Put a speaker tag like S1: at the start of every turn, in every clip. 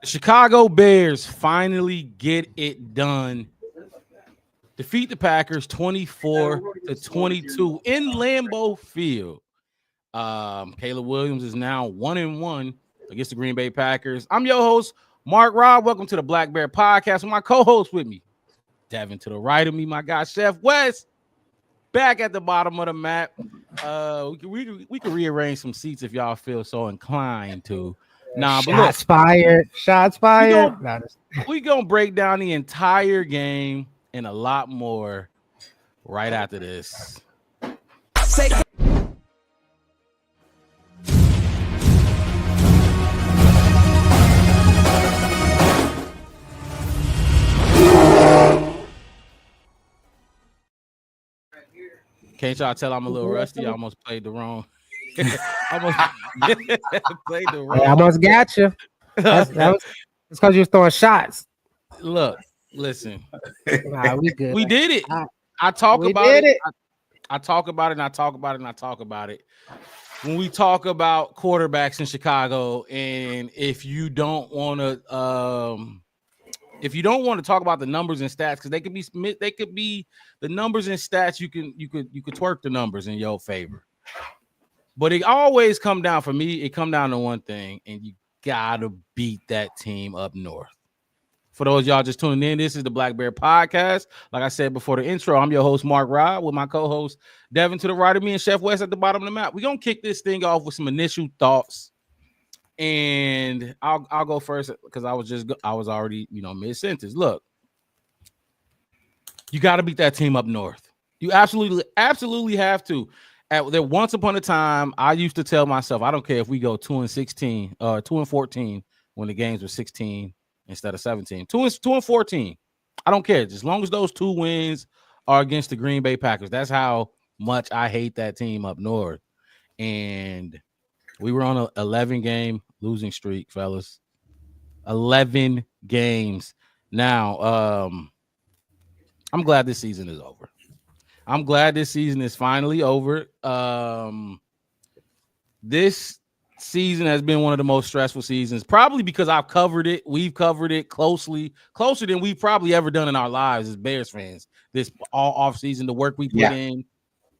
S1: Chicago Bears finally get it done. Defeat the Packers 24-22 in Lambeau Field. Caleb Williams is now 1-1 against the Green Bay Packers. I'm your host, Mark Robb. Welcome to the Black Bear Podcast with my co-host with me, Devin to the right of me, my guy, Chef West. Back at the bottom of the map. We can rearrange some seats if y'all feel so inclined to.
S2: Shots fired.
S1: We gonna break down the entire game and a lot more right after this. Can't y'all tell I'm a little rusty? I almost played the wrong.
S2: I almost got you. It's because you was throwing shots.
S1: Look, listen.
S2: Nah, we good.
S1: We did it. I talk about it. I talk about it and I talk about it and I talk about it. When we talk about quarterbacks in Chicago, and if you don't want to talk about the numbers and stats, because they could be the numbers and stats, you could twerk the numbers in your favor. But it always come down for me, it come down to one thing, and you gotta beat that team up north. For those y'all just tuning in, this is the Black Bear Podcast. Like I said before the intro, I'm your host, Mark Robb, with my co-host, Devin to the right of me and Chef West at the bottom of the map. We're gonna kick this thing off with some initial thoughts. And I'll go first because I was already, mid-sentence. Look, you got to beat that team up north. You absolutely have to. Once upon a time, I used to tell myself, I don't care if we go 2-16 or 2-14 when the games were 16 instead of 17. 2-14. I don't care. As long as those 2 wins are against the Green Bay Packers. That's how much I hate that team up north. And we were on an 11-game losing streak, fellas. 11 games. Now, I'm glad this season is over. I'm glad this season is finally over. This season has been one of the most stressful seasons, probably because I've covered it. We've covered it closer than we've probably ever done in our lives as Bears fans. This all off season, the work we put in,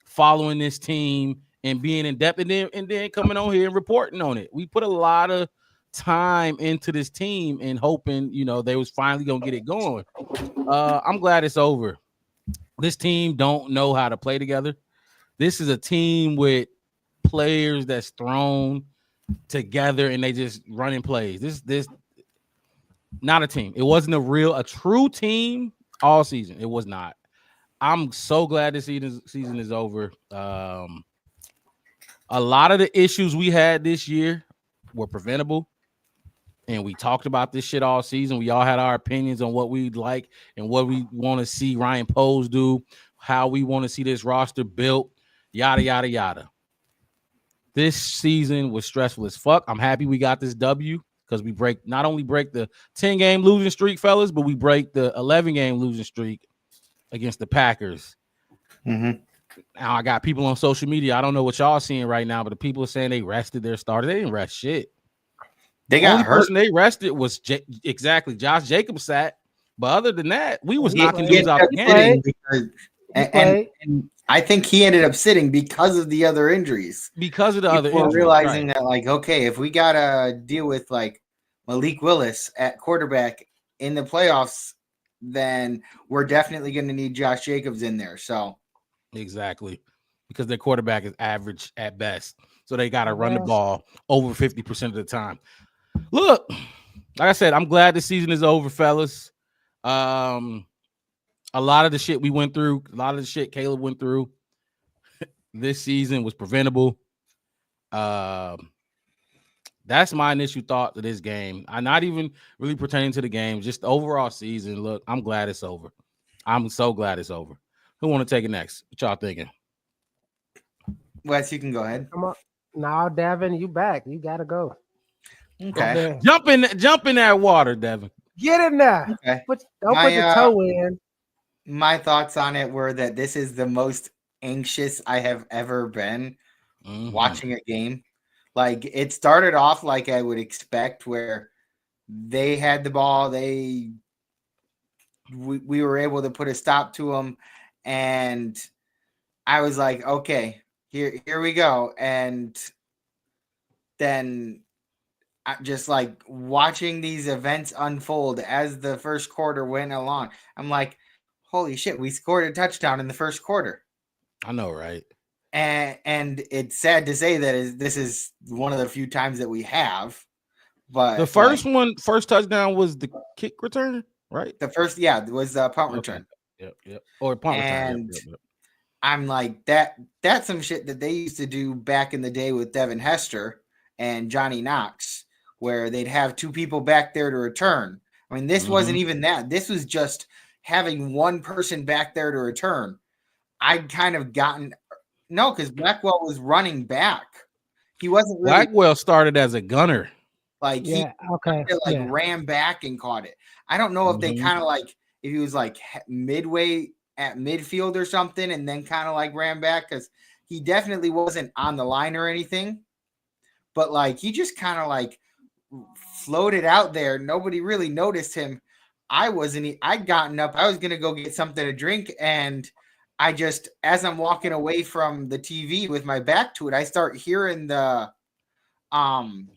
S1: following this team and being in depth, and then coming on here and reporting on it. We put a lot of time into this team and hoping, they was finally gonna get it going. I'm glad it's over. This team don't know how to play together. This is a team with players that's thrown together and they just running plays. This not a team. It wasn't a true team all season. It was not. I'm so glad this season is over. A lot of the issues we had this year were preventable. And we talked about this shit all season. We all had our opinions on what we'd like and what we want to see Ryan Poles do, how we want to see this roster built, yada, yada, yada. This season was stressful as fuck. I'm happy we got this W because we not only break the 10-game losing streak, fellas, but we break the 11-game losing streak against the Packers.
S3: Mm-hmm.
S1: Now, I got people on social media. I don't know what y'all seeing right now, but the people are saying they rested their starter. They didn't rest shit.
S3: They got hurt.
S1: Person they rested was exactly Josh Jacobs sat, but other than that, we was knocking dudes out the game.
S3: And I think he ended up sitting because of the other injuries.
S1: Because of the other injuries,
S3: realizing that, okay, if we gotta deal with Malik Willis at quarterback in the playoffs, then we're definitely going to need Josh Jacobs in there. So
S1: exactly, because their quarterback is average at best, so they got to run the ball over 50% of the time. Look, like I said, I'm glad the season is over, fellas. A lot of the shit we went through, a lot of the shit Caleb went through this season was preventable. That's my initial thought to this game. I'm not even really pertaining to the game, just the overall season. Look, I'm glad it's over. I'm so glad it's over. Who want to take it next? What y'all thinking?
S3: Wes, you can go ahead.
S2: Come on. Now, Devin, you back. You got to go.
S3: Okay.
S1: Jump in that water, Devin.
S2: Get in there.
S3: Okay.
S2: Don't put your toe in.
S3: My thoughts on it were that this is the most anxious I have ever been watching a game. Like, it started off like I would expect, where They had the ball. We were able to put a stop to them, and I was like, okay, here we go. And then just like watching these events unfold as the first quarter went along, I'm like, holy shit, we scored a touchdown in the first quarter.
S1: I know, right?
S3: And it's sad to say that this is one of the few times that we have. But
S1: the first touchdown was the kick return, right?
S3: The first, was the punt return.
S1: Yep. Or punt return. Yep.
S3: I'm like, that's some shit that they used to do back in the day with Devin Hester and Johnny Knox, where they'd have two people back there to return. I mean, this wasn't even that. This was just having one person back there to return. I'd kind of gotten because Blackwell was running back. He wasn't really,
S1: Blackwell started as a gunner.
S3: Like ran back and caught it. I don't know if they kind of like if he was like midway at midfield or something and then kind of like ran back, because he definitely wasn't on the line or anything. But like he just kind of like floated out there. Nobody really noticed him. I'd gotten up. I was gonna go get something to drink, and I just, as I'm walking away from the TV with my back to it, I start hearing the announcers,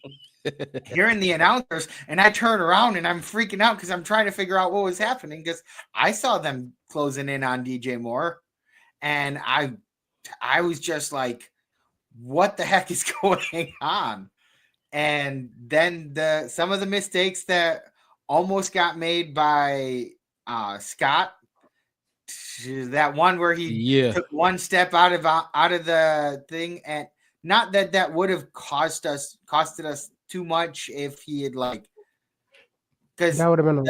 S3: and I turn around and I'm freaking out because I'm trying to figure out what was happening, because I saw them closing in on DJ Moore, and I was just like, what the heck is going on? And then some of the mistakes that almost got made by Scott, that one where he took one step out of the thing, and not that would have costed us too much if he had because
S2: that would have been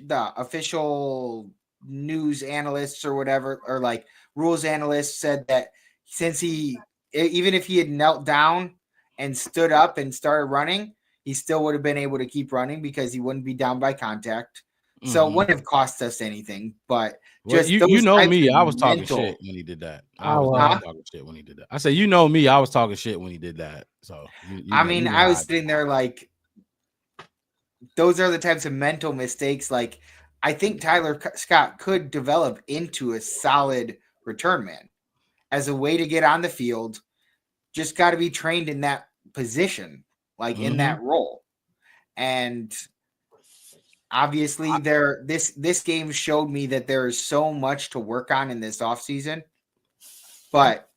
S3: the official news analysts or whatever, or like rules analysts, said that since even if he had knelt down and stood up and started running, he still would have been able to keep running because he wouldn't be down by contact. So it wouldn't have cost us anything. But just
S1: you know me, I was talking shit when he did that. I was talking shit when he did that. I said, you know me, I was talking shit when he did that. So
S3: I was sitting there like, those are the types of mental mistakes. Like, I think Tyler Scott could develop into a solid return man as a way to get on the field. Just got to be trained in that position, like in that role. And obviously this game showed me that there is so much to work on in this offseason. But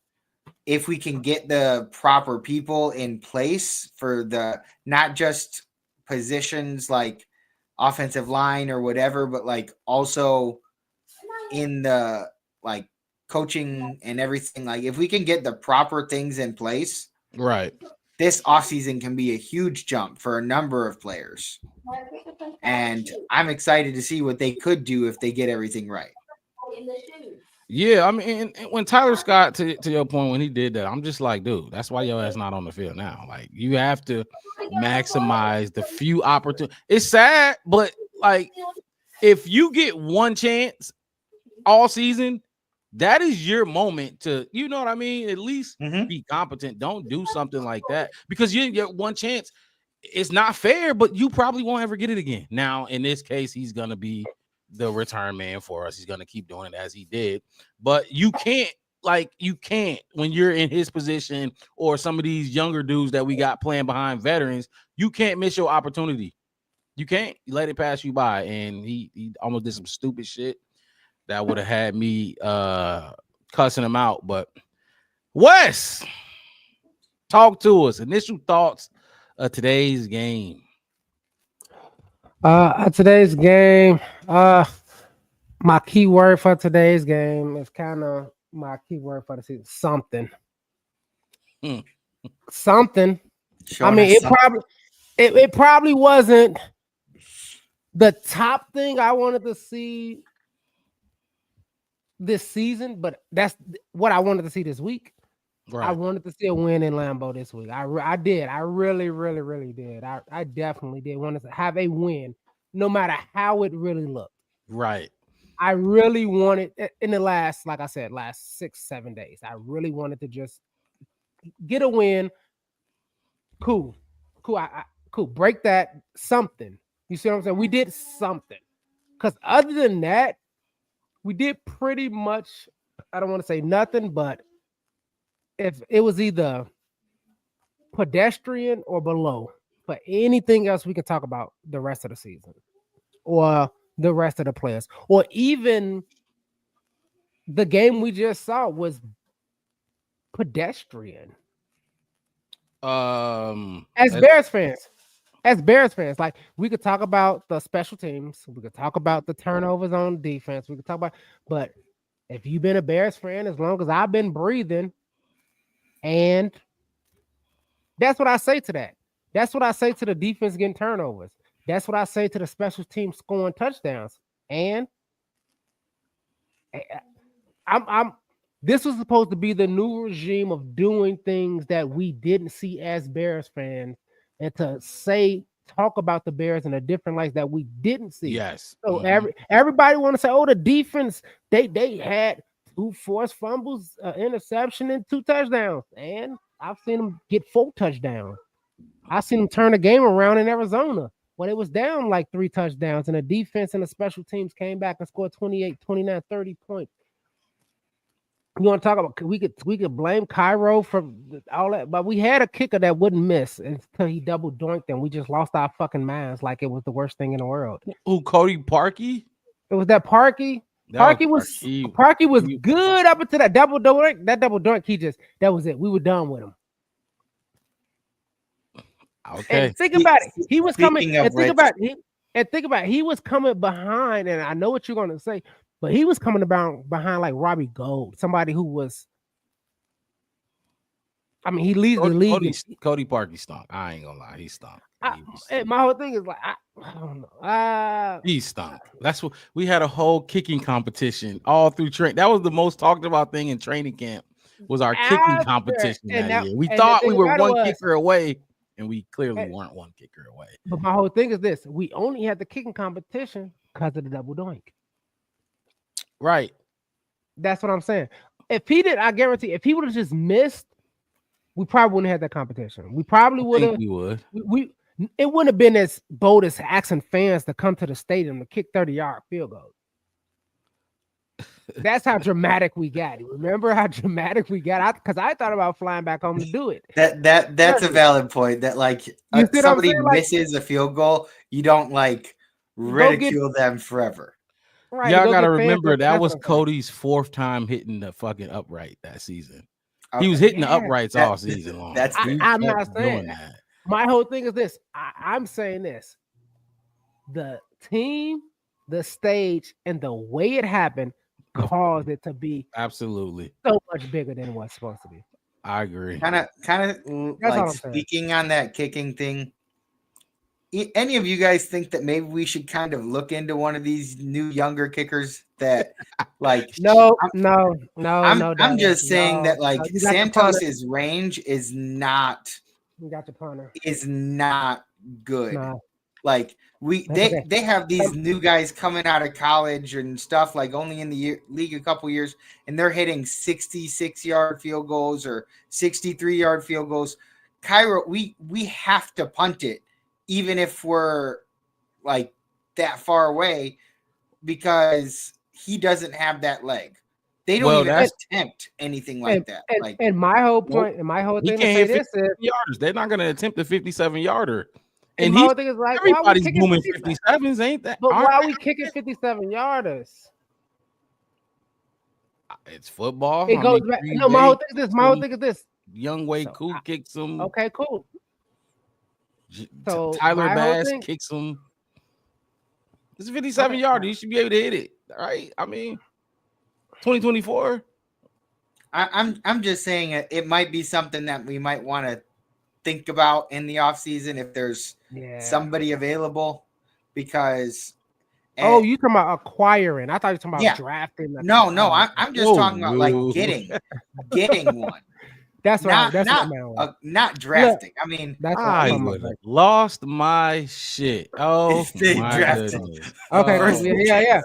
S3: if we can get the proper people in place for the, not just positions like offensive line or whatever, but like also in the like coaching and everything, like if we can get the proper things in place,
S1: right,
S3: this offseason can be a huge jump for a number of players. And I'm excited to see what they could do if they get everything right.
S1: Yeah, I mean, when Tyler Scott, to your point, when he did that, I'm just like, dude, that's why your ass not on the field now. Like, you have to maximize the few opportunities. It's sad, but like, if you get one chance all season, that is your moment to, you know what I mean? At least be competent. Don't do something like that, because you get one chance. It's not fair, but you probably won't ever get it again. Now, in this case, he's going to be the return man for us. He's going to keep doing it as he did. But you can't, when you're in his position or some of these younger dudes that we got playing behind veterans, you can't miss your opportunity. You can't let it pass you by. And he almost did some stupid shit that would have had me cussing him out. But Wes, talk to us. Initial thoughts of today's game.
S2: Today's game, my key word for today's game is kind of my key word for the season. Something. Something. I mean, it probably wasn't the top thing I wanted to see this season, but that's what I wanted to see this week. Right. I wanted to see a win in Lambeau this week. I did. I really, really, really did. I definitely did want to have a win, no matter how it really looked.
S1: Right.
S2: I really wanted, in the last 6-7 days, I really wanted to just get a win. Cool. Cool. Break that something. You see what I'm saying? We did something. Because other than that, we did pretty much, I don't want to say nothing, but if it was either pedestrian or below, but anything else we can talk about the rest of the season or the rest of the players, or even the game we just saw was pedestrian. As Bears fans, like we could talk about the special teams, we could talk about the turnovers on defense, we could talk about, but if you've been a Bears fan as long as I've been breathing, and that's what I say to that. That's what I say to the defense getting turnovers. That's what I say to the special team scoring touchdowns. And this was supposed to be the new regime of doing things that we didn't see as Bears fans, and to talk about the Bears in a different light that we didn't see.
S1: Yes.
S2: So everybody want to say, oh, the defense, they had 2 forced fumbles, interception, and 2 touchdowns. And I've seen them get 4 touchdowns. I've seen them turn the game around in Arizona when it was down like 3 touchdowns, and the defense and the special teams came back and scored 28, 29, 30 points. You want to talk about, we could blame Cairo for all that, but we had a kicker that wouldn't miss until he double doinked, and we just lost our fucking minds like it was the worst thing in the world.
S1: Who, Cody Parkey?
S2: It was that Parkey. Parkey was good up until that double doink. That double doink, that was it. We were done with him.
S1: Okay.
S2: And think about it. He was coming. And think about it. He was coming behind, and I know what you're going to say, but he was coming behind like Robbie Gould, somebody who was. I mean, he leads the league.
S1: Cody Parkey stunk. I ain't gonna lie, he stunk.
S2: My whole thing is like, I don't know.
S1: He stunk. That's what we had a whole kicking competition all through training. That was the most talked about thing in training camp. Was our kicking competition that year? We thought we were one kicker away. And we clearly weren't one kicker away.
S2: But my whole thing is this: we only had the kicking competition because of the double doink.
S1: Right.
S2: That's what I'm saying. If he did, I guarantee, if he would have just missed, we probably wouldn't have that competition. We probably would have.
S1: We would.
S2: It wouldn't have been as bold as asking fans to come to the stadium to kick 30-yard field goals. That's how dramatic we got. Remember how dramatic we got? Because I thought about flying back home to do it.
S3: That's a valid point. That like somebody misses a field goal, you don't like ridicule them forever.
S2: Right,
S1: y'all gotta remember that was Cody's 4th time hitting the fucking upright that season. He was hitting the uprights all season long.
S2: I'm not saying that. My whole thing is this. I'm saying this. The team, the stage, and the way it happened caused it to be
S1: absolutely
S2: so much bigger than what's supposed to be.
S1: I agree.
S3: Kind of like speaking on that kicking thing. Any of you guys think that maybe we should kind of look into one of these new younger kickers that like
S2: no.
S3: I'm just saying that like Santos's range is not good. No. Like they have these new guys coming out of college and stuff, like only in the league a couple years, and they're hitting 66-yard field goals or 63-yard field goals. Cairo, we have to punt it even if we're like that far away, because he doesn't have that leg. They don't even attempt anything like that.
S2: And my whole point, and my whole thing to say this is,
S1: they're not going to attempt a 57-yarder.
S2: And my whole thing is like,
S1: everybody's booming 57s, ain't that?
S2: But why are we kicking 57-yarders?
S1: It's football.
S2: It goes back. No, my whole thing is this.
S1: Young Wei Koo kicks him.
S2: Okay, cool.
S1: So Tyler Bass kicks him. It's a 57-yarder. You should be able to hit it, right? I mean, 2024.
S3: I'm just saying it might be something that we might want to think about in the offseason if there's somebody available, because
S2: you talking about acquiring. I thought you were talking about drafting.
S3: No, I'm just talking about like getting one.
S2: That's right. That's
S3: not drafting. I mean,
S1: I would have lost my shit. Oh,
S3: my
S2: goodness. Okay, yeah.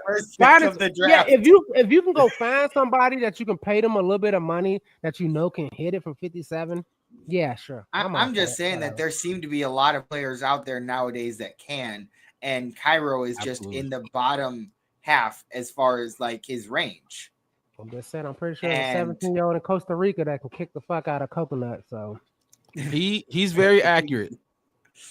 S2: If you can go find somebody that you can pay them a little bit of money that you know can hit it from 57, Yeah, sure.
S3: I'm just saying that there seem to be a lot of players out there nowadays that can, and Cairo is just in the bottom half as far as like his range.
S2: I'm just saying, I'm pretty sure there's a 17-year-old in Costa Rica that can kick the fuck out of Coconut. So
S1: he's very accurate.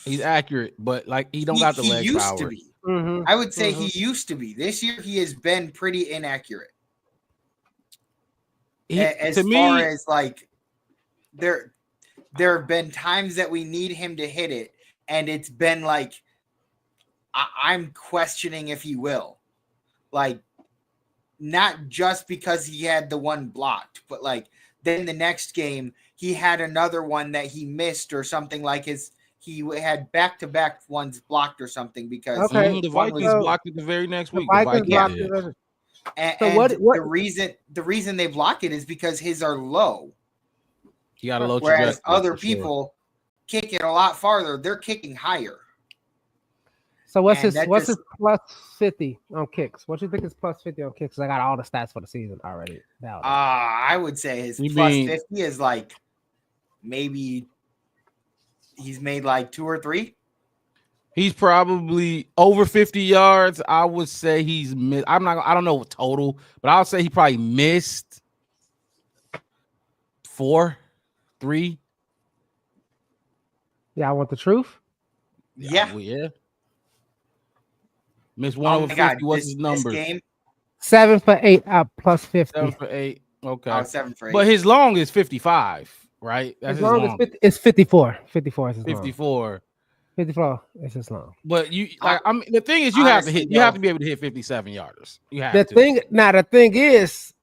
S1: He's accurate, but like he don't got the leg
S3: used
S1: power.
S3: To be. Mm-hmm. I would say he used to be. This year he has been pretty inaccurate. As far as like there have been times that we need him to hit it, and it's been like I'm questioning if he will. Like, not just because he had the one blocked, but like then the next game he had another one that he missed or something, like he had back-to-back ones blocked or something because
S1: the Vikings blocked it the very next week.
S2: The Vikings blocked it.
S3: And what? The reason they block it is because his are low.
S1: You got a low
S3: whereas other people kick it a lot farther. They're kicking higher.
S2: So what's his plus 50 on kicks? What do you think is plus 50 on kicks? I got all the stats for the season already.
S3: I would say his plus 50 is like maybe he's made like 2 or 3.
S1: He's probably over 50 yards. I would say he's missed. I don't know total, but I'll say he probably missed 4, 3.
S2: Yeah, I want the truth.
S3: Yeah.
S1: Missed 1 over 50. What's his number?
S2: 7 for 8 plus 50.
S1: 7 for 8. Okay.
S3: 7 for 8.
S1: But his long is 55, right? That's
S2: his long. It's 54. 54 is his
S1: 54.
S2: Long. 54 is his long.
S1: But the thing is, you have to hit. You have to be able to hit 57 yarders. You have
S2: the thing is,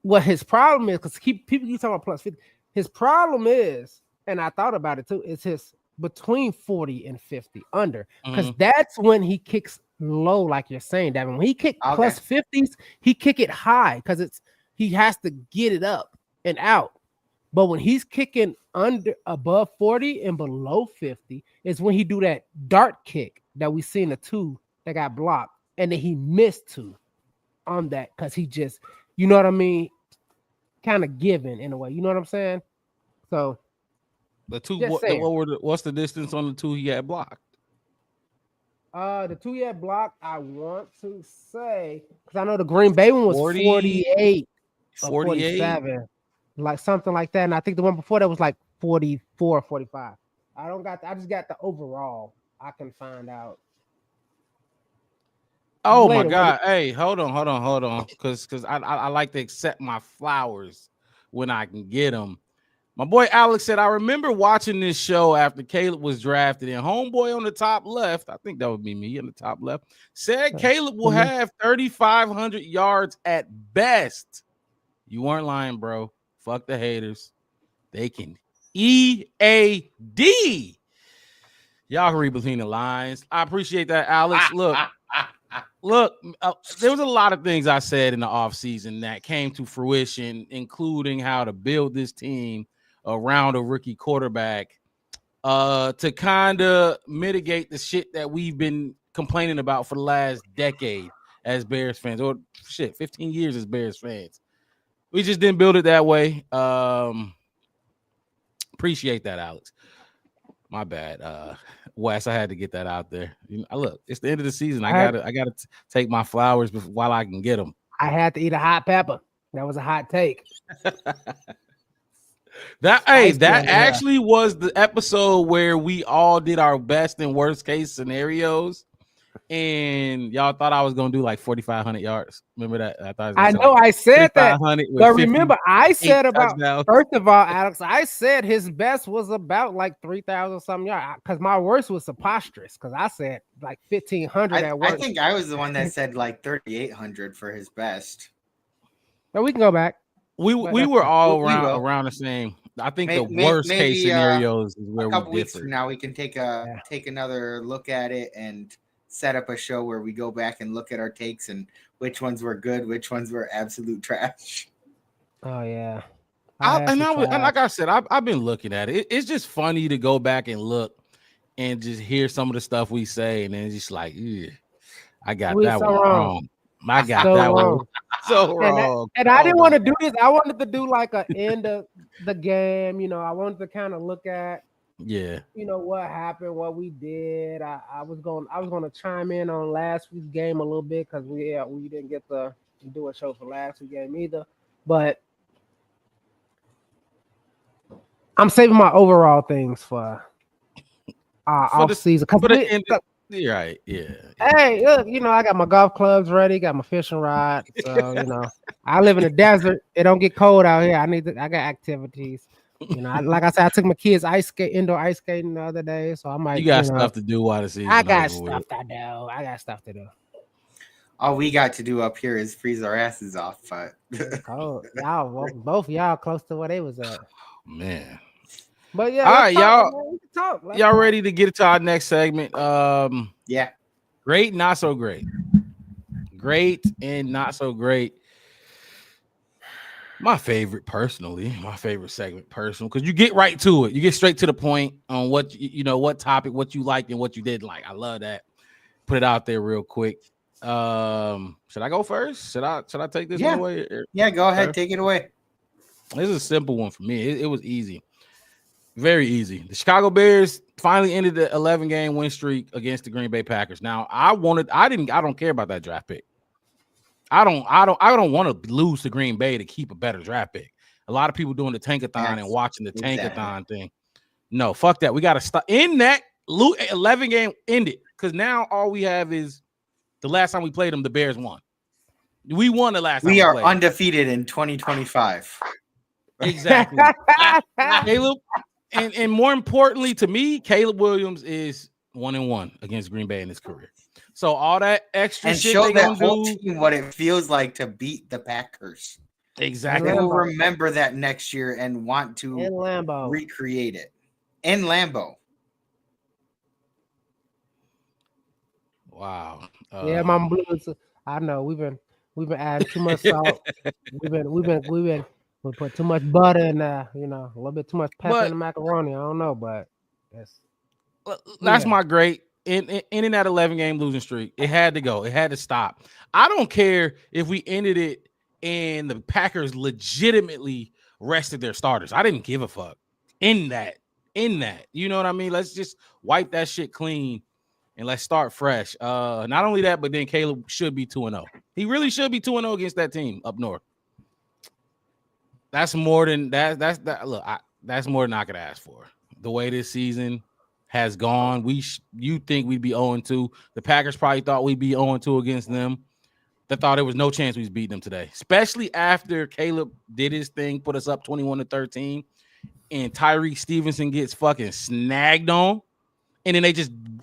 S2: what his problem is, because people keep talking about plus 50. His problem is, and I thought about it too, is his between 40 and 50 under, because that's when he kicks low, like you're saying, Devin. When he kick plus 50s, he kick it high because he has to get it up and out. But when he's kicking above 40 and below 50, is when he do that dart kick that we seen the 2 that got blocked, and then he missed 2 on that because he just, you know what I mean, kind of giving in a way. You know what I'm saying? So
S1: the 2, what's the distance on the 2 he had blocked?
S2: The 2 he had blocked, I want to say, because I know the Green Bay one was 48, 47. Like something like that. And I think the one before that was like 44, 45. I just got the overall. I can find out.
S1: Oh my God. Hey, hold on. Because I like to accept my flowers when I can get them. My boy Alex said, I remember watching this show after Caleb was drafted, and homeboy on the top left, I think that would be me on the top left, said Caleb will have 3,500 yards at best. You weren't lying, bro. Fuck the haters. They can EAD. Y'all can read between the lines. I appreciate that, Alex. Look, there was a lot of things I said in the offseason that came to fruition, including how to build this team around a rookie quarterback to kind of mitigate the shit that we've been complaining about for the last decade as Bears fans, or 15 years as Bears fans. We just didn't build it that way. Appreciate that, Alex. My bad, Wes. I had to get that out there. Look, it's the end of the season. I gotta take my flowers while I can get them.
S2: I had to eat a hot pepper. That was a hot take.
S1: That actually was the episode where we all did our best and worst case scenarios. And y'all thought I was gonna do like 4,500 yards. Remember that?
S2: I know I said that, but remember I said about first of all, Alex, I said his best was about like 3,000 something yards because my worst was preposterous because I said like 1,500 at worst.
S3: I think I was the one that said like 3,800 for his best.
S2: But we can go back.
S1: We were all around the same. I think the worst case scenarios is where
S3: a couple weeks from now we can take another look at it and set up a show where we go back and look at our takes and which ones were good, which ones were absolute trash.
S2: Oh yeah.
S1: Like I said, I've been looking at it. It's just funny to go back and look and just hear some of the stuff we say, and then it's just like, I got that one wrong. My God,
S2: so
S1: that
S2: wrong.
S1: was so wrong.
S2: And I didn't want to do this. I wanted to do like an end of the game. You know, I wanted to kind of look at,
S1: Yeah.
S2: you know, what happened, what we did. I was gonna chime in on last week's game a little bit because we didn't get to do a show for last week's game either. But I'm saving my overall things for off season.
S1: You're right. Yeah.
S2: Hey, look, you know, I got my golf clubs ready, got my fishing rod. So, you know, I live in the desert. It don't get cold out here. I got activities. You know, like I said, I took my kids indoor ice skating the other day. So I might.
S1: You got stuff to do while the season.
S2: I got stuff to do. I got stuff to do.
S3: All we got to do up here is freeze our asses off. But
S2: cold. Both y'all close to where they was at.
S1: Man.
S2: But yeah,
S1: all right,
S2: y'all.
S1: Y'all ready to get to our next segment?
S3: Yeah.
S1: Great, not so great. Great and not so great. My favorite segment, because you get right to it. You get straight to the point on what what topic, what you liked and what you didn't like. I love that. Put it out there real quick. Should I go first? Should I take this one away?
S3: Yeah, go ahead, take it away.
S1: This is a simple one for me. It was easy. Very easy. The Chicago Bears finally ended the 11-game win streak against the Green Bay Packers. Now, I don't care about that draft pick. I don't want to lose to Green Bay to keep a better draft pick. A lot of people doing the tankathon and watching the tankathon thing. No, fuck that. We got to stop in that 11 game ended, because now all we have is the last time we played them, the Bears won. We won the last time
S3: we are undefeated in 2025.
S1: Exactly. Caleb. And more importantly to me, Caleb Williams is 1-1 against Green Bay in his career. So all that extra
S3: and
S1: shit
S3: show
S1: they
S3: that
S1: gonna
S3: whole
S1: do,
S3: team what it feels like to beat the Packers.
S1: Exactly.
S3: They will remember that next year and want to recreate it in Lambeau.
S1: Wow.
S2: Yeah, Mama Blues. I know we've been adding too much salt. We put too much butter in there, you know, a little bit too much pepper in the macaroni. I don't know, but
S1: that's my great in that 11-game losing streak. It had to go. It had to stop. I don't care if we ended it and the Packers legitimately rested their starters. I didn't give a fuck in that. You know what I mean? Let's just wipe that shit clean and let's start fresh. Not only that, but then Caleb should be 2-0. He really should be 2-0 against that team up north. That's more than that. Look, that's more than I could ask for. The way this season has gone, you think we'd be 0-2. The Packers probably thought we'd be 0-2 against them. They thought there was no chance we'd beat them today, especially after Caleb did his thing, put us up 21-13, and Tyreek Stevenson gets fucking snagged on. And then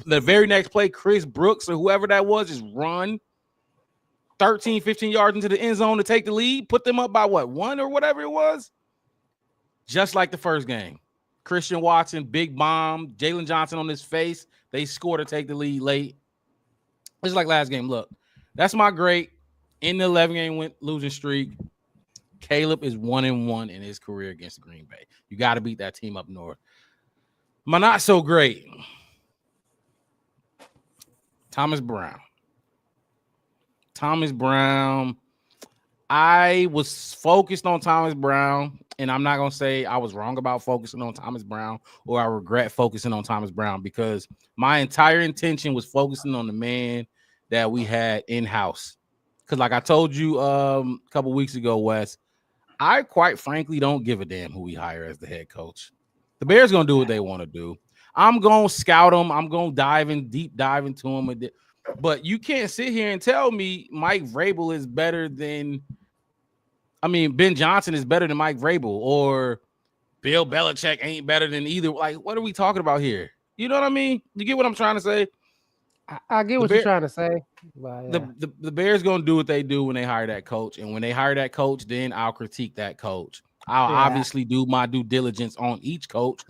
S1: the very next play, Chris Brooks or whoever that was, just run 13, 15 yards into the end zone to take the lead, put them up by 1 or whatever it was. Just like the first game. Christian Watson, big bomb, Jalen Johnson on his face. They score to take the lead late. It's like last game. Look, that's my great in the 11-game losing streak. Caleb is 1-1 in his career against Green Bay. You got to beat that team up north. My not so great. Thomas Brown. I was focused on Thomas Brown, and I'm not going to say I was wrong about focusing on Thomas Brown or I regret focusing on Thomas Brown, because my entire intention was focusing on the man that we had in-house. Because like I told you a couple weeks ago, Wes, I quite frankly don't give a damn who we hire as the head coach. The Bears going to do what they want to do. I'm going to scout them. I'm going to deep dive into them. But you can't sit here and tell me Mike Vrabel is better than, Ben Johnson is better than Mike Vrabel, or Bill Belichick ain't better than either. Like, what are we talking about here? You know what I mean? You get what I'm trying to say?
S2: I get what you're trying to say. But,
S1: yeah. The Bears going to do what they do when they hire that coach. And when they hire that coach, then I'll critique that coach. I'll obviously do my due diligence on each coach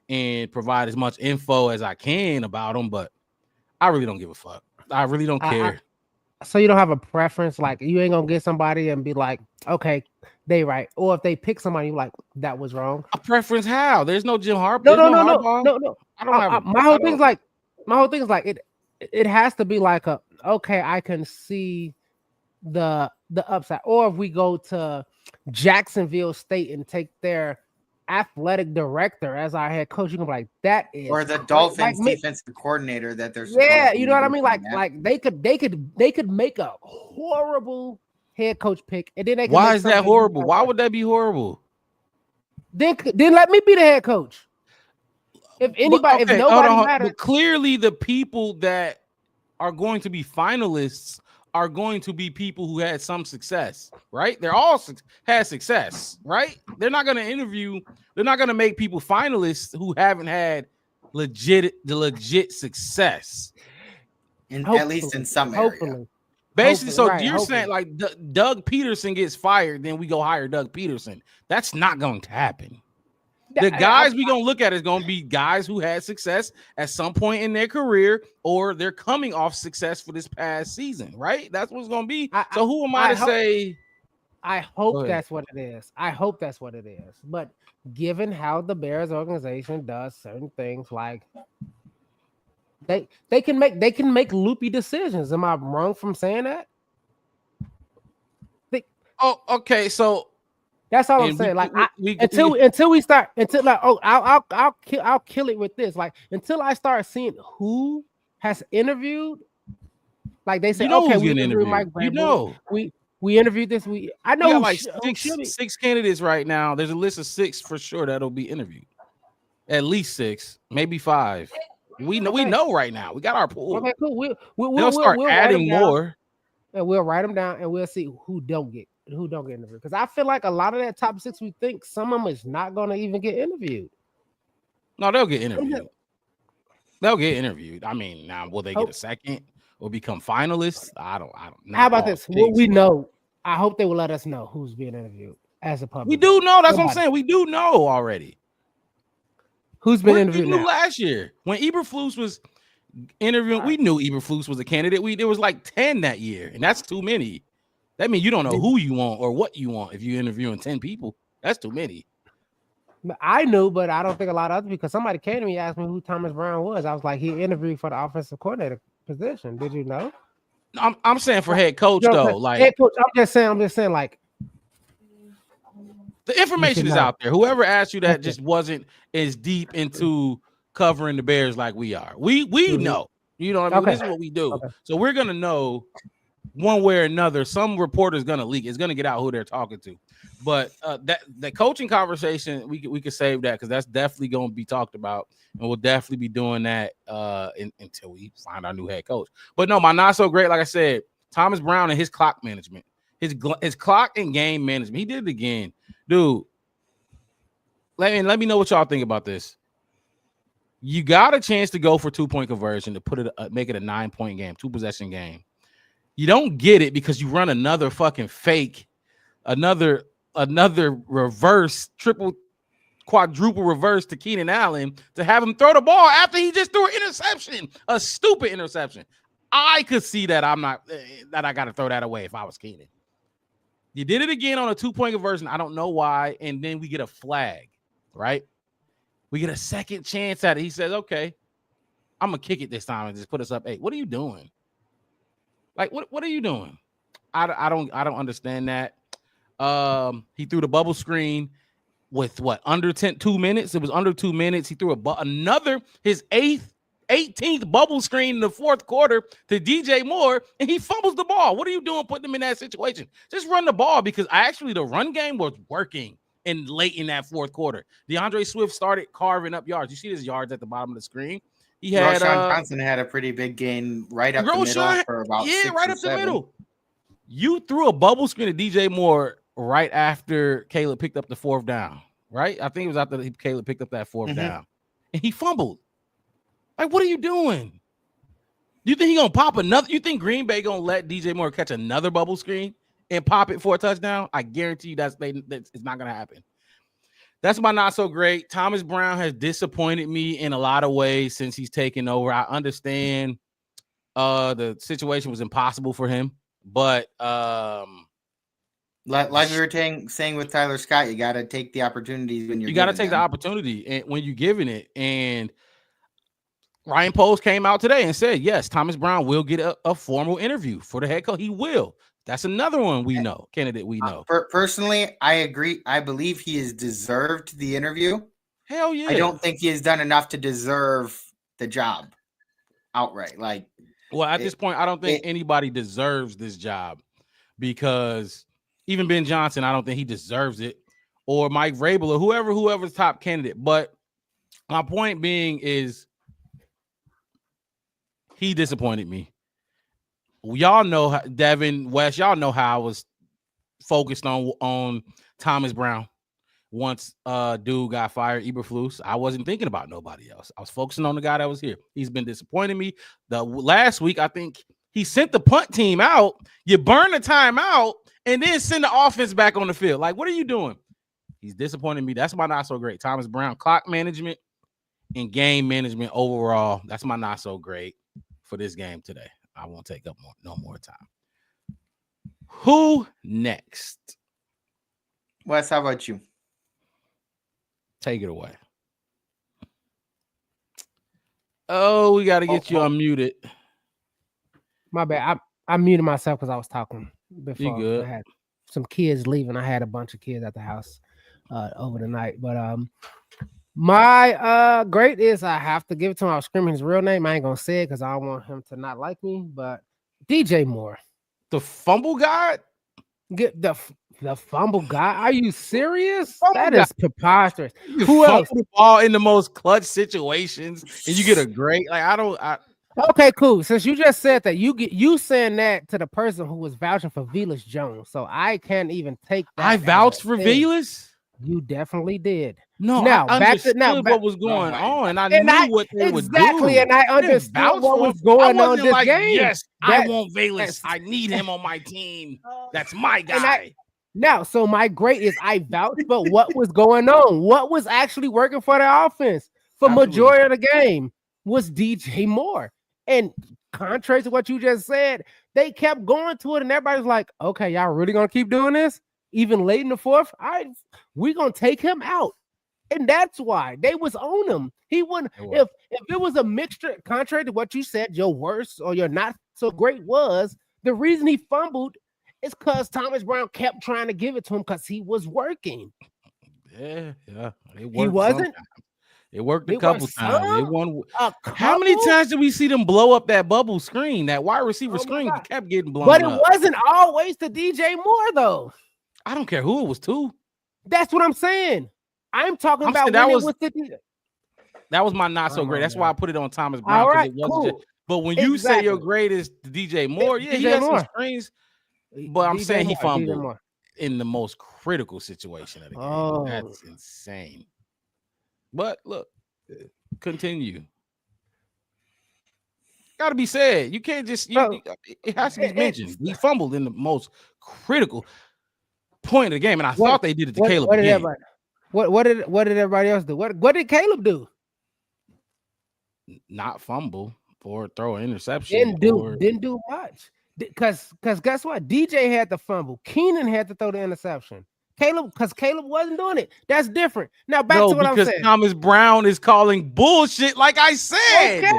S1: and provide as much info as I can about them, but I really don't give a fuck. I really don't care.
S2: So you don't have a preference? Like, you ain't gonna get somebody and be like, okay, they right. Or if they pick somebody, you like, that was wrong.
S1: A preference? How? There's no Jim Harbaugh.
S2: No.
S1: I don't have.
S2: My whole thing is like it has to be like okay, I can see the upside. Or if we go to Jacksonville State and take their athletic director as our head coach, you can be like, that is,
S3: or the
S2: great.
S3: Dolphins
S2: Like,
S3: defensive coordinator that they're
S2: you know what I mean? Like they could make a horrible head coach pick, and then they can
S1: Why is that horrible? Why would that be horrible?
S2: Then let me be the head coach. If anybody, if nobody matters,
S1: but clearly the people that are going to be finalists are going to be people who had some success, right? They're all had success, right? They're not going to interview. They're not going to make people finalists who haven't had legit success.
S3: At least in some area.
S1: Basically, so you're saying like Doug Peterson gets fired, then we go hire Doug Peterson. That's not going to happen. The guys we're going to look at is going to be guys who had success at some point in their career, or they're coming off success for this past season, right? That's what's going to be. So who am I to say?
S2: I hope that's what it is. I hope that's what it is. But given how the Bears organization does certain things, like they can make loopy decisions. Am I wrong from saying that?
S1: Okay. So
S2: that's all I'm saying. Until we start, I'll kill it with this. Like until I start seeing who has interviewed, like they say, okay, we interviewed Mike Vrabel. We interviewed this. I know
S1: like six candidates right now. There's a list of 6 for sure that'll be interviewed. At least 6, maybe 5. We know right now. We got our pool.
S2: Okay, cool.
S1: We'll start adding more,
S2: and we'll write them down, and we'll see who don't get interviewed. Because I feel like a lot of that top 6, we think some of them is not going to even get interviewed.
S1: No, they'll get interviewed. They'll get interviewed. I mean, now will they get a second or become finalists? I don't know.
S2: How about this? What we know, I hope they will let us know who's being interviewed as a public.
S1: We do know. That's what I'm saying. We do know already.
S2: Who's been interviewed now?
S1: Last year when Eberflus was interviewing, we knew Eberflus was a candidate. There was like 10 that year, and that's too many. That means you don't know who you want or what you want if you're interviewing 10 people. That's too many.
S2: I knew, but I don't think a lot of others, because somebody came to me and asked me who Thomas Brown was. I was like, he interviewed for the offensive coordinator position. Did you know?
S1: I'm saying for head coach though. Like
S2: head coach, I'm just saying like
S1: the information is out there. Whoever asked you that just wasn't as deep into covering the Bears like we are. We know. You know what I mean? This is what we do. Okay. So we're gonna know one way or another. Some reporter's gonna leak. It's gonna get out who they're talking to. But the coaching conversation, we could save that because that's definitely gonna be talked about, and we'll definitely be doing that until we find our new head coach. But no, my not so great. Like I said, Thomas Brown and his clock management, his clock and game management. He did it again, dude. Let me know what y'all think about this. You got a chance to go for 2-point conversion to put it, make it a 9-point game, 2-possession game. You don't get it because you run another fucking fake, another reverse, triple, quadruple reverse to Keenan Allen to have him throw the ball after he just threw an interception, a stupid interception. I could see that I got to throw that away if I was Keenan. You did it again on a 2-point conversion. I don't know why. And then we get a flag, right? We get a second chance at it. He says, okay, I'm going to kick it this time and just put us up 8. What are you doing? Like, what are you doing? I don't understand that. He threw the bubble screen with under 2 minutes. It was under 2 minutes. He threw his 18th bubble screen in the fourth quarter to DJ Moore, and he fumbles the ball. What are you doing putting him in that situation? Just run the ball, because the run game was working late in that fourth quarter. DeAndre Swift started carving up yards. You see his yards at the bottom of the screen. He had
S3: Roschon Johnson had a pretty big gain right up the middle for about 6
S1: right
S3: or
S1: up
S3: 7.
S1: the middle. You threw a bubble screen to DJ Moore right after Caleb picked up the 4th down, right? I think it was after Caleb picked up that 4th down, and he fumbled. Like, what are you doing? You think he gonna pop another? You think Green Bay gonna let DJ Moore catch another bubble screen and pop it for a touchdown? I guarantee you that's not gonna happen. That's my not so great. Thomas Brown has disappointed me in a lot of ways since he's taken over. I understand the situation was impossible for him, but
S3: like we were saying with Tyler Scott, you got to take the opportunities when you
S1: got to take the opportunity and when you're giving it. And Ryan Poles came out today and said, yes, Thomas Brown will get a formal interview for the head coach. He will. That's another one we know. Candidate we know.
S3: Personally, I agree. I believe he has deserved the interview.
S1: Hell yeah.
S3: I don't think he has done enough to deserve the job outright. Like,
S1: well, at this point, I don't think anybody deserves this job because even Ben Johnson, I don't think he deserves it, or Mike Vrabel or whoever's top candidate. But my point being is he disappointed me. Y'all know, Devin West, y'all know how I was focused on Thomas Brown once dude got fired, Eberflus. I wasn't thinking about nobody else. I was focusing on the guy that was here. He's been disappointing me. The last week, I think he sent the punt team out. You burn the timeout and then send the offense back on the field. Like, what are you doing? He's disappointing me. That's my not so great. Thomas Brown, clock management and game management overall. That's my not so great for this game today. I won't take up no more time. Who next?
S3: Wes, how about you?
S1: Take it away. Oh, we got to get you unmuted.
S2: My bad. I muted myself because I was talking before.
S1: You good?
S2: I had some kids leaving. I had a bunch of kids at the house over the night. But my great is I have to give it to him. I was screaming his real name. I ain't gonna say it because I don't want him to not like me. But DJ Moore,
S1: the fumble god.
S2: Get the fumble guy. Are you serious?
S1: That
S2: is preposterous.
S1: Who else? The ball in the most clutch situations, and you get a great.
S2: Okay, cool. Since you just said that, you saying that to the person who was vouching for Velus Jones, so I can't even take that.
S1: I vouched for Velus.
S2: You definitely did.
S1: No, now I understood what was going on, and I knew what they would do.
S2: Exactly, and I understood what was going on this game.
S1: Yes, I want Velus. I need him on my team. That's my guy.
S2: Now, so my great is I vouched for what was going on. What was actually working for the offense for majority of the game was DJ Moore. And contrary to what you just said, they kept going to it, and everybody's like, okay, y'all really gonna keep doing this? Even late in the fourth, we're gonna take him out. And that's why they was on him. He wouldn't if it was a mixture, contrary to what you said, your worst or your not so great was the reason he fumbled is because Thomas Brown kept trying to give it to him because he was working.
S1: Yeah.
S2: He wasn't.
S1: Sometimes. It worked a couple times. It won. How many times did we see them blow up that bubble screen? That wide receiver screen kept getting blown up.
S2: But it wasn't always to DJ Moore, though.
S1: I don't care who it was to.
S2: That's what I'm saying. I'm talking about that was
S1: my not so great. That's why I put it on Thomas Brown.
S2: Right,
S1: it wasn't but when you say your grade is DJ Moore, yeah, he has some screens. But I'm saying he fumbled in the most critical situation of the game. That's insane. But look, continue. Got to be said. You can't just. It has to be mentioned. He fumbled in the most critical point of the game, and I thought they did it to Caleb.
S2: What did everybody else do? What did Caleb do?
S1: Not fumble or throw an interception.
S2: Didn't do much. Because guess what? DJ had the fumble. Keenan had to throw the interception. Caleb wasn't doing it. That's different. Now back to what I'm saying.
S1: Because Thomas Brown is calling bullshit, like I said.
S2: Okay,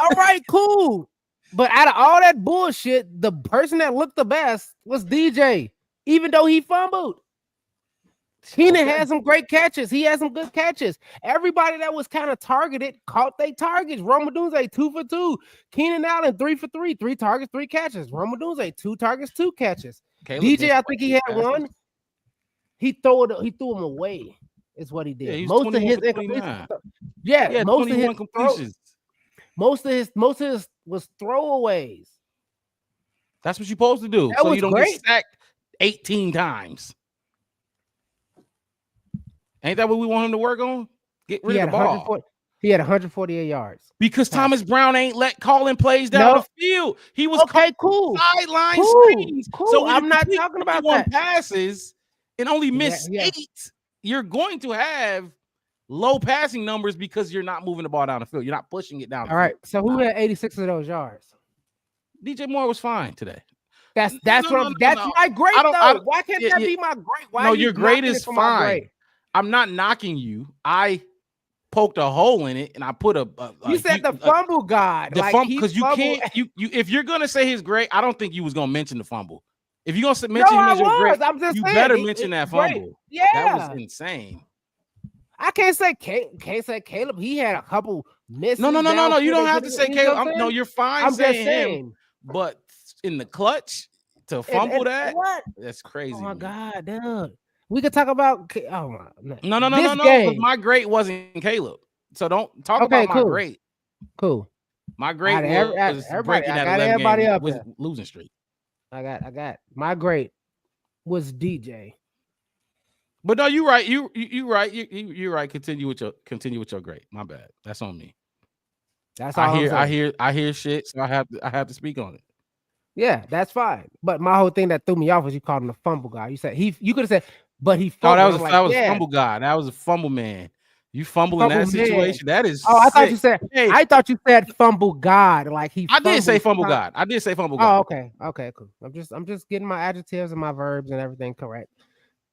S2: all right, cool. But out of all that bullshit, the person that looked the best was DJ, even though he fumbled. Keenan had some great catches. He had some good catches. Everybody that was kind of targeted caught their targets. Rome Odunze 2 for 2. Keenan Allen 3 for 3. 3 targets, 3 catches. Rome Odunze 2 targets, 2 catches. DJ, I think he had one. He threw them away. Is what he did.
S1: Yeah,
S2: most of his
S1: completions.
S2: Most of his was throwaways.
S1: That's what you're supposed to do. So you don't get sacked 18 times. Ain't that what we want him to work on? Get rid of the ball.
S2: He had 148 yards.
S1: Because Thomas Brown ain't calling plays down the field. He was
S2: cool.
S1: Sideline screens.
S2: Cool.
S1: So
S2: I'm not talking about that.
S1: Passes and only miss 8, you're going to have low passing numbers because you're not moving the ball down the field. You're not pushing it down.
S2: All right. So who had 86 of those yards?
S1: DJ Moore was fine today.
S2: That's my grade though. Why can't that be my grade? Why
S1: your grade is fine. I'm not knocking you. I poked a hole in it and I put
S2: you said the fumble god.
S1: The fumble because you can't you if you're gonna say his grade, I don't think you was gonna mention the fumble. If you're gonna mention him as your great,
S2: I'm just
S1: you
S2: saying,
S1: better mention that fumble.
S2: Great. Yeah,
S1: that was insane.
S2: I can't say Caleb. He had a couple misses.
S1: No. You don't have to say Caleb. No, you're fine saying him. But in the clutch to fumble that,
S2: what?
S1: That's crazy.
S2: Oh my God, dude. We could talk about. Oh my.
S1: No. My great wasn't Caleb. So don't talk about my great.
S2: Cool.
S1: My great was breaking that 11 game with losing streak.
S2: I got my great was DJ.
S1: But no, you're right. You're right. You're right. Continue with your great. My bad. That's on me.
S2: That's all
S1: I hear shit. So I have to speak on it.
S2: Yeah, that's fine. But my whole thing that threw me off was you called him the fumble guy. You said you could have said, but he fumbled.
S1: Oh, that was a fumble guy. That was a fumble man. You fumble in that situation. That is.
S2: Oh, I thought you said. Hey, I thought you said fumble God. Like he.
S1: I did say fumble God. I did say fumble God.
S2: Oh, okay, cool. I'm just getting my adjectives and my verbs and everything correct.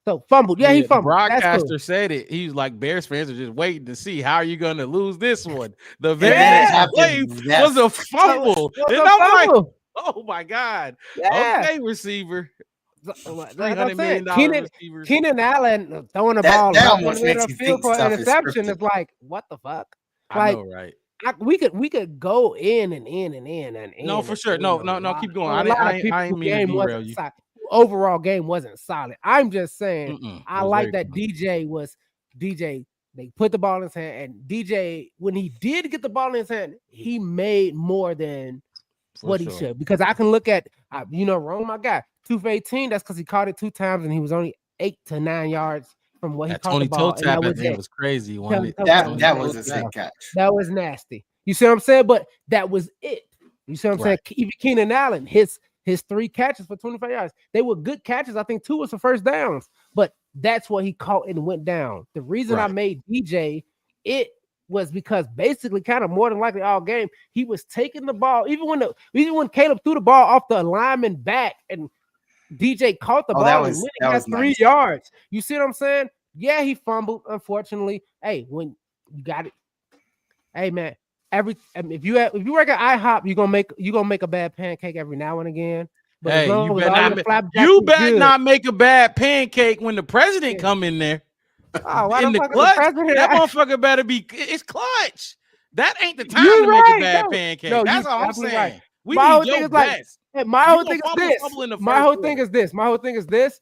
S2: So fumbled. Yeah, he fumbled.
S1: The broadcaster said it. He was like, Bears fans are just waiting to see how are you going to lose this one. The very next play was a fumble. And I'm like, oh my God. Yeah. Okay, receiver. $300 million receiver.
S2: Keenan Allen throwing the ball
S3: almost makes you think
S2: for
S3: stuff
S2: interception is like, what the fuck?
S1: I know, right?
S2: We could go in and in.
S1: No, for sure. No, keep going. I ain't mean to derail you.
S2: Overall game wasn't solid. I'm just saying I like that DJ. They put the ball in his hand, and DJ, when he did get the ball in his hand, he made more than he should. Because I can look at Rome, my guy, 2 for 18. That's because he caught it 2 times, and he was only 8 to 9 yards from what he caught the ball.
S1: That was crazy.
S3: That was a sick catch.
S2: That was nasty. You see what I'm saying? But that was it. You see what I'm saying? Even Keenan Allen, his 3 catches for 25 yards. They were good catches. I think 2 was for first downs, but that's what he caught and went down. The reason I made DJ, it was because basically kind of more than likely all game, he was taking the ball. Even when Caleb threw the ball off the lineman back and DJ caught the ball and got 3 yards. You see what I'm saying? Yeah, he fumbled, unfortunately. Hey, when you got it, hey man. If you work at IHOP, you're gonna make a bad pancake every now and again. But
S1: hey, you better not make a bad pancake when the president come in there.
S2: Oh,
S1: in the clutch, that motherfucker better be. It's clutch. That ain't the time to make a bad pancake. No, that's all I'm saying. Right. We need your best.
S2: My whole thing is this.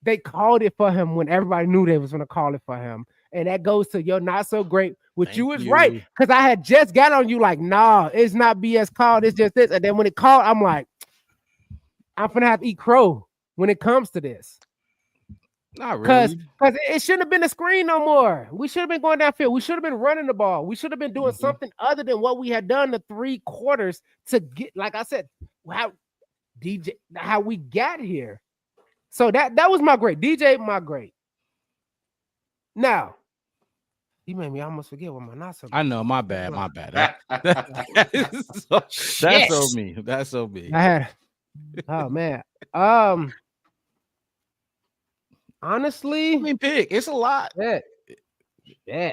S2: They called it for him when everybody knew they was gonna call it for him. And that goes to your not so great, which you was right. Because I had just got on you like, nah, it's not BS called, it's just this. And then when it called, I'm like, I'm gonna have to eat crow when it comes to this.
S1: Not really.
S2: Because it shouldn't have been a screen no more. We should have been going downfield. We should have been running the ball. We should have been doing something other than what we had done the 3 quarters to get, like I said, how we got here. So that was my great. DJ, my great. Now, you made me almost forget what my not so.
S1: I know, my bad. That's on me. That's on me.
S2: Oh man. Honestly,
S1: I mean, pick. It's a lot.
S2: Yeah.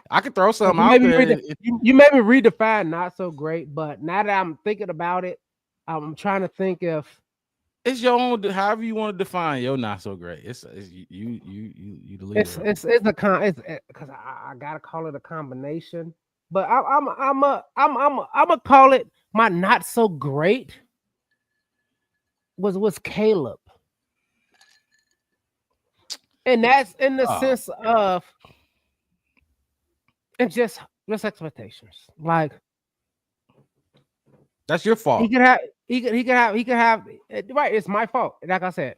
S1: I could throw something out there.
S2: You made me redefine not so great, but now that I'm thinking about it, I'm trying to think if
S1: it's your own. However you want to define your not so great. It's you the leader.
S2: It's because I gotta call it a combination. But I'm a call it my not so great. Was Caleb, and that's in the sense of and just expectations. Like
S1: that's your fault.
S2: He could have right. It's my fault. Like I said,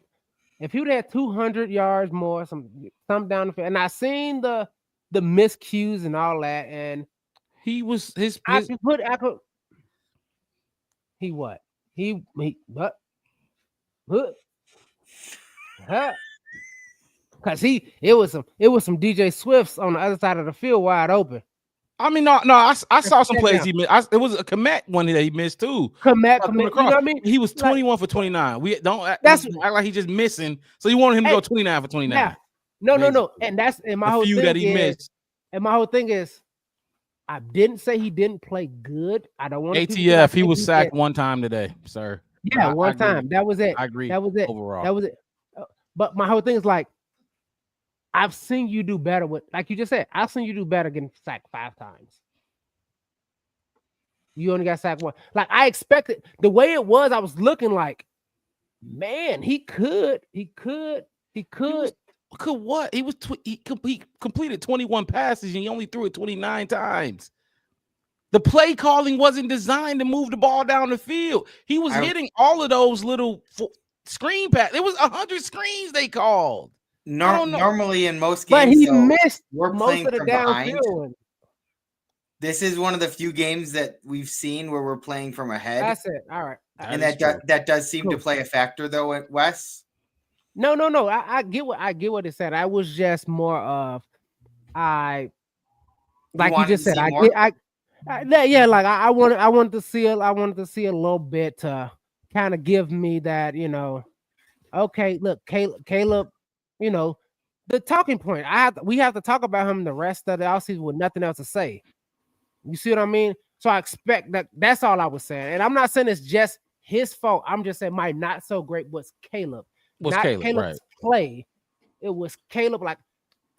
S2: if he'd had 200 yards more, some down the field, and I seen the miscues and all that, and
S1: he was his.
S2: He what? Because it was some DJ Swifts on the other side of the field wide open.
S1: I mean, no, I saw some plays he missed. It was a Komet one that he missed too.
S2: Komet, you know what I mean?
S1: He was 21 for 29. We don't act like he's just missing. So you wanted him to go 29 for 29.
S2: No. And that's my whole thing
S1: that he missed.
S2: And my whole thing is I didn't say he didn't play good. I don't want
S1: ATF. He was sacked one time today, sir.
S2: Yeah, one time. That was it.
S1: I agree.
S2: That was it.
S1: Overall,
S2: that was it. But my whole thing is like, I've seen you do better with, like you just said, I've seen you do better getting sacked 5 times. You only got sacked 1. Like I expected the way it was. I was looking like, man, he could
S1: what? He was he completed 21 passes and he only threw it 29 times. The play calling wasn't designed to move the ball down the field. He was hitting all of those little screen pass. It was 100 screens they called.
S3: Normally in most games,
S2: but he missed
S3: we're
S2: most
S3: playing
S2: of the
S3: from behind.
S2: downfield.
S3: This is one of the few games that we've seen where we're playing from ahead.
S2: That's it. All right.
S3: And that does seem to play a factor though at Wes.
S2: No. I get what it said. I was just more of like you just said. I wanted to see a little bit to kind of give me that, okay, look, Caleb, the talking point. We have to talk about him the rest of the offseason with nothing else to say. You see what I mean? So I expect that. That's all I was saying. And I'm not saying it's just his fault. I'm just saying my not so great was Caleb. Caleb's play. It was Caleb, like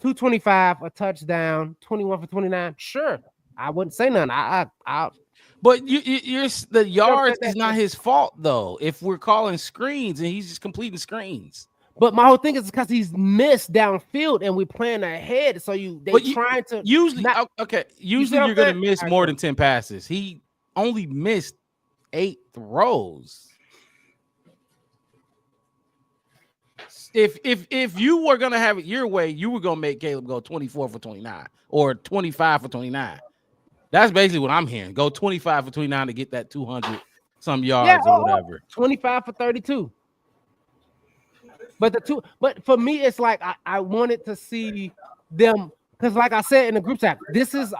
S2: 225, a touchdown, 21 for 29. Sure, I wouldn't say nothing.
S1: But you're the yards is not his fault though. If we're calling screens and he's just completing screens.
S2: But my whole thing is because he's missed downfield and we're playing ahead. So trying to
S1: usually you're gonna miss more than 10 passes. He only missed 8 throws. If you were gonna have it your way, you were gonna make Caleb go 24 for 29 or 25 for 29. That's basically what I'm hearing. Go 25 for 29 to get that 200 some yards or whatever.
S2: 25 for 32. But for me, it's like I wanted to see them because, like I said in the group chat, this is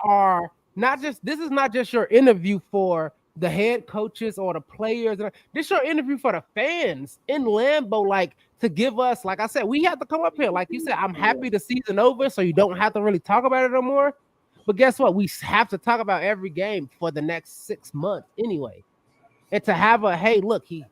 S2: not just your interview for the head coaches or the players. This is your interview for the fans in Lambeau, like to give us, like I said, we have to come up here. Like you said, I'm happy the season over, so you don't have to really talk about it no more. But guess what? We have to talk about every game for the next 6 months anyway. And to have hey, look, he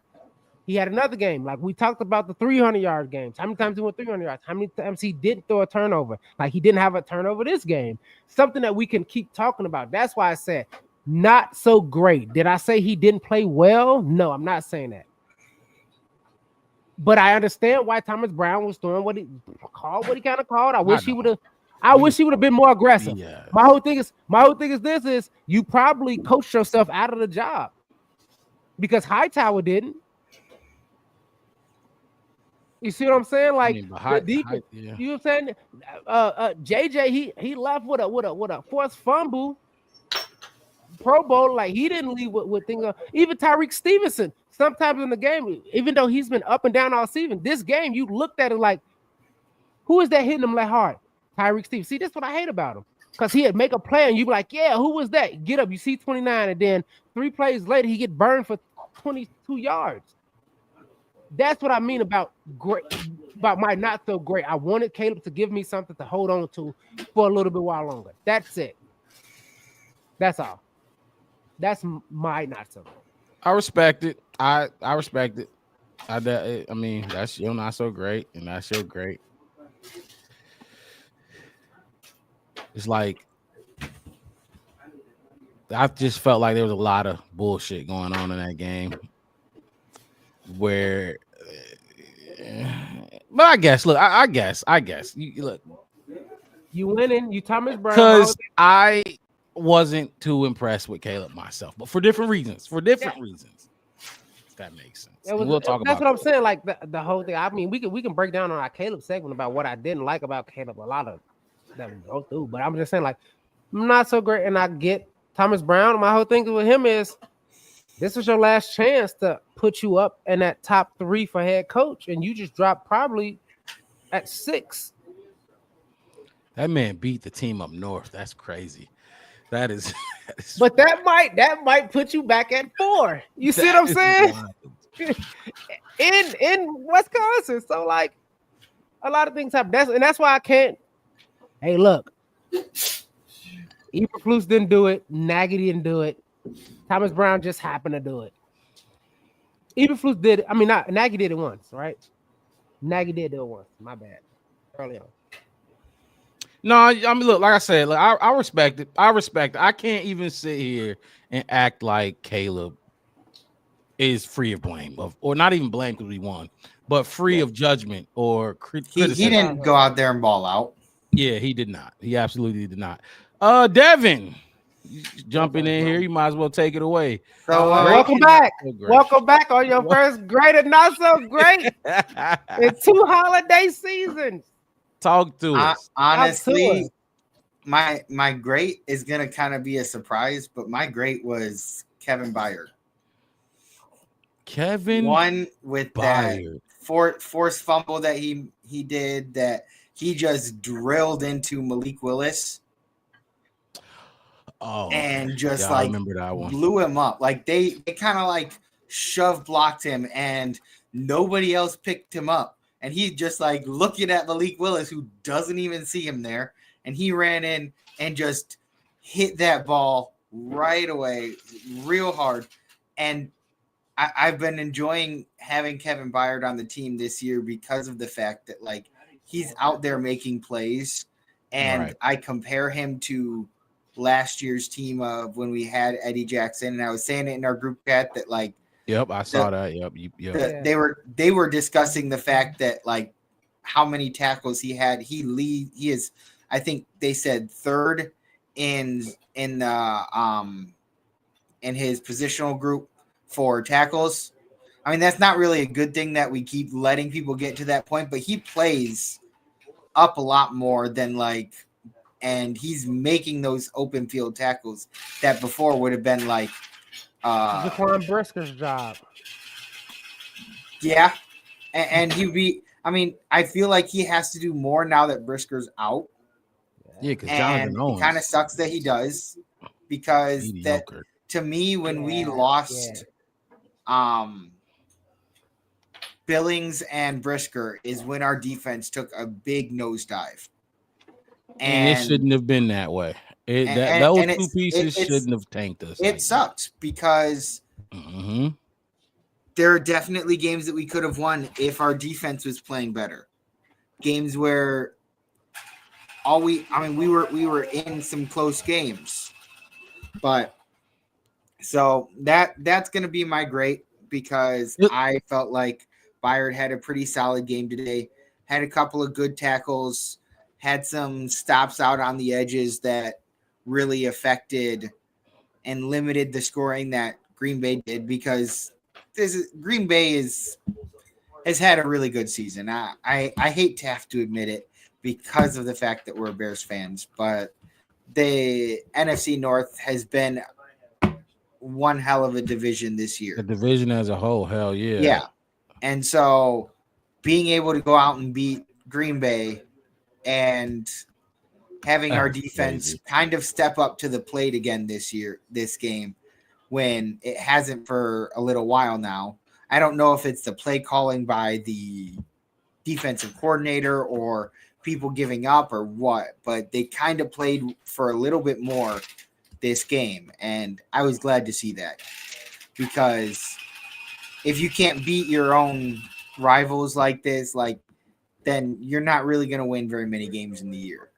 S2: had another game. Like we talked about the 300-yard games. How many times he went 300 yards? How many times he didn't throw a turnover? Like he didn't have a turnover this game. Something that we can keep talking about. That's why I said not so great. Did I say he didn't play well? No, I'm not saying that. But I understand why Thomas Brown was doing what he kind of called. I wish he would have been more aggressive. Yeah. My whole thing is you probably coached yourself out of the job because Hightower didn't. You see what I'm saying? Like you know what I'm saying? JJ, he left with a forced fumble. Pro Bowl, like he didn't leave with things. Even Tyreek Stevenson, sometimes in the game, even though he's been up and down all season, this game you looked at it like, who is that hitting him that hard? Tyreek Stevenson. See, that's what I hate about him. Because he'd make a play and you'd be like, yeah, who was that? Get up, you see 29, and then 3 plays later, he get burned for 22 yards. That's what I mean about my not so great. I wanted Caleb to give me something to hold on to for a little bit while longer. That's it. That's all. That's my not so great.
S1: I respect it. I respect it. I mean, that's your not so great, and that's your great. It's like I just felt like there was a lot of bullshit going on in that game. Where, but I guess, look, I guess you look.
S2: You winning, you Thomas Brown.
S1: Because I wasn't too impressed with Caleb myself, but for different reasons. If that makes sense. We'll talk about.
S2: That's what I'm saying. Like the whole thing. I mean, we can break down on our Caleb segment about what I didn't like about Caleb. A lot of that we go through, but I'm just saying, like, not so great. And I get Thomas Brown. My whole thing with him is, this is your last chance to put you up in that top 3 for head coach, and you just dropped probably at 6.
S1: That man beat the team up north. That's crazy. That is
S2: but that might put you back at 4. You see what I'm saying? in Wisconsin. So like a lot of things happen. That's why I can't. Hey, look. Eberflus didn't do it. Nagy didn't do it. Thomas Brown just happened to do it. Eberflus did it. I mean, not Nagy did it once, right? Nagy did do it once. My bad. Early on.
S1: No, I mean, look, like I said, look, I respect it. I respect it. I can't even sit here and act like Caleb is free of blame, or not even blame because we won, but free of judgment or criticism.
S3: He didn't go out there and ball out.
S1: Yeah, he did not. He absolutely did not. Devin, jumping in here, you might as well take it away.
S3: So
S2: welcome back. Welcome back on your first great and not so great in 2 holiday seasons.
S1: Talk to us.
S3: Honestly, my great is gonna kind of be a surprise, but my great was Kevin Byard. One with Byard. That forced fumble that he did, that he just drilled into Malik Willis.
S1: Oh,
S3: and just
S1: I remember that one.
S3: Blew him up. Like they kind of like shove blocked him, and nobody else picked him up. And he just like looking at Malik Willis, who doesn't even see him there, and he ran in and just hit that ball right away, real hard. And I've been enjoying having Kevin Byard on the team this year because of the fact that like he's out there making plays, and I compare him to last year's team of when we had Eddie Jackson, and I was saying it in our group chat that like,
S1: yep, I saw that. Yep.
S3: They were discussing the fact that like how many tackles he had. He is, I think they said third in his positional group for tackles. I mean, that's not really a good thing that we keep letting people get to that point, but he plays up a lot more than like, and he's making those open field tackles that before would have been like
S2: Jaquan Brisker's job.
S3: Yeah. And he'd be, I mean, I feel like he has to do more now that Brisker's out.
S1: Yeah, because Jonathan Owens.
S3: It kind of sucks that he does, because that to me, when we lost Billings and Brisker is when our defense took a big nosedive.
S1: And it shouldn't have been that way. Those two pieces shouldn't have tanked us.
S3: It sucks because there are definitely games that we could have won if our defense was playing better. Games where we were in some close games. But so that's going to be my great, because I felt like Byard had a pretty solid game today, had a couple of good tackles, had some stops out on the edges that really affected and limited the scoring that Green Bay did, because Green Bay has had a really good season. I hate to have to admit it because of the fact that we're Bears fans, but the NFC North has been one hell of a division this year.
S1: The division as a whole, hell yeah.
S3: Yeah. And so being able to go out and beat Green Bay and having our defense kind of step up to the plate again this game, when it hasn't for a little while now. I don't know if it's the play calling by the defensive coordinator or people giving up or what, but they kind of played for a little bit more this game. And I was glad to see that, because if you can't beat your own rivals like this, then you're not really going to win very many games in the year.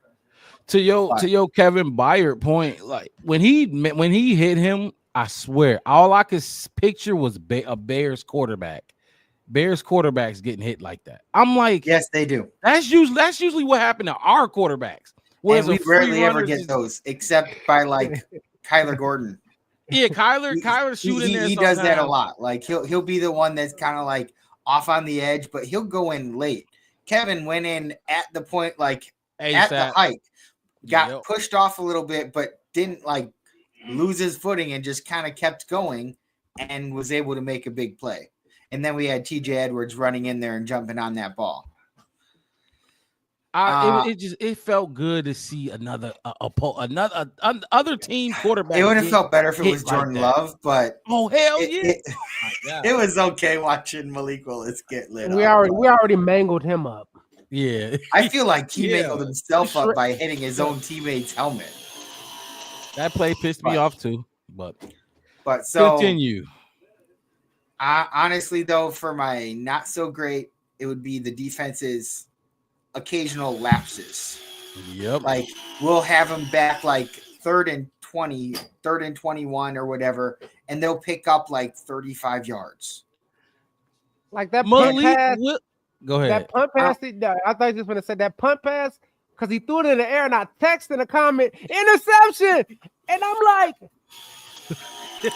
S1: To your Kevin Byard point, like when he hit him, I swear, all I could picture was a Bears quarterback. Bears quarterbacks getting hit like that. I'm like,
S3: yes, they do.
S1: That's usually what happened to our quarterbacks.
S3: And we rarely ever get those, except by like Kyler Gordon.
S1: Yeah, Kyler shooting there.
S3: He does that a lot. Like he'll be the one that's kind of like off on the edge, but he'll go in late. Kevin went in at the point, like at the hike, got pushed off a little bit, but didn't like lose his footing and just kind of kept going and was able to make a big play. And then we had TJ Edwards running in there and jumping on that ball.
S1: It felt good to see another other team quarterback.
S3: It would have felt better if it was Jordan Love, but
S1: hell yeah,
S3: it was okay watching Malik Willis get lit.
S2: We already mangled him up.
S1: Yeah,
S3: I feel like he mangled himself up by hitting his own teammate's helmet.
S1: That play pissed me off too. But
S3: so
S1: continue.
S3: Honestly, though, for my not so great, it would be the defense's occasional lapses.
S1: Yep.
S3: Like we'll have them back like 3rd and 20, 3rd and 21 or whatever, and they'll pick up like 35 yards.
S2: Like that punt pass.
S1: Go ahead.
S2: That punt pass. I thought you just going to say that punt pass because he threw it in the air and I texted in a comment, interception. And I'm like,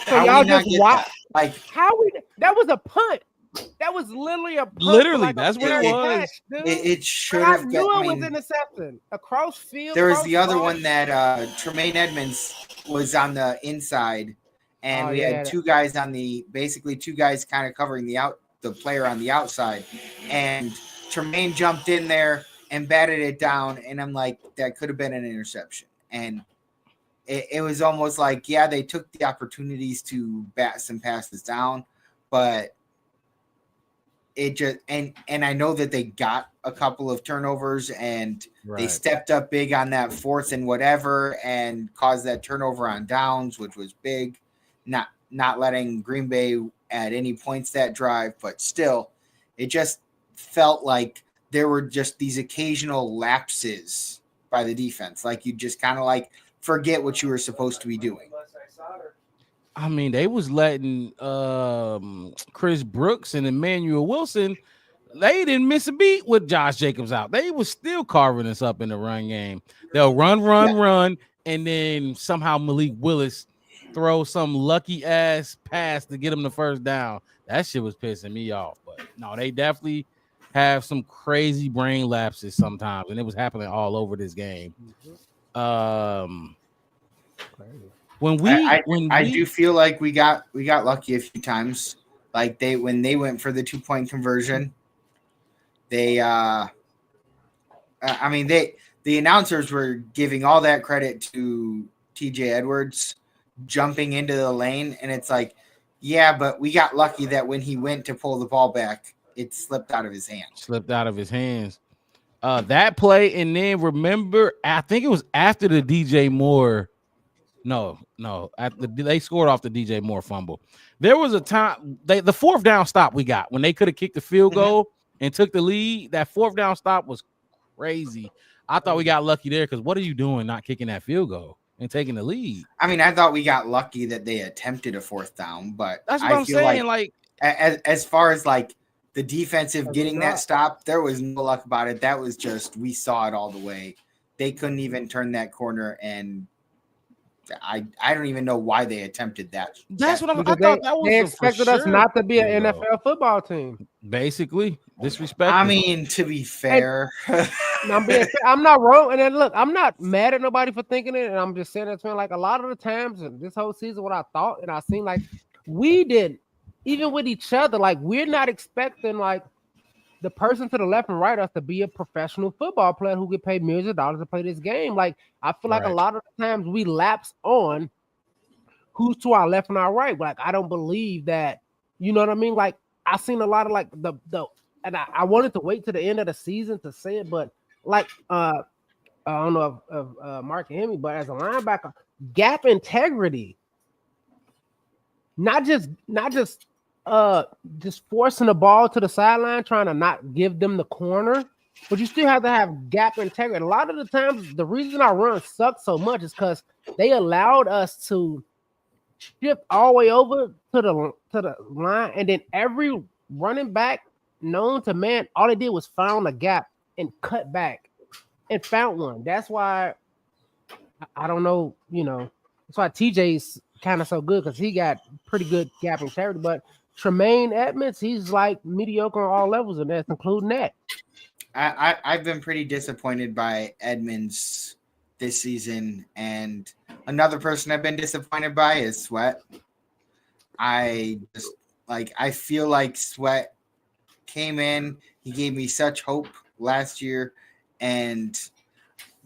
S2: so y'all just watch.
S3: Like
S2: that was a punt. That was literally a punt.
S1: Literally, that's what it was.
S3: It should have.
S2: I knew it was interception across field.
S3: There was the other one that Tremaine Edmonds was on the inside, and we had two guys kind of covering the player on the outside, and Tremaine jumped in there and batted it down, and I'm like, that could have been an interception, and it was almost like, yeah, they took the opportunities to bat some passes down, but it just and I know that they got a couple of turnovers and they stepped up big on that 4th and whatever and caused that turnover on downs, which was big, not letting Green Bay at any points that drive, but still it just felt like there were just these occasional lapses by the defense. Like you just kind of like forget what you were supposed to be doing.
S1: I mean, they was letting Chris Brooks and Emmanuel Wilson, they didn't miss a beat with Josh Jacobs out. They was still carving us up in the run game. They'll run, and then somehow Malik Willis throw some lucky ass pass to get him the first down. That shit was pissing me off. But no, they definitely have some crazy brain lapses sometimes, and it was happening all over this game.
S3: I do feel like we got lucky a few times. Like when they went for the 2-point conversion, the announcers were giving all that credit to TJ Edwards jumping into the lane, and it's like, yeah, but we got lucky that when he went to pull the ball back, it slipped out of his hands.
S1: That play, and then remember, I think it was after the DJ Moore. No. They scored off the DJ Moore fumble. There was a time the 4th down stop we got when they could have kicked the field goal and took the lead. That 4th down stop was crazy. I thought we got lucky there because what are you doing not kicking that field goal and taking the lead?
S3: I mean, I thought we got lucky that they attempted a 4th down, but
S1: that's what I'm saying. Like
S3: as far as like the defensive getting that stop, there was no luck about it. That was just we saw it all the way. They couldn't even turn that corner, and I don't even know why they attempted that.
S1: That's what I thought. That was
S2: they expected us not to be an NFL football team.
S1: Basically, disrespect.
S3: I mean, to be fair,
S2: I'm not wrong. And then look, I'm not mad at nobody for thinking it, and I'm just saying it's been like a lot of the times in this whole season, what I thought, and I seen like we did, even with each other, like we're not expecting like the person to the left and right us to be a professional football player who get paid millions of dollars to play this game. Like I feel like a lot of the times we lapse on who's to our left and our right. Like I don't believe that, you know what I mean? Like I seen a lot of like the and I wanted to wait to the end of the season to say it, but like I don't know if Mark can hear me, but as a linebacker, gap integrity, not just forcing the ball to the sideline, trying to not give them the corner, but you still have to have gap integrity. A lot of the times, the reason our run sucked so much is because they allowed us to shift all the way over to the line, and then every running back known to man, all they did was found a gap and cut back and found one. That's why I don't know, that's why TJ's kind of so good because he got pretty good gap integrity, but Tremaine Edmonds, he's like mediocre on all levels, and that's including that.
S3: I've been pretty disappointed by Edmonds this season, and another person I've been disappointed by is Sweat. I feel like Sweat came in, he gave me such hope last year, and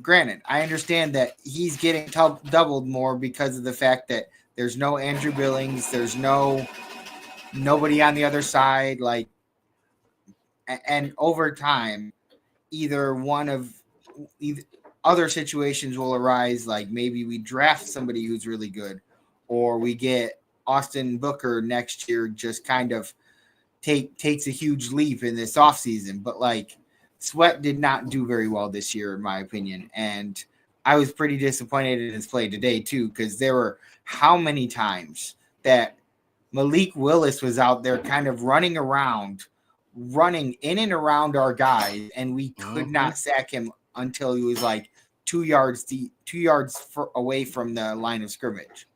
S3: granted, I understand that he's getting doubled more because of the fact that there's no Andrew Billings, there's nobody on the other side, and over time, either other situations will arise, like maybe we draft somebody who's really good, or we get Austin Booker next year, just kind of takes a huge leap in this offseason. But like Sweat did not do very well this year, in my opinion. And I was pretty disappointed in his play today too, because there were how many times that Malik Willis was out there kind of running in and around our guys, and we could not sack him until he was like 2 yards deep, 2 yards away from the line of scrimmage.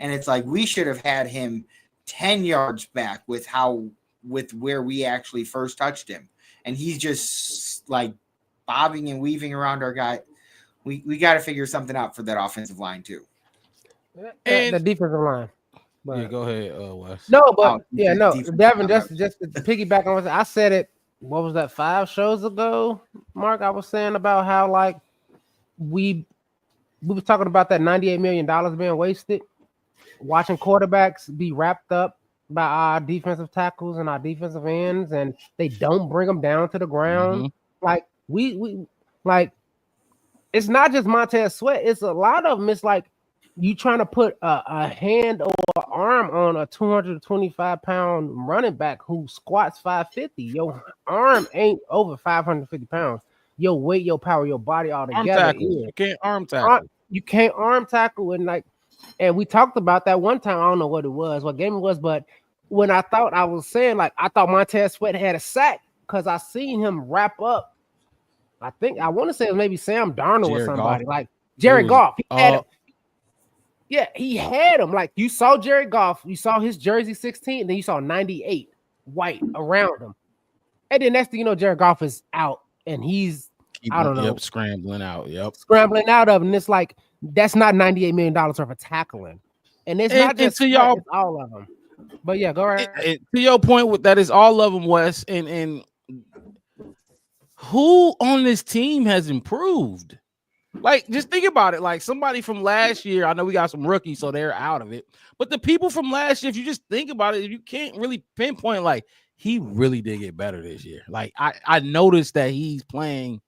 S3: And it's like we should have had him 10 yards back with where we actually first touched him. And he's just like bobbing and weaving around our guy. We got to figure something out for that offensive line too.
S2: And the defensive line.
S1: But, yeah, go ahead, Wes.
S2: No, but Devin, just to piggyback on what I said it. What was that, 5 shows ago, Mark? I was saying about how like we were talking about that $98 million being wasted, watching quarterbacks be wrapped up by our defensive tackles and our defensive ends, and they don't bring them down to the ground. Like we like, it's not just Montez Sweat. It's a lot of them. It's like you trying to put a hand or an arm on a 225-pound running back who squats 550. Your arm ain't over 550 pounds. Your weight, your power, your body all together.
S1: You can't arm tackle.
S2: You can't arm tackle. And we talked about that one time. I don't know what game it was, but when I thought Montez Sweat had a sack because I seen him wrap up. I want to say it was maybe Sam Darnold or somebody
S1: Goff.
S2: like Jared Goff. He had him. Like you saw Jared Goff, you saw his jersey 16, and then you saw 98 white around him. And then next thing you know, Jared Goff is out and he's
S1: scrambling out.
S2: Scrambling out of, and it's like that's not $98 million worth of tackling. And it's not just y'all, it's all of them. But yeah, go right.
S1: To your point with that is all of them, Wes, and who on this team has improved? Like, just think about it. Like somebody from last year, I know we got some rookies, so they're out of it. But the people from last year, if you just think about it, you can't really pinpoint like he really did get better this year. Like I noticed that he's playing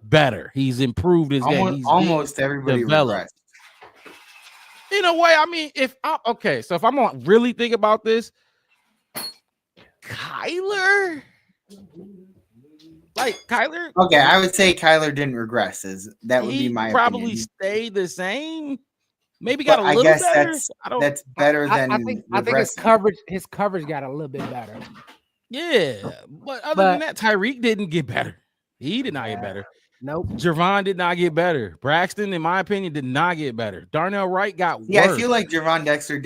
S1: better. He's improved his game. He's
S3: almost everybody regressed.
S1: In a way, I mean, if I'm gonna really think about this, Kyler.
S3: Okay, I would say Kyler didn't regress. That would be my
S1: probably
S3: opinion.
S1: Stayed the same. Maybe got a little better.
S3: That's better than
S2: I think his coverage got a little bit better.
S1: Yeah, but other than that, Tyreek didn't get better. He did not get better.
S2: Nope.
S1: Javon did not get better. Braxton, in my opinion, did not get better. Darnell Wright got worse.
S3: Yeah, I feel like Javon Dexter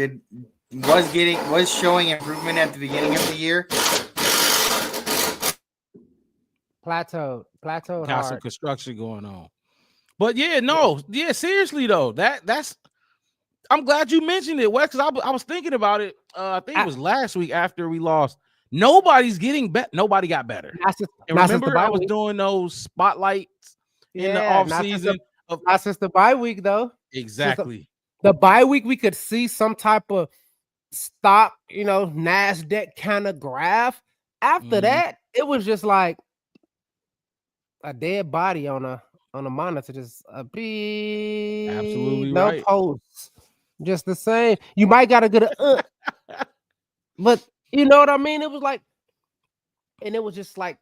S3: was showing improvement at the beginning of the year.
S2: Plateau.
S1: Got some construction going on. But seriously though, that's. I'm glad you mentioned it, Wes, because I was thinking about it. I think it was last week after we lost. Nobody's getting better. Nobody got better. Remember, I was doing those spotlights in the off season.
S2: Not since the bye week, though.
S1: Exactly.
S2: The bye week, we could see some type of stock, NASDAQ kind of graph. After that, it was just like a dead body on a monitor, just a beep.
S1: Absolutely
S2: no
S1: right.
S2: posts, just the same. You might gotta get but you know what I mean. It was like, and it was just like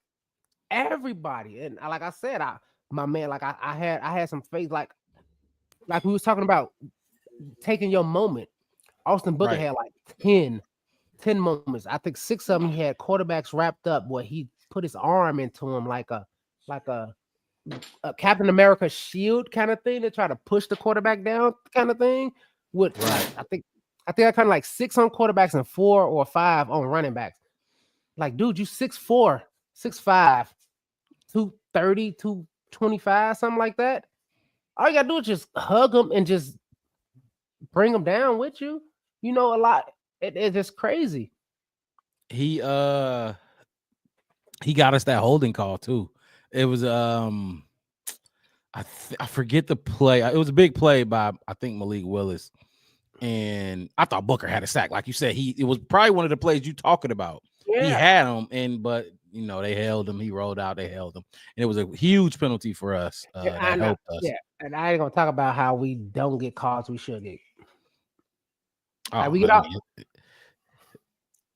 S2: everybody, and like I said, my man, like I had some faith, like we was talking about taking your moment. Austin Booker had like 10 moments. I think 6 of them he had quarterbacks wrapped up where he put his arm into him like a Captain America shield kind of thing to try to push the quarterback down kind of thing. I think I kind of like 6 on quarterbacks and 4 or 5 on running backs. Like, dude, you 6'4", 6'5", 230, 225, something like that. All you gotta do is just hug them and just bring them down with you. A lot. It's just crazy.
S1: He got us that holding call too. It was I forget the play. It was a big play by I think Malik Willis, and I thought Booker had a sack. Like you said, it was probably one of the plays you talking about. Yeah. He had him, but they held him. He rolled out. They held him, and it was a huge penalty for us. That helped us.
S2: Yeah, and I ain't gonna talk about how we don't get calls we should get.
S1: Oh, we get out.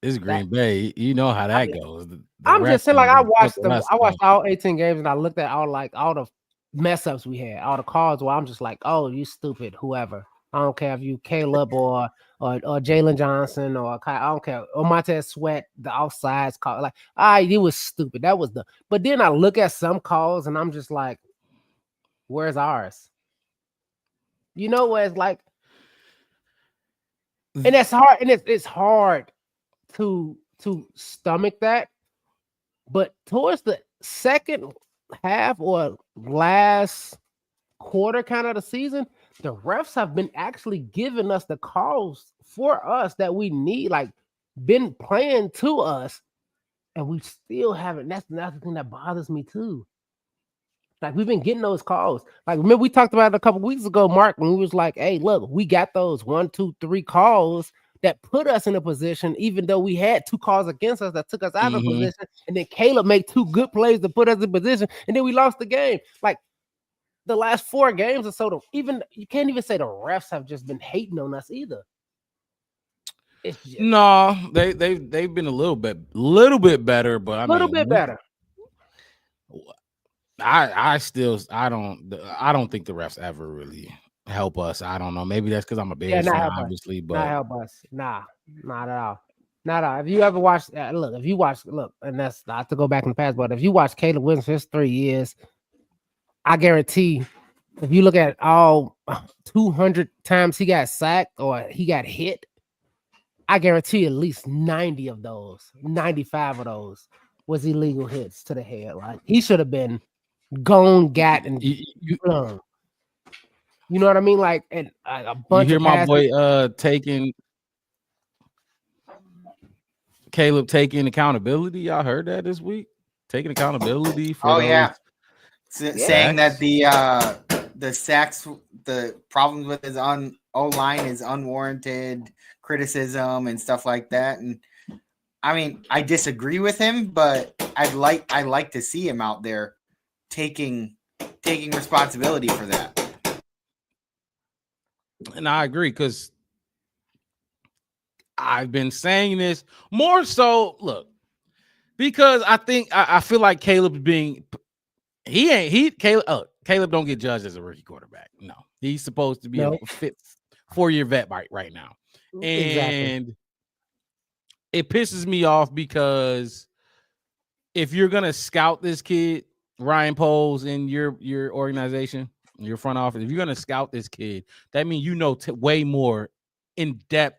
S1: It's Green Bay. You know how that goes.
S2: I'm just saying, like I watched all 18 games, and I looked at all the mess ups we had, all the calls where I'm just like, oh, you stupid, whoever. I don't care if you Caleb or Jalen Johnson or I don't care. Or Montez Sweat, the offsides call. Like, it was stupid. That was but then I look at some calls and I'm just like, where's ours? You know what it's like? And that's hard, and it's hard to stomach that. But towards the second half or last quarter kind of the season, the refs have been actually giving us the calls for us that we need, like been playing to us, and we still haven't. That's another thing that bothers me too. Like we've been getting those calls. Like remember we talked about it a couple weeks ago, Mark, when we was like, hey, look, we got those 1, 2, 3 calls that put us in a position, even though we had 2 calls against us that took us out of position, and then Caleb made 2 good plays to put us in position, and then we lost the game. Like the last 4 games or so, even you can't even say the refs have just been hating on us either.
S1: No, they've been a little bit better, but I
S2: little bit better.
S1: I don't think the refs ever really help us. I don't know. Maybe that's because I'm a Bears fan, obviously, but
S2: not help us. Nah, not at all. Not at all. If you ever watched, and that's not to go back in the past, but if you watch Caleb Williams for his 3 years, I guarantee if you look at all 200 times he got sacked or he got hit, I guarantee at least 90 of those, 95 of those was illegal hits to the head. Like he should have been gone, and you know what I mean? Like, and a bunch.
S1: You hear
S2: of
S1: my boy Caleb taking accountability. Y'all heard that this week? Taking accountability for
S3: saying that the sacks, the problems with his O-line is unwarranted criticism and stuff like that. And I mean, I disagree with him, but I'd like to see him out there taking responsibility for that.
S1: And I agree, because I've been saying this more so, look, because I feel like Caleb's being Caleb don't get judged as a rookie quarterback. No, he's supposed to be a fit 4-year vet right now. And it pisses me off because if you're gonna scout this kid, Ryan Poles, in your organization, your front office, if you're gonna scout this kid, that means you know way more in-depth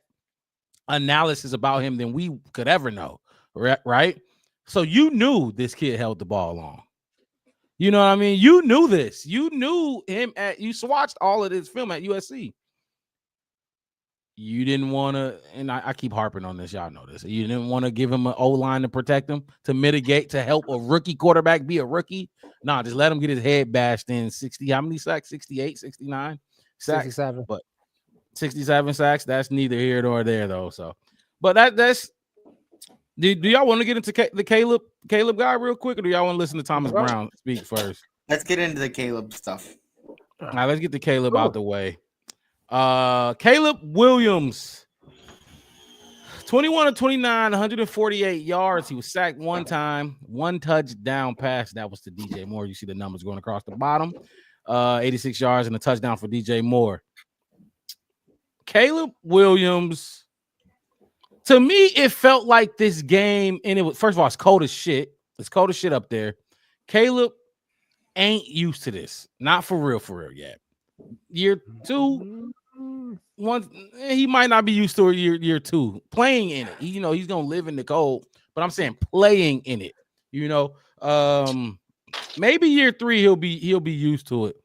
S1: analysis about him than we could ever know, right? So you knew this kid held the ball long. You know what I mean? You knew this. You knew him you watched all of this film at USC. You didn't want to, and I keep harping on this. Y'all know this. You didn't want to give him an O-line to protect him, to mitigate, to help a rookie quarterback be a rookie. Nah, just let him get his head bashed in. 60, how many sacks? 68, 69 sacks?
S2: 67.
S1: But 67 sacks, that's neither here nor there, though. So, but that's, do y'all want to get into the Caleb guy real quick, or do y'all want to listen to Thomas Brown speak first?
S3: Let's get into the Caleb stuff.
S1: All right, let's get the Caleb out the way. Caleb Williams, 21 of 29, 148 yards. He was sacked 1 time, 1 touchdown pass. That was to DJ Moore. You see the numbers going across the bottom. 86 yards and a touchdown for DJ Moore. Caleb Williams, to me, it felt like this game, and it was, first of all, it's cold as shit. It's cold as shit up there. Caleb ain't used to this. Not for real yet. Year 2, he might not be used to it year 2. Playing in it. He's going to live in the cold, but I'm saying playing in it. Maybe year 3 he'll be used to it.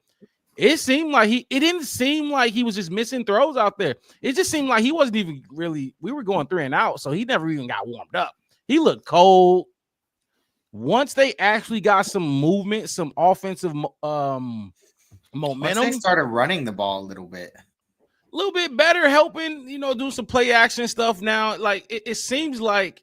S1: It didn't seem like he was just missing throws out there. It just seemed like he wasn't even really, we were going 3 and out, so he never even got warmed up. He looked cold. Once they actually got some movement, some offensive momentum,
S3: once they started running the ball a little bit
S1: better, helping, do some play action stuff now. Like it seems like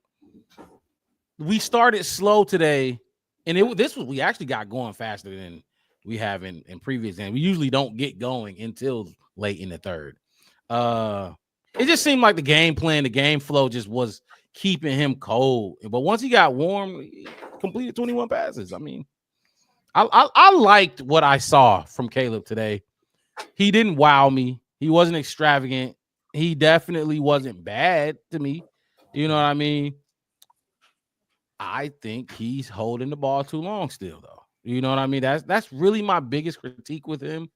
S1: we started slow today, and we actually got going faster than we have in previous games. We usually don't get going until late in the third. It just seemed like the game plan, the game flow just was keeping him cold. But once he got warm, he completed 21 passes. I mean, I liked what I saw from Caleb today. He didn't wow me. He wasn't extravagant. He definitely wasn't bad to me. You know what I mean? I think he's holding the ball too long still, though. You know what I mean? That's really my biggest critique with him.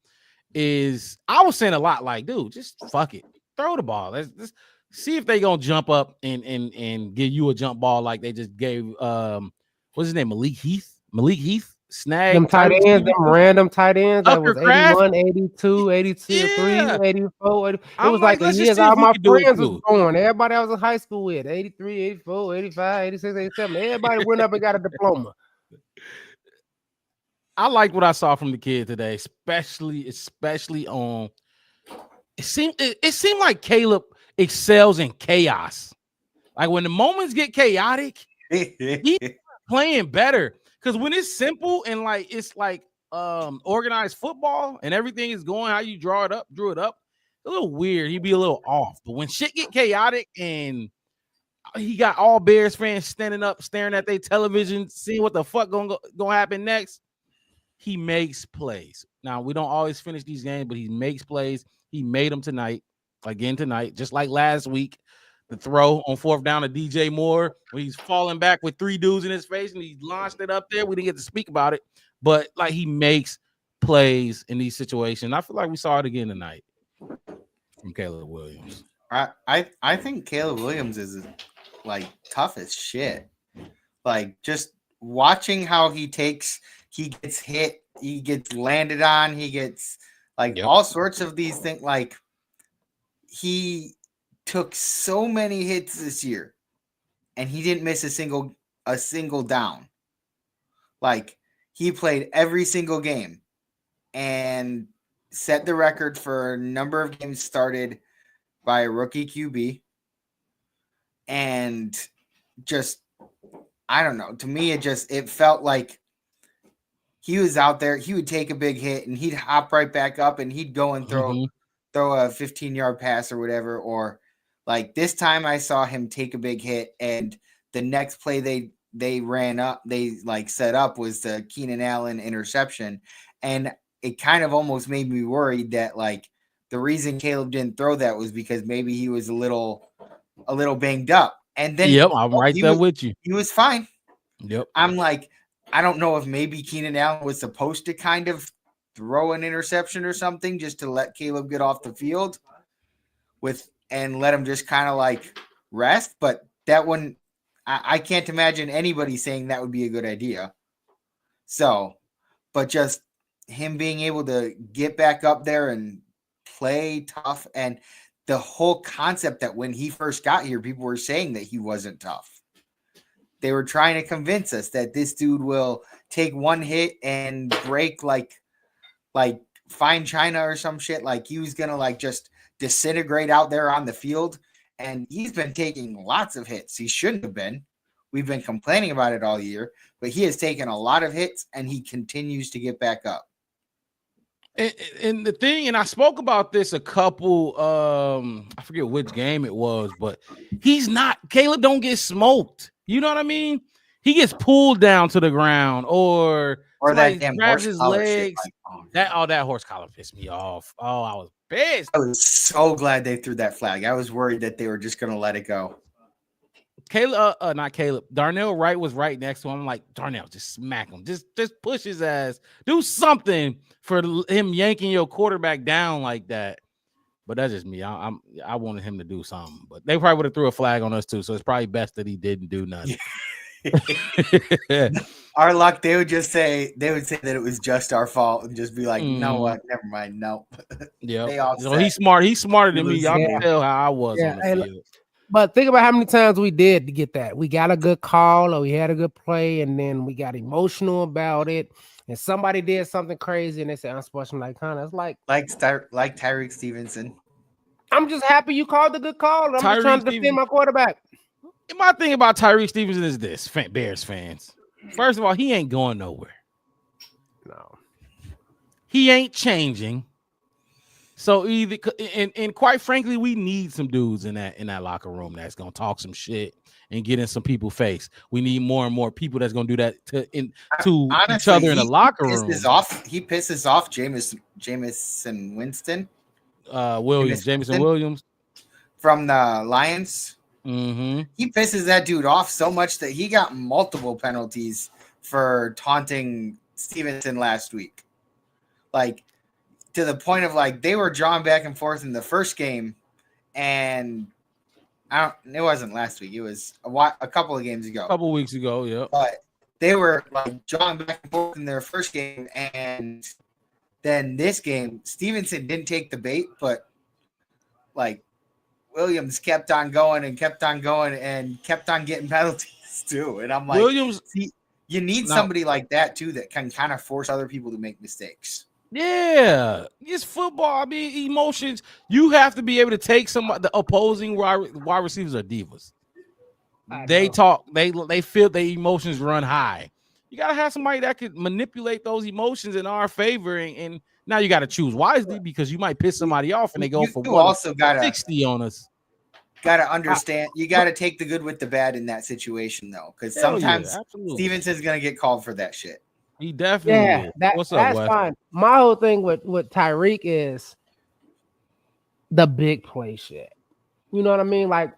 S1: Is I was saying a lot like, dude, just fuck it, throw the ball. Let's see if they gonna jump up and give you a jump ball like they just gave what's his name, Malik Heath snag
S2: them tight ends, them random tight ends that was 81, 82, 82,
S1: yeah.
S2: 3, 84, 80. It
S1: I'm
S2: was like the years all my friends was born. Everybody I was in high school with 83, 84, 85, 86, 87. Everybody went up and got a diploma.
S1: I liked what I saw from the kid today, especially on. It seemed like Caleb excels in chaos. Like when the moments get chaotic, he's playing better. Because when it's simple and like it's like organized football and everything is going how you drew it up, a little weird. He'd be a little off. But when shit get chaotic and he got all Bears fans standing up, staring at their television, seeing what the fuck gonna happen next. He makes plays. Now, we don't always finish these games, but he makes plays. He made them tonight, just like last week. The throw on 4th down to DJ Moore, when he's falling back with 3 dudes in his face, and he launched it up there. We didn't get to speak about it, but like he makes plays in these situations. I feel like we saw it again tonight from Caleb Williams.
S3: I think Caleb Williams is like tough as shit. Like just watching how he gets hit, he gets landed on, he gets like all sorts of these things. Like he took so many hits this year and he didn't miss a single down. Like he played every single game and set the record for a number of games started by a rookie QB. And just, I don't know. To me, it felt like he was out there. He would take a big hit and he'd hop right back up and heid go and throw a 15-yard pass or whatever. Or like this time I saw him take a big hit and the next play they ran up, they like set up was the Keenan Allen interception. And it kind of almost made me worried that like the reason Caleb didn't throw that was because maybe he was a little banged up. And then
S1: I'm right there with you.
S3: He was fine.
S1: Yep.
S3: I'm like, I don't know if maybe Keenan Allen was supposed to kind of throw an interception or something just to let Caleb get off the field and let him just kind of like rest. But that one, I can't imagine anybody saying that would be a good idea. So, but just him being able to get back up there and play tough, and the whole concept that when he first got here, people were saying that he wasn't tough. They were trying to convince us that this dude will take one hit and break like fine china or some shit. Like he was going to like just disintegrate out there on the field. And he's been taking lots of hits. He shouldn't have been. We've been complaining about it all year, but he has taken a lot of hits and he continues to get back up.
S1: And the thing, and I spoke about this a couple, I forget which game it was, but Caleb don't get smoked. You know what I mean? He gets pulled down to the ground or
S3: that damn
S1: grabs his legs.
S3: Like,
S1: that horse collar pissed me off. Oh, I was pissed.
S3: I was so glad they threw that flag. I was worried that they were just going to let it go.
S1: Not Caleb. Darnell Wright was right next to him. I'm like, Darnell, just smack him. Just push his ass. Do something for him yanking your quarterback down like that. But that's just me. I wanted him to do something. But they probably would have threw a flag on us too. So it's probably best that he didn't do nothing.
S3: Our luck, they would say that it was just our fault and just be like, no, what? Never mind. No.
S1: Yeah. He's smart. He's smarter than me. Y'all can tell how I was on the field.
S2: But think about how many times we did to get that. We got a good call or we had a good play, and then we got emotional about it. And somebody did something crazy, and they said unsportsmanlike conduct. It's
S3: like Tyreek Stevenson.
S2: I'm just happy you called the good call. I'm just trying to defend my quarterback.
S1: My thing about Tyreek Stevenson is this, Bears fans. First of all, he ain't going nowhere.
S2: No.
S1: He ain't changing. So either and quite frankly, we need some dudes in that locker room that's gonna talk some shit and get in some people's face. We need more and more people that's gonna do that to honestly, each other in the locker room.
S3: He pisses off Jameson Winston.
S1: Jameson Williams
S3: from the Lions.
S1: Mm-hmm.
S3: He pisses that dude off so much that he got multiple penalties for taunting Stevenson last week. Like, to the point of like they were drawn back and forth in the first game, and it wasn't last week. It was a couple of games ago.
S1: A couple weeks ago, yeah.
S3: But they were like drawn back and forth in their first game, and then this game, Stevenson didn't take the bait, but like Williams kept on going and kept on getting penalties too. And I'm like,
S1: Williams,
S3: you need somebody like that too that can kind of force other people to make mistakes.
S1: Yeah, it's football. I mean, emotions. You have to be able to take the opposing wide receivers are divas. They talk. They feel their emotions run high. You gotta have somebody that could manipulate those emotions in our favor. And now you got to choose wisely because you might piss somebody off and they go for 60 on us.
S3: Got to understand. You got to take the good with the bad in that situation though, because sometimes Stevenson's gonna get called for that shit.
S1: He definitely.
S2: What's up, Wes? Fine. My whole thing with Tyreek is the big play shit. You know what I mean? Like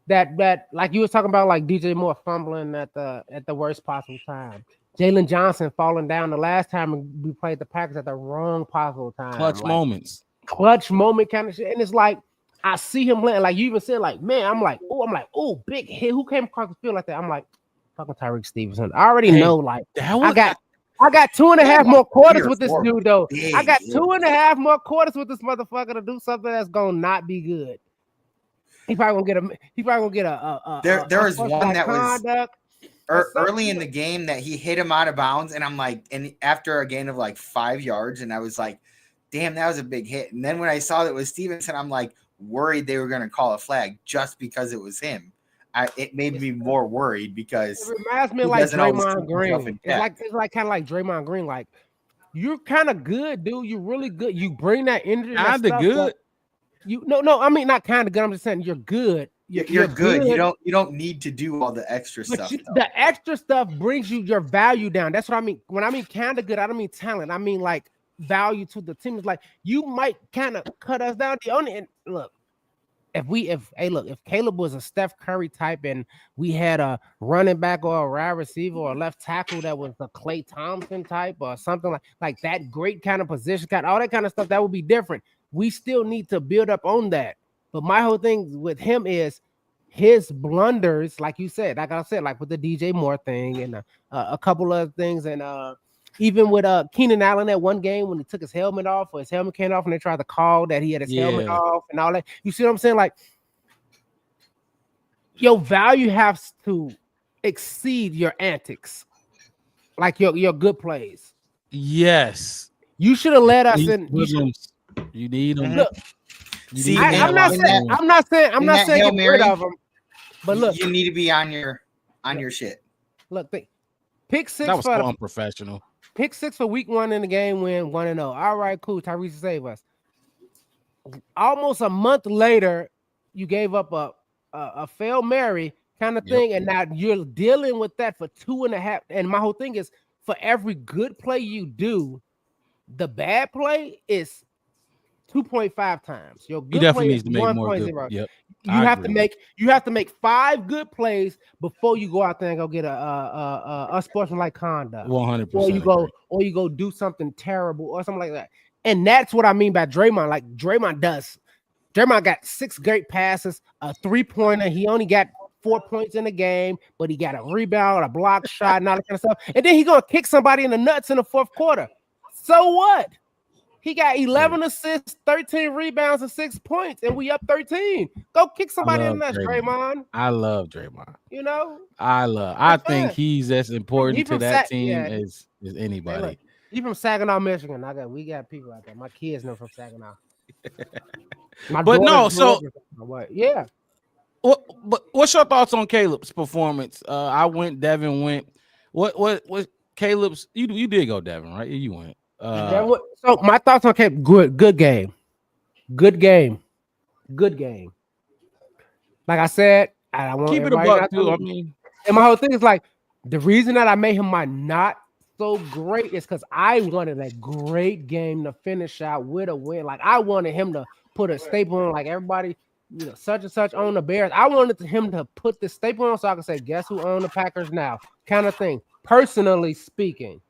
S2: that like you was talking about, like DJ Moore fumbling at the worst possible time. Jalen Johnson falling down the last time we played the Packers at the wrong possible time.
S1: Clutch moment
S2: kind of shit. And it's like I see him landing, like you even said, like, man, I'm like, big hit. Who came across the field like that? I'm like, fucking Tyreek Stevenson. I already know, like, I got 2.5 more quarters with this dude, though. I got 2.5 more quarters with this motherfucker to do something that's gonna not be good. He probably gonna get a.
S3: There was one that was early in the game that he hit him out of bounds, and I'm like, and after a gain of like 5 yards, and I was like, damn, that was a big hit. And then when I saw that it was Stevenson, I'm like worried they were gonna call a flag just because it was him. It made me more worried because
S2: it reminds me of like Draymond Green. It's like kind of like Draymond Green. Like, you're kind of good, dude. You're really good. You bring that energy.
S1: Kind of good.
S2: No. I mean, not kind of good. I'm just saying you're good.
S3: You're good. You don't need to do all the extra stuff.
S2: The extra stuff brings your value down. That's what I mean. When I mean kind of good, I don't mean talent. I mean like value to the team. It's like you might kind of cut us down. Look. If Caleb was a Steph Curry type and we had a running back or a wide receiver or a left tackle that was a Klay Thompson type or something like that, great kind of position, all that kind of stuff, that would be different. We still need to build up on that. But my whole thing with him is his blunders, like you said, like I said, like with the DJ Moore thing and a couple other things, and even with Keenan Allen at one game when he took his helmet off or his helmet came off and they tried to call that he had his helmet off and all that. You see what I'm saying? Like, your value has to exceed your antics, like your good plays.
S1: Yes.
S2: You should have let us in.
S1: You need them.
S2: Look, I'm not saying get rid of them, but look,
S3: you need to be on your shit.
S2: Look, pick 6
S1: that was so unprofessional.
S2: Pick 6 for week 1 in the game, win 1-0. All right, cool. Tyrese save us. Almost a month later, you gave up a fail Mary kind of thing, and now you're dealing with that for 2.5. And my whole thing is, for every good play you do, the bad play is 2.5 times. Your good
S1: he definitely
S2: play
S1: needs to make more good. Yep.
S2: You have to make 5 good plays before you go out there and go get a unsportsmanlike conduct.
S1: 100%.
S2: Or you go do something terrible or something like that. And that's what I mean by Draymond. Like Draymond got 6 great passes, a 3-pointer. He only got 4 points in the game, but he got a rebound, a block shot, and all that kind of stuff. And then he gonna kick somebody in the nuts in the 4th quarter. So what? He got 11 assists, 13 rebounds, and 6 points, and we up 13. Go kick somebody in the nuts, Draymond.
S1: I love Draymond.
S2: You know?
S1: I think he's as important to that team as anybody.
S2: Hey, look, he from Saginaw, Michigan. We got people out there. My kids know from Saginaw.
S1: But no, so
S2: yeah.
S1: But what's your thoughts on Caleb's performance? I went, Devin went. What Caleb's? You did go, Devin, right? You went.
S2: So my thoughts on Caleb. Good game. Like I said, I want
S1: keep it a buck too. I mean,
S2: and my whole thing is like the reason that I made him my not so great is because I wanted a great game to finish out with a win. Like I wanted him to put a staple on, like everybody, such and such on the Bears. I wanted him to put the staple on so I could say, guess who own the Packers now? Kind of thing. Personally speaking.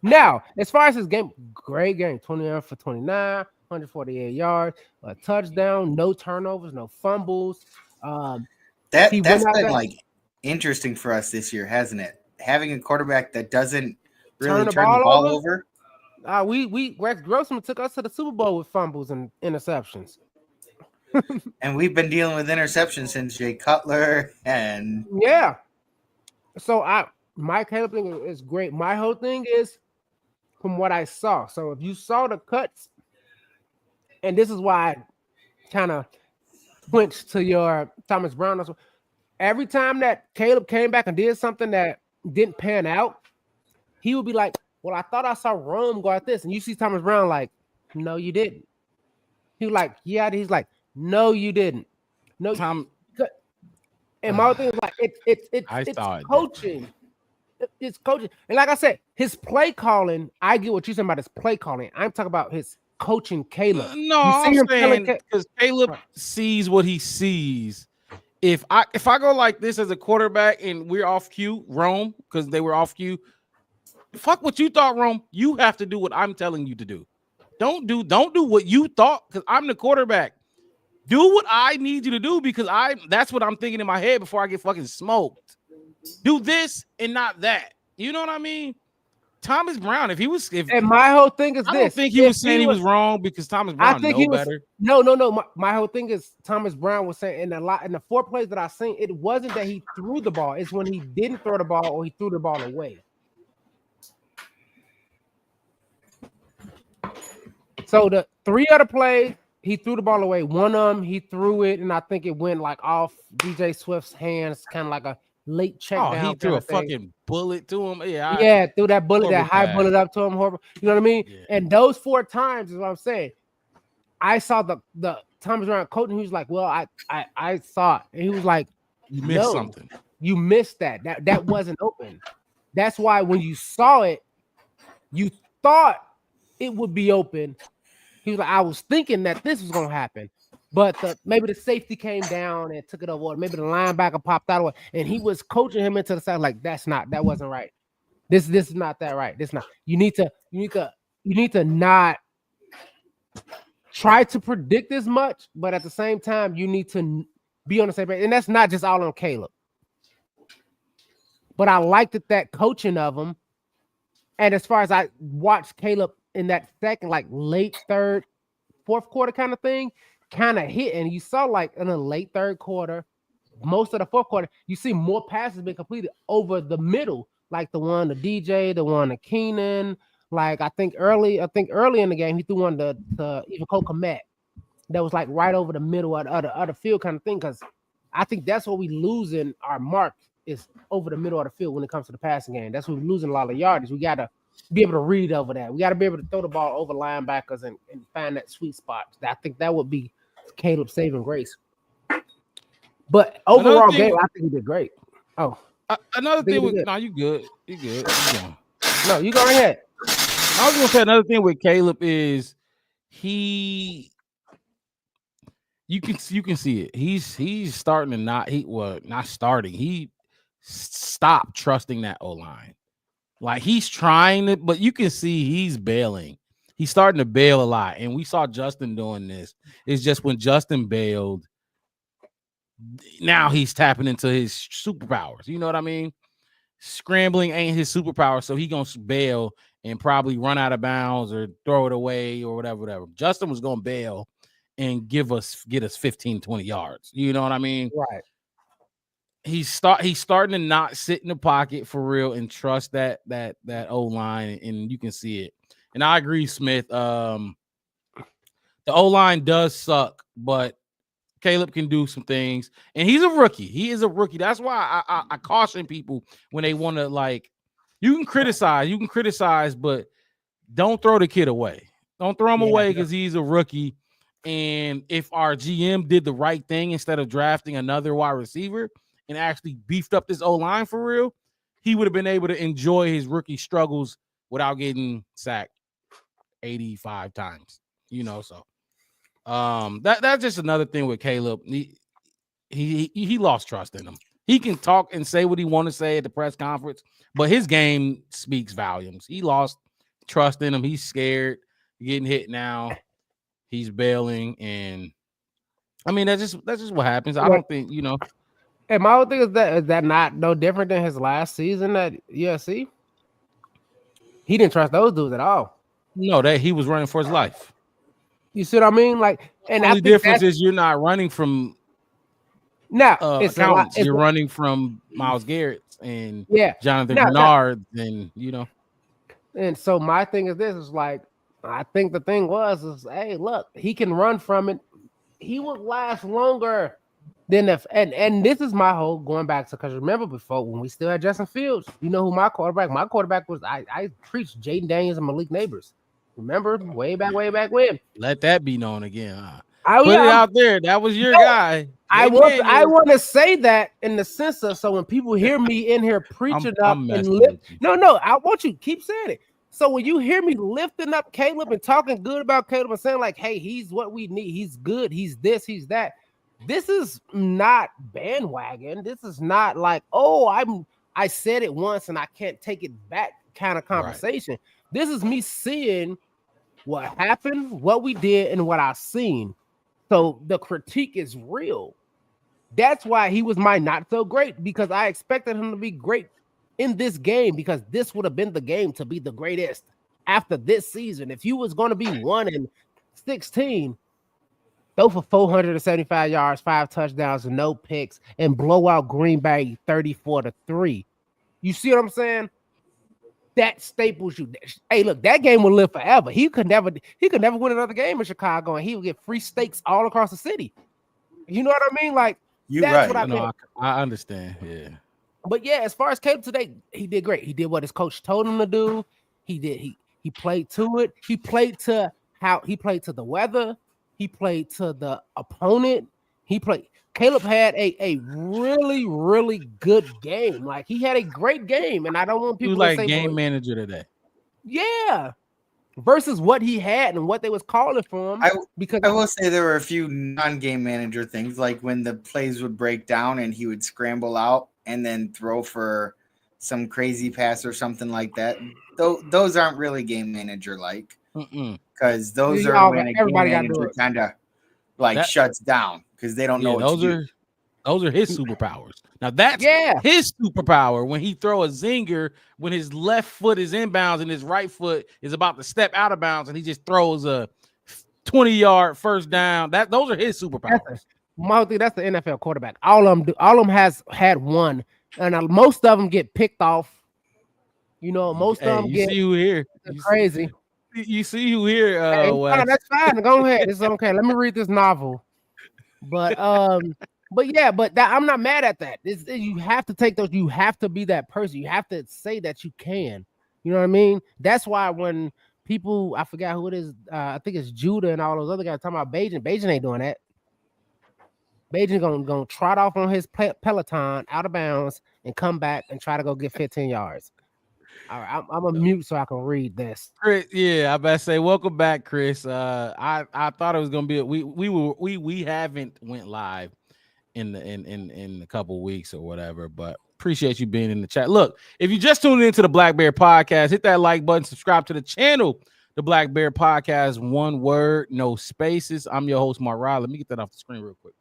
S2: Now, as far as his game, great game, 29 for 29, 148 yards, a touchdown, no turnovers, no fumbles.
S3: That's been like interesting for us this year, hasn't it? Having a quarterback that doesn't really turn the ball over.
S2: Rex Grossman took us to the Super Bowl with fumbles and interceptions.
S3: And we've been dealing with interceptions since Jay Cutler and
S2: yeah. So my Caleb thing is great. My whole thing is from what I saw. So if you saw the cuts, and this is why I kind of flinched to your Thomas Brown. Every time that Caleb came back and did something that didn't pan out, he would be like, well, I thought I saw Rome go at this. And you see Thomas Brown like, no, you didn't. He was like, yeah. He's like, no, you didn't. No,
S1: Tom.
S2: And my thing is like, it's coaching. It's coaching. And like I said, his play calling, I get what you're saying about his play calling. I'm talking about his coaching Caleb.
S1: No, I'm saying because Caleb sees what he sees. If I go like this as a quarterback and we're off cue, Rome, because they were off cue, fuck what you thought, Rome. You have to do what I'm telling you to do. Don't do what you thought because I'm the quarterback. Do what I need you to do because that's what I'm thinking in my head before I get fucking smoked. Do this and not that. You know what I mean? Thomas Brown,
S2: and my whole thing is
S1: I don't think he was saying he was wrong because Thomas Brown better.
S2: No. My whole thing is Thomas Brown was saying in the 4 plays that I seen, it wasn't that he threw the ball, it's when he didn't throw the ball or he threw the ball away. So the 3 other plays, he threw the ball away. One of them, he threw it, and I think it went like off DJ Swift's hands, kind of like a late check down.
S1: He threw a fucking bullet to him.
S2: Threw that bullet, that high bullet up to him. Horrible. You know what I mean? Yeah. And those 4 times is what I'm saying. I saw the Thomas Brown coaching. He was like, well, I saw it. And he was like,
S1: you missed something.
S2: You missed that. That wasn't open. That's why when you saw it, you thought it would be open. He was like, I was thinking that this was going to happen. But maybe the safety came down and took it over. Maybe the linebacker popped out, and he was coaching him into the side like that wasn't right. This is not that right. This not. You need to not try to predict as much, but at the same time, you need to be on the same page. And that's not just all on Caleb. But I liked that coaching of him. And as far as I watched Caleb in that second, like late third, fourth quarter kind of thing, kind of hit. And you saw like in the late third quarter, most of the fourth quarter, you see more passes being completed over the middle, like the one to DJ, the one to Keenan. Like I think early in the game, he threw one to even Cole Kmet that was like right over the middle of the other field kind of thing. Because I think that's what we losing our mark is over the middle of the field when it comes to the passing game. That's what we're losing a lot of yardage. We got to be able to read over that. We got to be able to throw the ball over linebackers and find that sweet spot. I think that would be Caleb's saving grace. But overall game, I think he did great. Oh,
S1: another thing with you good. You good.
S2: No, you go ahead.
S1: I was gonna say another thing with Caleb is you can see it. He's starting to not starting. He stopped trusting that O-line. Like he's trying to, but you can see he's bailing. He's starting to bail a lot. And we saw Justin doing this. It's just when Justin bailed, now he's tapping into his superpowers. You know what I mean? Scrambling ain't his superpower, so he gonna bail and probably run out of bounds or throw it away or whatever. Justin was gonna bail and get us 15, 20 yards. You know what I mean?
S2: Right.
S1: He's starting to not sit in the pocket for real and trust that O-line, and you can see it. And I agree, Smith. The O-line does suck, but Caleb can do some things, and he's a rookie. He is a rookie. That's why I caution people when they want to, like, you can criticize, but don't throw the kid away. Don't throw him away because he's a rookie. And if our GM did the right thing instead of drafting another wide receiver and actually beefed up this O-line for real, he would have been able to enjoy his rookie struggles without getting sacked 85 times. So that's just another thing with Caleb. He lost trust in him. He can talk and say what he want to say at the press conference, but his game speaks volumes. He lost trust in him. He's scared, getting hit now. He's bailing, and I mean that's just what happens. I don't think
S2: And my whole thing is that not no different than his last season at USC. He didn't trust those dudes at all.
S1: No, that he was running for his life.
S2: You see what I mean? Like, and
S1: the only difference is you're not running from accountants. You're running from Myles Garrett and Jonathan Bernard, and
S2: And so my thing is this: is like, I think the thing is, hey, look, he can run from it. He would last longer than and this is my whole going back to, because remember before when we still had Justin Fields, you know who my quarterback was? I preached Jaden Daniels and Malik Neighbors. Remember way back when.
S1: Let that be known again. Put it out there. That was your guy.
S2: I want to say that in the sense of, so when people hear me in here preaching I want you to keep saying it. So when you hear me lifting up Caleb and talking good about Caleb and saying like, hey, he's what we need. He's good. He's this. He's that. This is not bandwagon. This is not like, I said it once and I can't take it back kind of conversation. Right. This is me seeing what happened, what we did, and what I've seen. So the critique is real. That's why he was my not so great, because I expected him to be great in this game, because this would have been the game to be the greatest after this season. If you was going to be 1-16, throw for 475 yards, 5 touchdowns, and no picks, and blow out Green Bay 34-3. You see what I'm saying? That staples you. Hey, look, that game will live forever. He could never win another game in Chicago, and he would get free steaks all across the city. You know what I mean? Like, that's what
S1: I understand. Yeah.
S2: But yeah, as far as Caleb today, he did great. He did what his coach told him to do. He played to it. He played to the weather. He played to the opponent. Caleb had a really, really good game. Like, he had a great game, and I don't want people to say
S1: game manager today.
S2: Yeah, versus what he had and what they was calling for him.
S3: Because I will say there were a few non-game manager things, like when the plays would break down and he would scramble out and then throw for some crazy pass or something like that. Those aren't really game manager like, because those are when a game manager kind of shuts down because they don't know what to do.
S1: Those are his superpowers. Now that's his superpower, when he throw a zinger when his left foot is inbounds and his right foot is about to step out of bounds, and he just throws a 20-yard first down. Those are his superpowers.
S2: That's the NFL quarterback. All of them has had one, and most of them get picked off. Most of them get. See who here? Crazy.
S1: You see who here?
S2: That's fine. Go ahead. It's okay. Let me read this novel. But I'm not mad at that. You have to take those. You have to be that person. You have to say that you can. You know what I mean? That's why when people, I forgot who it is. I think it's Judah and all those other guys talking about Bajan. Bajan ain't doing that. Bajan gonna trot off on his Peloton out of bounds and come back and try to go get 15 yards. All right, I'm a mute so I can read this.
S1: Chris, I better say welcome back, Chris. I thought it was gonna be we haven't went live in a couple weeks or whatever, but appreciate you being in the chat. Look, if you just tuned into the Black Bear Podcast, hit that like button, subscribe to the channel. The Black Bear Podcast, one word, no spaces. I'm your host, Mark Ryle. Let me get that off the screen real quick.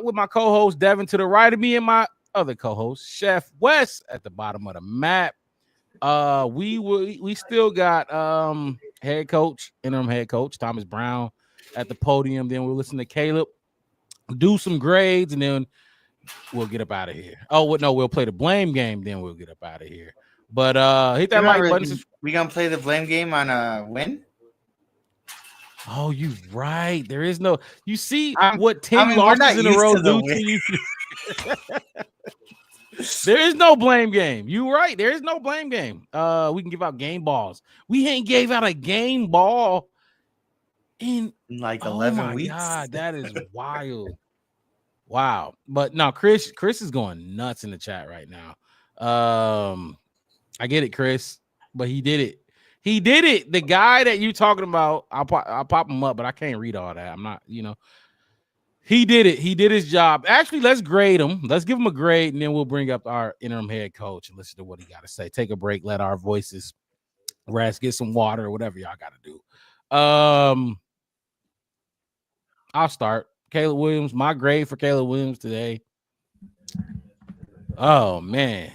S1: With my co-host Devin to the right of me, and my other co-host Chef Wes at the bottom of the map. We still got interim head coach Thomas Brown at the podium. Then we'll listen to Caleb do some grades, and then we'll get up out of here. We'll play the blame game, then we'll get up out of here. But hit that like button.
S3: We gonna play the blame game on a win?
S1: Oh, you right. There is no. You see
S3: I'm-
S1: what 10
S3: I mean, we're
S1: losses
S3: not
S1: in a
S3: used
S1: row
S3: to the
S1: do to you. There is no blame game. You right. There is no blame game. We can give out game balls. We ain't gave out a game ball in
S3: like 11 weeks.
S1: God, that is wild. Wow. But no, Chris is going nuts in the chat right now. I get it, Chris, but he did it. He did it. The guy that you talking about, I'll pop him up, but I can't read all that. I'm not, he did it. He did his job. Actually, let's grade him. Let's give him a grade, and then we'll bring up our interim head coach and listen to what he got to say. Take a break. Let our voices rest. Get some water or whatever y'all got to do. I'll start. Caleb Williams. My grade for Caleb Williams today. Oh man.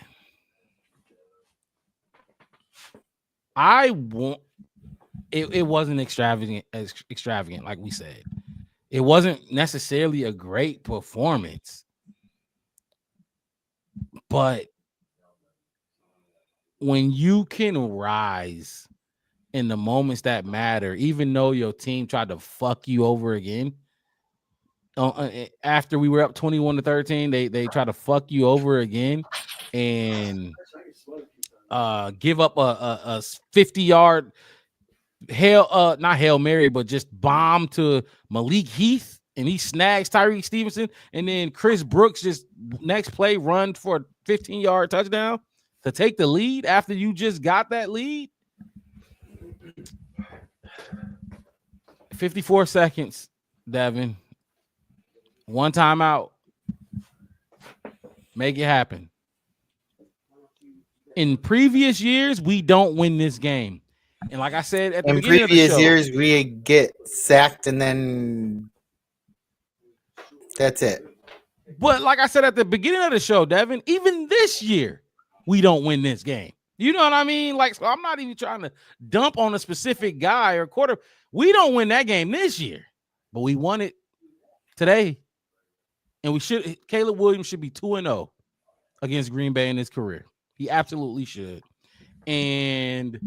S1: It wasn't extravagant like we said. It wasn't necessarily a great performance, but when you can rise in the moments that matter, even though your team tried to fuck you over again, after we were up 21-13, they tried to fuck you over again and give up a 50-yard not Hail Mary, but just bomb to Malik Heath, and he snags Tyreek Stevenson, and then Chris Brooks just next play run for a 15-yard touchdown to take the lead after you just got that lead. 54 seconds, Devin. One timeout. Make it happen. In previous years, we don't win this game. And like I said at the beginning of the show, in previous
S3: years, we get sacked and then that's it.
S1: But like I said at the beginning of the show, Devin, even this year, we don't win this game. You know what I mean? Like, so I'm not even trying to dump on a specific guy or quarter. We don't win that game this year, but we won it today. And Caleb Williams should be 2-0 against Green Bay in his career. He absolutely should. And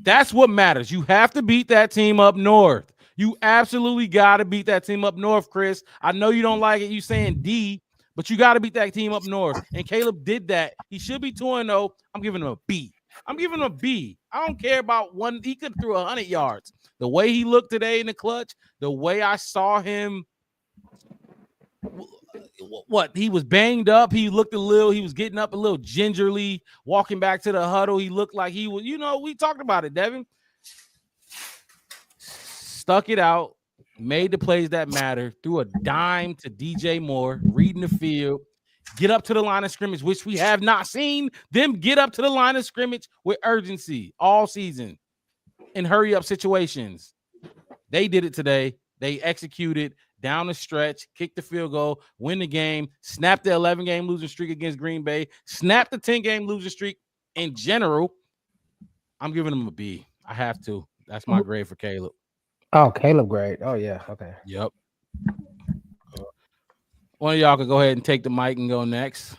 S1: that's what matters. You have to beat that team up north. You absolutely got to beat that team up north, Chris. I know you don't like it. You saying D, but you got to beat that team up north. And Caleb did that. He should be 2-0. I'm giving him a B. I'm giving him a B. I don't care about one. He could throw 100 yards. The way he looked today in the clutch, the way I saw him, he was banged up. He looked he was getting up a little gingerly, walking back to the huddle. He looked like he was, we talked about it, Devin. Stuck it out, made the plays that matter, threw a dime to DJ Moore, reading the field, get up to the line of scrimmage, which we have not seen them get up to the line of scrimmage with urgency all season in hurry up situations. They did it today. They executed down the stretch, kick the field goal, win the game, snap the 11-game losing streak against Green Bay, snap the 10-game losing streak in general. I'm giving them a B. I have to. That's my grade for Caleb.
S2: Oh, Caleb grade. Oh, yeah. Okay.
S1: Yep. One of y'all could go ahead and take the mic and go next.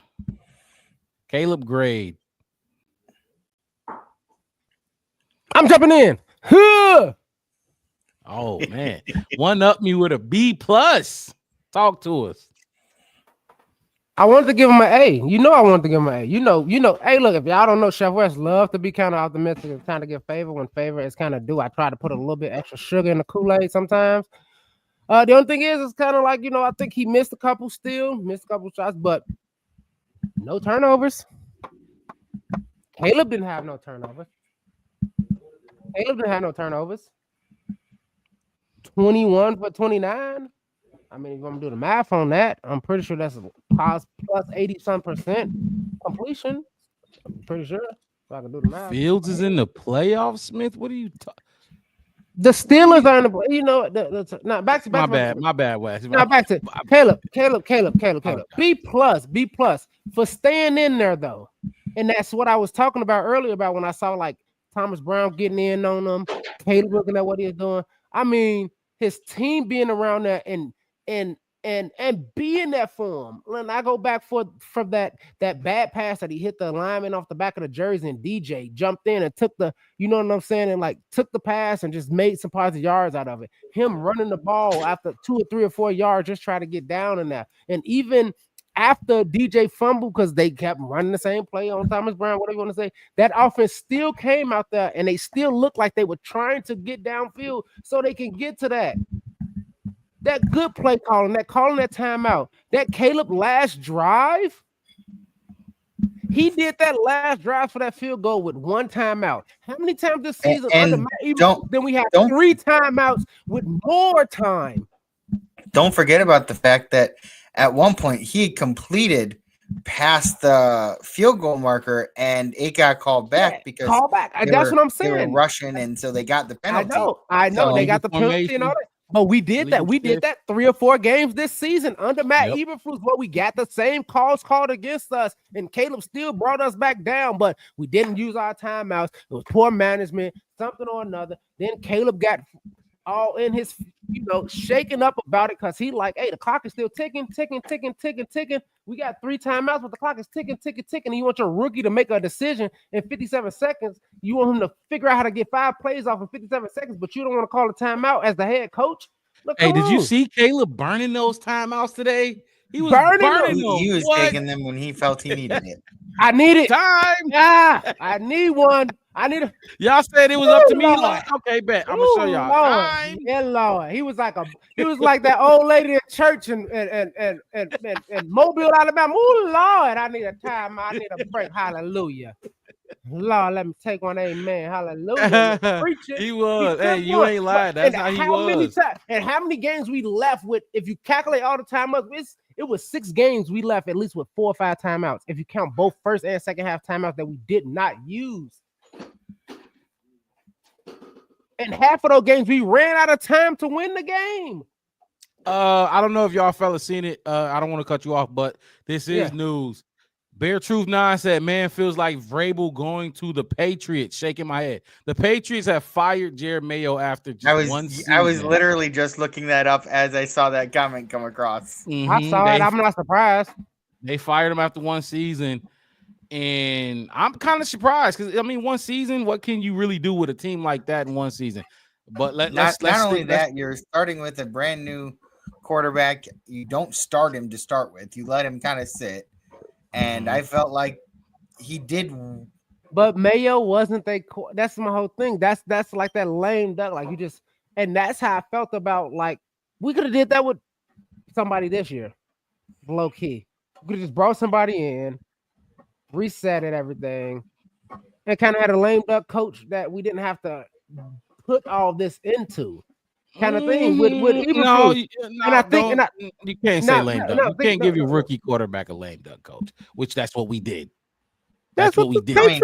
S1: Caleb grade.
S2: I'm jumping in.
S1: Oh man, one up me with a B plus. Talk to us.
S2: I wanted to give him an A. I wanted to give him an A. Hey, look, if y'all don't know, Chef West love to be kind of optimistic and kind of get favor when favor is kind of due. I try to put a little bit extra sugar in the Kool-Aid sometimes. The only thing is, it's kind of like, I think he missed a couple shots, but no turnovers. Caleb didn't have no turnovers. 21 for 29. I mean, if I'm gonna do the math on that, I'm pretty sure that's plus 80% completion. I'm pretty sure if I can do the math.
S1: Fields is in the playoffs, Smith. What are you talking?
S2: The Steelers are in the now back to
S1: my bad, Wes.
S2: Now back to Caleb. B plus for staying in there though. And that's what I was talking about earlier about when I saw like Thomas Brown getting in on them, Caleb looking at what he was doing. I mean, his team being around there and and be in that form. And I go back from that bad pass that he hit the lineman off the back of the jersey, and DJ jumped in and took the, you know what I'm saying, and like took the pass and just made some positive yards out of it. Him running the ball after 2 or 3 or 4 yards, just try to get down in there. And even after DJ fumbled, because they kept running the same play on Thomas Brown, whatever you want to say, that offense still came out there and they still looked like they were trying to get downfield so they can get to that good play calling, that timeout, that Caleb last drive. He did that last drive for that field goal with 1 timeout. How many times this season then we have 3 timeouts with more time?
S3: Don't forget about the fact that at one point he completed past the field goal marker and it got called back because
S2: that's what I'm saying.
S3: They were rushing, and so they got the penalty.
S2: I know. So they got the penalty and all that. But we did that. We did that 3 or 4 games this season under Matt Eberflus, where we got the same calls called against us, and Caleb still brought us back down, but we didn't use our timeouts. It was poor management, something or another. Then Caleb got all in his, shaking up about it because he like, hey, the clock is still ticking. We got 3 timeouts, but the clock is ticking. And you want your rookie to make a decision in 57 seconds. You want him to figure out how to get 5 plays off in 57 seconds, but you don't want to call a timeout as the head coach.
S1: Hey, did you see Caleb burning those timeouts today? He was burning them.
S3: He was taking them when he felt he needed it.
S2: I need it.
S1: Time.
S2: Yeah, I need one.
S1: Y'all said it was up to me. Like, okay, bet. I'm gonna show y'all. Time.
S2: Yeah, Lord. He was like that old lady in church in Mobile, Alabama. Oh Lord, I need a time. I need a break. Hallelujah. Lord, let me take one. Amen. Hallelujah.
S1: He was. Hey, you ain't lying. That's how he was.
S2: And how many games we left with? If you calculate all the timeouts, it was 6 games we left at least with 4 or 5 timeouts. If you count both first and second half timeouts that we did not use. And half of those games we ran out of time to win the game.
S1: I don't know if y'all fellas seen it. I don't want to cut you off, but this is news. Bear Truth 9 said, man, feels like Vrabel going to the Patriots. Shaking my head. The Patriots have fired Jerod Mayo after just 1 season.
S3: I was literally just looking that up as I saw that comment come across.
S2: Mm-hmm. I saw it. I'm not surprised.
S1: They fired him after 1 season. And I'm kind of surprised because, 1 season, what can you really do with a team like that in 1 season? But let's
S3: you're starting with a brand new quarterback. You don't start him to start with. You let him kind of sit. And I felt like he did.
S2: But Mayo wasn't that's my whole thing. That's like that lame duck. Like and that's how I felt about, like, we could have did that with somebody this year. Low key. We could have just brought somebody in, reset it, everything, and kind of had a lame duck coach that we didn't have to put all this into. Kind of thing with
S1: you can't say lame duck. You can't give your rookie quarterback a lame duck coach, which that's what we did. That's what we did.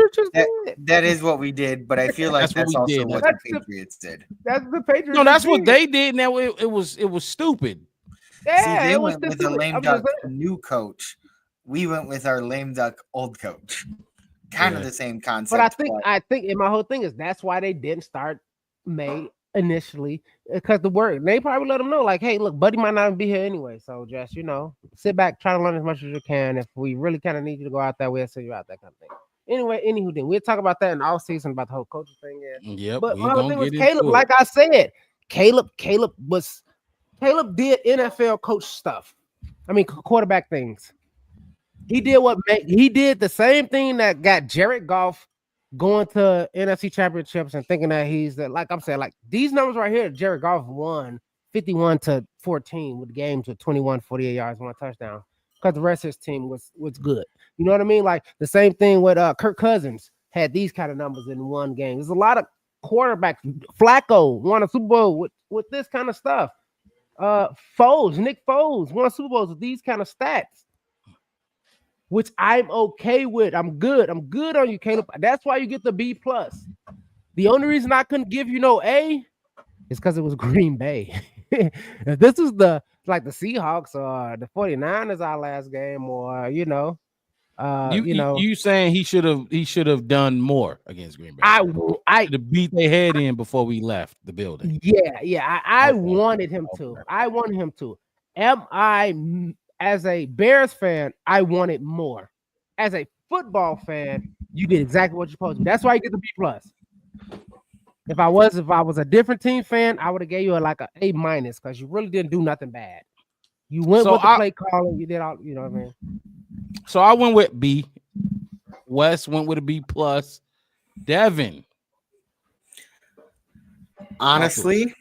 S3: That is what we did, but I feel like that's also what the Patriots did.
S2: That's the Patriots.
S1: No, that's what they did. Now it was stupid.
S2: Yeah,
S3: see, they went with a lame duck new coach. We went with our lame duck old coach. Kind of the same concept.
S2: But I think, and my whole thing is that's why they didn't start May initially, because they probably let them know, like, hey, look, Buddy might not be here anyway, so just sit back, try to learn as much as you can. If we really kind of need you to go out that way, we'll send you out, that kind of thing. Anyway, then we'll talk about that in all season about the whole coaching thing.
S1: Yeah,
S2: but my whole thing was Caleb. Like I said, Caleb did NFL coach stuff. Quarterback things. He did the same thing that got Jared Goff going to NFC championships and thinking that he's like I'm saying, like these numbers right here, Jared Goff won 51-14 with games with 21, 48 yards, 1 touchdown, because the rest of his team was good. You know what I mean? Like the same thing with Kirk Cousins had these kind of numbers in 1 game. There's a lot of quarterbacks. Flacco won a Super Bowl with this kind of stuff. Nick Foles won Super Bowls with these kind of stats, which I'm okay with. I'm good on you, Caleb. That's why you get the B+. The only reason I couldn't give you no A is because it was Green Bay. If this is the Seahawks or the 49ers our last game, or you saying he should have done more against Green Bay. I to beat their head in before we left the building. Yeah. I wanted him to. I wanted him to. As a Bears fan, I wanted more. As a football fan, you did exactly what you're supposed to. That's why you get the B plus. If I was a different team fan, I would have gave you like a A minus because you really didn't do nothing bad. You went with the play calling. You did all. You know what I mean?
S1: So I went with B. Wes went with a B plus. Devin.
S3: Honestly,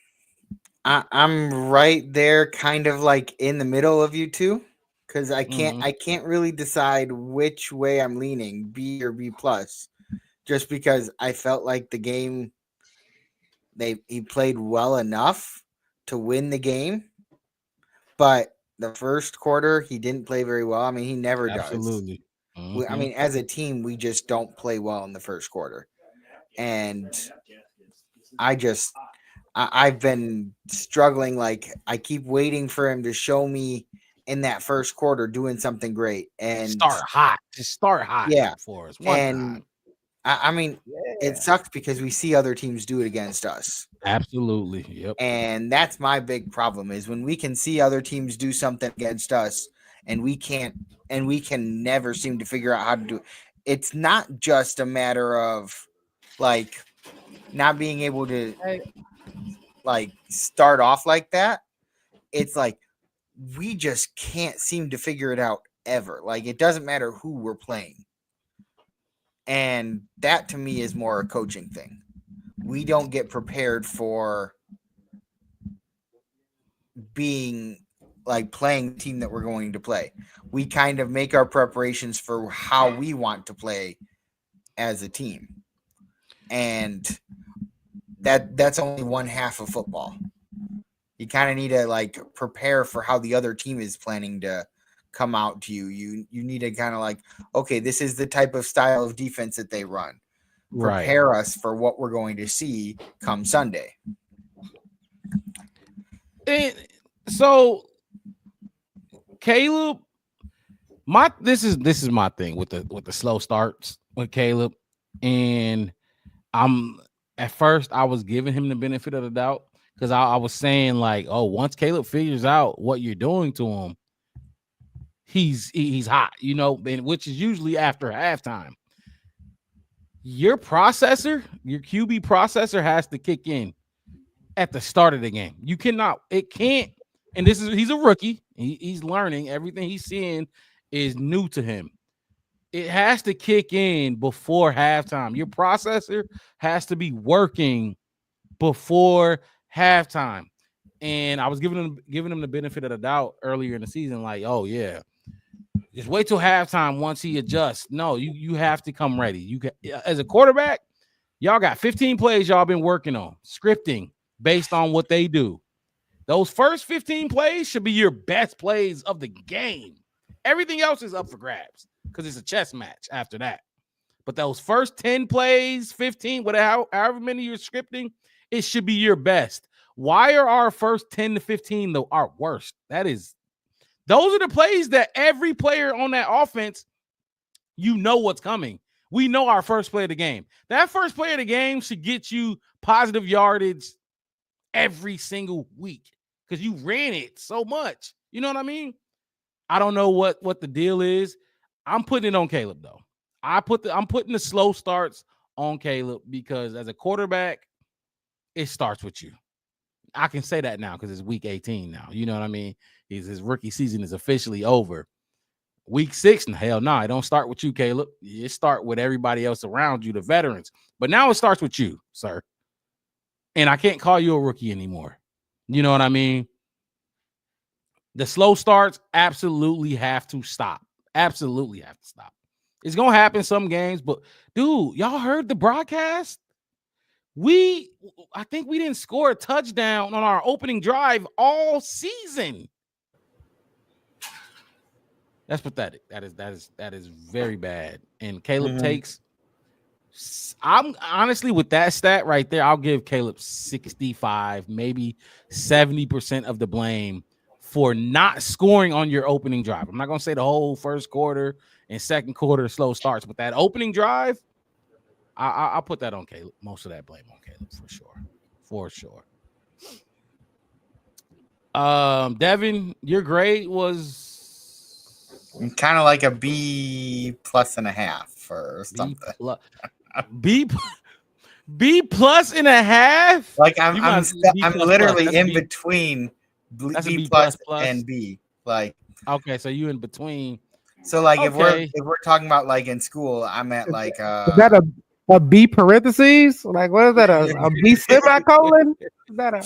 S3: I'm right there, kind of like in the middle of you two, because I can't really decide which way I'm leaning, B or B plus, just because I felt like the game he played well enough to win the game, but the first quarter he didn't play very well. I mean, he never does.
S1: Absolutely.
S3: I mean, as a team, we just don't play well in the first quarter, and I've been struggling. Like, I keep waiting for him to show me in that first quarter doing something great and
S1: start hot. Just start hot.
S3: Yeah,
S1: for us.
S3: I mean, it sucks because we see other teams do it against us.
S1: Absolutely. Yep.
S3: And that's my big problem is when we can see other teams do something against us and we can't, and we can never seem to figure out how to do it. It's not just a matter of like not being able to like start off like that. It's like we just can't seem to figure it out ever. Like, it doesn't matter who we're playing. And that to me is more a coaching thing. We don't get prepared for being like playing the team that we're going to play. We kind of make our preparations for how we want to play as a team. And that's only one half of football. You kind of need to like prepare for how the other team is planning to come out to you. You need to kind of like, okay, this is the type of style of defense that they run. Prepare us for what we're going to see come Sunday.
S1: And so Caleb, this is my thing with the slow starts with Caleb. And at first I was giving him the benefit of the doubt because I was saying like, oh, once Caleb figures out what you're doing to him, he's hot, you know, which is usually after halftime. Your processor, your QB processor has to kick in at the start of the game. And he's a rookie. He's learning. Everything he's seeing is new to him. It has to kick in before halftime. Your processor has to be working before halftime. And I was giving him the benefit of the doubt earlier in the season, like, oh yeah, just wait till halftime once he adjusts. No, you have to come ready. You can, as a quarterback, y'all got 15 plays y'all been working on, scripting based on what they do. Those first 15 plays should be your best plays of the game. Everything else is up for grabs because it's a chess match after that. But those first 10 plays, 15, however many you're scripting, it should be your best. Why are our first 10 to 15 though our worst? Those are the plays that every player on that offense, you know what's coming. We know our first play of the game. That first play of the game should get you positive yardage every single week because you ran it so much. You know what I mean? I don't know what the deal is. I'm putting it on Caleb, though. I'm putting the slow starts on Caleb because as a quarterback, it starts with you. I can say that now because it's week 18 now. You know what I mean? His rookie season is officially over. Week 6, hell no, it don't start with you, Caleb. It start with everybody else around you, the veterans. But now it starts with you, sir. And I can't call you a rookie anymore. You know what I mean? The slow starts absolutely have to stop. Absolutely have to stop. It's going to happen some games, but dude, y'all heard the broadcast? I think we didn't score a touchdown on our opening drive all season. That's pathetic. That is very bad. And Caleb takes. I'm honestly with that stat right there. I'll give Caleb 65, maybe 70% of the blame for not scoring on your opening drive. I'm not gonna say the whole first quarter and second quarter slow starts, but that opening drive, I'll put that on Caleb. Most of that blame on Caleb for sure. Devin, your grade was
S3: kind of like a B plus and a half or something.
S1: B plus and a half.
S3: Like I'm literally in between B plus and B. Like
S1: okay, so you in between.
S3: So like if we're talking about like in school, I'm at like
S2: is that a B parentheses? Like what is that? A B semicolon? Is that a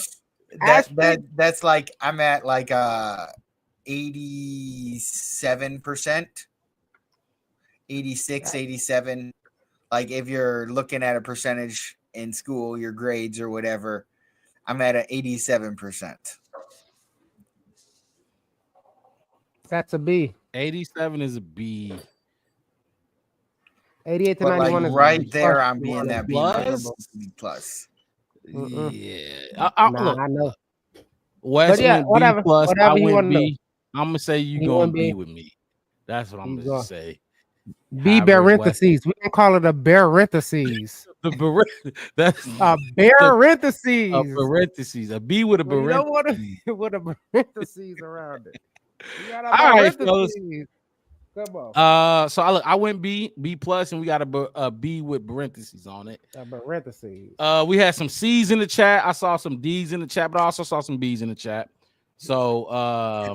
S3: that's like I'm at like 87%, 86, 87. Like if you're looking at a percentage in school, your grades or whatever, I'm at an 87%.
S2: That's a B.
S1: 87 is a B.
S2: 88 to 91 is
S3: right there. I'm being that B plus.
S1: Yeah,
S2: I know.
S1: Wes went B plus. I went B. I'm gonna say you going B with me. That's what I'm gonna say.
S2: B parentheses. We don't call it a parentheses.
S1: That's
S2: a parentheses.
S1: A parentheses. A B with a parentheses.
S2: You don't want to with a parentheses around it.
S1: All right, fellas.
S2: Come on.
S1: So I went B plus, and we got a B with parentheses on it.
S2: Parentheses.
S1: We had some C's in the chat. I saw some D's in the chat, but I also saw some B's in the chat. So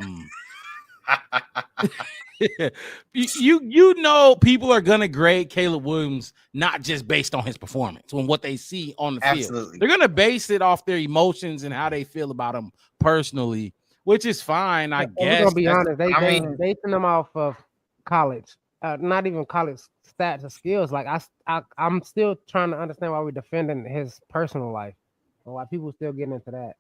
S1: you know people are gonna grade Caleb Williams not just based on his performance, on what they see on the field.
S3: Absolutely.
S1: They're gonna base it off their emotions and how they feel about him personally, which is fine, I guess.
S2: We're gonna be honest, they basing them off of college, not even college stats or skills. Like I'm still trying to understand why we're defending his personal life and why people still getting into that.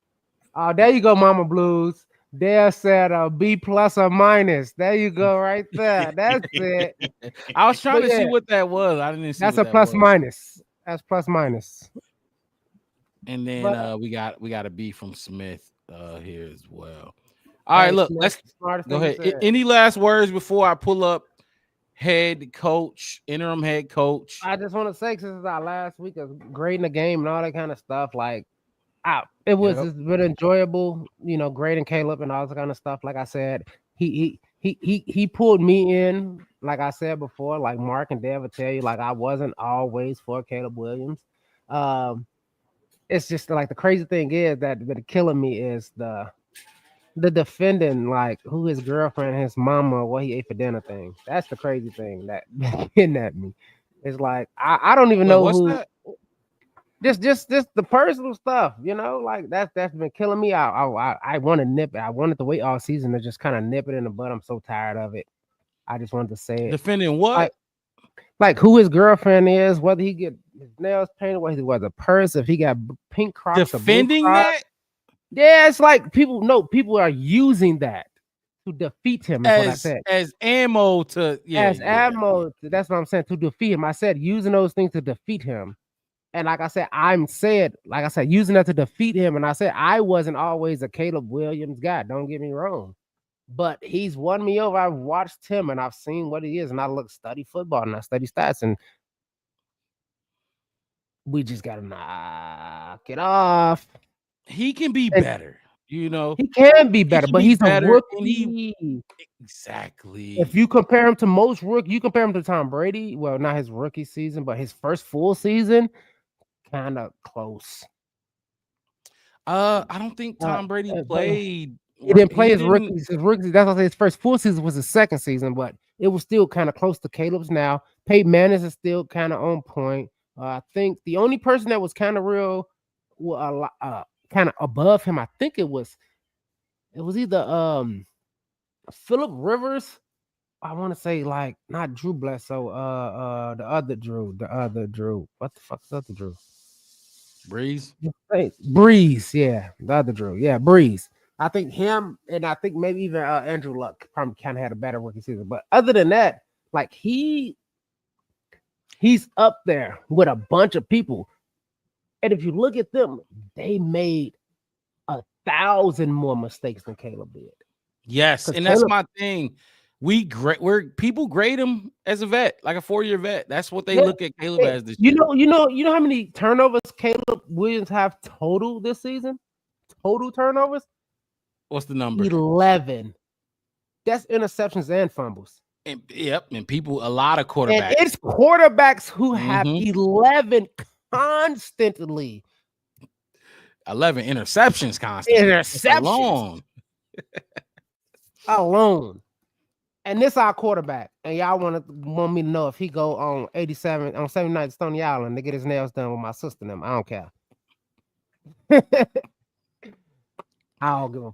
S2: Oh, there you go, Mama Blues. Dale said a B plus or minus. There you go, right there. That's it.
S1: I was trying to see what that was. I didn't see.
S2: That's a plus minus. That's plus minus.
S1: And then we got a B from Smith here as well. All right, look, let's go ahead. Any last words before I pull up interim head coach?
S2: I just want to say, because this is our last week of grading the game and all that kind of stuff, like, it's been enjoyable, grading Caleb and all that kind of stuff. Like I said, he pulled me in, like I said before, like Mark and Dev will tell you, like I wasn't always for Caleb Williams. It's just like the crazy thing is that killing me is the defending, like who his girlfriend, his mama, what he ate for dinner thing. That's the crazy thing that kidnapped me. It's like I don't even know who. That? Just the personal stuff, like that's been killing me. I want to nip it. I wanted to wait all season to just kind of nip it in the bud. I'm so tired of it. I just wanted to say it.
S1: Defending what?
S2: Like who his girlfriend is, whether he get his nails painted, whether he was a purse, if he got pink Crocs.
S1: Defending that?
S2: Yeah, it's like people are using that to defeat him. Is what I said.
S1: As ammo to
S2: ammo. That's what I'm saying, to defeat him. I said using those things to defeat him. And like I said, using that to defeat him. And I said, I wasn't always a Caleb Williams guy. Don't get me wrong. But he's won me over. I've watched him and I've seen what he is. And I study football and I study stats. And we just got to knock it off.
S1: He can be better. He
S2: can be better, but he's a rookie.
S1: Exactly.
S2: If you compare him to most rookies, you compare him to Tom Brady. Well, not his rookie season, but his first full season. Kind of close.
S1: I don't think Tom Brady played.
S2: He didn't play his rookies. His rookies. That's why I say his first full season was his second season, but it was still kind of close to Caleb's now. Peyton Manning is still kind of on point. I think the only person that was kind of real, kind of above him, I think it was either Phillip Rivers. I want to say like not Drew Bledsoe. The other Drew. What the fuck is the other Drew? Breeze, yeah, the other Drew, yeah, Breeze. I think him, and I think maybe even Andrew Luck probably kind of had a better rookie season. But other than that, like he's up there with a bunch of people. And if you look at them, they made 1,000 more mistakes than Caleb did.
S1: Yes, and that's my thing. People grade him as a vet, like a 4-year vet. That's what they look at Caleb as this year.
S2: You know how many turnovers Caleb Williams have total this season? Total turnovers?
S1: What's the number?
S2: 11. That's interceptions and fumbles.
S1: And people, a lot of quarterbacks.
S2: And it's quarterbacks who have 11 constantly.
S1: 11 interceptions constantly.
S2: Interceptions. Alone. And this our quarterback. And y'all want me to know if he go on 87 on 79 Stony Island to get his nails done with my sister and them. I don't care. I don't give a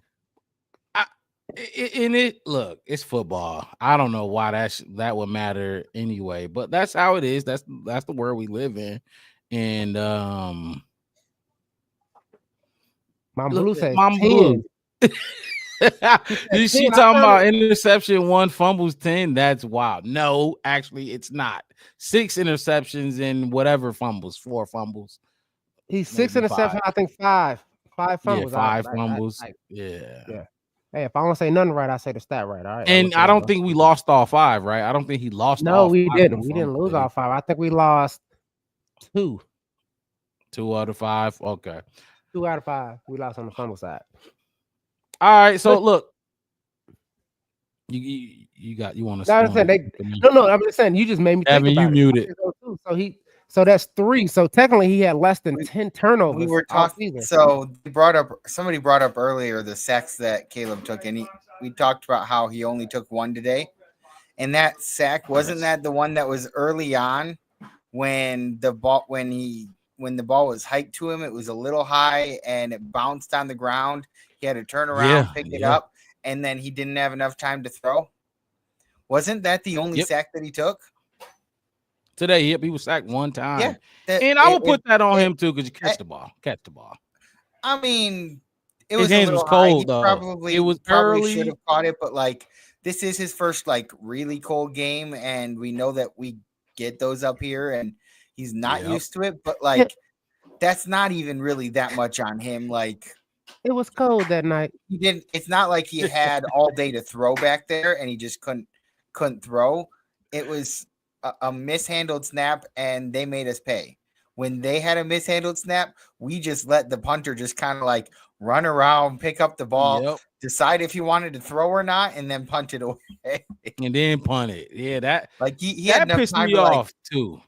S1: look, it's football. I don't know why that would matter anyway, but that's how it is. That's the world we live in. And
S2: Mom Blue said
S1: Mom Blue. She talking about interception 1, fumbles 10. That's wild. No, actually, it's not. 6 interceptions and whatever fumbles, 4 fumbles.
S2: He's 6 interceptions. I think 5 fumbles.
S1: Yeah, 5 fumbles. Yeah.
S2: Hey, if I don't say nothing right, I say the stat right. All right.
S1: And I don't think we lost all 5, right? I don't think he lost.
S2: No, we didn't. We didn't lose all 5. I think we lost 2.
S1: 2 out of 5. Okay.
S2: 2 out of 5. We lost on the fumble side.
S1: All right. So look, you want to?
S2: No. I'm just saying you just made me think about
S1: you muted.
S2: So that's 3. So technically, he had less than 10 turnovers.
S3: We were talking. So somebody brought up earlier the sacks that Caleb took, and we talked about how he only took 1 today. And that sack, wasn't that the one that was early on when the ball was hiked to him? It was a little high and it bounced on the ground. He had to turn around, pick it up, and then he didn't have enough time to throw. Wasn't that the only sack that he took?
S1: Today, he was sacked 1 time.
S3: Yeah,
S1: and I will put that on him too, because you catch the ball.
S3: I mean, it
S1: his
S3: was
S1: hands
S3: a little
S1: was cold
S3: high.
S1: though.
S3: Probably
S1: early.
S3: Should have caught it, but like this is his first like really cold game, and we know that we get those up here, and he's not used to it. But like, that's not even really that much on him. Like,
S2: it was cold that night.
S3: He didn't. It's not like he had all day to throw back there, and he just couldn't throw. It was a mishandled snap, and they made us pay. When they had a mishandled snap, we just let the punter just kind of like run around, pick up the ball, decide if he wanted to throw or not, and then punt it away.
S1: And then punt it. Yeah, that
S3: like he had enough
S1: pissed
S3: time
S1: me
S3: to
S1: off too.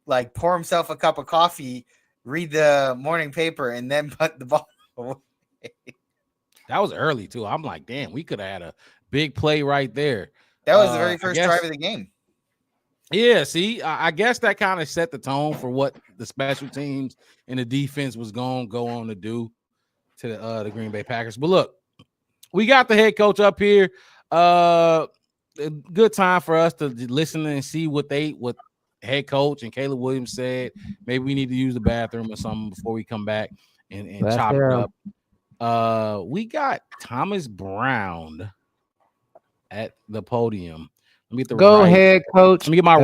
S3: Like pour himself a cup of coffee, read the morning paper, and then punt the ball away.
S1: That was early too. I'm like, damn, we could have had a big play right there.
S3: That was the very first drive of the game.
S1: Yeah, see, I guess that kind of set the tone for what the special teams and the defense was going to go on to do to the Green Bay Packers. But look, we got the head coach up here. A good time for us to listen and see what head coach and Caleb Williams said. Maybe we need to use the bathroom or something before we come back and chop it up. We got Thomas Brown at the podium. Let me get the
S2: ahead, coach.
S1: Let me get my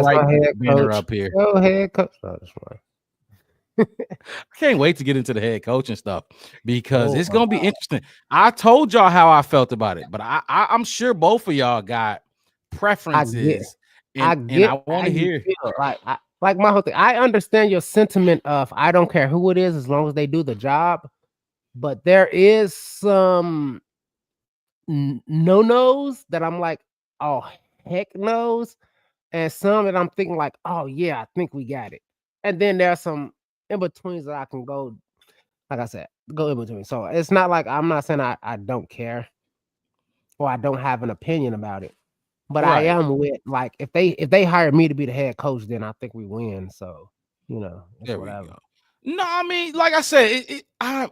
S1: banner up here.
S2: Go ahead, coach. Oh, that's
S1: I can't wait to get into the head coaching stuff because it's gonna be interesting. I told y'all how I felt about it, but I'm sure both of y'all got preferences. I want to hear.
S2: Like my whole thing. I understand your sentiment of I don't care who it is as long as they do the job, but there is some no-nos that I'm like, oh heck knows, and some that I'm thinking like, oh yeah, I think we got it. And then there's some in betweens that I can go, like I said, go in between. So it's not like I'm not saying I don't care or I don't have an opinion about it, but I am with like if they hire me to be the head coach, then I think we win. So
S1: there we go. No, I mean, like I said, the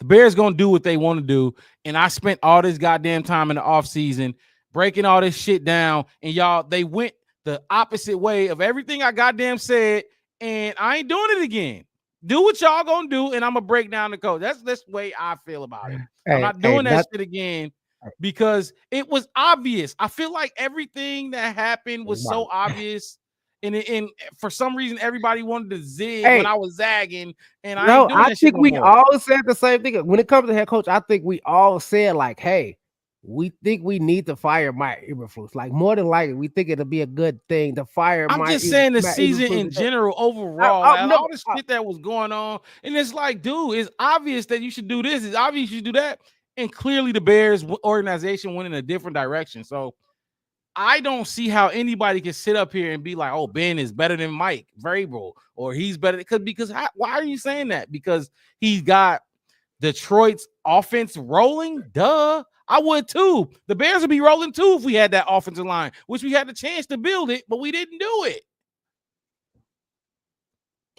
S1: Bears gonna do what they want to do, and I spent all this goddamn time in the offseason breaking all this shit down, and y'all, they went the opposite way of everything I goddamn said, and I ain't doing it again. Do what y'all gonna do, and I'm gonna break down the code. That's the way I feel about it. I'm not doing that shit again because it was obvious. I feel like everything that happened was so obvious, and for some reason everybody wanted to zig when I was zagging, and I
S2: think we all said the same thing. When it comes to head coach, I think we all said like, hey, we think we need to fire Mike Eberflus. Like more than likely, we think it'll be a good thing to fire.
S1: I'm just saying the season in general, overall, all the shit that was going on, and it's like, dude, it's obvious that you should do this. It's obvious you should do that. and clearly the Bears organization went in a different direction. So I don't see how anybody can sit up here and be like, "Oh, Ben is better than Mike Vrabel," or he's better because why are you saying that? Because he's got Detroit's offense rolling? Duh. I would too. The Bears would be rolling too if we had that offensive line, which we had the chance to build it, but we didn't do it.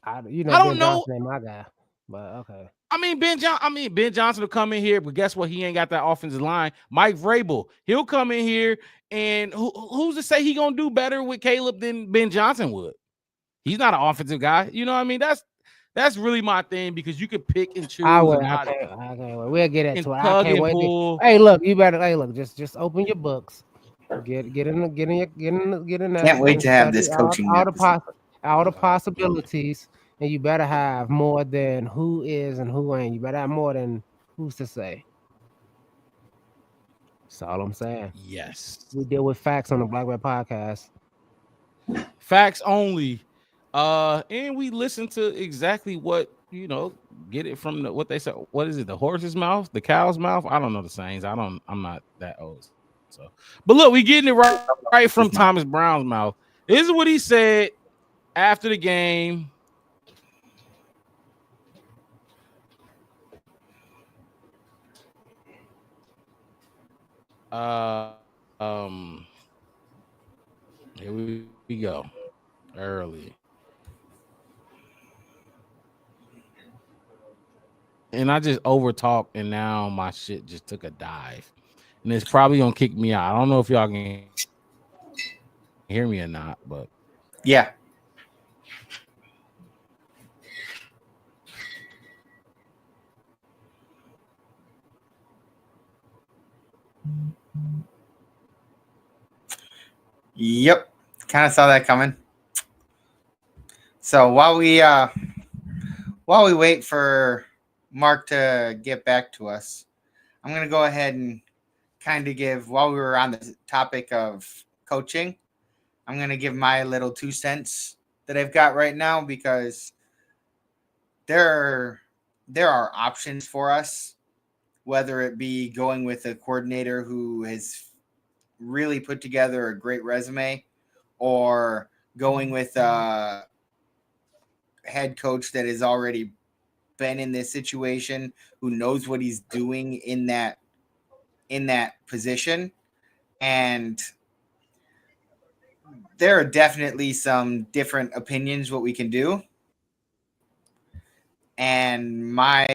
S2: I
S1: Ben
S2: don't know. Johnson ain't my guy, but okay.
S1: Ben Johnson will come in here, but guess what? He ain't got that offensive line. Mike Vrabel, he'll come in here, and who's to say he gonna do better with Caleb than Ben Johnson would? He's not an offensive guy. You know what I mean? That's really my thing because you could pick and choose.
S2: I can't wait. We'll get into it. I can't wait. Hey, look, just open your books. Get in there.
S3: Can't wait to have this coaching.
S2: All the possibilities. And you better have more than who is and who ain't. You better have more than who's to say. That's all I'm saying.
S1: Yes.
S2: We deal with facts on the Black Bear Podcast.
S1: Facts only. And we listen to exactly what, get it from what they say. What is it? The horse's mouth? The cow's mouth? I don't know the sayings. I'm not that old. So, but look, we getting it right from Thomas Brown's mouth. This is what he said after the game. Here we go. Early. And I just over talked, and now my shit just took a dive. And it's probably gonna kick me out. I don't know if y'all can hear me or not, but
S3: yeah. Yep, kind of saw that coming. So while we wait for Mark to get back to us, I'm going to go ahead and kind of give, while we were on the topic of coaching, I'm going to give my little 2 cents that I've got right now, because there are options for us, whether it be going with a coordinator who has really put together a great resume, or going with a head coach that has already been in this situation, who knows what he's doing in that position. And there are definitely some different opinions what we can do. And my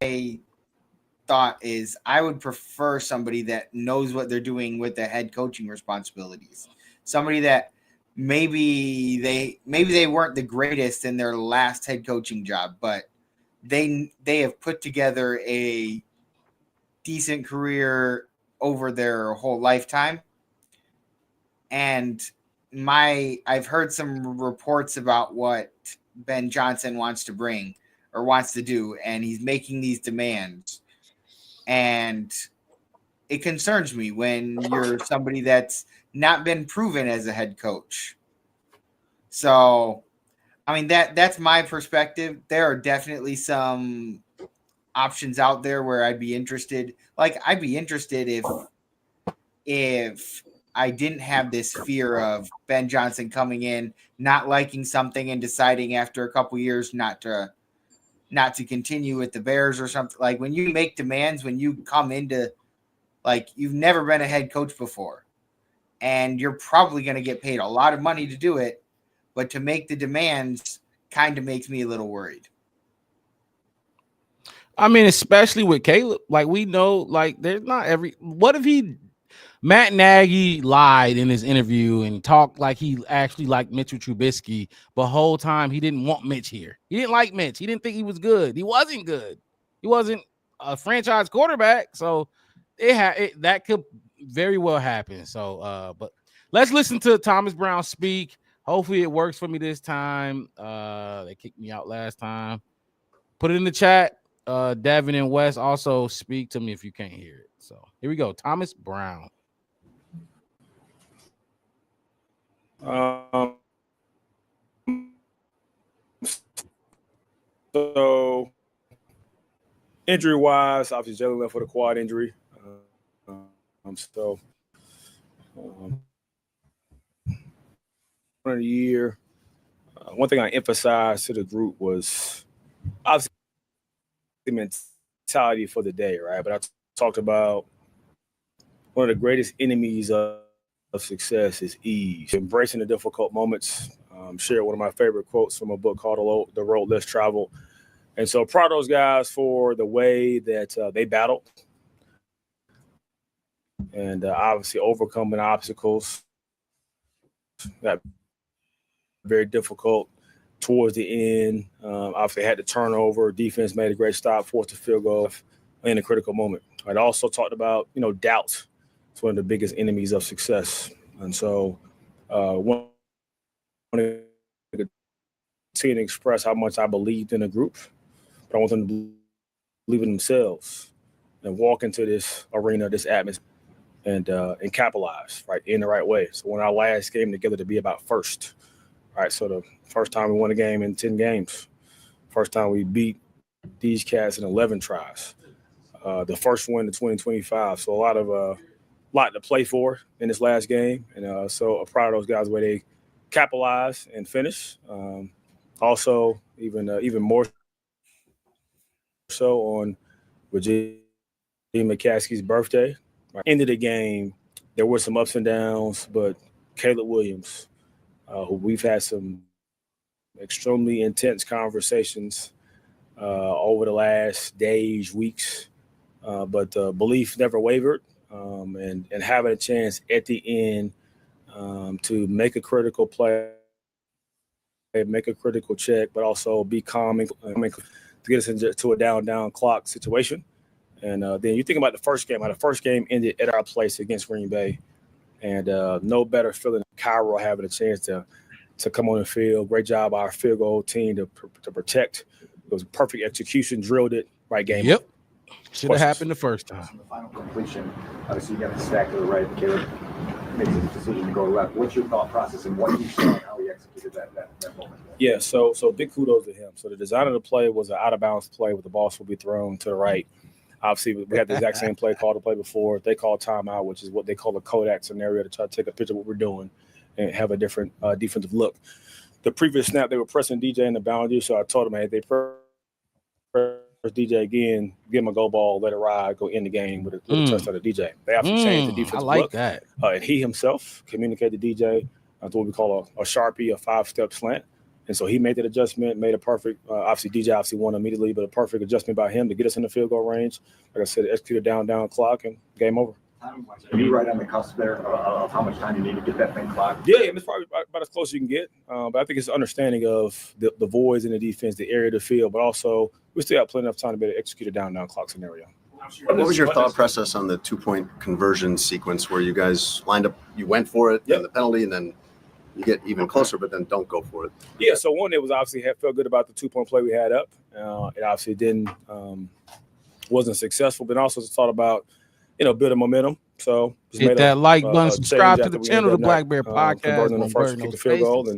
S3: thought is I would prefer somebody that knows what they're doing with the head coaching responsibilities. Somebody that maybe they weren't the greatest in their last head coaching job, but they have put together a decent career over their whole lifetime. And I've heard some reports about what Ben Johnson wants to bring or wants to do, and he's making these demands. And it concerns me when you're somebody that's not been proven as a head coach. So, I mean, that's my perspective. There are definitely some options out there where I'd be interested. Like, I'd be interested if I didn't have this fear of Ben Johnson coming in, not liking something and deciding after a couple years not to continue with the Bears or something. Like, when you make demands, when you come into, like, you've never been a head coach before, and you're probably going to get paid a lot of money to do it, but to make the demands kind of makes me a little worried.
S1: I mean, especially with Caleb, like, we know, like, there's not what if Matt Nagy lied in his interview and talked like he actually liked Mitchell Trubisky, but the whole time he didn't want Mitch here. He didn't like Mitch. He didn't think he was good. He wasn't good. He wasn't a franchise quarterback. So that could very well happen. So, but let's listen to Thomas Brown speak. Hopefully it works for me this time. They kicked me out last time. Put it in the chat. Devin and Wes, also speak to me if you can't hear it. So here we go. Thomas Brown.
S4: So injury wise, obviously Jalen left with a quad injury. Of the year, one thing I emphasized to the group was obviously the mentality for the day, right? But I talked about one of the greatest enemies of success is ease. Embracing the difficult moments. Shared one of my favorite quotes from a book called The Road Less Traveled. And so proud of those guys for the way that they battled and obviously overcoming obstacles. Got very difficult towards the end. Obviously had the turnover. Defense made a great stop, forced a field goal in a critical moment. I'd also talked about, doubt. It's one of the biggest enemies of success. And so one to continue to express how much I believed in the group, but I want them to believe in themselves and walk into this arena, this atmosphere, and capitalize, right, in the right way. So when our last game together to be about first, right? So the first time we won a game in 10 games, first time we beat these cats in 11 tries, the first one in 2025. So a lot to play for in this last game. And so I'm proud of those guys where they capitalize and finish. Also, even more so on Virginia McCaskey's birthday. Right. End of the game, there were some ups and downs, but Caleb Williams, who we've had some extremely intense conversations over the last days, weeks, but belief never wavered, and having a chance at the end to make a critical play, make a critical check, but also be calm and to get us into a down clock situation. And then you think about the first game, how the first game ended at our place against Green Bay. And no better feeling than Cairo having a chance to come on the field. Great job by our field goal team to protect. It was a perfect execution, drilled it, right game.
S1: Yep. Should have happened the first time.
S5: The final completion, obviously you got a stack to the right. Caleb makes a decision to go left. What's your thought process and what you saw and how he executed that moment?
S4: Yeah, so big kudos to him. So the design of the play was an out-of-bounds play with the ball will be thrown to the right. Obviously, we had the exact same play call to play before. They call timeout, which is what they call a Kodak scenario to try to take a picture of what we're doing and have a different defensive look. The previous snap, they were pressing DJ in the boundary, so I told them, hey, they press DJ again, give him a go ball, let it ride, go in the game with a touchdown to DJ. They have to change the defensive
S1: look.
S4: That. And he himself communicated to DJ to what we call a Sharpie, a 5-step slant. And so he made that adjustment, made a perfect, obviously DJ won immediately, but a perfect adjustment by him to get us in the field goal range. Like I said, execute a down clock and game over.
S5: Are you right on the cusp there of how much time you need to get that thing clocked?
S4: Yeah, it's probably about as close as you can get. But I think it's understanding of the voids in the defense, the area of the field, but also we still have plenty of time to be able to execute a down clock scenario.
S6: What was your thought process on the 2-point conversion sequence where you guys lined up, you went for it, and the penalty, and then you get even closer, but then don't go for it?
S4: Yeah, so one, it was obviously felt good about the 2-point play we had up. It obviously wasn't successful, but also thought about, building momentum. So
S1: hit that like button, subscribe to the channel, the Black Bear Podcast.
S4: Converting the first, kick the field goal,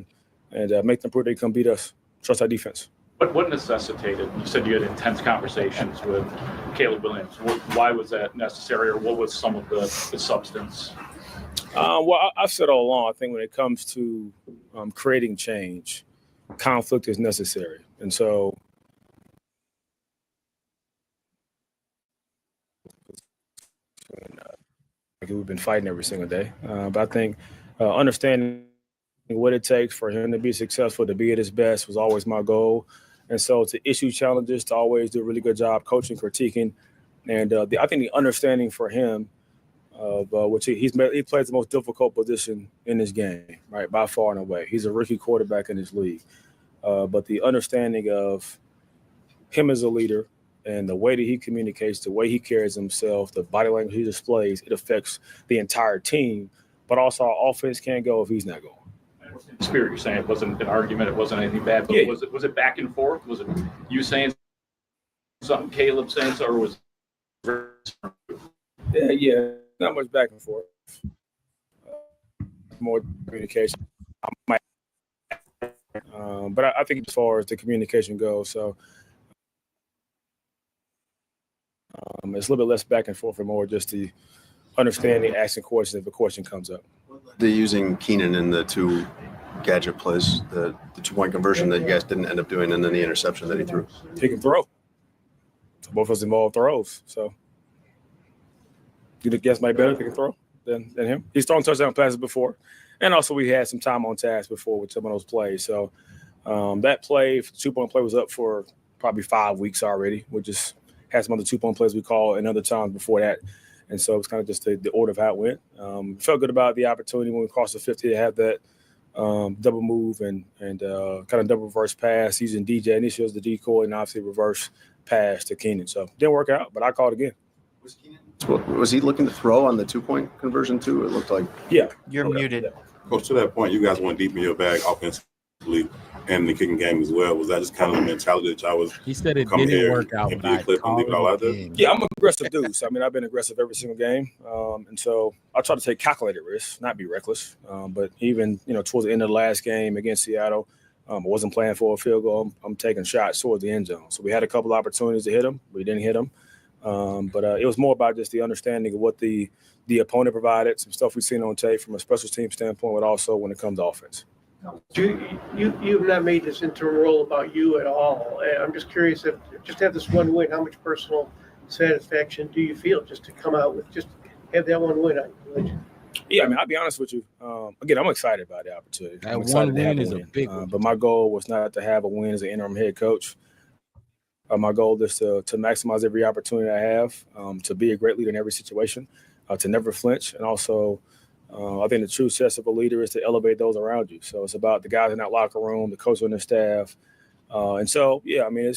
S4: and make them prove they come beat us. Trust our defense.
S7: What necessitated? You said you had intense conversations with Caleb Williams. Why was that necessary, or what was some of the substance?
S4: Well, I've said all along, I think when it comes to creating change, conflict is necessary. And so we've been fighting every single day. But I think understanding what it takes for him to be successful, to be at his best was always my goal. And so to issue challenges, to always do a really good job coaching, critiquing. And I think the understanding for him of which he plays the most difficult position in this game, right, by far and away. He's a rookie quarterback in this league. But the understanding of him as a leader and the way that he communicates, the way he carries himself, the body language he displays, it affects the entire team. But also our offense can't go if he's not going.
S7: Spirit, you're saying it wasn't an argument, it wasn't anything bad, but was it back and forth? Was it you saying something, Caleb saying so, or was it?
S4: Yeah, not much back and forth. More communication. But I think as far as the communication goes, so it's a little bit less back and forth and more just the understanding, asking questions if a question comes up.
S6: They're using Keenan in the two gadget plays, the 2-point conversion that you guys didn't end up doing, and then the interception that he threw.
S4: He can throw. Both of us involved throws. So you guess might better if he can throw than him. He's thrown touchdown passes before. And also we had some time on task before with some of those plays. So that play, 2-point play, was up for probably 5 weeks already. We just had some other 2-point plays we called and other times before that. And so it's kind of just the order of how it went. Felt good about the opportunity when we crossed the 50 to have that double move and kind of double reverse pass using DJ initially as the decoy and obviously reverse pass to Keenan. So didn't work out, but I called again.
S6: Was he looking to throw on the 2-point conversion too? It looked like.
S4: Yeah.
S3: You're muted.
S4: Yeah.
S8: Coach, to that point, you guys went deep in your bag offensively and the kicking game as well. Was that just kind of the mentality that y'all was?
S1: He said it
S8: come
S1: didn't
S8: here,
S1: work out,
S8: empty
S1: but
S8: a clip and leave it all out there?
S4: Yeah, I'm an aggressive dude. So, I mean, I've been aggressive every single game. And so I try to take calculated risks, not be reckless. But even, towards the end of the last game against Seattle, I wasn't playing for a field goal. I'm taking shots towards the end zone. So we had a couple opportunities to hit them. We didn't hit them. But it was more about just the understanding of what the opponent provided, some stuff we've seen on tape from a special team standpoint, but also when it comes to offense.
S9: You've not made this interim role about you at all. I'm just curious if just have this one win, how much personal satisfaction do you feel just to come out with just have that one win?
S4: Yeah, I mean, I'll be honest with you. Again, I'm excited about the opportunity.
S1: That one win is a big one.
S4: But my goal was not to have a win as an interim head coach. My goal is to maximize every opportunity I have, to be a great leader in every situation, to never flinch, and also I think the true test of a leader is to elevate those around you. So it's about the guys in that locker room, the coach and the staff. And so, yeah, I mean,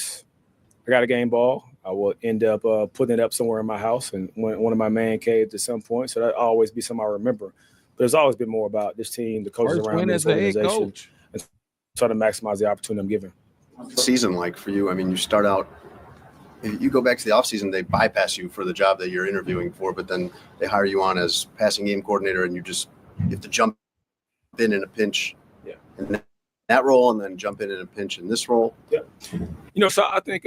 S4: I got a game ball. I will end up putting it up somewhere in my house and one of my man caves at some point. So that'll always be something I remember. But there's always been more about this team, the coaches
S1: First
S4: around
S1: win
S4: me,
S1: as
S4: this
S1: the head
S4: organization,
S1: coach.
S4: and try to maximize the opportunity I'm given.
S6: Season like for you? I mean, you start out, if you go back to the offseason, they bypass you for the job that you're interviewing for, but then they hire you on as passing game coordinator, and you have to jump in a pinch in that role, and then jump in a pinch in this role.
S4: Yeah. So I think,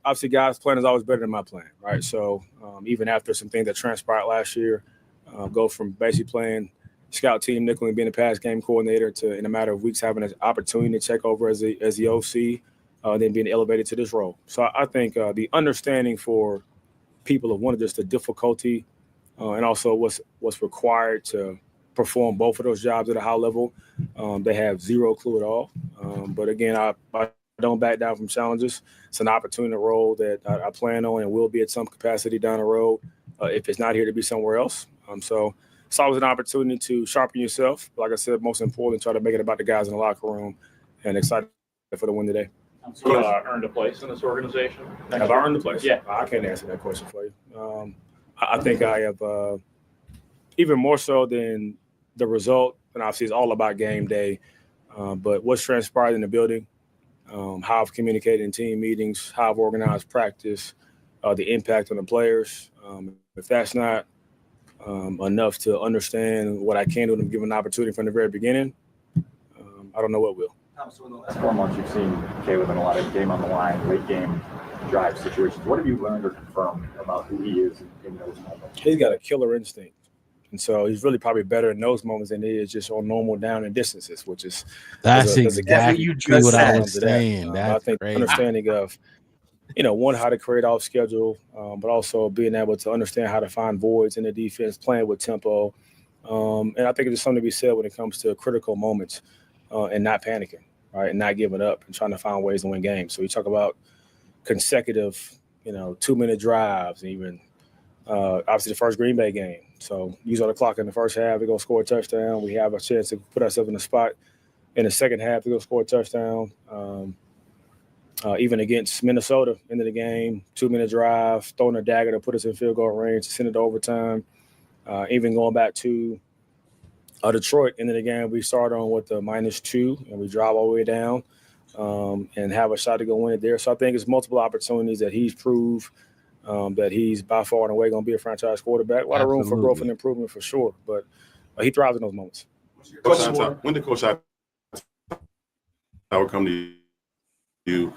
S4: obviously guys' plan is always better than my plan, right? So even after some things that transpired last year, go from basically playing scout team nickel and being a pass game coordinator to, in a matter of weeks, having an opportunity to take over as the OC, then being elevated to this role. So I think the understanding for people of one of just the difficulty and also what's required to perform both of those jobs at a high level, they have zero clue at all. But again, I don't back down from challenges. It's an opportunity role that I plan on and will be at some capacity down the road if it's not here to be somewhere else. So it's always an opportunity to sharpen yourself. Like I said, most importantly, try to make it about the guys in the locker room, and excited for the win today.
S7: So earned a place in this organization?
S4: Have I earned a place?
S7: Yeah.
S4: I can't answer that question for you. I think I have, even more so than the result, and obviously it's all about game day, but what's transpired in the building, how I've communicated in team meetings, how I've organized practice, the impact on the players. If that's not enough to understand what I can do and give an opportunity from the very beginning, I don't know what will.
S5: So in the last 4 months, you've seen Caleb in a lot of game on the line, late game drive situations. What have you learned or confirmed about who he is in those moments?
S4: He's got a killer instinct. And so he's really probably better in those moments than he is just on normal down and distances, which is
S1: That's
S3: exactly
S1: what I was
S4: that.
S1: saying.
S4: I
S1: That's
S4: think
S1: crazy.
S4: understanding of, one, how to create off schedule, but also being able to understand how to find voids in the defense, playing with tempo. And I think it's just something to be said when it comes to critical moments and not panicking, right, and not giving up and trying to find ways to win games. So we talk about consecutive, 2-minute drives, even obviously the first Green Bay game. So use all the clock in the first half to go score a touchdown. We have a chance to put ourselves in a spot in the second half to go score a touchdown. Even against Minnesota, end of the game, 2-minute drive, throwing a dagger to put us in field goal range, to send it to overtime. Even going back to Detroit, end of the game, we start on with the -2, and we drive all the way down and have a shot to go win it there. So I think it's multiple opportunities that he's proved that he's by far and away going to be a franchise quarterback. A lot of room for growth and improvement for sure, but he thrives in those moments.
S8: When did Coach Howard come to you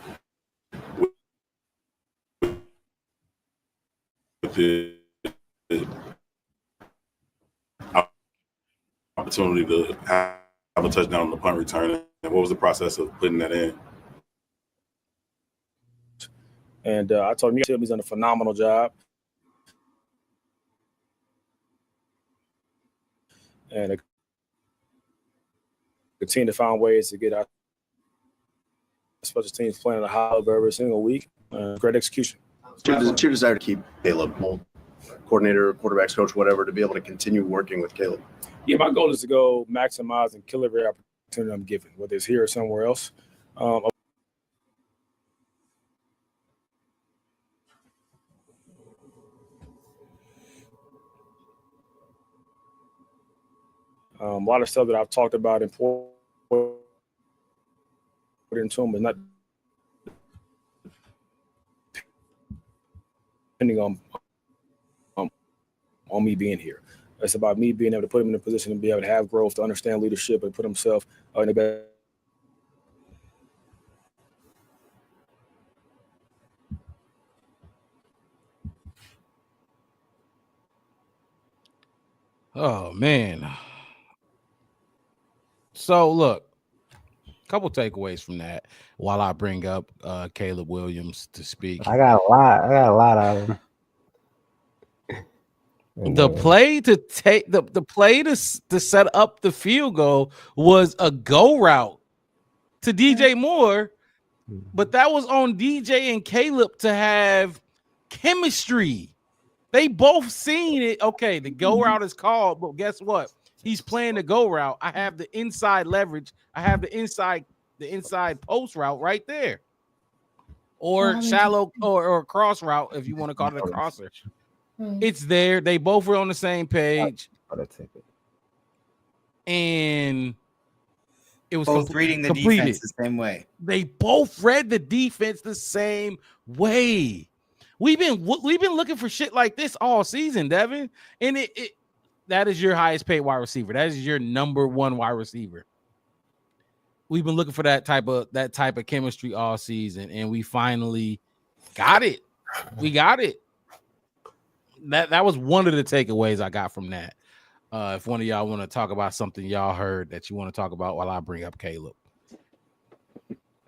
S8: with opportunity to have a touchdown on the punt return. And what was the process of putting that in?
S4: And I told him he's done a phenomenal job. And continue to find ways to get our special teams playing at a high level every single week. Great execution.
S6: It's your desire to keep Caleb, coordinator, quarterbacks coach, whatever, to be able to continue working with Caleb?
S4: Yeah, my goal is to go maximize and kill every opportunity I'm given, whether it's here or somewhere else. A lot of stuff that I've talked about and put into them, but not depending on me being here. It's about me being able to put him in a position to be able to have growth, to understand leadership, and put himself in the best.
S1: Oh man. So look, a couple takeaways from that while I bring up Caleb Williams to speak.
S2: I got a lot of them.
S1: The play to take the play to set up the field goal was a go route to DJ Moore, but that was on DJ and Caleb to have chemistry. They both seen it. Okay, the go route is called, but guess what? He's playing the go route. I have the inside leverage. I have the inside post route right there, or shallow or cross route if you want to call it a crosser. It's there. They both were on the same page, and it was
S3: both reading the
S1: completed.
S3: Defense the same way.
S1: They both read the defense the same way. We've been looking for shit like this all season, Devin, and it that is your highest paid wide receiver. That is your number one wide receiver. We've been looking for that type of chemistry all season, and we finally got it. We got it. That was one of the takeaways I got from that. If one of y'all want to talk about something y'all heard that you want to talk about while I bring up Caleb.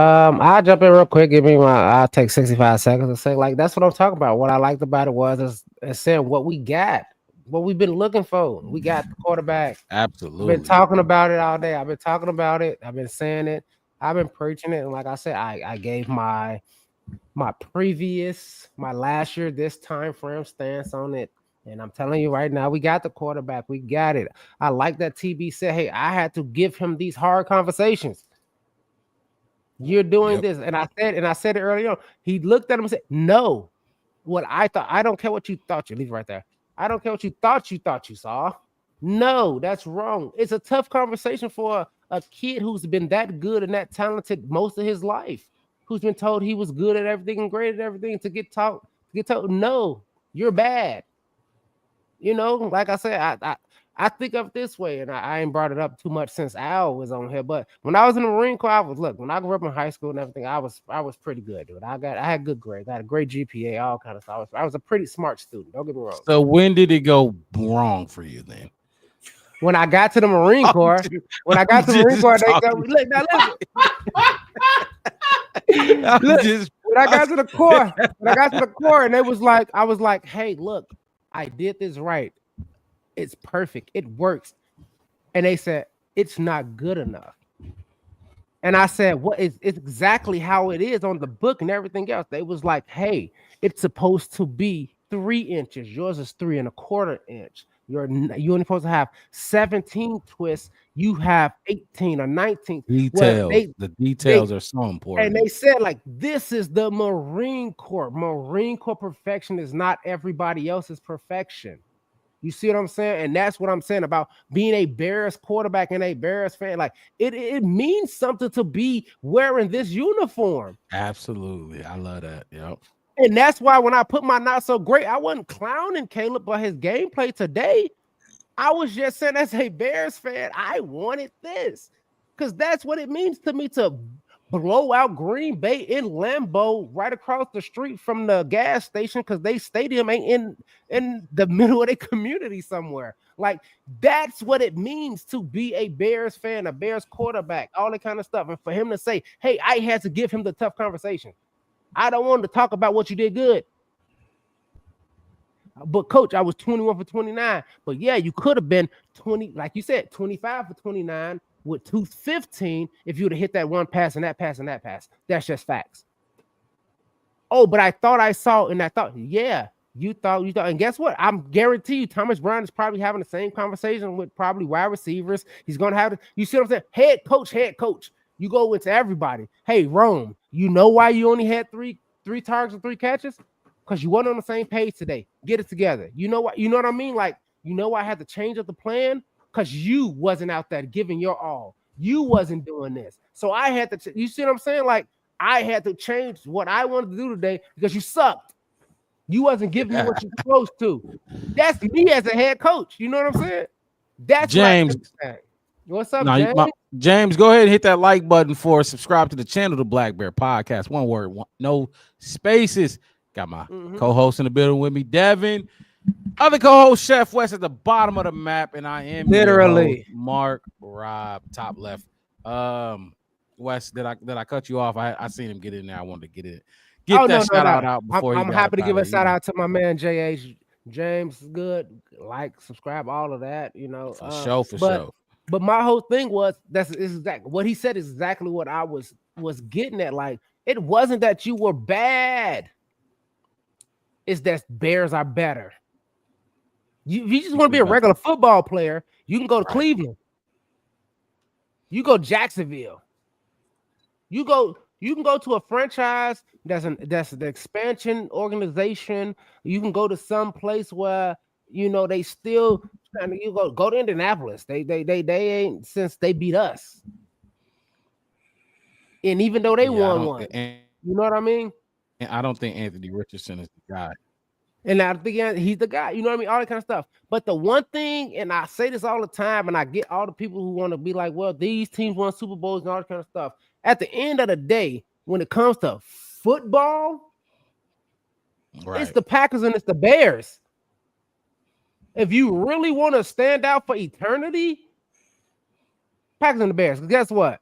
S2: I'll jump in real quick. I'll take 65 seconds to say, like, that's what I'm talking about. What I liked about it was saying what we got, what we've been looking for. We got the quarterback.
S1: Absolutely.
S2: I've been talking about it all day. I've been talking about it. I've been saying it. I've been preaching it. And like I said, I gave my last year, this time frame stance on it. And I'm telling you right now, we got the quarterback. We got it. I like that TB said, hey, I had to give him these hard conversations. You're doing this. And I said it earlier on. He looked at him and said, no. What I thought, I don't care what you thought. You leave right there. I don't care what you thought you saw. No, that's wrong. It's a tough conversation for a kid who's been that good and that talented most of his life, who's been told he was good at everything and great at everything, to get told, no, you're bad. You know, like I said, I think of it this way, and I ain't brought it up too much since Al was on here. But when I was in the Marine Corps, when I grew up in high school and everything, I was pretty good, dude. I had good grades. I had a great GPA, all kind of stuff. I was a pretty smart student. Don't get me wrong.
S1: So when did it go wrong for you then?
S2: When I got to the Marine Corps, they got me, look, when I got to the Corps, and it was like, I was like, hey, look, I did this right. It's perfect. It works. And they said, it's not good enough. And I said, what is it's exactly how it is on the book and everything else. They was like, hey, it's supposed to be 3 inches. Yours is 3 1/4 inch. You're only supposed to have 17 twists. You have 18 or 19.
S1: Details. The details are so important.
S2: And they said, like, this is the Marine Corps. Marine Corps perfection is not everybody else's perfection. You see what I'm saying? And that's what I'm saying about being a Bears quarterback and a Bears fan. Like, it means something to be wearing this uniform.
S1: Absolutely. I love that. Yep.
S2: And that's why when I put my not so great, I wasn't clowning Caleb by his gameplay today. I was just saying, as a Bears fan, I wanted this, because that's what it means to me to blow out Green Bay in Lambeau right across the street from the gas station because they stadium ain't in the middle of their community somewhere. Like, that's what it means to be a Bears fan, a Bears quarterback, all that kind of stuff. And for him to say, hey, I had to give him the tough conversation. I don't want to talk about what you did good. But coach, I was 21 for 29. But yeah, you could have been 20, like you said, 25 for 29 with 215 if you would have hit that one pass and that pass and that pass. That's just facts. Oh, but I thought I saw, and I thought, yeah, you thought, and guess what? I'm guarantee you, Thomas Brown is probably having the same conversation with probably wide receivers. He's gonna have, you see what I'm saying? Head coach. You go into everybody. Hey, Rome, you know why you only had three targets and 3 catches? Because you weren't on the same page today. Get it together. You know what? You know what I mean? Like, you know why I had to change up the plan? Because you wasn't out there giving your all. You wasn't doing this. So I had to, you see what I'm saying? Like, I had to change what I wanted to do today because you sucked. You wasn't giving me what you're supposed to. That's me as a head coach. You know what I'm saying? That's
S1: James.
S2: What's up,
S1: James? James, go ahead and hit that like button for subscribe to the channel, the Black Bear Podcast. One word, no spaces. Got my co-host in the building with me, Devin. Other co-host, Chef West, at the bottom of the map, and I am
S2: literally
S1: Mark Rob, top left. West, did I cut you off? I seen him get in there. I wanted to get in. Shout out before
S2: I'm happy to give a shout out to my man JH. James is good. Like, subscribe, all of that. You know,
S1: for sure.
S2: But my whole thing was exactly what he said is exactly what I was getting at. Like, it wasn't that you were bad. It's that Bears are better. You just want to be a regular football player, you can go to Cleveland. You go Jacksonville. You can go to a franchise that's the expansion organization. You can go to some place where you know they still trying to. You go to Indianapolis. They ain't since they beat us. And even though they won one, you know what I mean?
S1: And I don't think Anthony Richardson is the guy.
S2: And I think he's the guy, you know what I mean? All that kind of stuff. But the one thing, and I say this all the time, and I get all the people who want to be like, well, these teams won Super Bowls and all that kind of stuff. At the end of the day, when it comes to football, it's the Packers and it's the Bears. If you really want to stand out for eternity, Packers and the Bears. Because guess what?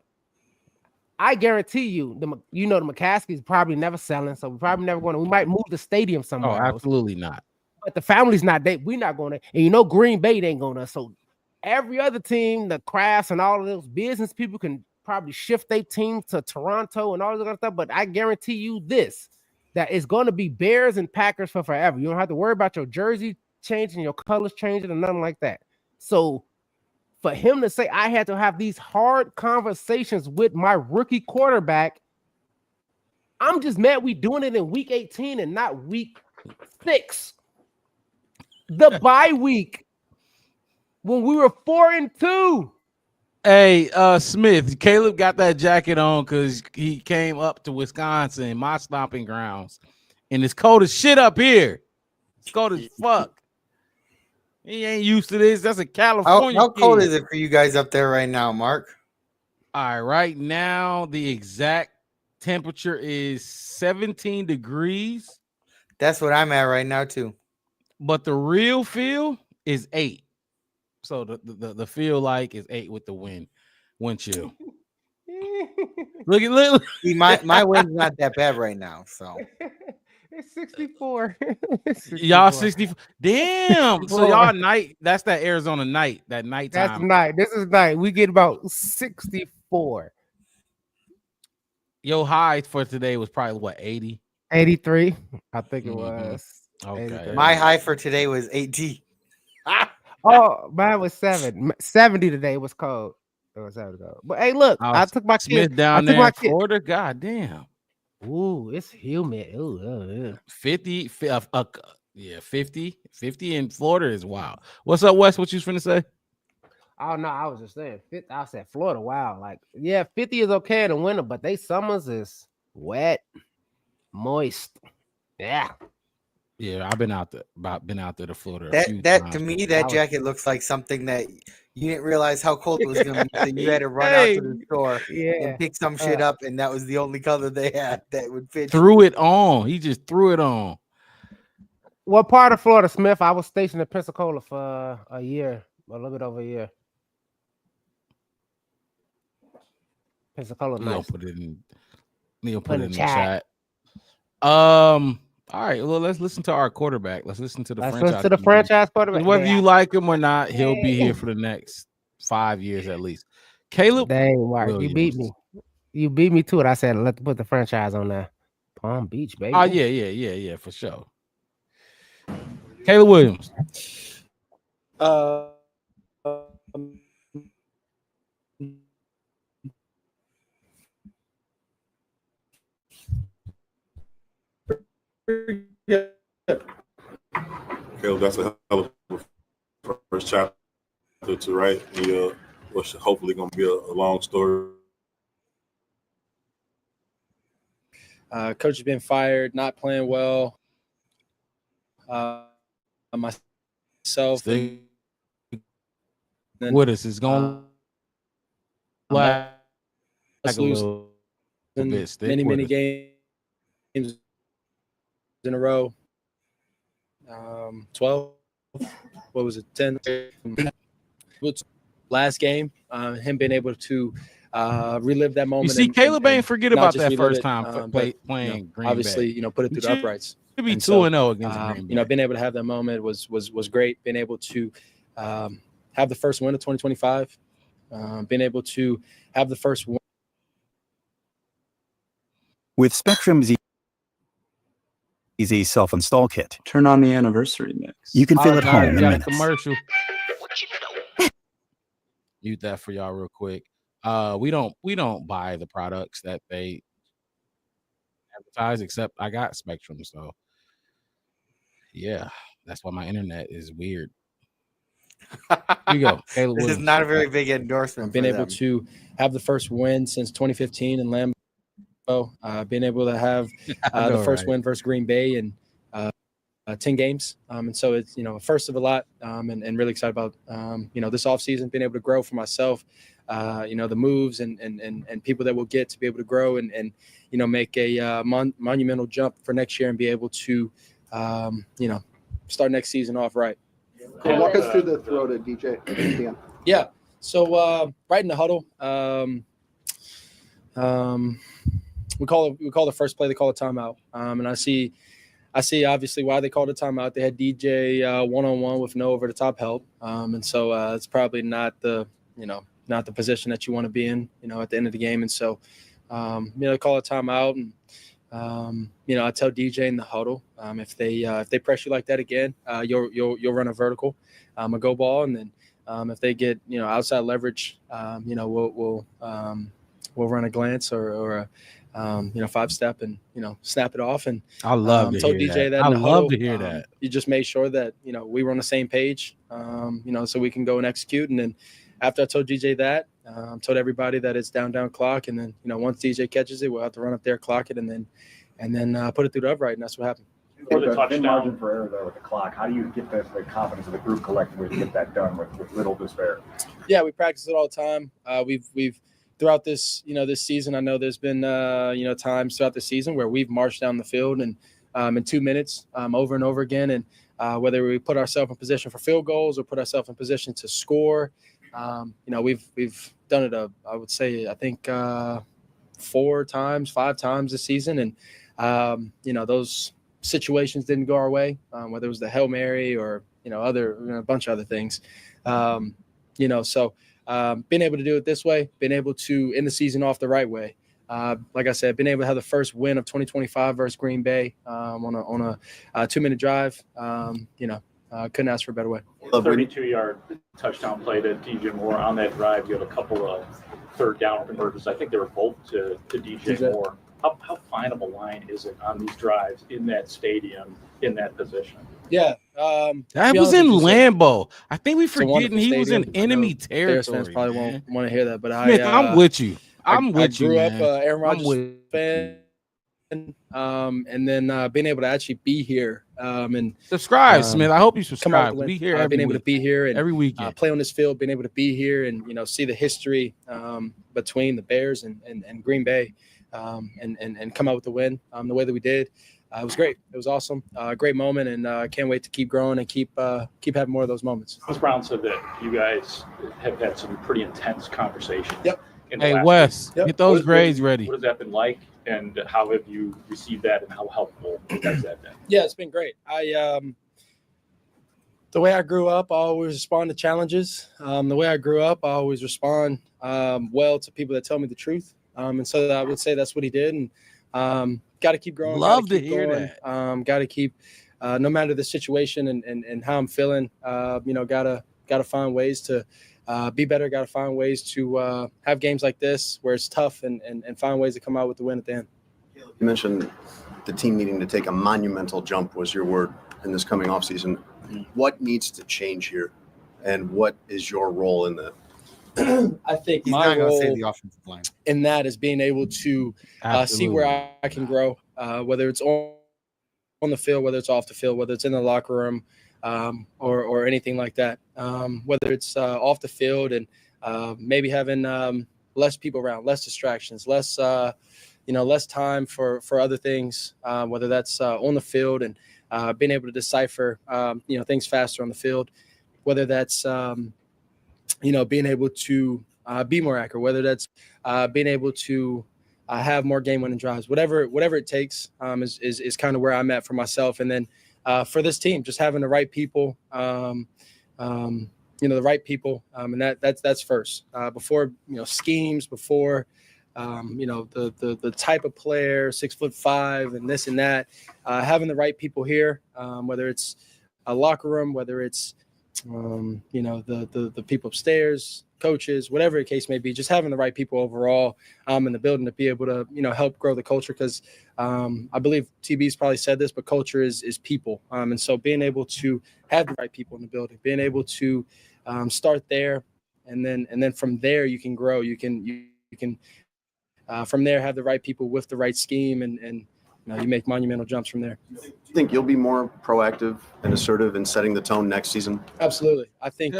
S2: I guarantee you, the McCaskey's probably never selling, so we're probably never going to. We might move the stadium somewhere.
S1: Oh, absolutely not.
S2: But the family's not. We're not going to. And you know, Green Bay ain't going to. So every other team, the Crafts and all of those business people can probably shift their team to Toronto and all that kind of stuff. But I guarantee you this, that it's going to be Bears and Packers for forever. You don't have to worry about your jersey changing, your colors changing, and nothing like that. So for him to say I had to have these hard conversations with my rookie quarterback, I'm just mad we doing it in week 18 and not week 6. The bye week when we were 4-2.
S1: Hey, Smith, Caleb got that jacket on because he came up to Wisconsin, my stomping grounds, and it's cold as shit up here. It's cold as fuck. He ain't used to this. That's a California.
S3: How cold is it for you guys up there right now, Mark?
S1: All right, right now the exact temperature is 17 degrees.
S3: That's what I'm at right now too. But
S1: the real feel is 8. So the feel like is 8 with the wind chill. Look.
S3: See, my wind's not that bad right now, so.
S2: It's 64.
S1: Y'all 64. Damn. So y'all night. That's that Arizona night. That nighttime.
S2: That's night. This is night. We get about 64.
S1: Your high for today was probably what, 80?
S2: 83. I think it was.
S1: Okay.
S2: 83.
S3: My high for today was 80.
S2: Oh, mine was 70 today. Was cold. It was cold. But hey, look, I took my kid
S1: down there in Florida. God damn.
S2: Ooh, it's humid. Ooh,
S1: 50. Yeah, 50 in Florida is wild. What's up, Wes? What you was finna say?
S2: Oh no, I was just saying 50. I said Florida. Wow, like 50 is okay in the winter, but they summers is wet, moist. Yeah,
S1: I've been out there to Florida.
S3: That to me, that jacket looks like something that You didn't realize how cold it was going to be, so you had to run out to the store and pick some shit up, and that was the only color they had that would fit.
S1: Threw it on. He just threw it on.
S2: What part of Florida, Smith? I was stationed in Pensacola for a year, a little bit over a year. Pensacola, nice.
S1: Put it in the chat. All right, well, let's listen to our quarterback. Let's listen to the
S2: franchise quarterback.
S1: Whether you like him or not, he'll be here for the next 5 years at least. Caleb,
S2: dang, Mark, you beat me. You beat me to it. I said let's put the franchise on there. Palm Beach, baby.
S1: Oh yeah, for sure. Caleb Williams.
S8: Caleb, that's a hell of a first chapter to write. What's hopefully going to be a long story.
S10: Coach has been fired, not playing well. Myself
S1: with us is going to last like a little bit.
S10: Many games in a row. 12. What was it? 10. Last game. Him being able to relive that moment.
S1: You see, Caleb ain't forget about that first time playing Green
S10: obviously,
S1: Bay.
S10: Put it through the uprights.
S1: To be 2-0 against Green Bay.
S10: Being able to have that moment was great. Being able to have the first win of 2025. Being able to have the first win.
S11: With Spectrum's easy self-install kit,
S12: turn on the anniversary mix.
S11: You can feel at home in minutes.
S1: Commercial. Mute that for y'all real quick. We don't buy the products that they advertise, except I got Spectrum, so yeah, that's why my internet is weird. Here you go. Caleb
S3: This is not a very big endorsement.
S10: Being able to have the first win since 2015 in Lambeau, being able to have the first win versus Green Bay in 10 games. And so it's, first of a lot, and really excited about, this offseason, being able to grow for myself, the moves and people that will get to be able to grow and make a monumental jump for next year and be able to, start next season off right.
S13: Cool. Walk us through the throw to DJ.
S10: Yeah. So right in the huddle, we call the first play, they call a timeout. And I see obviously why they called a timeout. They had DJ one-on-one with no over-the-top help. And so it's probably not the position that you want to be in, at the end of the game. And so, they call a timeout and, I tell DJ in the huddle, if they press you like that again, you'll run a vertical, a go ball. And then if they get, outside leverage, we'll run a glance or a, 5-step and, snap it off. And
S1: I love to
S10: told
S1: hear
S10: DJ
S1: that.
S10: I
S1: love to hear that.
S10: You just made sure that, we were on the same page, so we can go and execute. And then after I told DJ that, told everybody that it's down clock. And then, once DJ catches it, we'll have to run up there, clock it, and then put it through the upright. And that's what happened.
S5: The margin for error there with the clock. How do you get the confidence of the group collectively to get that done with little to spare?
S10: Yeah, we practice it all the time. We've throughout this, this season, I know there's been, times throughout the season where we've marched down the field and in 2 minutes over and over again. And whether we put ourselves in position for field goals or put ourselves in position to score, we've done it, I would say, I think 5 times this season. And, those situations didn't go our way, whether it was the Hail Mary or, a bunch of other things, so being able to do it this way, being able to end the season off the right way. Like I said, being able to have the first win of 2025 versus Green Bay on a 2-minute drive, couldn't ask for a better way.
S7: 32-yard touchdown play to DJ Moore on that drive. You have a couple of third down conversions. I think they were both to DJ Moore. How fine of a line is it on these drives in that stadium in that position?
S10: Yeah.
S1: That was in Lambeau. I think we forgetting he was in enemy territory.
S10: Bears fans probably won't want to hear that, but
S1: Smith, I'm with you. I
S10: grew up Aaron Rodgers fan, and then being able to actually be here And
S1: subscribe, Smith. I hope you
S10: come out
S1: subscribe.
S10: with the win.
S1: Be here every
S10: being able
S1: week.
S10: to be here and
S1: every weekend.
S10: play on this field, being able to be here and see the history between the Bears and Green Bay, and come out with the win the way that we did. It was great. It was awesome. Great moment, and I can't wait to keep growing and keep having more of those moments.
S7: Wes Brown said that you guys have had some pretty intense conversations.
S10: Yep.
S1: Hey, Wes, get those grades ready.
S7: What has that been like, and how have you received that, and how helpful has that been?
S10: Yeah, it's been great. The way I grew up, I always respond to challenges. The way I grew up, I always respond well to people that tell me the truth. And so I would say that's what he did. And got to keep growing.
S1: Love to hear that.
S10: Got to keep, no matter the situation and how I'm feeling, got to find ways to be better. Got to find ways to have games like this where it's tough and find ways to come out with the win at the end.
S6: You mentioned the team needing to take a monumental jump was your word in this coming offseason. What needs to change here, and what is your role in that?
S10: I think
S3: He's
S10: my
S3: not going to
S10: role
S3: say the offensive line.
S10: in that is being able to see where I can grow, whether it's on the field, whether it's off the field, whether it's in the locker room, or anything like that. Whether it's off the field and maybe having less people around, less distractions, less time for other things, whether that's on the field and being able to decipher things faster on the field, whether that's being able to be more accurate, whether that's being able to have more game-winning drives, whatever it takes is kind of where I'm at for myself. And then for this team, just having the right people, the right people, and that's first before schemes, before the type of player, 6'5" and this and that, having the right people here, whether it's a locker room, whether it's the people upstairs, coaches, whatever the case may be, just having the right people overall in the building to be able to help grow the culture. Because I believe TB's probably said this, but culture is people, and so being able to have the right people in the building, being able to start there, and then from there you can grow. You can from there have the right people with the right scheme, and you make monumental jumps from there.
S6: Do you think you'll be more proactive and assertive in setting the tone next season?
S10: Absolutely. I think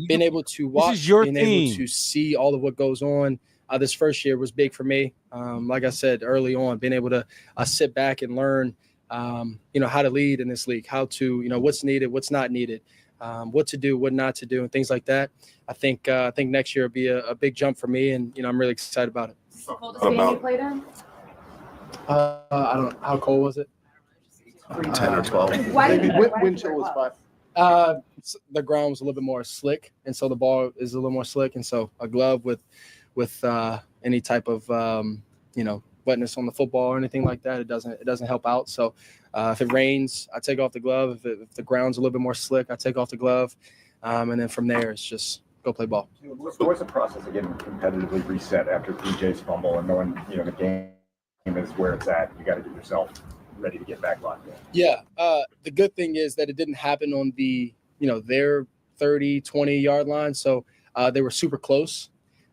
S10: being able to watch, being able to see all of what goes on this first year was big for me. Like I said early on, being able to sit back and learn, how to lead in this league, how to, what's needed, what's not needed, what to do, what not to do, and things like that. I think next year will be a big jump for me, and I'm really excited about it.
S14: Coldest game you played in?
S10: I don't know. How cold was it?
S6: 10 or 12.
S14: Why did
S13: Wind chill was 5.
S10: The ground was a little bit more slick, and so the ball is a little more slick, and so a glove with any type of wetness on the football or anything like that, it doesn't help out. So if it rains, I take off the glove. If the ground's a little bit more slick, I take off the glove, and then from there it's just go play ball.
S5: What's the process of getting competitively reset after DJ's fumble and knowing the game is where it's at? You got to get yourself ready to get back locked in.
S10: Yeah. The good thing is that it didn't happen on the, their 30, 20-yard line. So they were super close.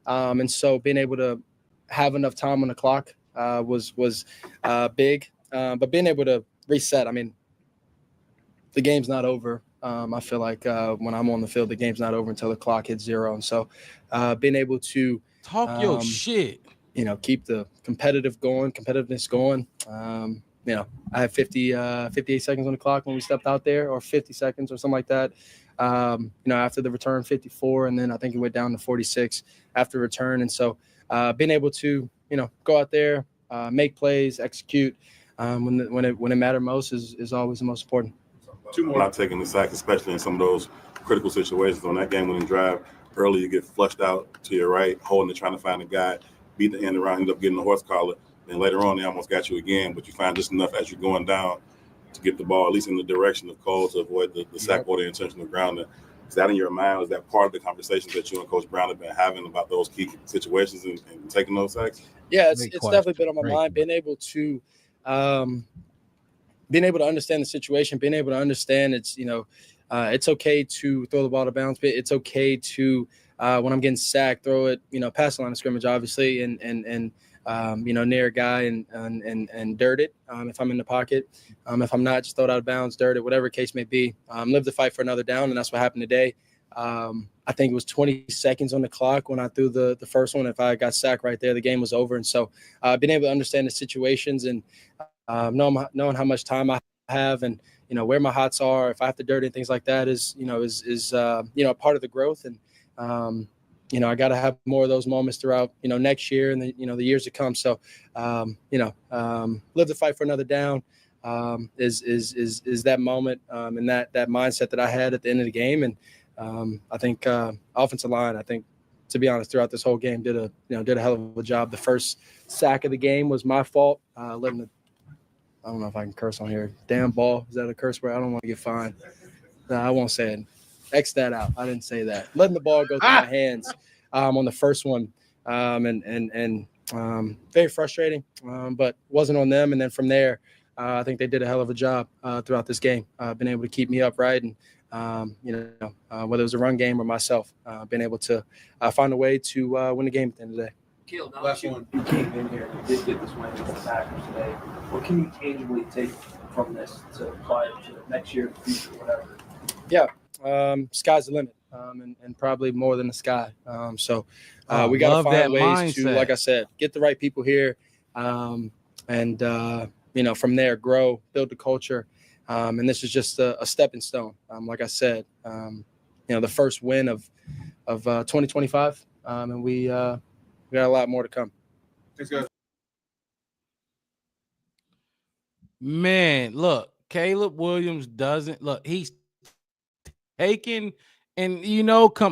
S10: And so being able to have enough time on the clock was big. But being able to reset, I mean, the game's not over. I feel like when I'm on the field, the game's not over until the clock hits 0. And so being able to
S1: talk your shit,
S10: keep the competitiveness going. I had 58 seconds on the clock when we stepped out there, or 50 seconds or something like that. After the return, 54, and then I think it went down to 46 after return. And so being able to, go out there, make plays, execute when it mattered most is always the most important.
S8: Two more. Not taking the sack, especially in some of those critical situations. On that game-winning drive, early you get flushed out to your right, holding it, trying to find a guy, beat the end around, end up getting the horse collar. Then later on, they almost got you again, but you find just enough as you're going down to get the ball, at least in the direction of Cole, to avoid the sack or the intentional grounding. Is that in your mind? Is that part of the conversations that you and Coach Brown have been having about those key situations and taking those sacks?
S10: Yeah, it's definitely been on my mind. Being able to understand the situation, being able to understand it's okay to throw the ball to bounce, but it's okay to when I'm getting sacked, throw it, past the line of scrimmage, obviously, and near a guy and dirt it if I'm in the pocket. If I'm not, just throw it out of bounds, dirt it, whatever case may be. Live to fight for another down, and that's what happened today. I think it was 20 seconds on the clock when I threw the first one. If I got sacked right there, the game was over. And so being able to understand the situations and knowing how much time I have and, where my hots are, if I have to dirt and things like that is part of the growth. And, I got to have more of those moments throughout, next year and the years to come. So, live to fight for another down is that moment and that mindset that I had at the end of the game. And I think offensive line, to be honest, throughout this whole game did a hell of a job. The first sack of the game was my fault. I don't know if I can curse on here. Damn ball. Is that a curse word? I don't want to get fined. No, I won't say it. X that out. I didn't say that. Letting the ball go through my hands on the first one, and very frustrating, but wasn't on them. And then from there, I think they did a hell of a job throughout this game, been able to keep me upright and, whether it was a run game or myself, been able to find a way to win the game at the end of the day.
S14: Caleb, now that you came in here and you did get this win against the Packers today, what can you tangibly take from this to apply it to next year, the future, whatever?
S10: Yeah, sky's the limit, and probably more than the sky. We got to find ways to, like I said, get the right people here, and from there grow, build the culture. And this is just a stepping stone. Like I said, the first win of 2025, and we got a lot more to come.
S3: Thanks, guys.
S1: Man, look, Caleb Williams doesn't look. He's taken, and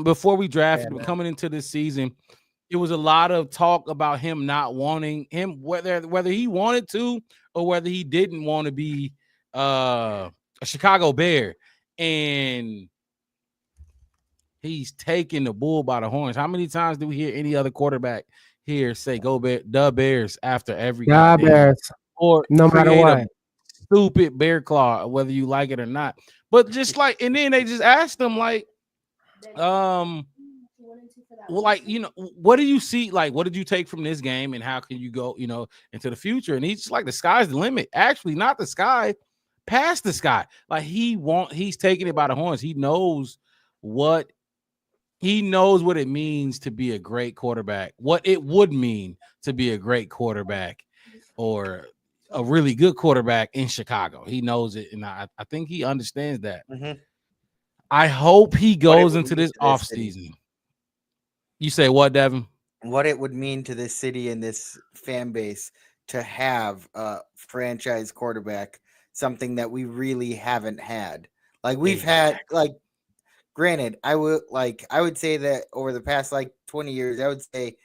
S1: before we drafted him, coming into this season, it was a lot of talk about him not wanting him, whether he wanted to or whether he didn't want to be a Chicago Bear, and he's taking the bull by the horns. How many times do we hear any other quarterback here say "Go the Bears" after every game?
S2: Bears,
S1: or
S2: no matter what,
S1: stupid bear claw, whether you like it or not. But just like, and then they just asked him like, what do you see? Like, what did you take from this game, and how can you go, into the future? And he's just like, the sky's the limit. Actually, not the sky, past the sky. Like he's taking it by the horns. He knows what it means to be a great quarterback, what it would mean to be a great quarterback or a really good quarterback in Chicago. He knows it, and I think he understands that.
S3: Mm-hmm.
S1: I hope he goes into this offseason. You say what, Devin?
S3: What it would mean to this city and this fan base to have a franchise quarterback, something that we really haven't had. Like we've had, like, granted, I would say that over the past 20 years, I would say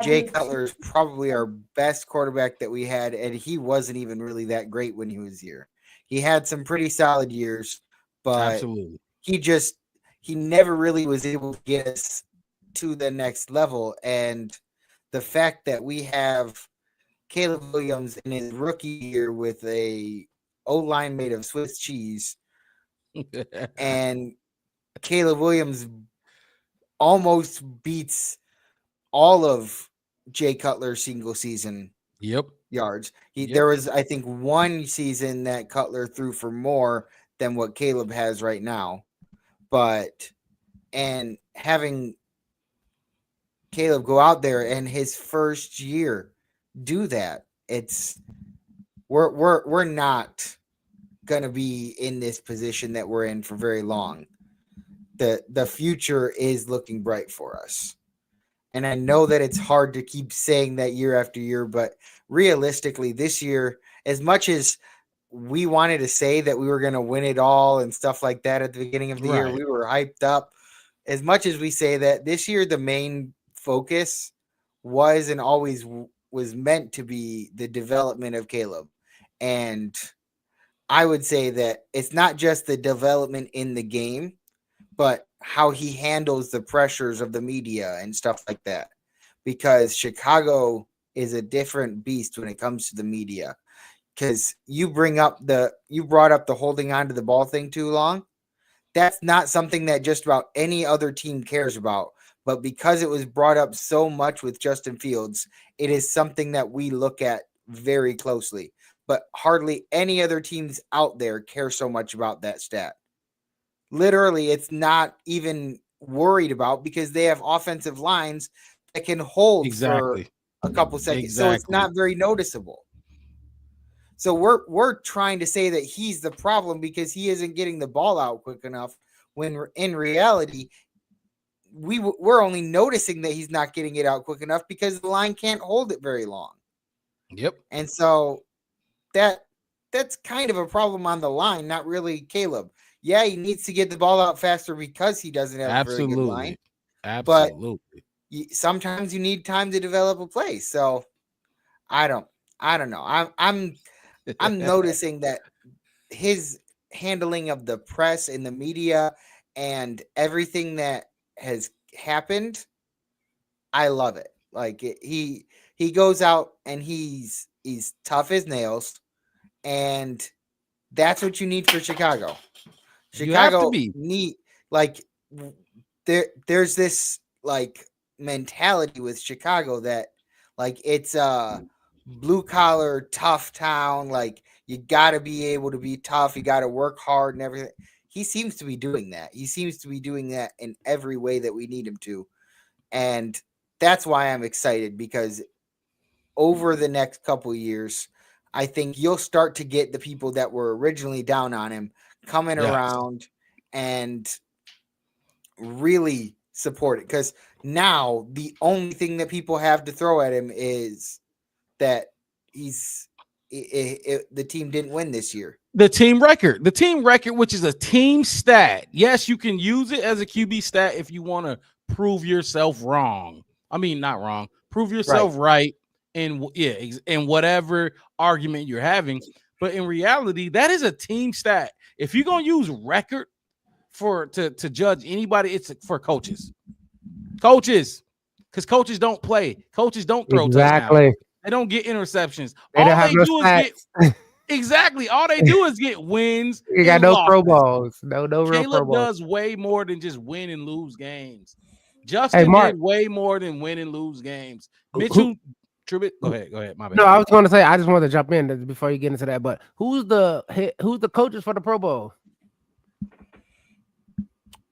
S3: Jay Cutler is probably our best quarterback that we had, and he wasn't even really that great when he was here. He had some pretty solid years, but
S1: absolutely,
S3: he never really was able to get us to the next level. And the fact that we have Caleb Williams in his rookie year with a O-line made of Swiss cheese, and Caleb Williams almost beats all of Jay Cutler's single season yards. There was, I think, one season that Cutler threw for more than what Caleb has right now. And having Caleb go out there and his first year do that, we're not gonna be in this position that we're in for very long. The future is looking bright for us. And I know that it's hard to keep saying that year after year, but realistically, this year, as much as we wanted to say that we were going to win it all and stuff like that at the beginning of the year, we were hyped up. As much as we say that, this year the main focus was and always was meant to be the development of Caleb. And I would say that it's not just the development in the game, but how he handles the pressures of the media and stuff like that. Because Chicago is a different beast when it comes to the media. Because you brought up the holding on to the ball thing too long. that's not something that just about any other team cares about. But because it was brought up so much with Justin Fields, it is something that we look at very closely. But hardly any other teams out there care so much about that stat. Literally, it's not even worried about because they have offensive lines that can hold for a couple seconds. So it's not very noticeable. So we're trying to say that he's the problem because he isn't getting the ball out quick enough, when in reality, we're only noticing that he's not getting it out quick enough because the line can't hold it very long.
S1: Yep.
S3: And so that's kind of a problem on the line, not really Caleb. Yeah, he needs to get the ball out faster because he doesn't have a very good line.
S1: Absolutely.
S3: But sometimes you need time to develop a play. So I don't know. I'm noticing that his handling of the press and the media and everything that has happened, I love it. Like he goes out and he's tough as nails, and that's what you need for Chicago. Chicago need, like, there's this like mentality with Chicago that like it's a blue collar tough town. Like you got to be able to be tough. You got to work hard and everything. He seems to be doing that. He seems to be doing that in every way that we need him to. And that's why I'm excited, because over the next couple of years, I think you'll start to get the people that were originally down on him coming around and really support it. Because now the only thing that people have to throw at him is that the team didn't win this year.
S1: The team record, which is a team stat. Yes, you can use it as a QB stat if you want to prove yourself wrong. I mean, not wrong. Prove yourself right in whatever argument you're having. But in reality, that is a team stat. If you're gonna use record to judge anybody, it's for coaches. Because coaches don't play. Coaches don't throw touchdowns. They don't get interceptions. All they do is get wins.
S2: You got no Pro Bowls. No real Pro Bowls.
S1: Caleb does way more than just win and lose games. Justin did way more than win and lose games. Mitchell Trubisky. Go ahead. My bad.
S2: No, I was going to say, I just wanted to jump in before you get into that. But who's the coaches for the Pro Bowl?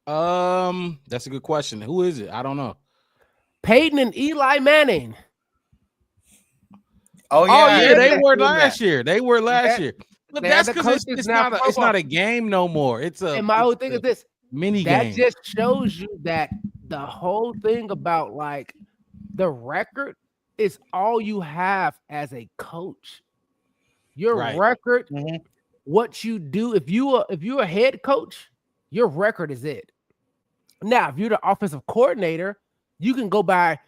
S1: That's a good question. Who is it? I don't know.
S2: Peyton and Eli Manning.
S1: Oh yeah, they were last year. But that's because it's not a game no more. It's a.
S2: And my whole thing is this
S1: mini
S2: game.
S1: That
S2: just shows you that the whole thing about like the record is all you have as a coach. Your record, what you do. If you're a head coach, your record is it. Now, if you're the offensive coordinator, you can go by,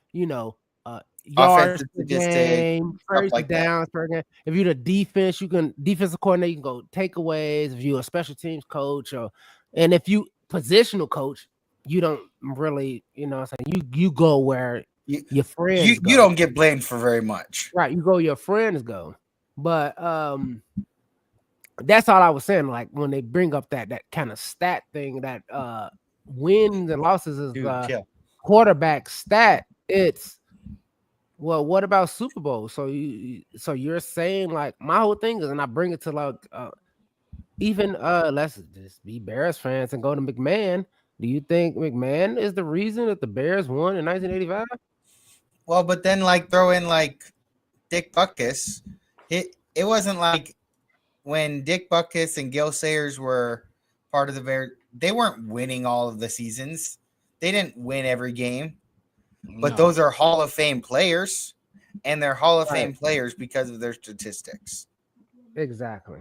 S2: yards per game, first downs per game. If you're the defense, defensive coordinator, you can go takeaways. If you're a special teams coach, and if you positional coach, you don't really, you go where your friends
S3: you don't get blamed for very much.
S2: Right, you go where your friends go. But that's all I was saying. Like when they bring up that kind of stat thing, that wins and losses is quarterback stat. It's well, what about Super Bowl? So you're saying, like, my whole thing is, and I bring it to like even let's just be Bears fans and go to McMahon. Do you think McMahon is the reason that the Bears won in 1985?
S3: Well, but then like throw in like Dick Butkus. It wasn't like when Dick Butkus and Gil Sayers were part of the Bears, they weren't winning all of the seasons. They didn't win every game. But those are Hall of Fame players, and they're Hall of Fame players because of their statistics.
S2: Exactly.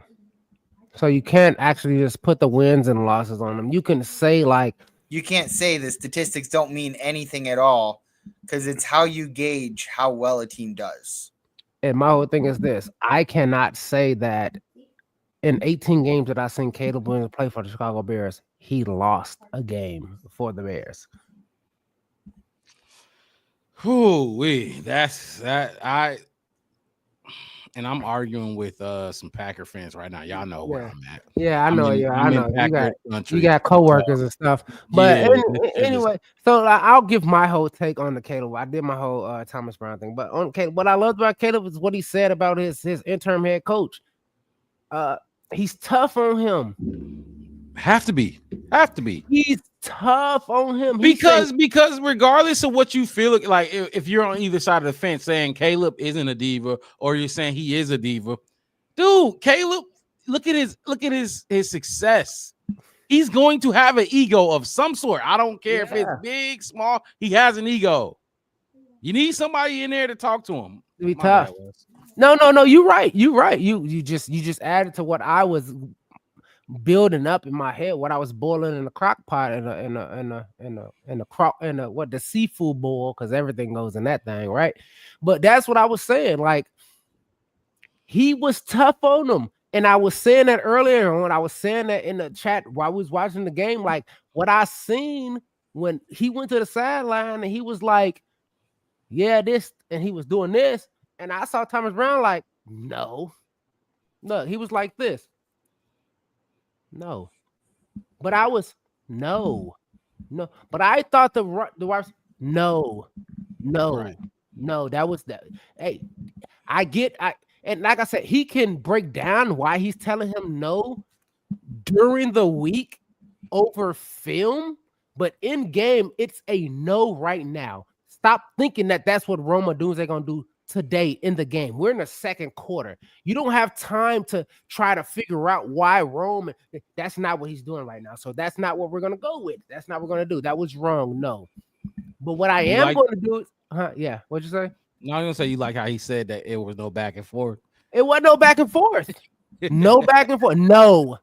S2: So you can't actually just put the wins and losses on them. You can say
S3: you can't say the statistics don't mean anything at all, because it's how you gauge how well a team does.
S2: And my whole thing is this: I cannot say that in 18 games that I've seen Caleb Williams play for the Chicago Bears, he lost a game for the Bears.
S1: and I'm arguing with some Packer fans right now. Y'all know where I'm at.
S2: Yeah, I know. I know. You got
S1: country.
S2: coworkers and stuff. But
S1: Yeah,
S2: anyway, so I'll give my whole take on the Caleb. I did my whole Thomas Brown thing, but on Caleb, what I loved about Caleb is what he said about his interim head coach. He's tough on him.
S1: Have to be.
S2: He's tough on him
S1: because regardless of what you feel like, if you're on either side of the fence saying Caleb isn't a diva or you're saying he is a diva, dude, Caleb, look at his success. He's going to have an ego of some sort. I don't care if it's big, small. He has an ego. You need somebody in there to talk to him.
S2: Be tough. No. You're right. You just added to what I was building up in my head, what I was boiling in the crock pot in the seafood bowl, because everything goes in that thing, right? But that's what I was saying. Like, he was tough on them. And I was saying that earlier when I was saying that in the chat while I was watching the game, like what I seen when he went to the sideline and he was like, yeah, this, and he was doing this. And I saw Thomas Brown like, no. Look, he was like this. No. But I was, no. But I thought the wife, no. That was that. Hey, and like I said, he can break down why he's telling him no during the week over film, but in game, it's a no right now. Stop thinking that that's what Roma Odunze going to do today in the game. We're in the second quarter. You don't have time to try to figure out why Rome. That's not what he's doing right now. So that's not what we're going to go with. That's not what we're going to do. That was wrong. No. But what I am going to do is, yeah. What'd you say?
S1: No, I'm going to say you like how he said that it was no back and forth.
S2: It wasn't no back and forth. No back and forth. No.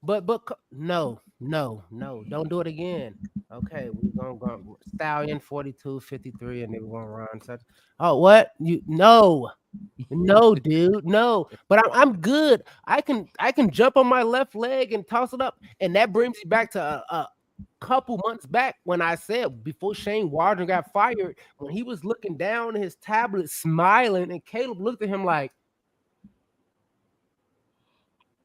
S2: But no. Don't do it again. Okay, we're gonna go Stallion 42-53, and they're gonna run such. Oh, what? No, dude, no. But I'm good. I can jump on my left leg and toss it up, and that brings me back to a couple months back when I said before Shane Waldron got fired, when he was looking down at his tablet, smiling, and Caleb looked at him like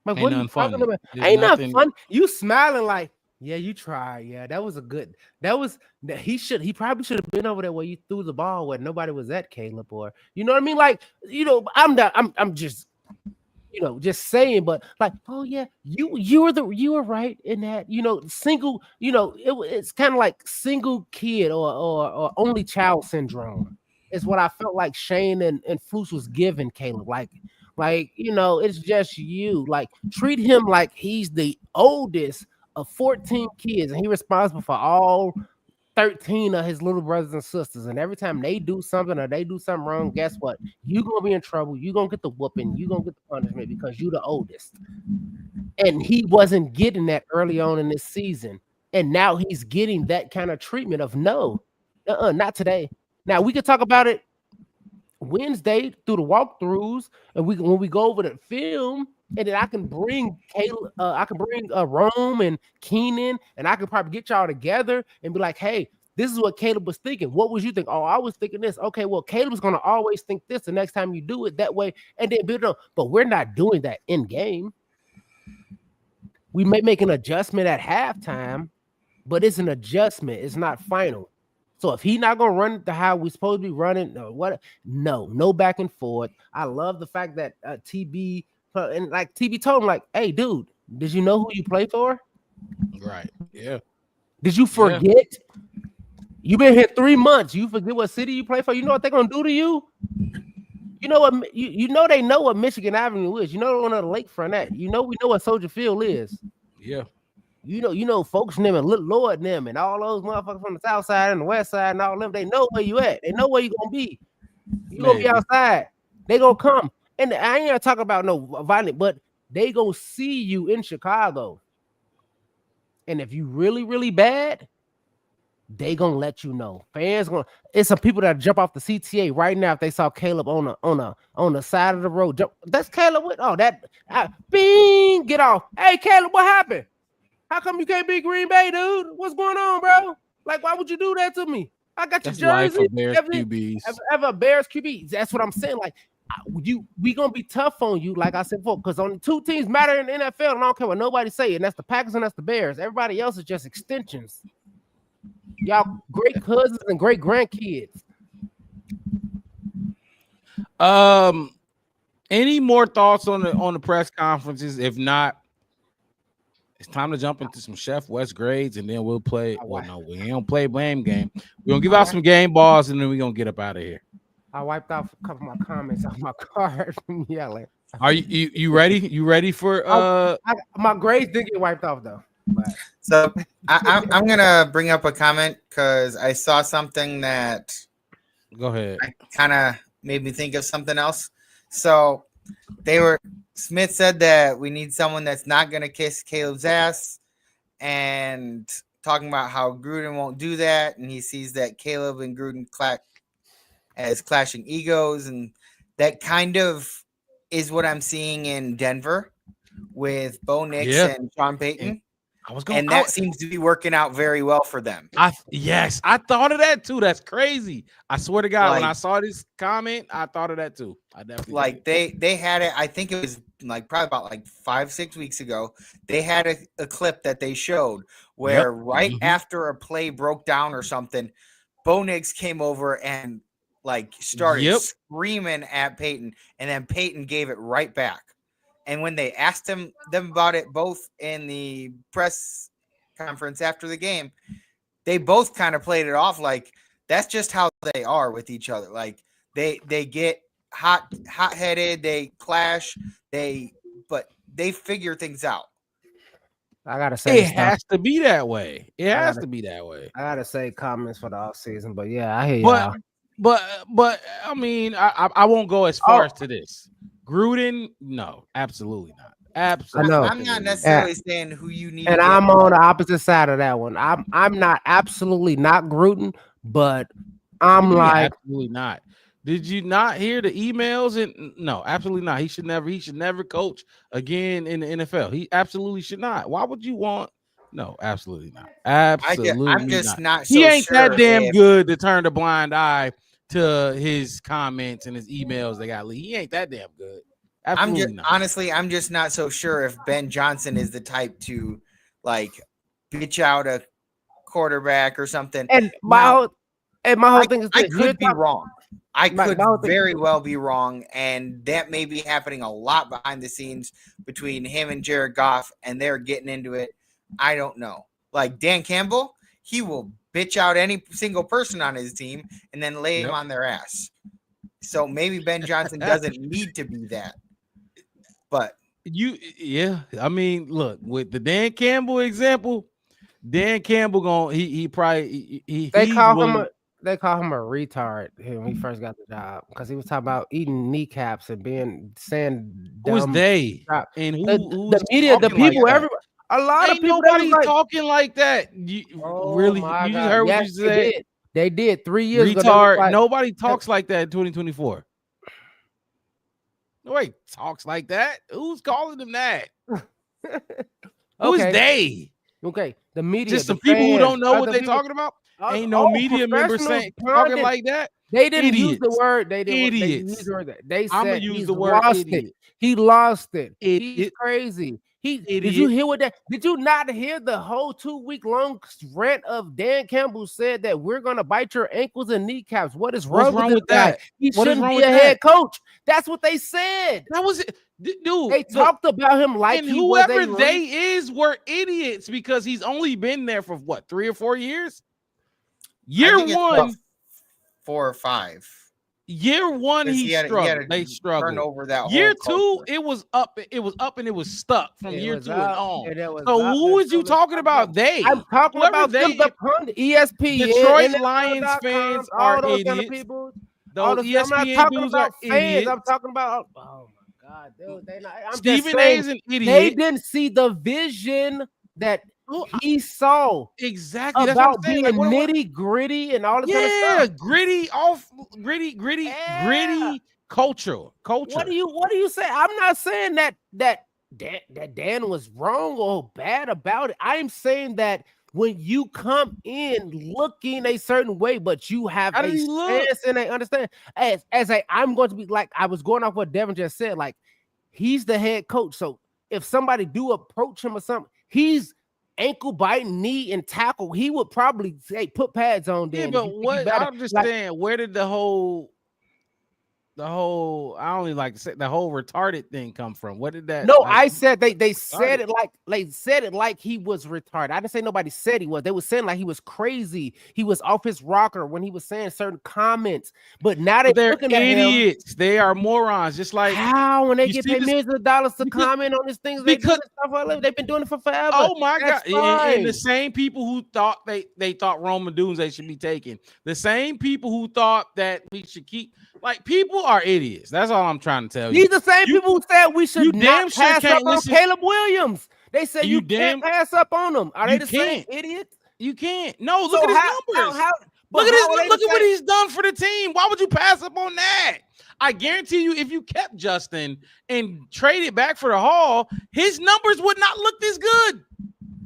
S2: what are you talking about? Ain't nothing fun. You smiling like, yeah, you tried. Yeah, that was he probably should have been over there where you threw the ball where nobody was at, Caleb, or you know what I mean? Like, I'm just just saying, but like, oh yeah, you were right in that, single, it's kind of like single kid or only child syndrome is what I felt like Shane and Flus was giving Caleb. Like, it's just you. Like, treat him like he's the oldest of 14 kids, and he's responsible for all 13 of his little brothers and sisters. And every time they do something or they do something wrong, guess what? You're going to be in trouble. You're going to get the whooping. You're going to get the punishment because you're the oldest. And he wasn't getting that early on in this season. And now he's getting that kind of treatment of no, not today. Now, we could talk about it Wednesday through the walkthroughs, and when we go over the film, and then I can bring Caleb, I can bring Rome and Keenan, and I can probably get y'all together and be like, hey, this is what Caleb was thinking. What was you think? Oh, I was thinking this. Okay, well, Caleb's gonna always think this the next time you do it that way, and then build it up. But we're not doing that in game. We may make an adjustment at halftime, but it's an adjustment. It's not final. So if he's not gonna run it to how we're supposed to be running, no back and forth. I love the fact that TB and like TB told him, like, hey, dude, did you know who you play for?
S1: Right. Yeah.
S2: Did you forget? Yeah. You've been here 3 months. You forget what city you play for? You know what they're gonna do to you? You know what they know what Michigan Avenue is. You know one of the lakefront at. We know what Soldier Field is.
S1: Yeah.
S2: You know, folks them and Little Lord them and all those motherfuckers from the south side and the west side and all them, they know where you at. They know where you gonna be. You gonna be outside. They gonna come. And I ain't gonna talk about no violent, but they gonna see you in Chicago. And if you really, really bad, they gonna let you know. Fans gonna. It's some people that jump off the CTA right now if they saw Caleb on the side of the road. Jump. That's Caleb with bing, get off. Hey Caleb, what happened? How come you can't be Green Bay, dude? What's going on, bro? Like, why would you do that to me? I got your jersey.
S1: Bears QBs.
S2: Ever Bears QB. That's what I'm saying. Like, we gonna be tough on you, like I said before, because only 2 teams matter in the NFL, and I don't care what nobody say, and that's the Packers and that's the Bears. Everybody else is just extensions. Y'all great cousins and great grandkids.
S1: Any more thoughts on the press conferences? If not, it's time to jump into some Chef West grades, and then we'll play. Well, no, we don't play blame game. We're gonna give out some game balls, and then we're gonna get up out of here.
S2: I wiped off a couple of my comments off my card from yelling.
S1: Are you ready? You ready for
S2: my grades did get wiped off though.
S3: So I'm gonna bring up a comment because I saw something that
S1: go ahead
S3: kind of made me think of something else. So Smith said that we need someone that's not gonna kiss Caleb's ass, and talking about how Gruden won't do that, and he sees that Caleb and Gruden as clashing egos, and that kind of is what I'm seeing in Denver with Bo Nix and Sean Payton. That seems to be working out very well for them.
S1: I thought of that too. That's crazy. I swear to God, when I saw this comment, I thought of that too. I definitely
S3: they had it. I think it was probably about 5-6 weeks ago. They had a clip that they showed where after a play broke down or something, Bo Nix came over and started screaming at Peyton, and then Peyton gave it right back. And when they asked them about it, both in the press conference after the game, they both kind of played it off like that's just how they are with each other. Like they get hot-headed, they clash, but they figure things out.
S2: I gotta say,
S1: it has to be that way. It has to be that way.
S2: I gotta say comments for the off season, but yeah, I hear y'all.
S1: But I mean, I won't go as far as to this. Gruden, no, absolutely not. Absolutely.
S3: I'm not necessarily saying who you need.
S2: And I'm on the opposite side of that one. I'm not absolutely not Gruden, but I'm
S1: absolutely not. Did you not hear the emails? And no, absolutely not. He should never coach again in the NFL. He absolutely should not. Why would you want? No, absolutely not. Absolutely,
S3: I'm just not.
S1: He ain't that damn good to turn a blind eye to his comments and his emails that got leaked. He ain't that damn good.
S3: Honestly, I'm just not so sure if Ben Johnson is the type to bitch out a quarterback or something.
S2: And my whole thing is
S3: I could be wrong. I could very well be wrong, and that may be happening a lot behind the scenes between him and Jared Goff, and they're getting into it. I don't know. Like Dan Campbell, he will bitch out any single person on his team and then lay him on their ass. So maybe Ben Johnson doesn't need to be that. But
S1: I mean, look, with the Dan Campbell example, Dan Campbell they
S2: call him a retard when he first got the job because he was talking about eating kneecaps and saying
S1: who was they and who
S2: the media, the people, everybody. A lot of people.
S1: Nobody talking like that. You just heard what you said.
S2: They did 3 years ago.
S1: Retard. Nobody talks like that in 2024. Nobody talks like that. Who's calling them that? Who's they?
S2: Okay, the media.
S1: Just some people who don't know what they're talking about. Ain't no media member talking like that.
S2: They didn't use the word. They didn't use the word. They said use the word. He lost it. He's crazy. Did you hear what that? Did you not hear the whole 2-week long rant of Dan Campbell said that we're gonna bite your ankles and kneecaps? What is wrong with that? He shouldn't be a head coach. That's what they said.
S1: That was it, dude.
S2: They talked about him like
S1: he whoever were idiots because he's only been there for what 3 or 4 years. Year one,
S3: 4 or 5.
S1: Year one, they struggled.
S3: Over that
S1: year two, it was up and it was stuck from year 2 and on. So who is you talking about?
S2: I'm talking about the ESPN,
S1: Detroit Lions fans are idiots.
S2: Those ESPN dudes are idiots. I'm talking about. Oh my God, dude,
S1: Stephen A is an idiot.
S2: They didn't see the vision that he saw
S1: exactly
S2: about being nitty gritty and all this kind of stuff.
S1: Gritty culture.
S2: What do you say? I'm not saying that Dan was wrong or bad about it. I'm saying that when you come in looking a certain way, but you have
S1: How
S2: a
S1: did he look?
S2: stance and a understand I'm going to be like I was going off what Devin just said. Like he's the head coach, so if somebody do approach him or something, he's ankle biting, knee and tackle. He would probably say put pads on.
S1: Yeah,
S2: Then
S1: but what I'm just saying, where did the whole I only like to say the whole retarded thing come from? What did that?
S2: No,
S1: like,
S2: I said they said it like they said it like he was retarded. I didn't say nobody said he was. They were saying like he was crazy. He was off his rocker when he was saying certain comments. But now they're looking at him.
S1: idiots. They are morons. Just like
S2: how when they
S1: you
S2: get
S1: see
S2: paid
S1: this-
S2: millions of dollars to comment on these things, they do
S1: because-
S2: this stuff all over. They've been doing it for forever.
S1: Oh my
S2: That's
S1: God! And the
S2: fine.
S1: same people who thought they thought Roman Doomsday should be taken, the same people who thought that we should keep, like, people are idiots. That's all I'm trying to tell you.
S2: These the same people who said we should
S1: damn
S2: not
S1: sure
S2: pass
S1: can't
S2: up on
S1: listen-
S2: Caleb Williams. They said
S1: You
S2: you can't
S1: damn-
S2: pass up on them. Are they
S1: you
S2: the same
S1: can't.
S2: idiots?
S1: You can't. No,
S2: So
S1: look at his
S2: how-
S1: numbers.
S2: but
S1: Look at
S2: how are they
S1: Look
S2: the
S1: at what
S2: same-
S1: he's done for the team. Why would you pass up on that? I guarantee you, if you kept Justin and traded back for the Hall, his numbers would not look this good.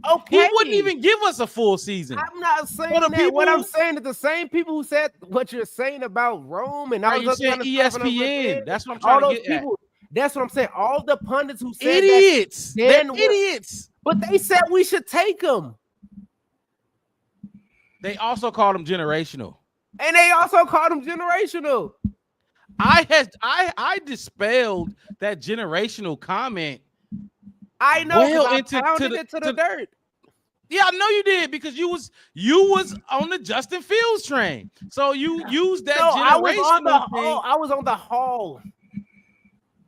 S2: Okay,
S1: He wouldn't even give us a full season.
S2: I'm not saying
S1: For the
S2: that. What I'm
S1: people-
S2: saying is the same people who said what you're saying about Rome and all
S1: Are
S2: this
S1: you
S2: other
S1: saying
S2: kind of stuff, and I'm
S1: ESPN?
S2: like,
S1: That's what I'm
S2: all
S1: trying
S2: those
S1: to get
S2: people. That's what I'm saying. All the pundits who
S1: at.
S2: said
S1: Idiots.
S2: that,
S1: They're
S2: then were-
S1: idiots.
S2: but they said we should take them,
S1: They also called him generational.
S2: and they also called them generational.
S1: I dispelled that generational comment.
S2: I know.
S1: Well,
S2: 'Cause I
S1: into-
S2: pounded
S1: to the-
S2: it to the dirt.
S1: Yeah, I know you did, because you was on the Justin Fields train. So you used that
S2: No, I was
S1: generational
S2: on the
S1: thing.
S2: I was on the Hall.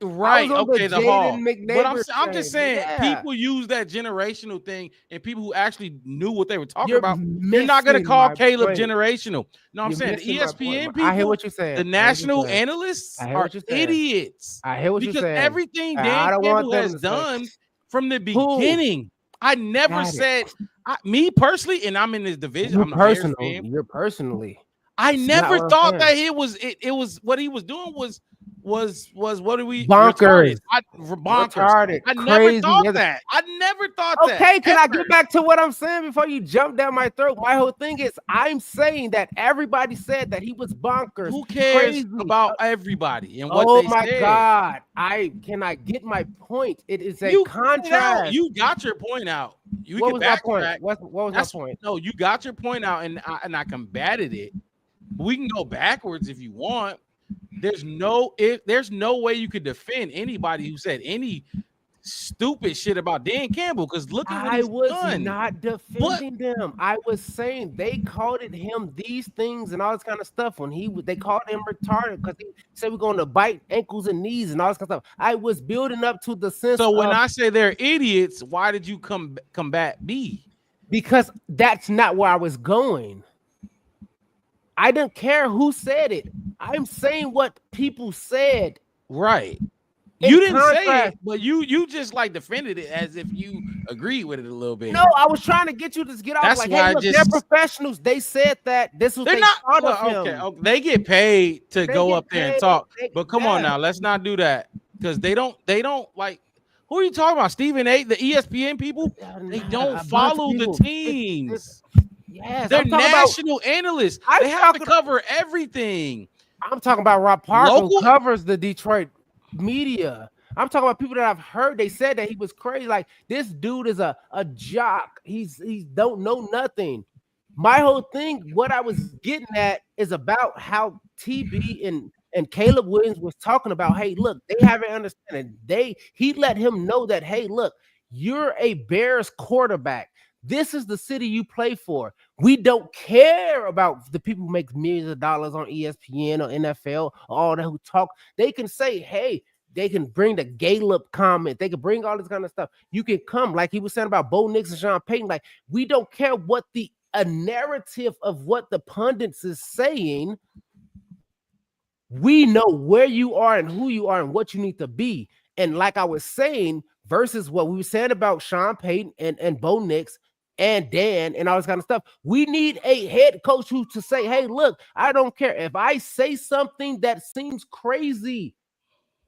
S1: Right.
S2: on the
S1: Okay, the
S2: Jaden
S1: Hall. But
S2: McNeighbor
S1: I'm just
S2: train.
S1: saying,
S2: Yeah.
S1: people use that generational thing, and people who actually knew what they were talking
S2: You're
S1: about. You're not going to
S2: missing
S1: call
S2: my
S1: Caleb
S2: point.
S1: generational. No, I'm
S2: You're
S1: saying the
S2: missing my point.
S1: ESPN people,
S2: I hear what you're saying.
S1: the
S2: I hear what you're
S1: national
S2: saying.
S1: analysts
S2: I hear
S1: are
S2: what you're saying.
S1: idiots.
S2: I hear what you're
S1: Because
S2: saying.
S1: everything
S2: I
S1: Dan
S2: don't want
S1: Campbell
S2: them
S1: has
S2: to say-
S1: done from the
S2: Who?
S1: beginning. I never
S2: Got it.
S1: said me personally, and I'm in this division. I'm
S2: You're
S1: a Bears
S2: personal.
S1: fan.
S2: You're personally.
S1: I
S2: It's not
S1: never
S2: what I'm
S1: thought
S2: saying.
S1: that it was what he was doing was what do we
S2: Bonkers.
S1: bonkers.
S2: Retarded.
S1: I never
S2: Crazy.
S1: thought
S2: Yes.
S1: that. I never thought that.
S2: Okay, can I
S1: ever.
S2: get back to what I'm saying before you jump down my throat? My whole thing is I'm saying that everybody said that he was bonkers.
S1: Who cares
S2: crazy.
S1: about everybody and what
S2: Oh
S1: they
S2: my
S1: said?
S2: God. Can I get my point? It is a
S1: You got it out.
S2: contrast.
S1: You got your point out. You
S2: What
S1: can
S2: was my point?
S1: backtrack.
S2: What was
S1: That's-
S2: my point?
S1: No, you got your point out, and I combated it. We can go backwards if you want. There's no way you could defend anybody who said any stupid shit about Dan Campbell, because look at what
S2: I
S1: he's
S2: was
S1: done.
S2: not defending them. I was saying they called him these things and all this kind of stuff when they called him retarded because he said we're going to bite ankles and knees and all this kind of stuff. I was building up to the sense.
S1: So when
S2: of,
S1: I say they're idiots, why did you combat me?
S2: because that's not where I was going. I didn't care who said it. I'm saying what people said.
S1: Right.
S2: In
S1: You didn't say
S2: contrast-
S1: it, but you just like defended it as if you agreed with it a little bit.
S2: No, I was trying to get you to get off.
S1: That's
S2: Like,
S1: why
S2: hey,
S1: I
S2: look,
S1: just-
S2: they're professionals. They said that. This was
S1: They're
S2: they
S1: not.
S2: thought
S1: Well,
S2: of him.
S1: okay, they get paid to
S2: They
S1: go
S2: get
S1: up there and
S2: paid.
S1: talk.
S2: They-
S1: But come on
S2: yeah.
S1: now, let's not do that, because they don't like. Who are you talking about? Stephen A, the ESPN people? They
S2: A
S1: don't
S2: bunch of
S1: follow the
S2: people.
S1: teams.
S2: Yes,
S1: They're
S2: I'm talking about-
S1: national analysts.
S2: I'm
S1: They have to
S2: talking-
S1: cover everything.
S2: I'm talking about Rob Parker,
S1: Local-
S2: who covers the Detroit media. I'm talking about people that I've heard. They said that he was crazy. Like, this dude is a jock. He's don't know nothing. My whole thing, what I was getting at, is about how TB and Caleb Williams was talking about. Hey, look, they haven't understood. He let him know that. Hey, look, you're a Bears quarterback. This is the city you play for. We don't care about the people who make millions of dollars on ESPN or NFL, or all that who talk. They can say, hey, they can bring the Gallup comment. They can bring all this kind of stuff. You can come, like he was saying about Bo Nix and Sean Payton. Like, we don't care what a narrative of what the pundits is saying. We know where you are and who you are and what you need to be. And like I was saying, versus what we were saying about Sean Payton and Bo Nix and Dan and all this kind of stuff, we need a head coach who to say, hey, look, I don't care if I say something that seems crazy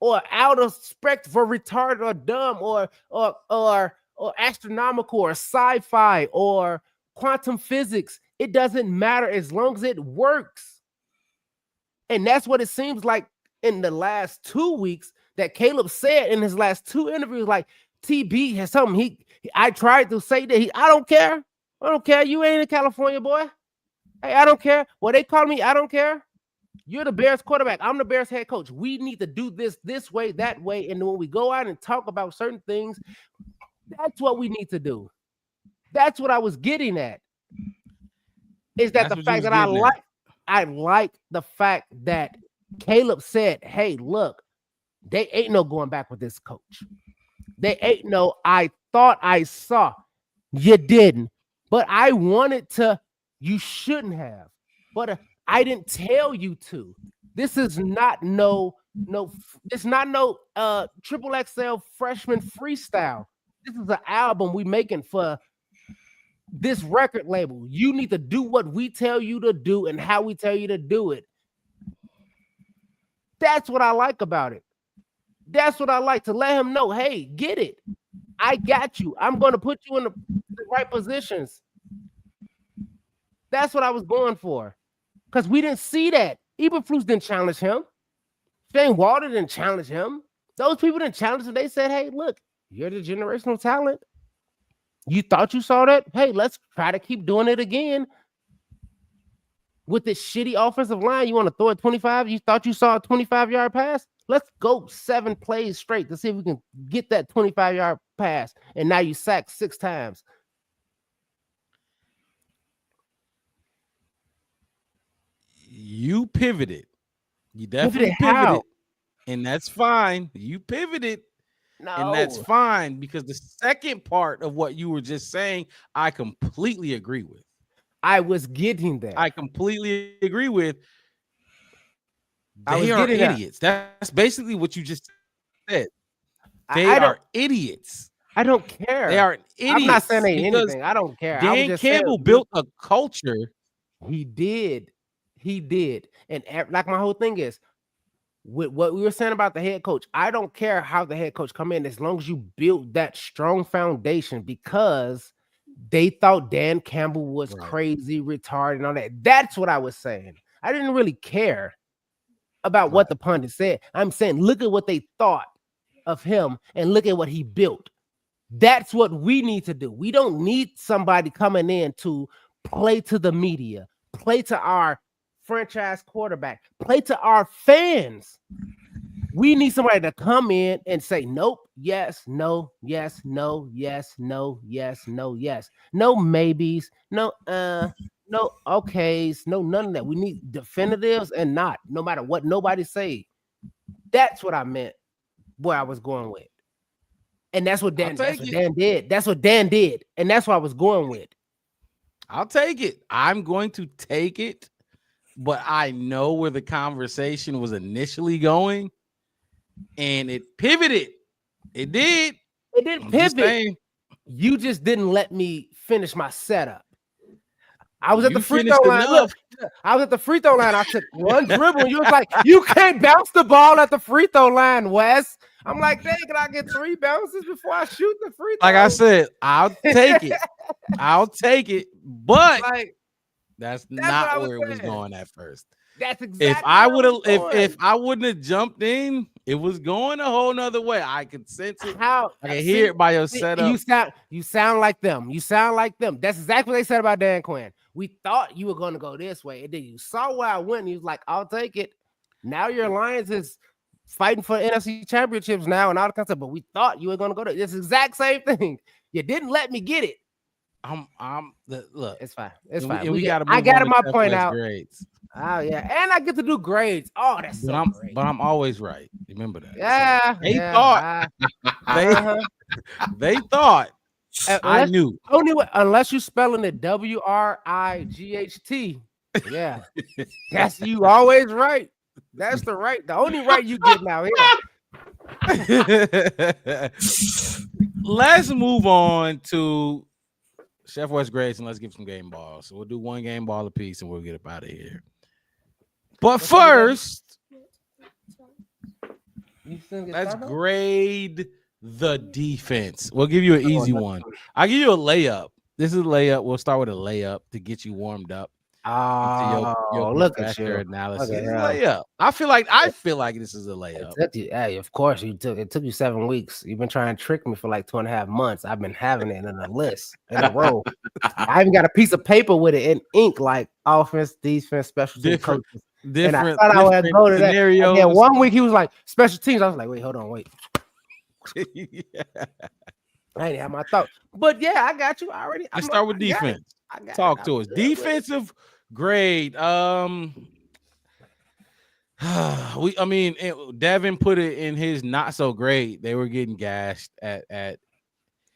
S2: or out of spec for retarded or dumb or astronomical or sci-fi or quantum physics. It doesn't matter as long as it works. And that's what it seems like in the last 2 weeks that Caleb said in his last 2 interviews. Like, TB has something. I tried to say that I don't care. I don't care. You ain't in California, boy. Hey, I don't care. Well, they call me. I don't care. You're the Bears quarterback. I'm the Bears head coach. We need to do this way, that way. And when we go out and talk about certain things, that's what we need to do. That's what I was getting at. Is that the fact that I like the fact that Caleb said, hey, look, they ain't no going back with this coach. They ain't no, I thought I saw. You didn't. But I wanted to. You shouldn't have. But I didn't tell you to. This is not it's not no triple XL freshman freestyle. This is an album we making for this record label. You need to do what we tell you to do and how we tell you to do it. That's what I like about it. That's what I like, to let him know, hey, get it. I got you. I'm going to put you in the right positions. That's what I was going for. Because we didn't see that. Eberflus didn't challenge him. Shane Walter didn't challenge him. Those people didn't challenge him. They said, hey, look, you're the generational talent. You thought you saw that? Hey, let's try to keep doing it again. With this shitty offensive line, you want to throw it 25? You thought you saw a 25-yard pass? Let's go 7 plays straight to see if we can get that 25-yard pass. And now you sacked 6 times.
S1: You pivoted. You definitely pivoted. And that's fine. You pivoted.
S2: No.
S1: And that's fine, because the second part of what you were just saying, I completely agree with.
S2: I was getting that.
S1: I completely agree with. They are idiots. That's basically what you just said. They are idiots.
S2: I don't care.
S1: They are idiots.
S2: I'm not saying anything. I don't care.
S1: Dan Campbell built a culture.
S2: He did. And like my whole thing is, with what we were saying about the head coach, I don't care how the head coach come in as long as you build that strong foundation, because they thought Dan Campbell was crazy, retarded, and all that. That's what I was saying. I didn't really care about what the pundit said. I'm saying, look at what they thought of him and look at what he built. That's what we need to do. We don't need somebody coming in to play to the media, play to our franchise quarterback, play to our fans. We need somebody to come in and say, nope, yes, no, yes, no, yes, no, yes, no, yes. No maybes, no okays, no none of that. We need definitives and not, no matter what nobody say. That's what I meant, where I was going with. And that's what Dan did. That's what Dan did. And that's what I was going with.
S1: I'll take it. I'm going to take it. But I know where the conversation was initially going, and it pivoted. It did.
S2: It didn't pivot. You just didn't let me finish my setup. I was at the free throw line. Look, I was at the free throw line. I took one dribble, and you was like, you can't bounce the ball at the free throw line, Wes. I'm like, dang, can I get 3 bounces before I shoot the free throw?
S1: Like I said, I'll take it. I'll take it. But that's not where it was going at first.
S2: That's exactly.
S1: If I wouldn't have jumped in, it was going a whole nother way. I could sense it. I can hear it by your setup.
S2: You sound like them. You sound like them. That's exactly what they said about Dan Quinn. We thought you were going to go this way, and then you saw where I went, and you was like, "I'll take it." Now your Lions is fighting for NFC championships now, and all the kind of stuff. But we thought you were going to go to this exact same thing. You didn't let me get it.
S1: Look,
S2: it's fine. It's fine.
S1: I
S2: got my point out.
S1: Grades.
S2: Oh yeah, and I get to do grades. Oh, that's great.
S1: But I'm always right. Remember that.
S2: Yeah.
S1: So they thought I knew.
S2: Only unless you spelling it WRIGHT. Yeah, that's you always right. That's the only right you get now here.
S1: Let's move on to Chef Wes Grayson. Let's give some game balls. So we'll do 1 game ball apiece and we'll get up out of here. But first, let's grade the defense. We'll give you an easy one. I'll give you a layup. This is a layup. We'll start with a layup to get you warmed up.
S2: Oh, look at you!
S1: Analysis.
S2: Look at
S1: Layup. I feel like this is a layup.
S2: Hey, of course it took you 7 weeks. You've been trying to trick me for like 2.5 months. I've been having it in a list in a row. I even got a piece of paper with it in ink, like offense, defense, special teams, coaches. And I thought I would go to that. And then 1 week he was like special teams. I was like, wait, hold on, wait.
S1: Yeah.
S2: I didn't have my thought, but yeah, I got you already.
S1: Let's start with defense. Talk to us. Defensive grade. Devin put it in his not so great. They were getting gashed at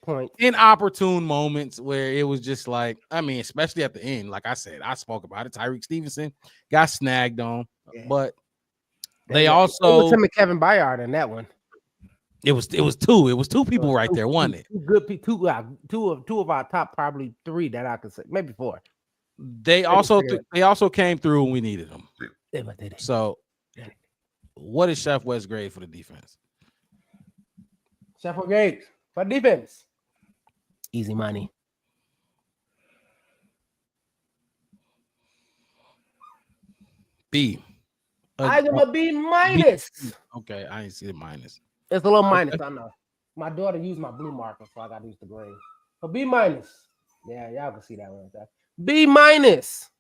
S2: point
S1: inopportune moments where it was just like, especially at the end. Like I said, I spoke about it. Tyreek Stevenson got snagged on, but they also
S2: it was him and Kevin Byard in that one.
S1: It was two people right there, wasn't it?
S2: Two of our top probably 3 that I could say, maybe 4.
S1: They also came through when we needed them. So, what is Chef West's grade for the defense?
S2: Chef West grade for defense, easy money.
S1: B.
S2: I give him a B minus.
S1: Okay, I didn't see the minus.
S2: It's a little minus, I know. My daughter used my blue marker, so I got to use the green. So B minus. Yeah, y'all can see that one. B minus.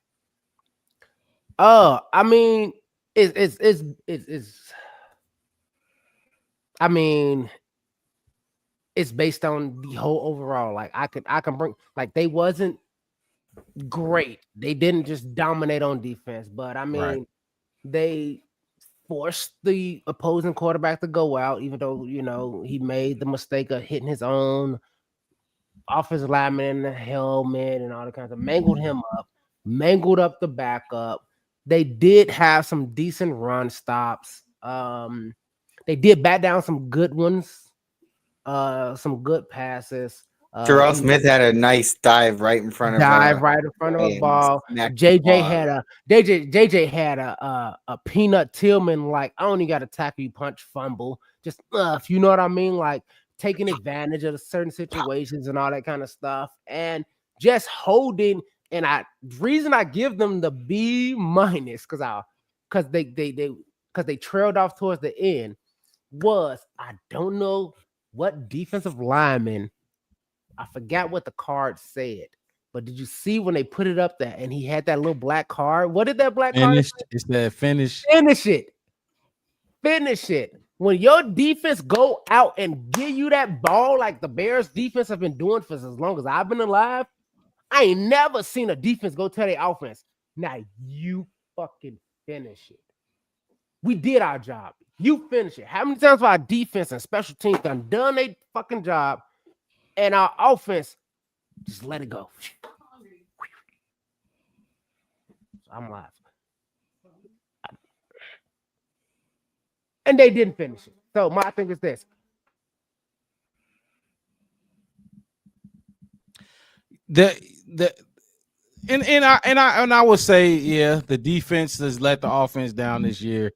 S2: It's based on the whole overall. Like I can bring, like, they wasn't great. They didn't just dominate on defense, but they forced the opposing quarterback to go out, even though, he made the mistake of hitting his own offensive lineman in the helmet and all the kinds of mangled him up, mangled up the backup. They did have some decent run stops. They did bat down some good ones, some good passes.
S3: Terrell Smith had a nice dive right in front of
S2: the ball. JJ had a Peanut Tillman, like, I only got to tackle you, punch, fumble, just if you know what I mean, like taking advantage of certain situations and all that kind of stuff, and just holding. And the reason I give them the B minus because they trailed off towards the end was, I don't know what defensive lineman. I forgot what the card said, but did you see when they put it up there and he had that little black card? What did that black card say?
S1: It said finish.
S2: Finish it. When your defense go out and give you that ball like the Bears defense have been doing for as long as I've been alive, I ain't never seen a defense go tell their offense, now you fucking finish it. We did our job. You finish it. How many times have our defense and special teams done their fucking job, and our offense just let it go? I'm live. And they didn't finish it. So my thing is this.
S1: I would say, yeah, the defense has let the offense down this year.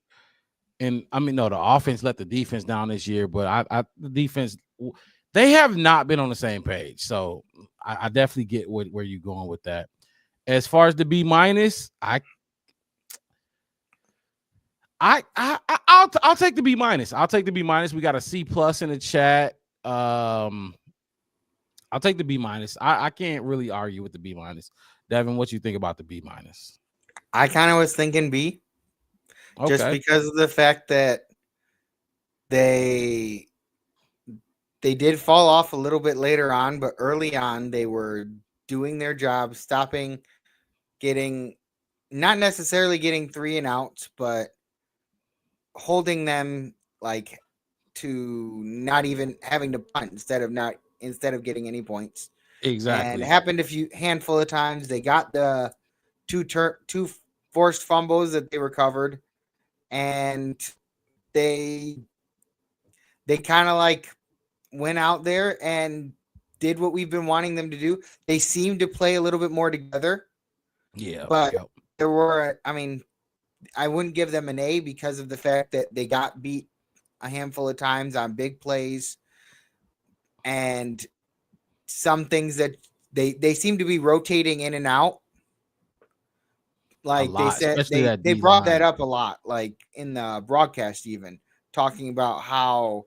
S1: And the offense let the defense down this year, but the defense, they have not been on the same page. So I definitely get where you're going with that. As far as the B minus, I'll take the B minus. I'll take the B minus. We got a C plus in the chat. I'll take the B minus. I can't really argue with the B minus. Devin, what you think about the B minus?
S3: I kind of was thinking B, just because of the fact that they did fall off a little bit later on, but early on they were doing their job, stopping, not necessarily getting 3 and outs, but holding them like to not even having to punt instead of getting any points.
S1: Exactly.
S3: And it happened handful of times. They got the two forced fumbles that they recovered, and they kind of like went out there and did what we've been wanting them to do. They seemed to play a little bit more together.
S1: Yeah.
S3: But there were, I wouldn't give them an A because of the fact that they got beat a handful of times on big plays, and some things that they seem to be rotating in and out. Like they said, they brought that up a lot, like in the broadcast, even talking about how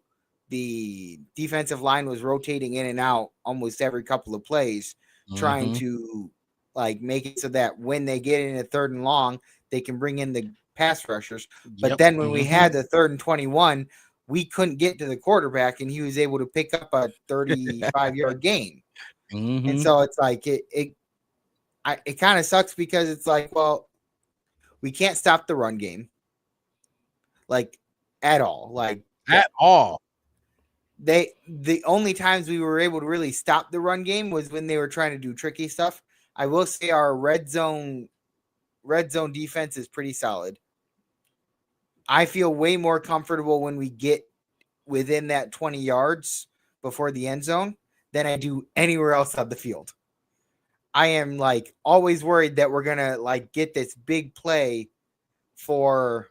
S3: the defensive line was rotating in and out almost every couple of plays, trying to like make it so that when they get in a 3rd and long, they can bring in the pass rushers. But then when we had the 3rd and 21, we couldn't get to the quarterback, and he was able to pick up a 35-yard gain. And so it's like it kind of sucks because it's like, well, we can't stop the run game, like at all. The only times we were able to really stop the run game was when they were trying to do tricky stuff. I will say our red zone defense is pretty solid. I feel way more comfortable when we get within that 20 yards before the end zone than I do anywhere else on the field. I am like always worried that we're gonna like get this big play for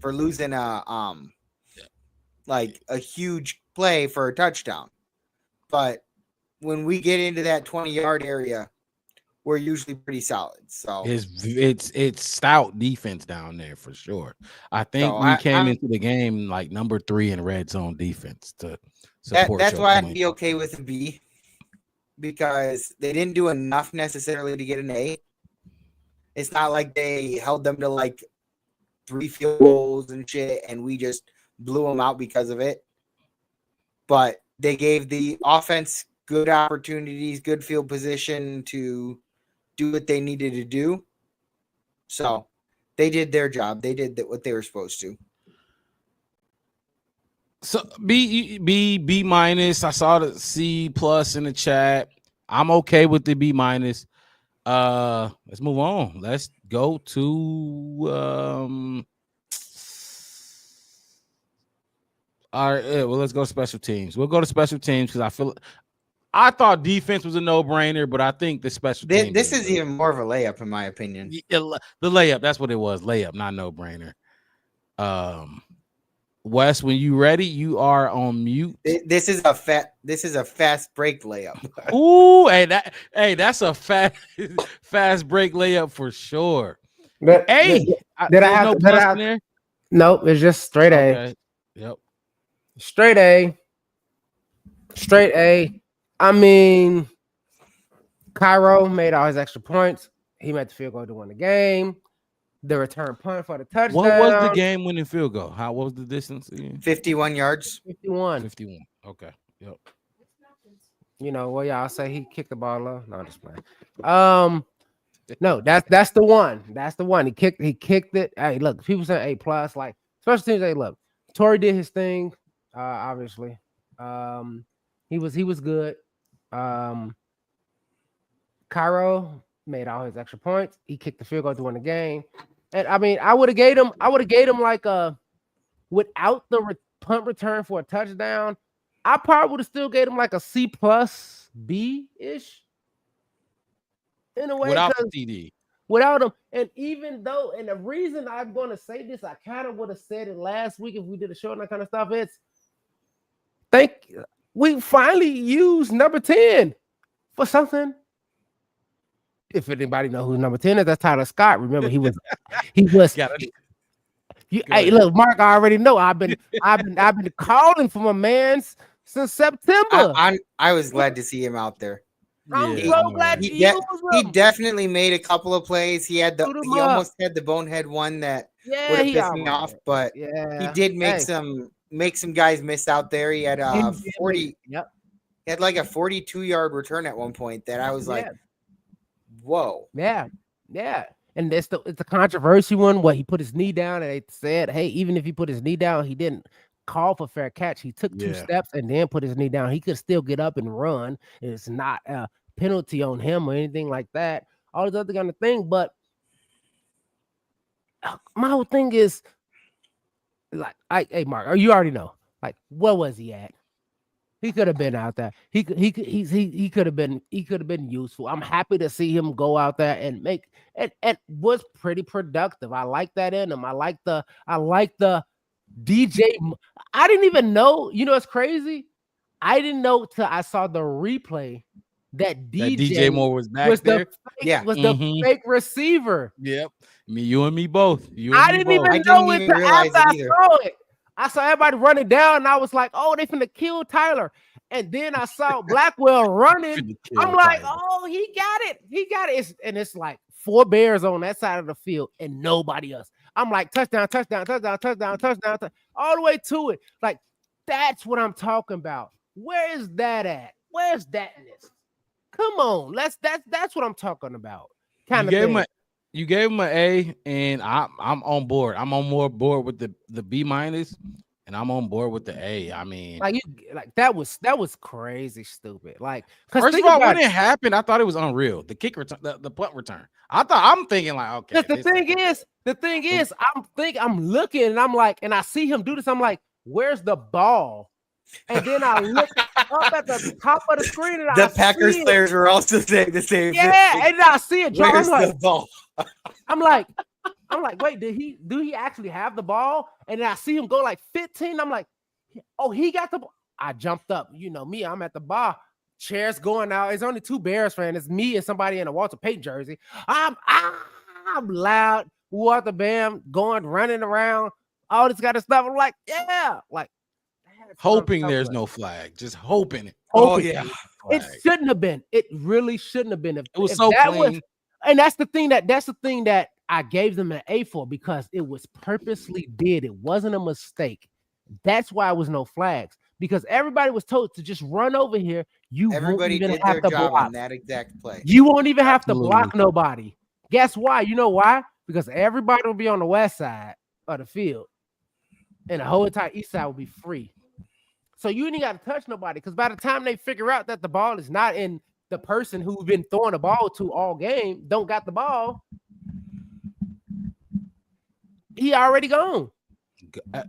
S3: losing like a huge play for a touchdown. But when we get into that 20-yard area, we're usually pretty solid. So
S1: it's stout defense down there for sure. I think we came into the game like number 3 in red zone defense to support.
S3: That's why I'd be okay with a B, because they didn't do enough necessarily to get an A. It's not like they held them to like 3 field goals and shit, and we just blew them out because of it. But they gave the offense good opportunities, good field position to do what they needed to do. So they did their job. They did what they were supposed to.
S1: So B minus. I saw the C plus in the chat. I'm okay with the B minus. Let's move on. Let's go to all right. Well, let's go special teams. We'll go to special teams because I thought defense was a no-brainer, but I think the special teams.
S3: This is even more of a layup, in my opinion.
S1: The layup, that's what it was. Layup, not no-brainer. Wes, when you ready, you are on mute.
S3: This is a fast break layup.
S1: Ooh, that's a fast break layup for sure.
S2: Did I have there? No, it's just straight A.
S1: Okay. Yep.
S2: Straight A. Straight A. I mean, Cairo made all his extra points. He made the field goal to win the game. The return punt for the touchdown.
S1: What was the game-winning field goal? What was the distance again?
S3: 51 yards.
S2: 51.
S1: Okay. Yep.
S2: You know what y'all say? He kicked the ball low. No, I'm just playing. No, that's the one. That's the one. He kicked it. Hey, look, people say A plus. Like special teams. Hey, look, Torrey did his thing. Obviously, he was good. Cairo made all his extra points. He kicked the field goal to win the game. And I mean, I would have gave him like a without the punt return for a touchdown. I probably would have still gave him like a C plus B ish. In a way,
S1: without the TD.
S2: Without him, and even though, and the reason I'm going to say this, I kind of would have said it last week if we did a show and that kind of stuff. We finally used number 10 for something. If anybody know who number 10 is, that's Tyler Scott. Remember, he was. Hey, look, Mark, I already know. I've been calling for my man since September.
S3: I was glad to see him out there.
S2: I'm so glad
S3: he definitely made a couple of plays. He almost had the bonehead one that would have pissed me off, but he did make some guys miss out there. He had 40.
S2: Yep.
S3: He had like a 42-yard return at one point that I was like, whoa.
S2: Yeah. And it's a controversy one where he put his knee down and they said, hey, even if he put his knee down, he didn't call for fair catch. He took 2 steps and then put his knee down. He could still get up and run. It's not a penalty on him or anything like that. All this other kind of thing. But my whole thing is like, hey, Mark, you already know. Like, where was he at? He could have been out there. He could have been useful. I'm happy to see him go out there and make and was pretty productive. I like that in him. I like the DJ. I didn't even know. You know, it's crazy. I didn't know till I saw the replay that
S1: DJ Moore was back there.
S2: Was the fake receiver.
S1: Yep. You and me both.
S2: I didn't even know it until after I saw it. I saw everybody running down, and I was like, "Oh, they finna kill Tyler." And then I saw Blackwell running. I'm like, "Oh, he got it. He got it." It's like 4 Bears on that side of the field and nobody else. I'm like, touchdown, touchdown, touchdown, touchdown, touchdown, all the way to it. Like, that's what I'm talking about. Where is that at? Where's that in this? Come on, that's what I'm talking about.
S1: You gave him an A, and I'm on board. I'm on more board with the B-, and I'm on board with the A. I mean,
S2: that was crazy stupid. Like,
S1: first of all, when it happened, I thought it was unreal. The kick return, the punt return. I'm thinking like, okay.
S2: The thing is, I'm looking and I'm like, and I see him do this. I'm like, where's the ball? And then I look up at the top of the screen, and
S3: the Packers players were also saying the same thing.
S2: Yeah, and I see it.
S3: Where's the ball?
S2: I'm like, wait, do he actually have the ball? And then I see him go like 15. I'm like, oh, he got the ball. I jumped up. You know me, I'm at the bar. Chairs going out. It's only 2 Bears fans. It's me and somebody in a Walter Payton jersey. I'm loud. Walter Bam going running around. All this kind of stuff. I'm like, yeah, like
S1: hoping there's no flag. Just hoping it.
S2: Oh yeah. It shouldn't have been. It really shouldn't have been.
S1: It was so clean.
S2: And that's the thing that I gave them an A for, because it was purposely did. It wasn't a mistake. That's why it was no flags, because everybody was told to just run over here.
S3: Everybody did their job on that exact play.
S2: You won't even have to block nobody. Guess why? You know why? Because everybody will be on the west side of the field, and the whole entire east side will be free. So you ain't got to touch nobody, because by the time they figure out that the ball is not in the person who's been throwing the ball to all game, don't got the ball, he already gone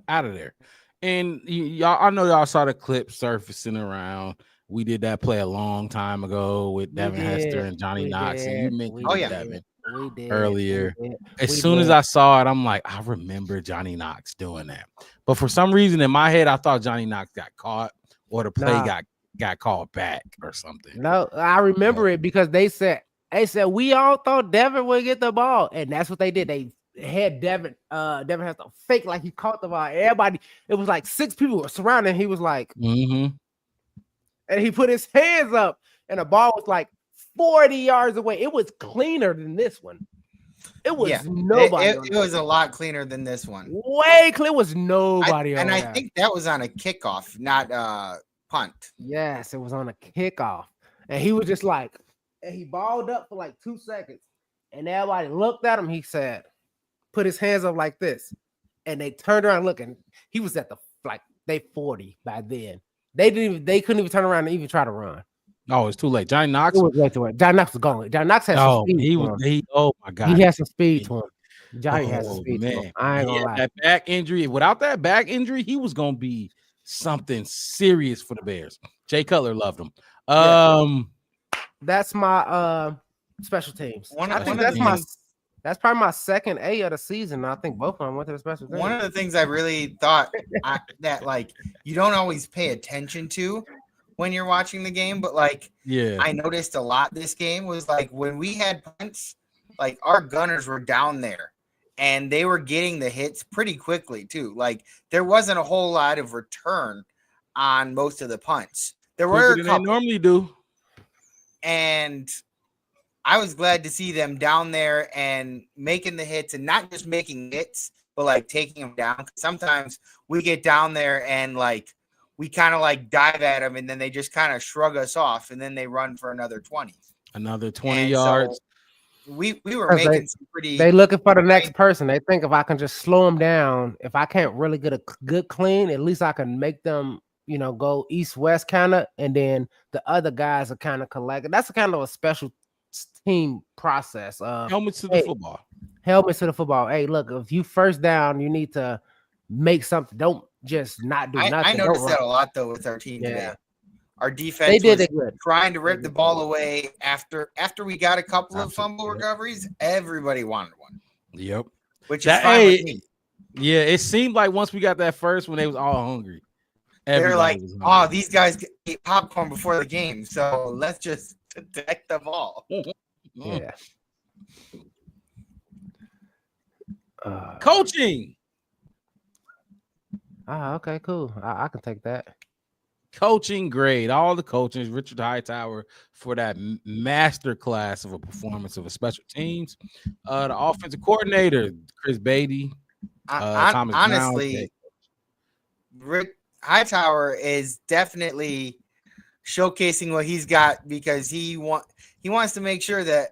S1: out of there. And y'all, I know y'all saw the clip surfacing around. We did that play a long time ago with Devin Hester and Johnny Knox, and you mentioned Devin earlier. As soon as I saw it, I'm like, I remember Johnny Knox doing that. But for some reason in my head, I thought Johnny Knox got caught, or the play got called back or something.
S2: No, I remember it because they said we all thought Devin would get the ball, and that's what they did. They had Devin has to fake like he caught the ball. Everybody, it was like 6 people were surrounding. He was like, and he put his hands up, and the ball was like 40 yards away. It was cleaner than this one. It was nobody.
S3: It was a lot cleaner than this one.
S2: Way clear. It was nobody.
S3: I think that was on a kickoff, not punt.
S2: Yes, it was on a kickoff, and he was just like, and he balled up for like 2 seconds, and everybody looked at him. He said, put his hands up like this, and they turned around looking. He was at they 40 by then. They couldn't even turn around and even try to run.
S1: Oh, it's too late. Johnny Knox.
S2: It was way too late. Johnny Knox was gone. Johnny Knox had some speed.
S1: Oh my God.
S2: He had some speed to him. Johnny had some speed to him. I ain't gonna lie.
S1: That back injury. Without that back injury, he was gonna be something serious for the Bears. Jay Cutler loved him.
S2: That's my special teams. That's probably my second A of the season. I think both of them went to the special teams.
S3: One of the things I really thought that like you don't always pay attention to when you're watching the game, but I noticed a lot this game was like when we had punts, like our gunners were down there and they were getting the hits pretty quickly too. Like there wasn't a whole lot of return on most of the punts. There were a couple.
S1: They normally do.
S3: And I was glad to see them down there and making the hits, and not just making hits, but like taking them down. Sometimes we get down there and we kind of dive at them, and then they just kind of shrug us off, and then they run for another 20.
S1: Another 20 yards.
S3: So we were making some pretty.
S2: They looking for the next person. They think if I can just slow them down, if I can't really get a good clean, at least I can make them, go east-west kind of, and then the other guys are kind of collected. That's kind of a special team process.
S1: Helmets to the football.
S2: Helmets to the football. Hey, look, if you first down, you need to make something. Don't just not do nothing.
S3: I noticed that a lot though with our team today. Our defense was trying to rip the ball away after we got a couple of fumble recoveries. Everybody wanted one.
S1: Yep.
S3: Which is fine with me.
S1: Yeah, it seemed like once we got that first one, they was all hungry.
S3: They're like, oh, these guys ate popcorn before the game, so let's just protect the ball.
S2: Yeah.
S1: Coaching.
S2: Okay, cool. I can take that.
S1: Coaching grade. All the coaches, Richard Hightower for that master class of a performance of a special teams. The offensive coordinator, Chris Beatty. Thomas
S3: Honestly,
S1: Brown.
S3: Rick Hightower is definitely showcasing what he's got because he wants to make sure that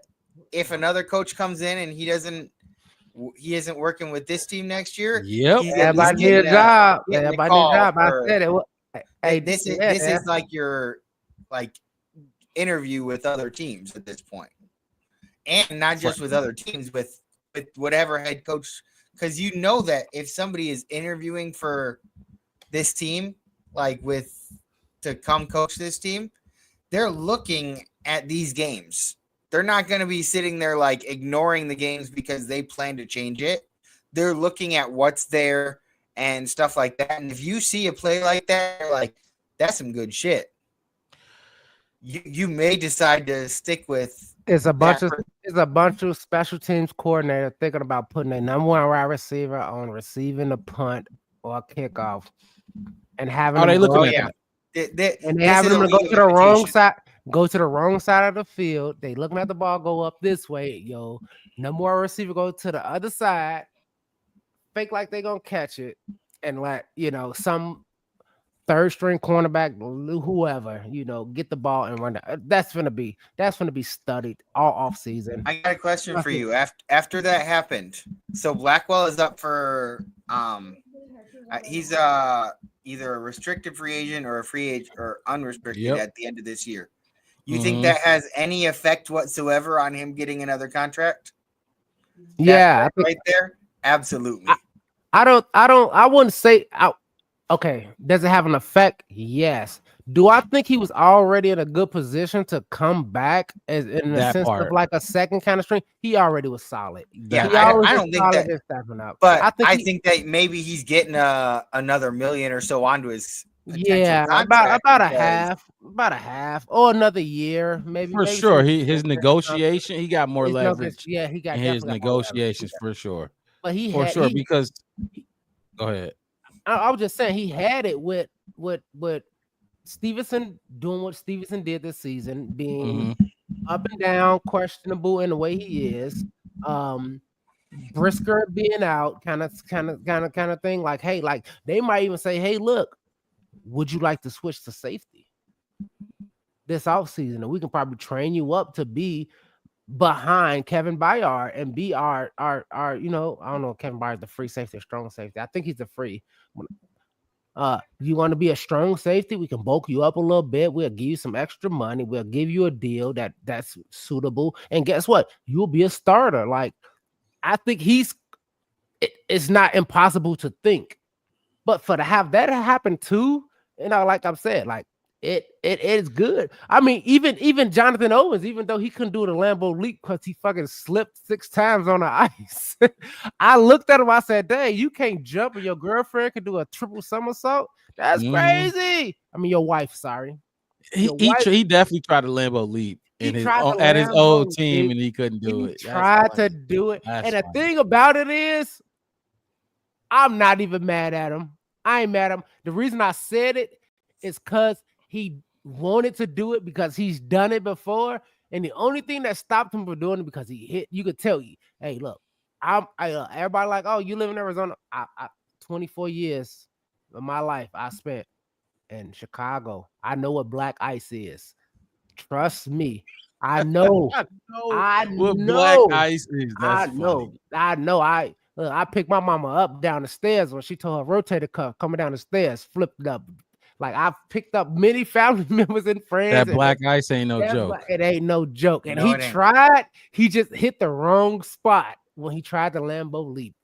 S3: if another coach comes in and he isn't working with this team next year.
S1: Yep.
S2: Everybody need a job. Everybody need a job. I said it.
S3: Hey, this is like your interview with other teams at this point, and not just with other teams, with whatever head coach, because you know that if somebody is interviewing for this team, to come coach this team, they're looking at these games. They're not going to be sitting there ignoring the games because they plan to change it. They're looking at what's there and stuff like that. And if you see a play like that, you're like, that's some good shit. You may decide to stick with.
S2: It's a bunch of special teams coordinator thinking about putting a number one wide receiver on receiving a punt or a kickoff, and having
S1: they looking at
S2: and they having them to go to the wrong side. Go to the wrong side of the field. They looking at the ball go up this way. Number one receiver go to the other side. Fake like they gonna catch it, and some third string cornerback, whoever, get the ball and run. That's gonna be studied all off season.
S3: I got a question for you. After that happened, so Blackwell is up for he's either a restricted free agent or a free agent or unrestricted at the end of this year. You think that has any effect whatsoever on him getting another contract?
S2: Yeah,
S3: right there. Absolutely.
S2: I wouldn't say. Okay, does it have an effect? Yes. Do I think he was already in a good position to come back in the sense of a second kind of string? He already was solid.
S3: Yeah, I don't think that. But I think that maybe he's getting another $1 million or so onto his.
S2: Yeah, about a half or another year, maybe.
S1: For sure, his negotiation, he got more leverage.
S2: Yeah, he got
S1: his negotiations for sure.
S2: But
S1: because go ahead.
S2: I was just saying he had it with Stevenson doing what Stevenson did this season, being up and down, questionable in the way he is. Brisker being out, kind of thing. They might even say, "Hey, look, would you like to switch to safety this offseason? And we can probably train you up to be behind Kevin Byard and be our I don't know if Kevin Byard's the free safety or strong safety. I think he's the free. You want to be a strong safety? We can bulk you up a little bit. We'll give you some extra money. We'll give you a deal that's suitable. And guess what? You'll be a starter." I think it's not impossible to think. But for to have that happen too, like I've said, it is good. I mean, even Jonathan Owens, even though he couldn't do the Lambeau leap because he fucking slipped 6 times on the ice, I looked at him. I said, "Dang, you can't jump, and your girlfriend can do a triple somersault. That's crazy." I mean, your wife. Sorry,
S1: he definitely tried the Lambeau leap at his old team, and he couldn't do it.
S2: He tried to do it, and the thing about it is, I'm not even mad at him. I ain't mad at him. The reason I said it is because he wanted to do it because he's done it before. And the only thing that stopped him from doing it because he hit, you could tell you, hey, look, everybody like, oh, you live in Arizona. I 24 years of my life I spent in Chicago. I know what black ice is. Trust me. I know. I know.
S1: Black ice is.
S2: I know. I picked my mama up down the stairs when she told her rotator cuff coming down the stairs, flipped up. I've picked up many family members and friends.
S1: That black ice ain't no joke.
S2: It ain't no joke. And he just hit the wrong spot when he tried the Lambeau leap,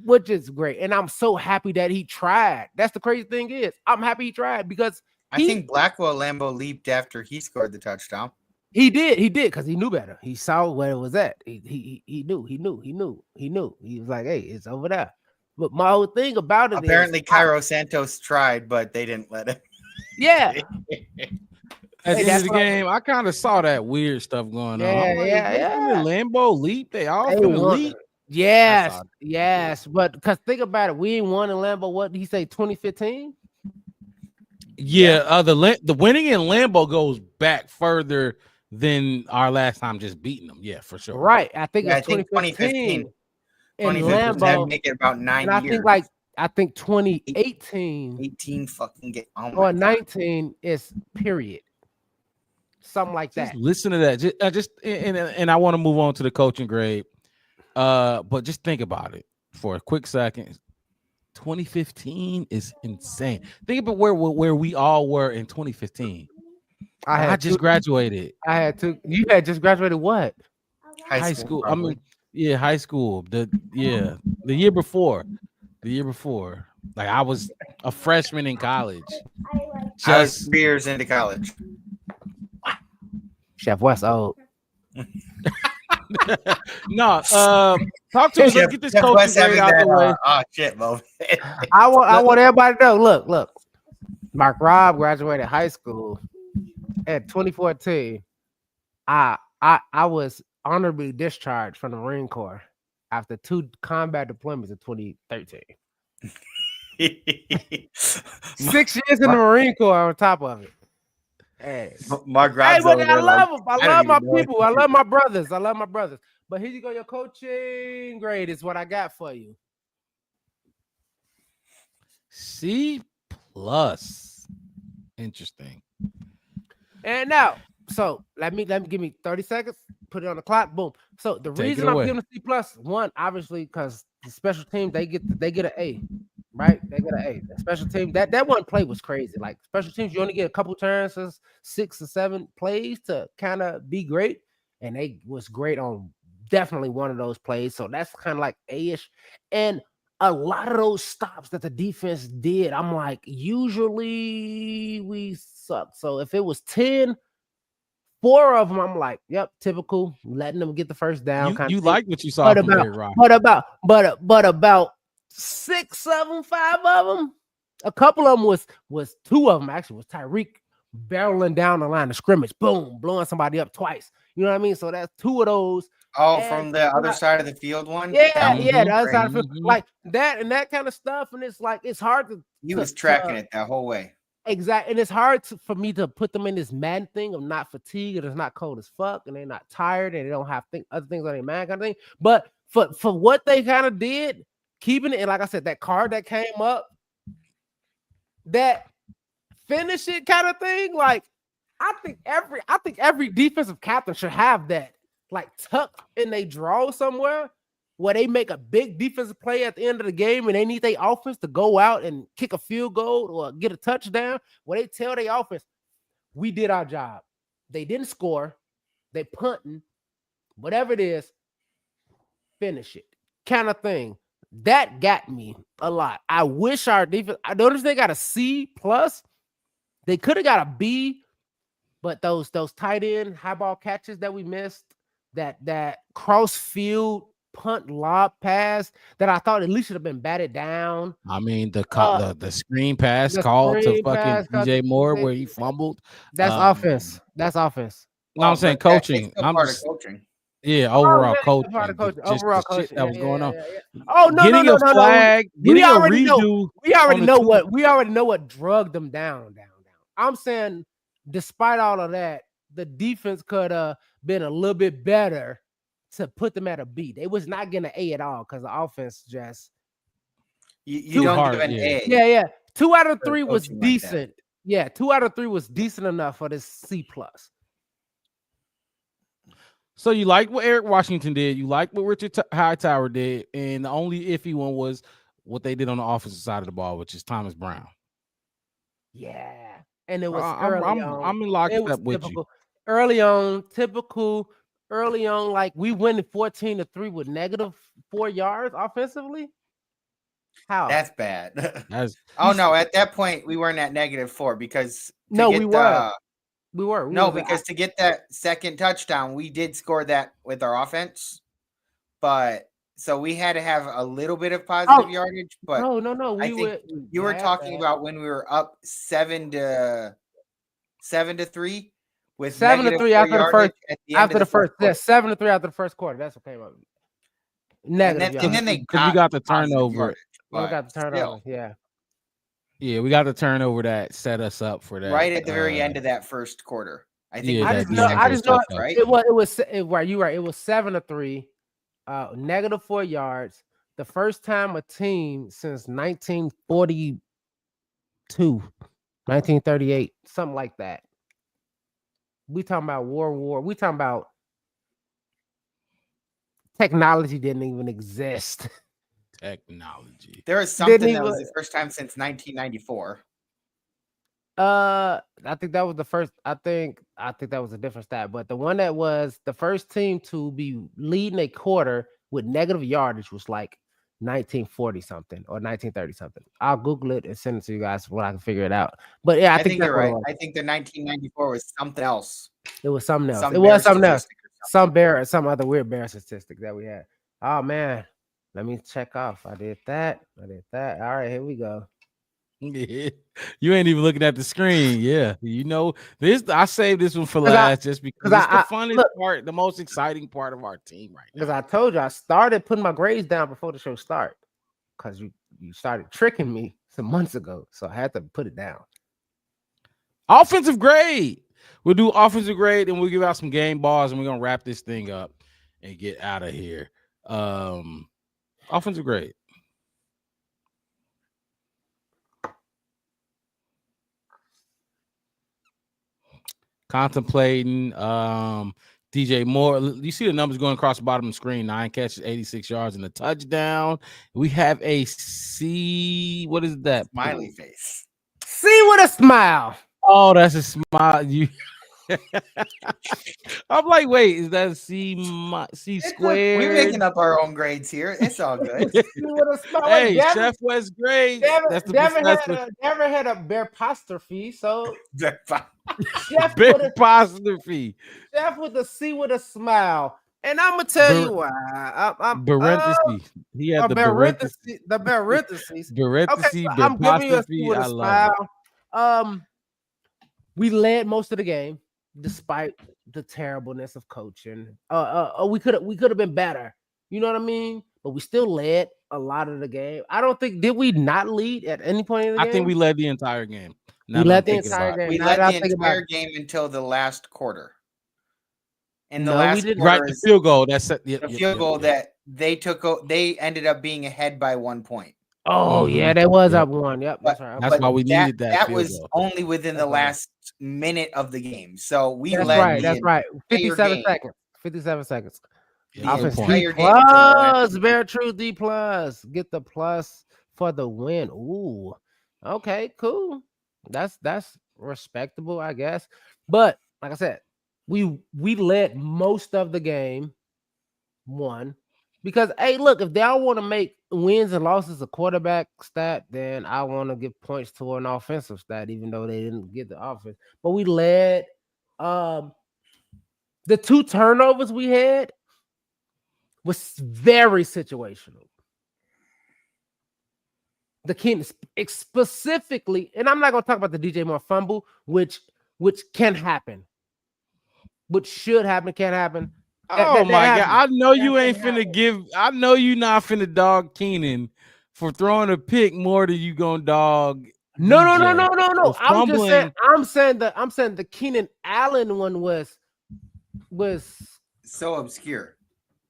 S2: which is great. And I'm so happy that he tried. That's the crazy thing is, I'm happy he tried because
S3: I think Blackwell Lambeau leaped after he scored the touchdown.
S2: He did because he knew better. He saw where it was at. He knew. He was like, hey, it's over there. But my whole thing about it
S3: apparently Cairo Santos tried, but they didn't let him.
S2: Yeah.
S1: At
S2: Hey,
S1: the end of
S2: that's
S1: the game, I kind of saw that weird stuff going on.
S2: Yeah,
S1: I'm like,
S2: yeah,
S1: they
S2: yeah.
S1: finna Lambeau leap. They all
S2: They
S1: finna
S2: won.
S1: leap.
S2: Yes,
S1: saw it.
S2: yes. But because think about it, we ain't won in Lambeau. What did he say? 2015.
S1: Yeah, the winning in Lambeau goes back further than our last time just beating them. Yeah, for sure.
S2: Right. I think
S3: Yeah,
S2: it's 2015. In
S3: 2015,
S2: Lambeau,
S3: make it about 9
S2: and I
S3: years.
S2: think 2018
S3: 18 fucking get
S2: or 19 is period. Something like
S1: Just
S2: that.
S1: listen to that. And I want to move on to the coaching grade. But just think about it for a quick second. 2015 is insane. Think about where we all were in 2015. I just graduated.
S2: I had to. You had just graduated what?
S1: High school. I mean, yeah, high school. The year before. The year before. Like I was a freshman in college.
S3: I was 3 years into college.
S2: Chef West old.
S1: No, talk to us. Let's get this coaching grade out the way.
S3: Oh shit, Mo.
S2: I want everybody to know. Look. Mark Rob graduated high school at 2014. I was honorably discharged from the Marine Corps after 2 combat deployments in 2013. 6 years in the Marine Corps on top of it. Hey,
S3: Mark
S2: hey,
S3: Rob's
S2: but
S3: over
S2: I
S3: there
S2: love
S3: like,
S2: them. I
S3: don't
S2: love my
S3: even know
S2: people.
S3: what
S2: I
S3: to
S2: love
S3: do.
S2: my brothers. I love my brothers. But here you go. Your coaching grade is what I got for you.
S1: C+. Interesting.
S2: And now, so let me give me 30 seconds. Put it on the clock. Boom. So the
S1: Take
S2: reason
S1: it
S2: I'm
S1: away.
S2: giving a C+, one, obviously, because the special team they get an A, right? They get an A. The special team that one play was crazy. Like special teams, you only get a couple chances, 6 or 7 plays to kind of be great, and they was great on definitely one of those plays. So that's kind of like A-ish. And a lot of those stops that the defense did, I'm like, usually we suck. So if it was 10, 4 of them, I'm like, yep, typical, letting them get the first down.
S1: You like what you saw from Eric Rock.
S2: But about 6 of them, 5 of them, a couple of them was 2 of them actually was Tyreek barreling down the line of scrimmage, boom, blowing somebody up twice. You know what I mean? So that's 2 of those.
S3: Oh,
S2: And
S3: from the other side of the field one?
S2: Yeah,
S3: That
S2: yeah,
S3: was
S2: the other side of the
S3: crazy.
S2: field, like that and that kind of stuff. And it's like it's hard to
S3: He was tracking it that whole way.
S2: exactly, and it's hard for me to put them in this Madden thing of not fatigued and it's not cold as fuck and they're not tired and they don't have other things on their mind kind of thing. But for what they kind of did, keeping it, and like I said, that card that came up, that finish it kind of thing, like I think every defensive captain should have that, like tucked in they draw somewhere where they make a big defensive play at the end of the game and they need their offense to go out and kick a field goal or get a touchdown, where they tell their offense, we did our job. They didn't score. They punting. Whatever it is, finish it. Kind of thing. That got me a lot. I wish our defense, I noticed they got a C+. They could have got a B, but those tight end high ball catches that we missed, that cross field punt lob pass that I thought at least should have been batted down.
S1: I mean, the screen pass called to fucking DJ Moore where he fumbled.
S2: That's offense. That's offense.
S1: No, I'm saying coaching. I'm
S3: part
S1: just
S3: of coaching.
S1: Yeah, overall
S2: yeah,
S1: coaching.
S2: part of coaching.
S1: Just
S2: Overall
S1: the shit
S2: coaching.
S1: that was going on.
S2: Oh no,
S1: Getting
S2: no,
S1: a flag,
S2: we
S1: getting a
S2: already know.
S1: redo
S2: We already
S1: on the
S2: know
S1: two-
S2: what we already know what drugged them down. I'm saying, despite all of that, the defense could have been a little bit better to put them at a B. They was not getting an A at all because the offense just
S3: You don't give an A.
S2: Yeah. 2 out of
S3: For
S2: 3 was
S3: coaching like that.
S2: decent. Yeah, 2 out of 3 was decent enough for this C+.
S1: So you like what Eric Washington did, you like what Richard Hightower did, and the only iffy one was what they did on the offensive side of the ball, which is Thomas Brown.
S2: Yeah, and it was
S1: I'm locked
S2: it was
S1: up with
S2: typical. Early on, like we win 14-3 with -4 yards offensively. How?
S3: That's bad.
S1: That's,
S3: Oh no, at that point we weren't at -4 because
S2: we were. We were
S3: because to get that second touchdown, we did score that with our offense, but so we had to have a little bit of positive yardage. But
S2: no.
S3: I think you were talking about when we were up 7 to 7-3 with
S2: 7-3 after the first. After the first,
S3: quarter.
S2: 7-3 after the first quarter. That's what came up. Negative.
S3: And then they
S1: because we got the turnover.
S3: yardage,
S2: we got the turnover.
S3: still,
S1: Yeah, we got the turnover that set us up for that.
S3: right at the very end of that first quarter. I think
S1: Yeah,
S2: I
S1: that
S2: just know,
S3: right.
S2: It was right. You're right. It was 7-3, negative 4 yards. The first time a team since 1942, 1938, something like that. We talking about war. We talking about technology didn't even exist.
S1: Technology.
S3: There is something that was the first time since 1994.
S2: I think that was the first. I think that was a different stat, but the one that was the first team to be leading a quarter with negative yardage was like 1940 something or 1930 something. I'll Google it and send it to you guys when I can figure it out. But yeah,
S3: I think you're right. I think the 1994 was something else.
S2: It was something else.
S3: Some
S2: It was something
S3: bear
S2: else. Some other weird bear statistic that we had. Oh man, let me check off. I did that. All right, here we go.
S1: Yeah. You ain't even looking at the screen. Yeah, you know this. I saved this one for last just because it's the funnest part, the most exciting part of our team right now.
S2: Because I told you I started putting my grades down before the show started. Because you started tricking me some months ago, so I had to put it down.
S1: Offensive grade. We'll do offensive grade, and we'll give out some game balls, and we're gonna wrap this thing up and get out of here. Offensive grade. Contemplating DJ Moore. You see the numbers going across the bottom of the screen. 9 catches, 86 yards, and a touchdown. We have a C. What is that?
S3: Smiley face.
S2: C with a smile.
S1: Oh, that's a smile. You. I'm like, wait, is that a C squared?
S3: We're making up our own grades here. It's all good.
S1: Hey, Chef West grade. That's the
S2: never had a bear apostrophe, so
S1: Chef bear apostrophe.
S2: Chef with a C with a smile. And I'm gonna tell you why.
S1: Parentheses. He had the parentheses.
S2: The parentheses.
S1: Parentheses.
S2: Okay, so I'm giving you a C with a smile. We led most of the game, despite the terribleness of coaching. We could have been better. You know what I mean? But we still led a lot of the game. I don't think did we not lead at any point in the game?
S1: I think we led the entire game.
S2: We led the entire game.
S3: We led the entire game until the last quarter. And the last quarter,
S1: right, the field goal. That's
S3: the field goal that they took. They ended up being ahead by 1 point.
S2: Oh yeah, that was up 1. Yep, that's right.
S1: That's why we needed that.
S3: That was only within the last minute of the game. So we
S2: that's
S3: led.
S2: Right, that's right. 57 seconds. 57 seconds.
S1: Yeah,
S2: D plus, Bear True D plus. Get the plus for the win. Ooh, okay, cool. That's respectable, I guess. But like I said, we led most of the game. One. Because, hey, look, if they all want to make wins and losses a quarterback stat, then I want to give points to an offensive stat, even though they didn't get the offense. But we led. The 2 turnovers we had was very situational. The Keenan specifically, and I'm not going to talk about the DJ Moore fumble, which can happen, which should happen, can happen.
S1: Oh my God! I know you ain't finna give. I know you not finna dog Keenan for throwing a pick more than you gonna dog.
S2: No. I'm saying the Keenan Allen one was
S3: so obscure.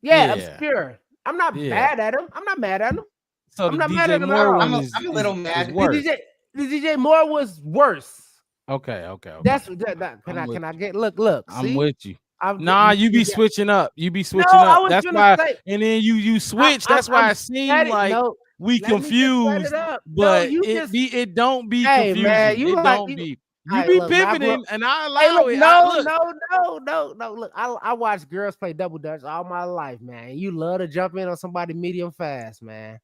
S2: Yeah, obscure. I'm not mad at him.
S1: So
S2: I'm not
S1: DJ
S2: mad at him
S1: Moore
S2: at all.
S3: I'm a little mad.
S2: The DJ Moore was worse.
S1: Okay.
S2: That's that. Can I get look?
S1: I'm
S2: see?
S1: with you. You be switching up. You be switching up. That's why. And then you switch. That's why it seemed like we confused, but it don't be confusing.
S2: Man,
S1: it don't be. You be pivoting, and I allow it.
S2: No. Look, I watch girls play double dutch all my life, man. You love to jump in on somebody medium fast, man.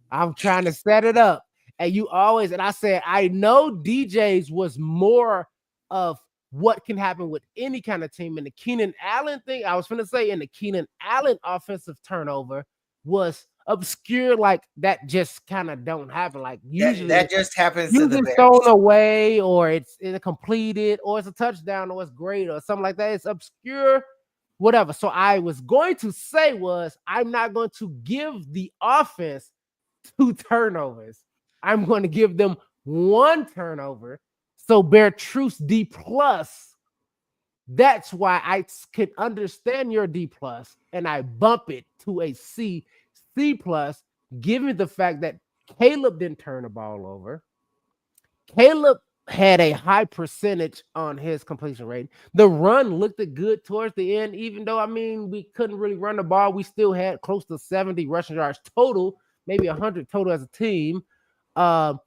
S2: I'm trying to set it up, and you always. And I said I know DJ's was more of what can happen with any kind of team. And the Keenan Allen thing, I was going to say, in the Keenan Allen offensive turnover was obscure like that just kind of don't happen. Like usually
S3: that just happens to the
S2: usually
S3: Bears.
S2: thrown away, or it's completed, or it's a touchdown, or it's great, or something like that. It's obscure, whatever. So I was going to say I'm not going to give the offense 2 turnovers. I'm going to give them 1 turnover. So Bear Truth's D+. That's why I could understand your D+, and I bump it to a C+, given the fact that Caleb didn't turn the ball over. Caleb had a high percentage on his completion rate. The run looked good towards the end, even though, I mean, we couldn't really run the ball. We still had close to 70 rushing yards total, maybe 100 total as a team. And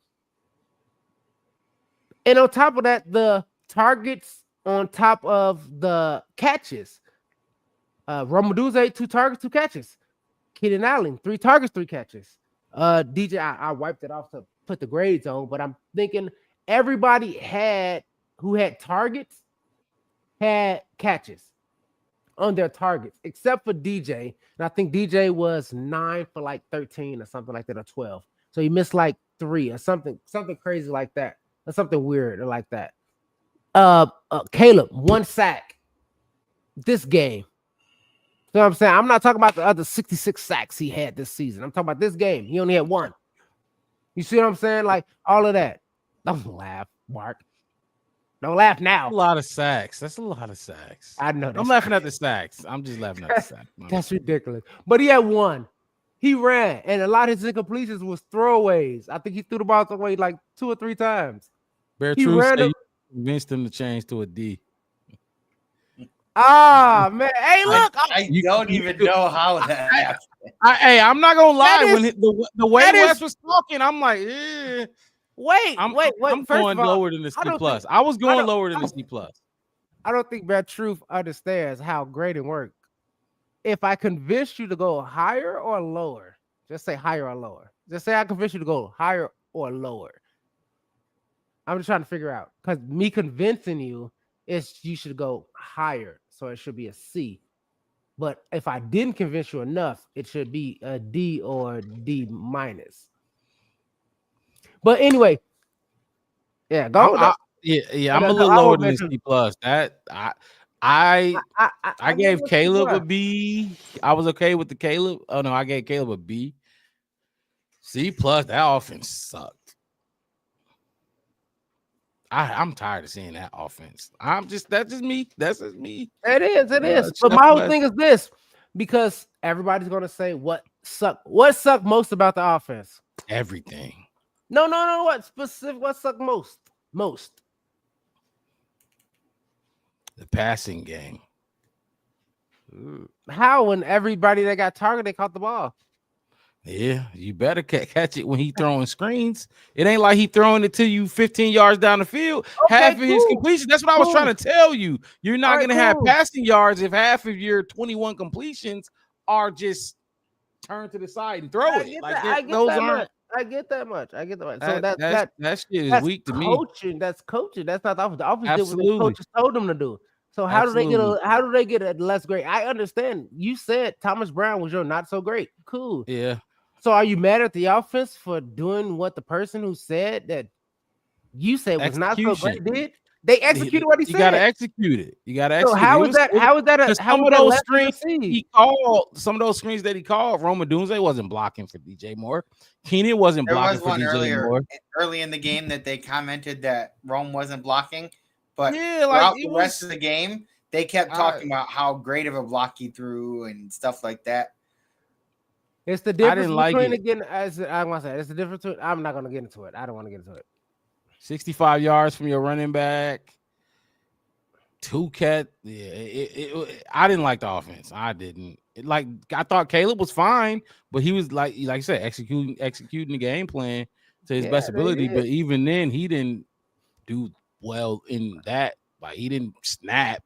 S2: on top of that, the targets on top of the catches. Romaduzzi, 2 targets, 2 catches. Keenan Allen, 3 targets, 3 catches. DJ, I wiped it off to put the grades on, but I'm thinking everybody who had targets had catches on their targets, except for DJ. And I think DJ was 9 for like 13 or something like that, or 12. So he missed like 3 or something crazy like that, or something weird or like that. Caleb, 1 sack this game. You know what I'm saying? I'm not talking about the other 66 sacks he had this season. I'm talking about this game. He only had 1. You see what I'm saying? Like all of that. Don't laugh, Mark. Don't laugh now.
S1: A lot of sacks. That's a lot of sacks.
S2: I know.
S1: I'm laughing at the sacks. I'm just laughing at the sacks.
S2: That's ridiculous. But he had 1. He ran, and a lot of his incompletions was throwaways. I think he threw the ball away like 2 or 3 times.
S1: Bear Truth convinced him to change to a D.
S2: Ah, man. Hey, look.
S3: I don't even know how that happened.
S1: Hey, I'm not going to lie. When the way Wes was talking, I'm like,
S2: Wait.
S1: I'm
S2: First
S1: going
S2: of all,
S1: lower than the C+. I was going lower than the C+.
S2: I don't think Bear Truth understands how grading works. If I convince you to go higher or lower, just say higher or lower. Just say I convince you to go higher or lower. I'm just trying to figure out, because me convincing you is you should go higher, so it should be a C. But if I didn't convince you enough, it should be a D or D-. But anyway, yeah, go.
S1: I'm a little lower than C+. That I gave Caleb a B. I was okay with the Caleb. Oh no, I gave Caleb a B. C+. That offense sucked. I'm tired of seeing that offense. That's just me. That's just me.
S2: It is. But my whole thing is this, because everybody's gonna say what sucked most about the offense.
S1: Everything.
S2: No. What sucked most?
S1: The passing game.
S2: How, when everybody that got targeted, they caught the ball?
S1: Yeah, you better catch it when he throwing screens. It ain't like he throwing it to you 15 yards down the field.
S2: Okay,
S1: half of his completion. That's what I was trying to tell you. You're not going to have passing yards if half of your 21 completions are just turned to the side and throw it.
S2: I get that much. So
S1: that shit is weak to me.
S2: That's coaching. That's not the offense. The offense
S1: Absolutely.
S2: did what the coaches told them to do. So how do they get a less grade? I understand. You said Thomas Brown was your not so great. Cool.
S1: Yeah.
S2: So are you mad at the offense for doing what the person who said that you said was not so great did? They executed what he said.
S1: You gotta execute it. So
S2: how is that?
S1: Some of those screens he called, that he called, Romaduzzi wasn't blocking for DJ Moore. Keenan wasn't blocking for DJ Moore.
S3: Early in the game that they commented that Rome wasn't blocking, but
S1: yeah,
S3: throughout the rest of the game, they kept talking about how great of a block he threw and stuff like that.
S2: It's the difference between it's the difference between. I'm not gonna get into it. I don't want to get into it.
S1: 65 yards from your running back. 2 cat. Yeah, I didn't like the offense. I didn't. I thought Caleb was fine, but he was like I said, executing the game plan to his best ability. But even then, he didn't do well in that. Like, he didn't snap.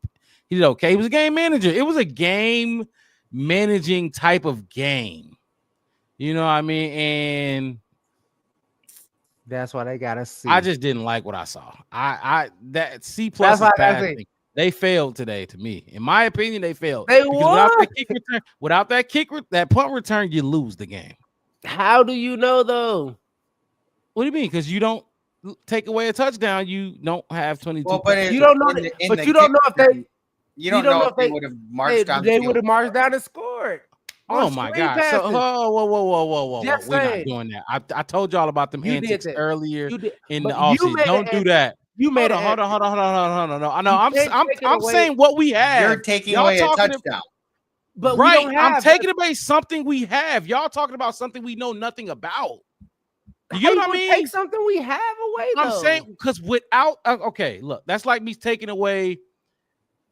S1: He did okay. He was a game manager. It was a game managing type of game. You know what I mean? And
S2: that's why they got to see.
S1: I just didn't like what I saw. That C+ is passing. They failed today. To me, in my opinion, they failed.
S2: They
S1: without that punt return, you lose the game.
S2: How do you know though?
S1: What do you mean? Because you don't take away a touchdown, you don't have 22.
S3: Well, but
S2: You don't know that, but you don't know if they.
S3: You don't know if they would have marched down.
S2: They would have marched down and scored.
S1: Oh my God! So, whoa!
S2: Just
S1: We're
S2: saying.
S1: not doing that. I told y'all about them
S2: You did
S1: antics
S2: that.
S1: earlier
S2: You did.
S1: in the
S2: But you
S1: offseason.
S2: made
S1: Don't
S2: an
S1: do that.
S2: You made
S1: Hold on. No. I know.
S2: You can't take it
S1: I'm
S2: away.
S1: saying what we have.
S3: You're taking
S1: Y'all
S3: away a
S1: talking
S3: touchdown.
S2: But we
S1: right.
S2: don't have.
S1: I'm taking away something we have. Y'all talking about something we know nothing about. You get what I mean?
S2: Take something we have away. Though.
S1: I'm saying because without okay, look, that's like me taking away.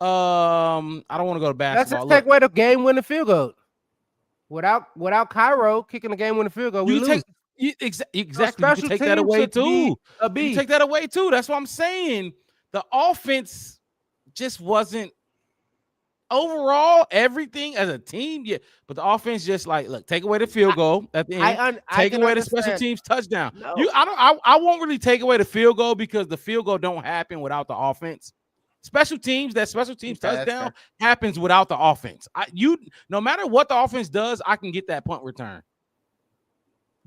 S1: I don't want to go to
S2: Let's
S1: basketball.
S2: just take away the game-winning field goal. Without Cairo kicking the game-winning field goal, we
S1: You
S2: lose.
S1: take exactly. You
S2: special
S1: can take that
S2: teams
S1: away
S2: should be
S1: too.
S2: a B.
S1: You take that away too. That's what I'm saying. The offense just wasn't overall everything as a team. Yeah, but the offense just like look, take away the field goal at the end. Take away the special teams touchdown.
S2: No.
S1: I won't really take away the field goal because the field goal don't happen without the offense. Special teams touchdown happens without the offense. No matter what the offense does, I can get that punt return.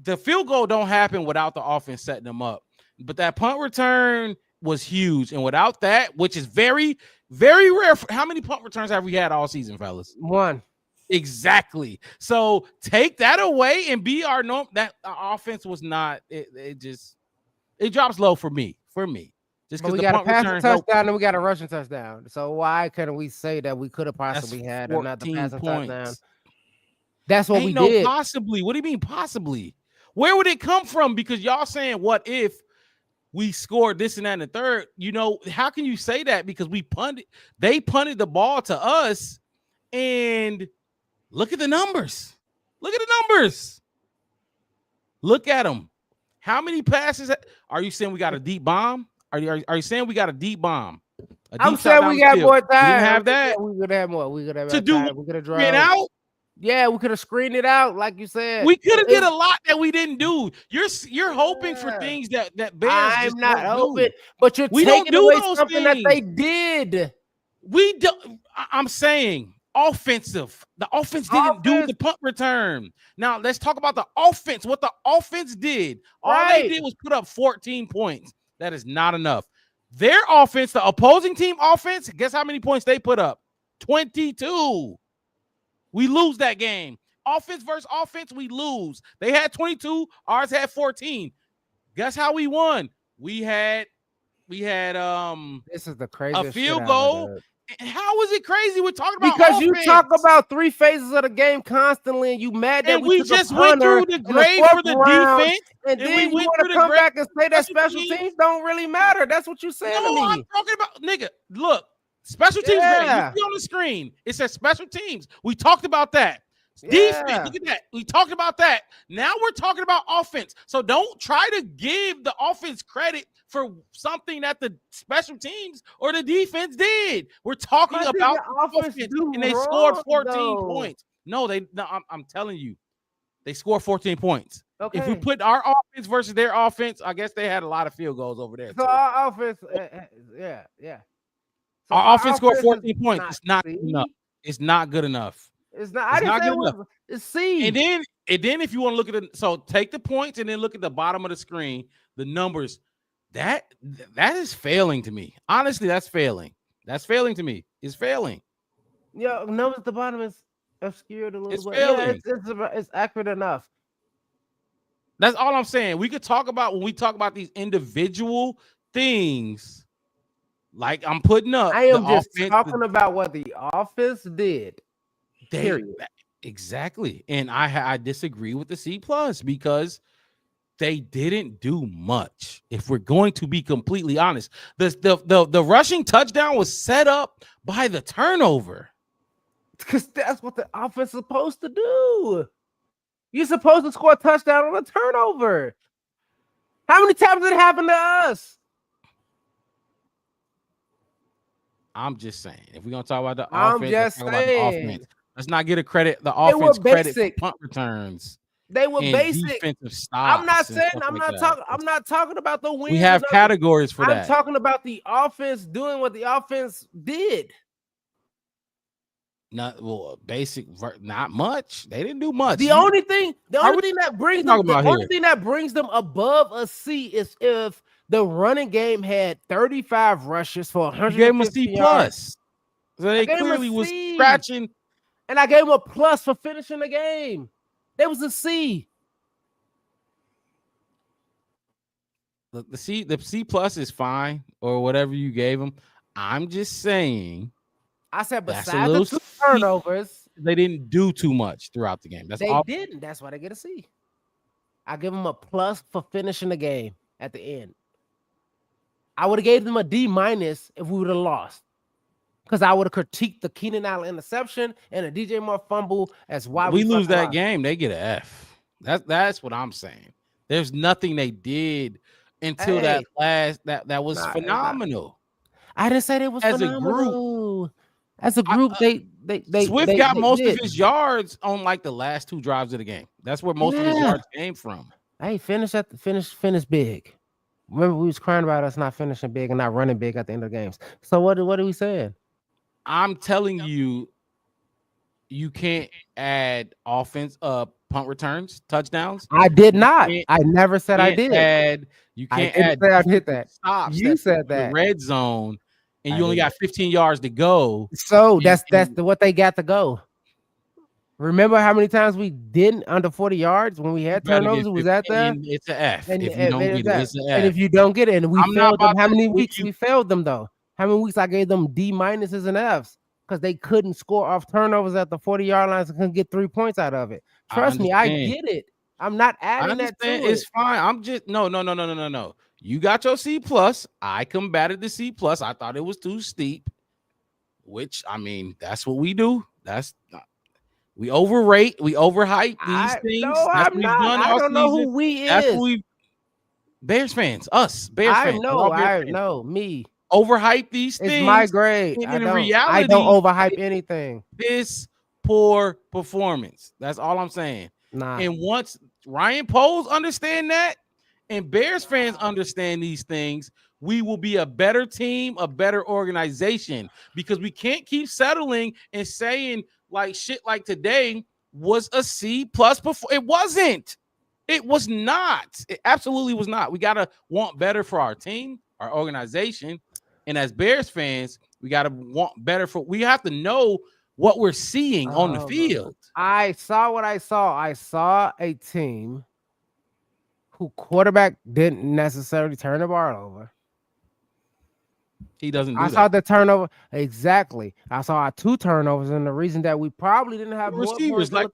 S1: The field goal don't happen without the offense setting them up. But that punt return was huge. And without that, which is very, very rare. How many punt returns have we had all season, fellas?
S2: One.
S1: Exactly. So take that away and be our norm. That offense was not. It drops low for me. Just
S2: But
S1: because
S2: we
S1: the
S2: got a
S1: punt
S2: passing
S1: return
S2: touchdown and we got a rushing touchdown. So why couldn't we say that we could have possibly had another
S1: 14
S2: passing
S1: points.
S2: touchdown? That's what
S1: Ain't
S2: we
S1: no
S2: did.
S1: possibly. What do you mean possibly? Where would it come from? Because y'all saying what if we scored this and that in the third? You know, how can you say that? Because they punted the ball to us, and look at the numbers. Look at them. How many passes are you saying we got a deep bomb? Are you saying we got a deep bomb?
S2: I'm saying we got more time.
S1: We didn't have that.
S2: We could have more. We could have
S1: To do
S2: time. We could have
S1: Get out.
S2: Yeah, we could have screened it out, like you said.
S1: We could have did a lot that we didn't do. You're hoping for things that Bears.
S2: I'm
S1: just
S2: not
S1: don't
S2: hoping,
S1: do.
S2: but you're
S1: We
S2: taking
S1: don't do
S2: away
S1: those
S2: something
S1: things.
S2: that they did.
S1: We don't. I'm saying offensive. The offense didn't do the punt return. Now let's talk about the offense. What the offense did. All they did was put up 14 points. That is not enough. Their offense, the opposing team offense, guess how many points they put up? 22. We lose that game. Offense versus offense, we lose. They had 22, ours had 14. Guess how we won? We had
S2: this is the craziest
S1: a field
S2: shit
S1: goal. How is it crazy? We're talking about
S2: because you
S1: offense.
S2: talk about three phases of the game constantly, and you mad that
S1: And we
S2: took
S1: just
S2: a
S1: went
S2: punter
S1: through the
S2: in
S1: grade
S2: fourth
S1: for the
S2: round,
S1: defense,
S2: and
S1: and
S2: then
S1: we
S2: you
S1: went
S2: want
S1: through
S2: to
S1: the
S2: come
S1: grade
S2: back and say that
S1: special
S2: special
S1: teams.
S2: teams don't really matter. That's what you saying to
S1: No,
S2: me.
S1: I'm talking about nigga. Look, special teams.
S2: Yeah.
S1: You see on the screen. It says special teams. We talked about that.
S2: Yeah.
S1: Defense. Look at that. We talked about that. Now we're talking about offense. So don't try to give the offense credit for something that the special teams or the defense did. We're talking
S2: What did
S1: about
S2: the offense do
S1: and they
S2: wrong,
S1: scored 14
S2: though?
S1: points. No, I'm telling you, they scored 14 points.
S2: Okay.
S1: If we put our offense versus their offense, I guess they had a lot of field goals over there.
S2: So
S1: too.
S2: our offense, yeah. So
S1: Our offense scored
S2: is
S1: 14 points. It's not
S2: C.
S1: good enough. It's not good enough.
S2: It's not. I
S1: It's
S2: didn't
S1: not
S2: say
S1: good
S2: it was.
S1: enough.
S2: It's C.
S1: And then if you want to look at it, so take the points and then look at the bottom of the screen, the numbers. That is failing to me. Honestly, that's failing. That's failing to me. It's failing.
S2: Yeah, numbers at the bottom is obscured a little
S1: It's
S2: bit.
S1: failing.
S2: Yeah, it's accurate enough.
S1: That's all I'm saying. We could talk about when we talk about these individual things, like I'm putting up.
S2: I am
S1: the
S2: just
S1: offense,
S2: talking about what the offense did. Period.
S1: Exactly. And I disagree with the C+ because they didn't do much. If we're going to be completely honest, the rushing touchdown was set up by the turnover.
S2: Because that's what the offense is supposed to do. You're supposed to score a touchdown on a turnover. How many times did it happen to us?
S1: I'm just saying. If we're gonna talk about the
S2: I'm
S1: offense,
S2: just
S1: let's talk about the
S2: saying.
S1: offense. Let's not get a credit. The
S2: They were
S1: offense credit for
S2: basic.
S1: punt returns.
S2: They were
S1: and
S2: basic.
S1: defensive stops.
S2: I'm not
S1: and
S2: saying
S1: stuff
S2: I'm
S1: like
S2: not
S1: that.
S2: talking. I'm not talking about the wins.
S1: We have
S2: and
S1: categories for
S2: I'm
S1: that.
S2: talking about the offense doing what the offense did.
S1: Not much. They didn't do much.
S2: The only thing that brings them above a C is if the running game had 35 rushes for 100.
S1: You gave them a C plus. So they clearly was scratching.
S2: And I gave them a plus for finishing the game. There was a C.
S1: The C plus is fine, or whatever you gave them. I'm just saying.
S2: I said besides the 2 turnovers,
S1: they didn't do too much throughout the game.
S2: They didn't. That's why they get a C. I give them a plus for finishing the game at the end. I would have gave them a D minus if we would have lost, because I would have critiqued the Keenan Allen interception and a DJ Moore fumble as why
S1: we lose that game. They get an F. That's what I'm saying. There's nothing they did until that was phenomenal.
S2: I didn't say they was
S1: as
S2: phenomenal. As a group, they
S1: Swift got most of his yards on like the last 2 drives of the game. That's where most of his yards came from.
S2: Hey, finish big. Remember, we was crying about us not finishing big and not running big at the end of the games. So what are we saying?
S1: I'm telling you, you can't add offense, punt returns, touchdowns.
S2: I did not. I never said I did.
S1: You can't add.
S2: I did that.
S1: Stops.
S2: You said that.
S1: Red zone. And you only got 15 yards to go.
S2: So that's what they got to go. Remember how many times we didn't under 40 yards when we had turnovers? Was that there?
S1: It's an F.
S2: And
S1: if you don't get it, it's an F.
S2: And if you don't get it, and we failed them, how many weeks we failed them though? How many weeks I gave them D minuses and Fs because they couldn't score off turnovers at the 40-yard lines and couldn't get 3 points out of it. Trust me, I get it. I'm not adding that to it.
S1: It's fine. I'm just no. You got your C plus. I combated the C plus. I thought it was too steep, which I mean, that's what we do. We overrate, we overhype these things.
S2: No, I'm not. I don't know who we is.
S1: That's who we Bears fans, us Bears fans.
S2: I know me.
S1: Overhype these things.
S2: It's my grade.
S1: In reality,
S2: I don't overhype anything.
S1: This poor performance. That's all I'm saying.
S2: Nah.
S1: And once Ryan Poles understand that, and Bears fans understand these things, we will be a better team, a better organization, because we can't keep settling and saying like shit like today was a C plus before. It wasn't. It was not. It absolutely was not. We got to want better for our team, our organization. And as Bears fans, we got to want better we have to know what we're seeing on the field.
S2: I saw what I saw. I saw a team who quarterback didn't necessarily turn the ball over.
S1: He doesn't.
S2: I saw the turnover exactly. I saw 2 turnovers, and the reason that we probably didn't have
S1: receivers
S2: the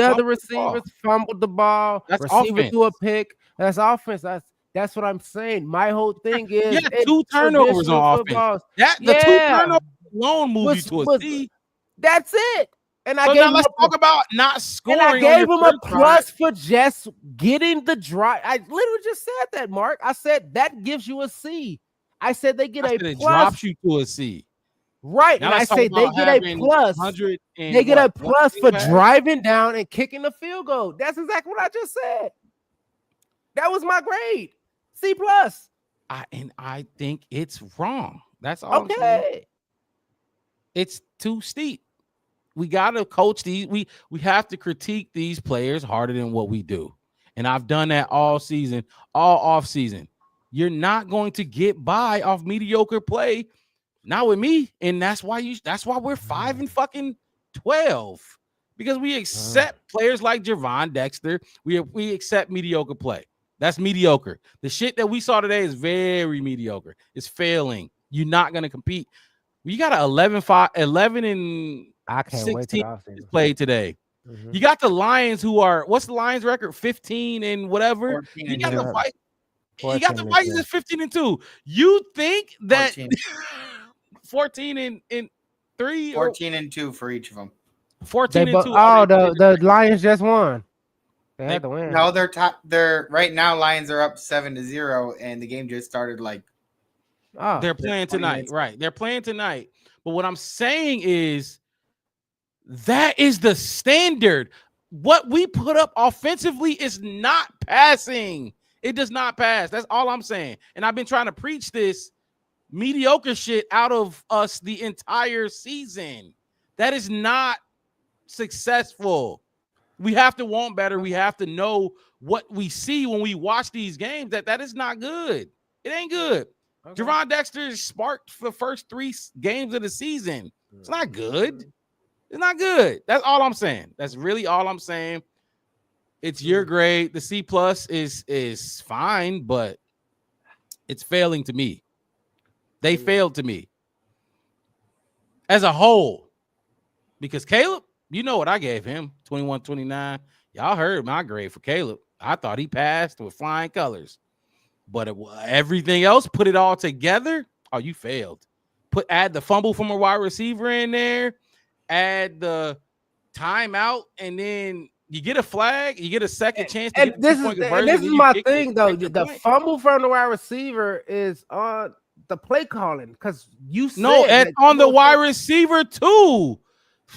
S2: other receivers fumbled the ball.
S1: That's
S2: receiver
S1: offense.
S2: threw a pick. That's offense. That's what I'm saying. My whole thing is
S1: 2 turnovers on offense. The 2 turnovers alone moved you to a C.
S2: That's it. And I
S1: gave let's talk about not scoring.
S2: And I gave him a plus for just getting the drive. I literally just said that, Mark. I said that gives you a C. I said they get a plus.
S1: It drops you to a C.
S2: Right. And I say they get a plus. They get a plus for driving down and kicking the field goal. That's exactly what I just said. That was my grade. C plus.
S1: I think it's wrong. That's all.
S2: Okay.
S1: It's too steep. We gotta coach these. We have to critique these players harder than what we do. And I've done that all season, all off season. You're not going to get by off mediocre play. Not with me. And that's why we're 5-12. Because we accept players like Javon Dexter. We accept mediocre play. That's mediocre. The shit that we saw today is very mediocre. It's failing. You're not gonna compete. You got 11 and
S2: I can't
S1: 16
S2: wait
S1: played today. Mm-hmm. You got the Lions who are what's the Lions record? 15 and whatever. You got the fight. You got the Vikings at 15-2. You think that 14 and 3
S3: 14 and 2 for each of them.
S1: 14 and 2.
S2: Oh, the Lions just won. They had to win.
S3: No, they're right now. Lions are up 7-0, and the game just started.
S1: They're playing tonight, right? They're playing tonight. But what I'm saying is that is the standard. What we put up offensively is not passing. It does not pass. That's all I'm saying. And I've been trying to preach this mediocre shit out of us the entire season. That is not successful. We have to want better. We have to know what we see when we watch these games. That is not good. It ain't good. Okay. Javon Dexter is sparked for the first 3 games of the season. It's not good. It's not good. That's all I'm saying. That's really all I'm saying. It's your grade. The C+ is fine, but it's failing to me. They failed to me as a whole. Because Caleb, you know what I gave him, 21-29. Y'all heard my grade for Caleb. I thought he passed with flying colors. But everything else, put it all together, oh, you failed. Add the fumble from a wide receiver in there, add the timeout, and then you get a flag, you get a second chance to get
S2: this is my thing, though. The fumble from the wide receiver is on the play calling, because you said
S1: it's on the wide receiver too.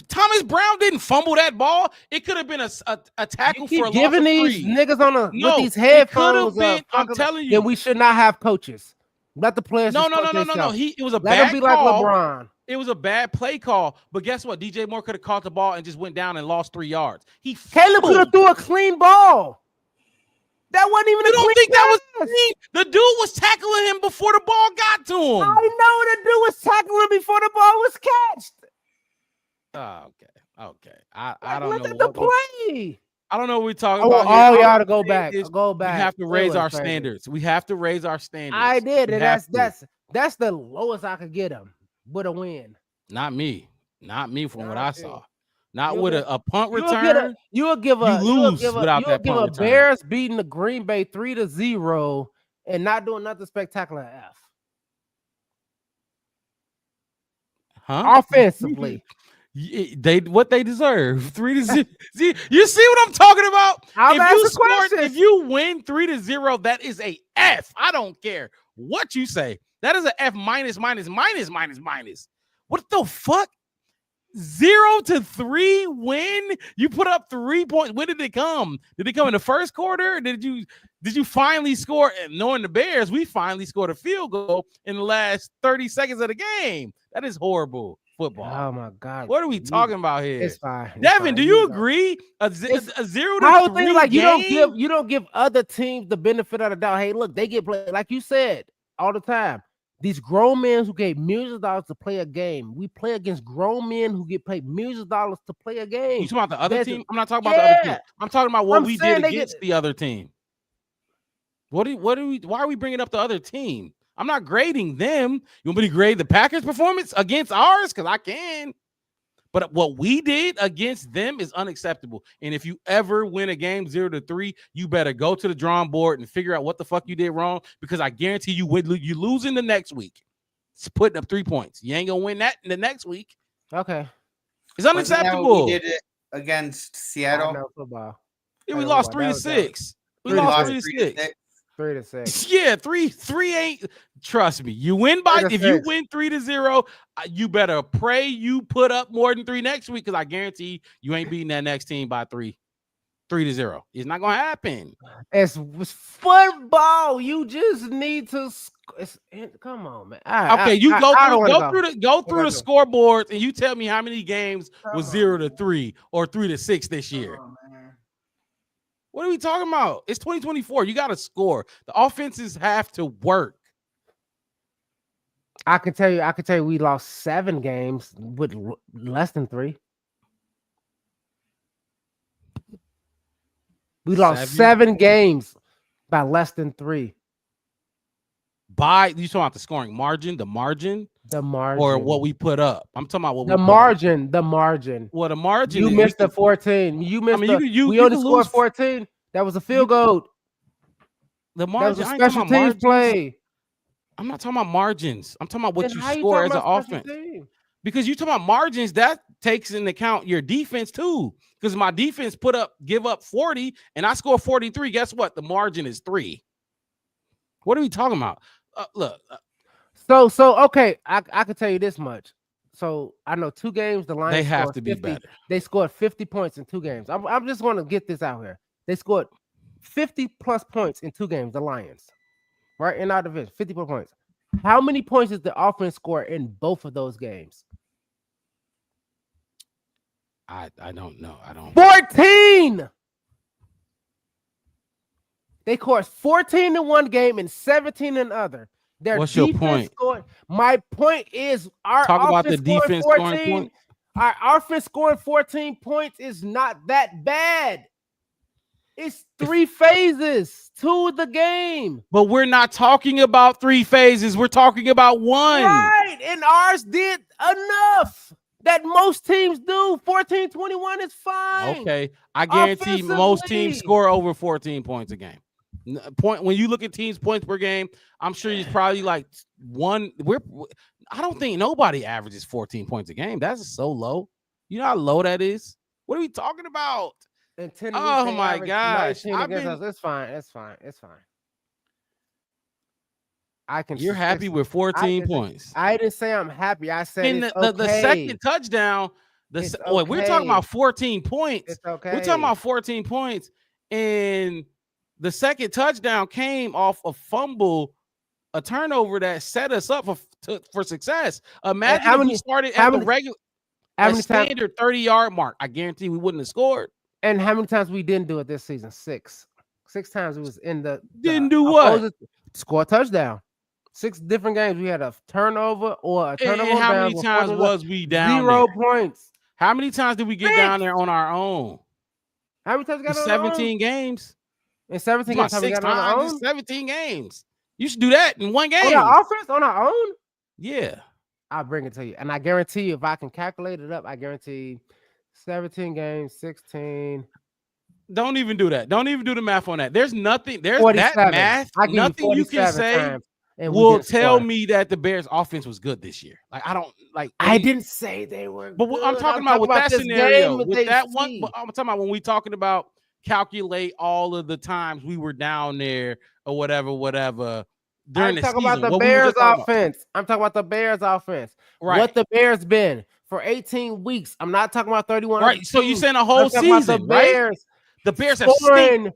S1: Thomas Brown didn't fumble that ball. It could have been a tackle for a
S2: giving
S1: loss of
S2: these
S1: 3.
S2: niggas with these headphones.
S1: I'm telling you,
S2: then we should not have coaches. Let the players.
S1: No. It was a
S2: Let
S1: bad
S2: them be like
S1: call.
S2: LeBron.
S1: It was a bad play call. But guess what? DJ Moore could have caught the ball and just went down and lost 3 yards.
S2: Caleb could have threw a clean ball. That wasn't even.
S1: You don't think that was clean? The dude was tackling him before the ball got to him.
S2: I know the dude was tackling before the ball was catched.
S1: Oh, okay. I don't know
S2: the play.
S1: I don't know what we're talking
S2: about.
S1: All
S2: y'all to go back. Go back.
S1: We have to raise our standards. We have to raise our standards.
S2: I did, and that's the lowest I could get them with a win.
S1: Not me from what I saw. Not with a punt return.
S2: You'll give a
S1: Bears
S2: beating the Green Bay 3-0 and not doing nothing spectacular at F.
S1: Huh?
S2: Offensively.
S1: What they deserve 3-0. See, you see what I'm talking about? If you win 3-0, that is a F. I don't care what you say. That is a F minus. What the fuck? 0-3 win? You put up 3 points. When did it come? Did it come in the first quarter? Or did you finally score? And knowing the Bears, we finally scored a field goal in the last 30 seconds of the game. That is horrible football.
S2: Oh my God!
S1: What are we talking about here?
S2: It's fine.
S1: Devin, do you agree? A 0-3
S2: like
S1: game?
S2: you don't give other teams the benefit of the doubt. Hey, look, they get played like you said all the time. These grown men who get millions of dollars to play a game. We play against grown men who get paid millions of dollars to play a game.
S1: You talking about the other team? I'm not talking about the other team. I'm talking about what we did against the other team. Why are we bringing up the other team? I'm not grading them. You want me to grade the Packers' performance against ours? Because I can. But what we did against them is unacceptable. And if you ever win a game 0-3, you better go to the drawing board and figure out what the fuck you did wrong. Because I guarantee you losing the next week. It's putting up 3 points. You ain't gonna win that in the next week.
S2: Okay.
S1: It's unacceptable.
S3: We did it against Seattle.
S1: Yeah, we lost 3-6. We lost 3-6.
S2: 3-6.
S1: Yeah, 3 ain't. Trust me. You win by if you win 3-0, you better pray you put up more than 3 next week, because I guarantee you ain't beating that next team by 3-0. It's not gonna happen.
S2: It's football. You just need to. Come on, man.
S1: You go through the scoreboards and you tell me how many games was 0-3 or 3-6 this year. What are we talking about? It's 2024. You got to score. The offenses have to work.
S2: I can tell you we lost 7 games with less than 3. We lost 7 games by less than 3.
S1: By you talking about the scoring margin, the margin, or what we put up? I'm talking about what
S2: the margin. The margin.
S1: Well, the margin.
S2: You missed the 14. You missed. We only scored 14. That was a field goal.
S1: The margin.
S2: That was a special teams play.
S1: I'm not talking about margins. I'm talking about what you score as an offense. Because you talking about margins, that takes into account your defense too. Because my defense give up 40, and I score 43. Guess what? The margin is 3. What are we talking about? Look.
S2: So okay, I can tell you this much. So I know 2 games the Lions.
S1: They have to be better.
S2: They scored 50 points in 2 games. I'm just want to get this out here. They scored 50 plus points in 2 games. The Lions, right in our division, 50 plus points. How many points did the offense score in both of those games?
S1: I don't know. I don't.
S2: 14. They scored 14 in one game and 17 in other. Their
S1: What's your
S2: defense
S1: point?
S2: Scored, my point is our
S1: Talk about the
S2: offense scoring
S1: defense
S2: 14,
S1: scoring points.
S2: Our offense scoring 14 points is not that bad. It's 3 phases to the game.
S1: But we're not talking about 3 phases. We're talking about 1.
S2: Right. And ours did enough that most teams do. 14-21 is fine.
S1: Okay. I guarantee most
S2: Offensively.
S1: teams score over 14 points a game. Point when you look at teams' points per game, I'm sure it's probably like one. I don't think nobody averages 14 points a game. That's so low. You know how low that is? What are we talking about?
S2: And 10
S1: Oh my gosh.
S2: It's fine. It's fine. I can.
S1: You're happy with 14 points.
S2: I didn't say I'm happy. I said
S1: And the second touchdown, we're talking about 14 points.
S2: It's okay.
S1: We're talking about 14 points, and the second touchdown came off a fumble, a turnover that set us up for success. Imagine if we started at the regular, standard 30-yard mark. I guarantee we wouldn't have scored.
S2: And how many times we didn't do it this season? 6 times it was in the
S1: didn't do what?
S2: Score a touchdown. 6 different games. We had a turnover or a turnover.
S1: And how many times was we down
S2: 0
S1: there?
S2: points.
S1: How many times did we get down there on our own?
S2: How many times we got on
S1: 17 games?
S2: In 17 games, we got on our own?
S1: 17 games. You should do that in one game.
S2: On our offense? On our own?
S1: Yeah.
S2: I'll bring it to you. And I guarantee you, if I can calculate it up, I guarantee 17 games, 16.
S1: Don't even do that. Don't even do the math on that. There's nothing. There's
S2: 47.
S1: that math. Nothing you can say will tell me that the Bears' offense was good this year. Like I don't like.
S2: I didn't say they were.
S1: But
S2: good.
S1: I'm talking about with that scenario, with that one.
S2: See.
S1: But I'm talking about when we talking about calculate all of the times we were down there or whatever. During the season.
S2: About the Bears' offense. I'm talking about the Bears' offense.
S1: Right.
S2: What the Bears been for 18 weeks. I'm not talking about 31.
S1: Right. So you're saying a whole season, right? The Bears have
S2: scored
S1: in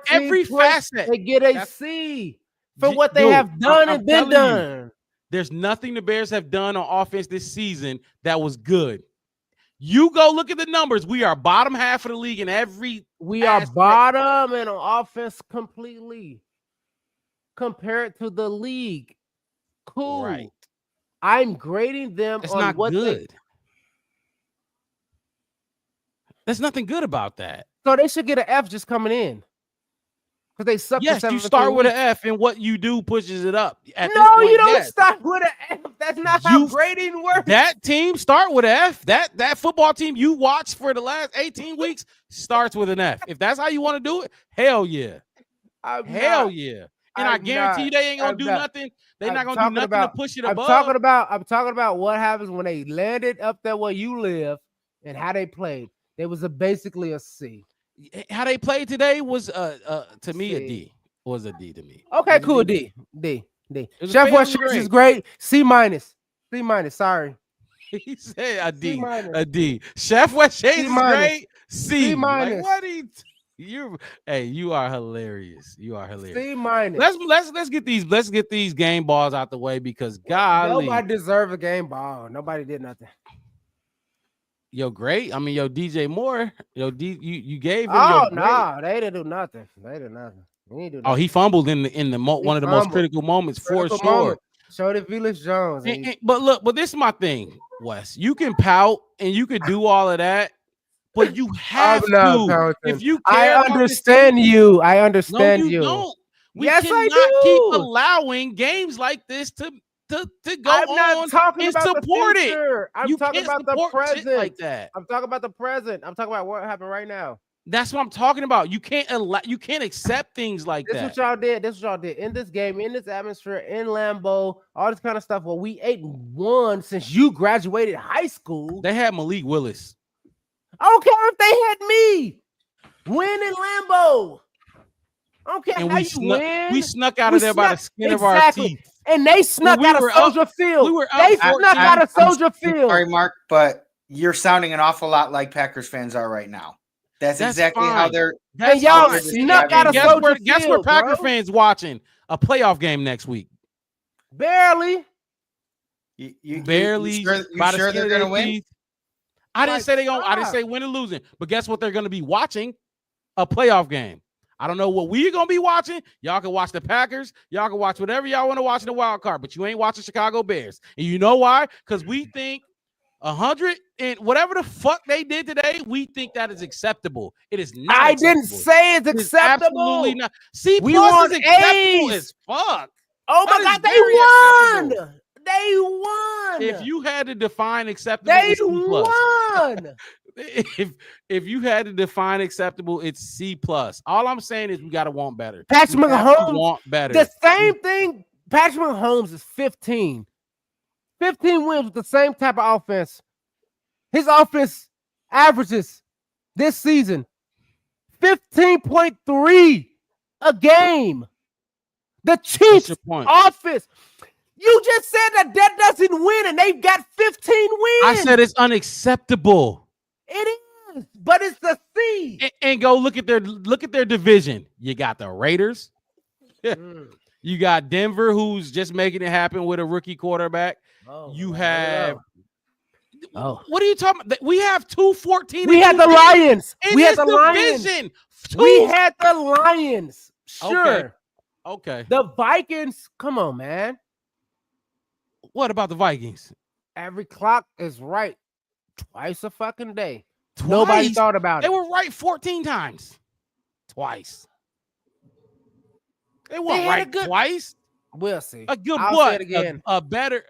S1: every facet.
S2: They get a C for what they have done and been done.
S1: There's nothing the Bears have done on offense this season that was good. You go look at the numbers. We are bottom half of the league in every.
S2: We are bottom in on offense completely compared to the league. Cool.
S1: Right.
S2: I'm grading them
S1: it's
S2: on
S1: not
S2: what
S1: good. There's nothing good about that.
S2: So they should get an F just coming in. Because they suck.
S1: Yes, you start with an F, and what you do pushes it up.
S2: No, you don't start with an F. That's not how grading works.
S1: That team start with an F. That football team you watched for the last 18 weeks starts with an F. If that's how you want to do it, hell yeah. Hell yeah. And I guarantee you they ain't gonna do nothing. They're not gonna do nothing to push it above.
S2: I'm talking about what happens when they landed up there where you live and how they played. It was basically a C.
S1: How they played today was to me a D. Was a D to me.
S2: Okay, cool. D. Chef West is great. C minus. Sorry.
S1: He said a D. A D. Chef West Shades is great. C minus. Like, what you are hilarious. You are hilarious.
S2: C minus.
S1: Let's get these game balls out the way because golly,
S2: nobody deserves a game ball. Nobody did nothing.
S1: Yo, great. I mean, DJ Moore. You gave him.
S2: They didn't do nothing. They did nothing.
S1: Oh, he fumbled in the one of the most critical moments for sure.
S2: Showed it Felix Jones.
S1: But this is my thing, Wes. You can pout and you can do all of that, but you have to. If you care,
S2: I understand you. I understand you.
S1: Don't.
S2: Yes, I
S1: do. Keep allowing games like this to go on and support it.
S2: I'm talking about the present.
S1: Like that.
S2: I'm talking about the present. I'm talking about what happened right now.
S1: That's what I'm talking about. You can't accept things like that.
S2: This is what y'all did in this game, in this atmosphere, in Lambeau, all this kind of stuff. Well, we 8-1 since you graduated high school.
S1: They had Malik Willis.
S2: I don't care if they had me. Win in Lambeau. I don't care how you win.
S1: We snuck out of there by the skin of our teeth.
S2: And they snuck out of Soldier Field. They snuck out of Soldier Field.
S3: Sorry, Mark, but you're sounding an awful lot like Packers fans are right now. That's exactly how they're.
S2: And y'all snuck out of Soldier Field.
S1: Guess where Packer fans watching a playoff game next week?
S2: Barely.
S3: You
S1: barely.
S3: sure they're going to win?
S1: I didn't say I didn't say win or losing, but guess what? They're going to be watching a playoff game. I don't know what we're going to be watching. Y'all can watch the Packers. Y'all can watch whatever y'all want to watch in the wild card, but you ain't watching Chicago Bears. And you know why? Because we think 100 and whatever the fuck they did today, we think that is acceptable. It is not.
S2: I didn't say it's acceptable.
S1: Absolutely not. C plus is acceptable as fuck.
S2: Oh my God, they won. They won.
S1: If you had to define acceptable,
S2: they
S1: it's C+.
S2: won.
S1: if you had to define acceptable, it's C+. All I'm saying is we gotta want better.
S2: Patrick Mahomes
S1: want better.
S2: The same thing. Patrick Mahomes is 15 wins with the same type of offense. His offense averages this season 15.3 a game. The Chiefs offense. You just said that doesn't win, and they've got 15 wins.
S1: I said it's unacceptable.
S2: It is, but it's the C.
S1: And go look at their division. You got the Raiders. You got Denver, who's just making it happen with a rookie quarterback. You have. What are you talking about? We have 2-14.
S2: We had the Lions.
S1: We had the Lions.
S2: We had the Lions. Sure.
S1: Okay.
S2: The Vikings. Come on, man.
S1: What about the Vikings?
S2: Every clock is right twice a fucking day. Nobody thought about it.
S1: They were right 14 times. Twice. They weren't right twice.
S2: We'll see.
S1: A good
S2: I'll
S1: what?
S2: Say it again.
S1: A better.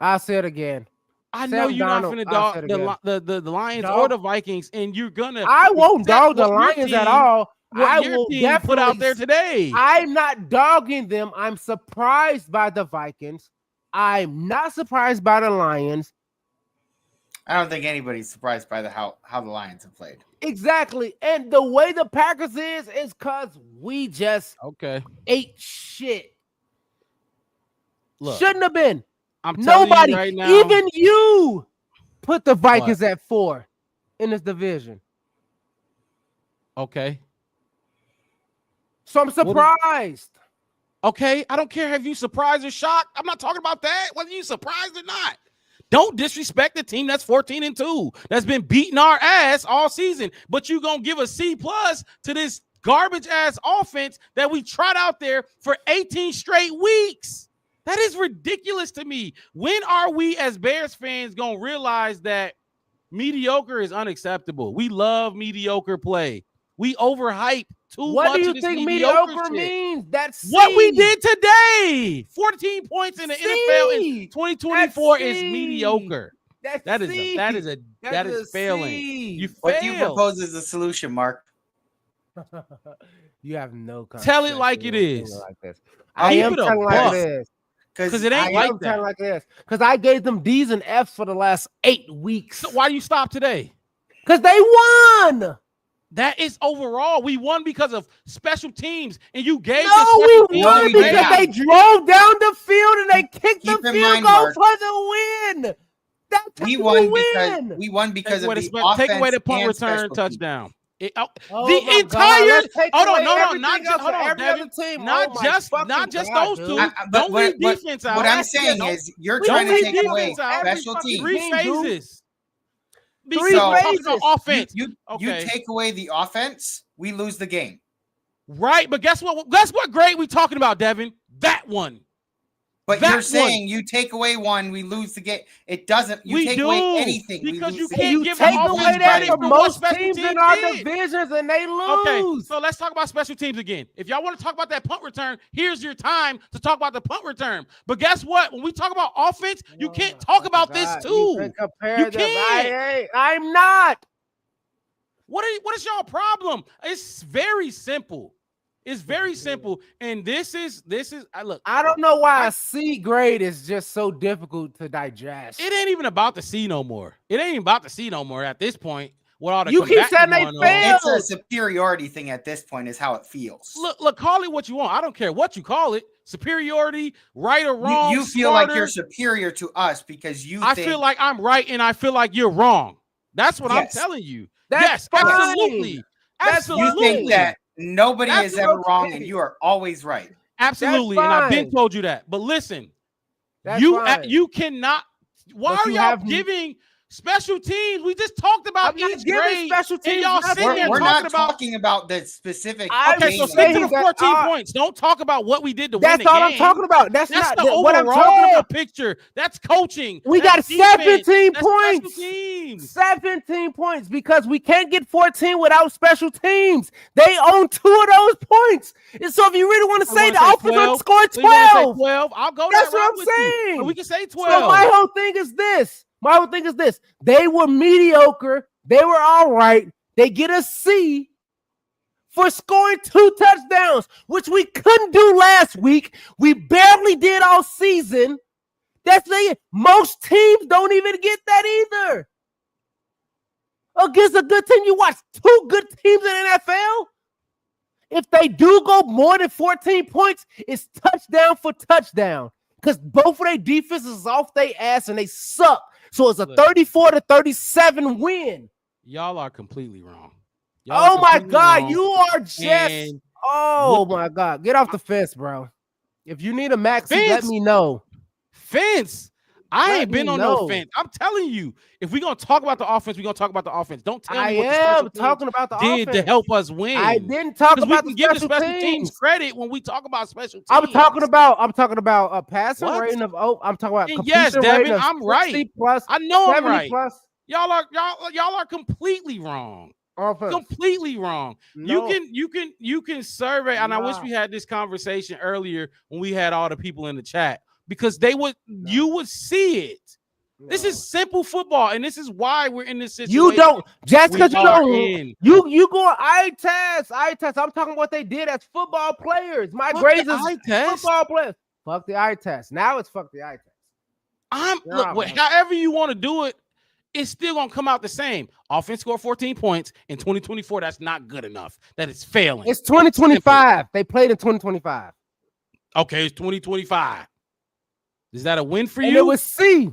S2: I'll say it again.
S1: I know you're not going to dog the Lions or the Vikings, and you're gonna.
S2: I won't dog the Lions at all. I will
S1: definitely put out there today.
S2: I'm not dogging them. I'm surprised by the Vikings. I'm not surprised by the Lions.
S3: I don't think anybody's surprised by how the Lions have played.
S2: Exactly. And the way the Packers is because we just ate shit.
S1: Look,
S2: shouldn't have been.
S1: I'm telling
S2: Nobody,
S1: you right now,
S2: even you, put the Vikings at 4 in this division.
S1: Okay.
S2: So I'm surprised.
S1: Okay, I don't care if you surprised or shocked. I'm not talking about that. Whether you surprised or not. Don't disrespect the team that's 14-2. That's been beating our ass all season. But you gonna give a C+ to this garbage ass offense that we tried out there for 18 straight weeks. That is ridiculous to me. When are we as Bears fans gonna realize that mediocre is unacceptable? We love mediocre play. We overhype too much.
S2: What do you
S1: of this
S2: think
S1: mediocre
S2: mediocre
S1: shit.
S2: means? That's
S1: what we did today. 14 points in the NFL in 2024 is mediocre. That is failing. You failed.
S3: What do you propose as a solution, Mark?
S2: You have no.
S1: Tell it like it is.
S2: Like this. I am telling like this.
S1: Because it ain't like that.
S2: Like this. Because I gave them D's and F's for the last 8 weeks.
S1: So why do you stop today?
S2: Because they won.
S1: That is overall. We won because of special teams, and you gave.
S2: We won because they drove down the field and they kicked the field goal for the win.
S3: We won because of the offense.
S1: Take away the punt
S3: and
S1: return touchdown. Not just those two. Don't leave defense out.
S3: What I'm saying is you're trying to take away special teams.
S1: 3 phases.
S3: Offense. You take away the offense, we lose the game.
S1: Right, but guess what? Guess what grade we talking about, Devin? That one.
S3: But you're saying you take away one, we lose the game. It doesn't. You take away anything
S1: because you
S3: can't
S1: give
S2: take away that for most teams in our divisions and they lose.
S1: Okay, so let's talk about special teams again. If y'all want to talk about that punt return, here's your time to talk about the punt return. But guess what? When we talk about offense, you can't talk about this too. You can't.
S2: I'm not.
S1: What is y'all problem? It's very simple. It's very simple, and this is. Look,
S2: I don't know why a C grade is just so difficult to digest.
S1: It ain't even about the C no more. It ain't even about the C no more at this point. With all the
S2: you keep saying they failed.
S3: It's a superiority thing at this point. Is how it feels.
S1: Look, call it what you want. I don't care what you call it. Superiority, right or wrong.
S3: You feel like you're superior to us because you.
S1: I feel like I'm right, and I feel like you're wrong. That's what I'm telling you. Yes, absolutely.
S3: You think that nobody is ever wrong and you are always right.
S1: Absolutely. And I've been told you that. But listen, you cannot. Why are y'all giving Special teams. We just talked about
S2: I'm not
S1: each
S2: giving
S1: grade.
S2: special
S1: And
S2: teams
S1: y'all
S2: nothing.
S1: sitting there
S3: We're
S1: talking
S3: not
S1: about.
S3: talking about the specific.
S2: I'm
S1: Okay, so
S3: game
S1: stick to
S3: of
S1: the
S3: it.
S1: 14 points. Don't talk about what we did to
S2: That's
S1: win the
S2: all
S1: game.
S2: I'm talking about. That's not
S1: the
S2: what I'm
S1: overall
S2: talking about.
S1: picture. That's coaching.
S2: We got
S1: That's defense.
S2: 17
S1: That's special
S2: points.
S1: teams.
S2: 17 points because we can't get 14 without special teams. They own 2 of those points. And so if you really want to say the offense would score 12,
S1: 12. I'll go
S2: that's
S1: that
S2: what
S1: route
S2: I'm
S1: with you.
S2: saying.
S1: Or we can say 12.
S2: So my whole thing is this. They were mediocre. They were all right. They get a C for scoring 2 touchdowns, which we couldn't do last week. We barely did all season. That's it. Most teams don't even get that either. Against a good team, you watch 2 good teams in the NFL. If they do go more than 14 points, it's touchdown for touchdown. Because both of their defenses is off their ass and they suck. So it's a 34-37 win.
S1: Y'all are completely wrong.
S2: Oh my God, you are just. Oh my God, get off the fence, bro. If you need a maxi, let me know.
S1: Fence. I ain't been on no fence. I'm telling you, if we're gonna talk about the offense, we're gonna talk about the offense. Don't tell me what the special
S2: talking about the
S1: did
S2: offense
S1: to help us win.
S2: I didn't talk about
S1: we
S2: the
S1: can give
S2: special
S1: the special
S2: teams.
S1: credit when we talk about special teams.
S2: I'm talking about a passing
S1: What?
S2: rating of I'm talking about
S1: And yes,
S2: completion
S1: Devin,
S2: rating of
S1: I'm right.
S2: 60 plus.
S1: I know I'm
S2: 70
S1: right.
S2: plus.
S1: Y'all are completely wrong.
S2: Offense.
S1: Completely wrong.
S2: No.
S1: You can survey, and I wish we had this conversation earlier when we had all the people in the chat because you would see it. This is simple football, and this is why we're in this situation.
S2: You don't just because you don't.
S1: in.
S2: You go eye test. I'm talking what they did as football players. My
S1: Fuck
S2: grades
S1: the
S2: is
S1: eye test.
S2: football players. Fuck the eye test. Now it's fuck the eye test.
S1: However you want to do it, it's still gonna come out the same. Offense scored 14 points in 2024. That's not good enough. That is failing.
S2: It's 2025. They played in 2025.
S1: Okay, it's 2025. Is that a win for
S2: And
S1: you?
S2: it was C.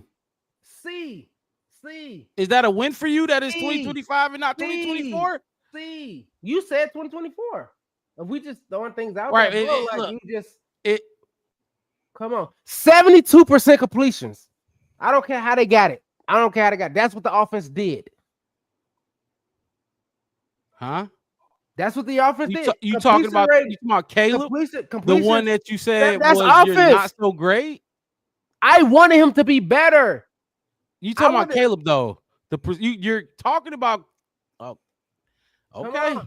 S1: Is that a win for you? That is
S2: C.
S1: 2025 and not 2024.
S2: C. You said 2024. If we just throwing things out
S1: Right,
S2: there, bro,
S1: it-
S2: like
S1: look,
S2: you just
S1: it.
S2: come on. 72% completions. I don't care how they got it. That's what the offense did.
S1: Huh?
S2: That's what the offense did.
S1: You talking about Caleb? The one that you said
S2: that's
S1: was you're
S2: offense.
S1: not so great?
S2: I wanted him to be better.
S1: You talking about Caleb though? You're talking about okay.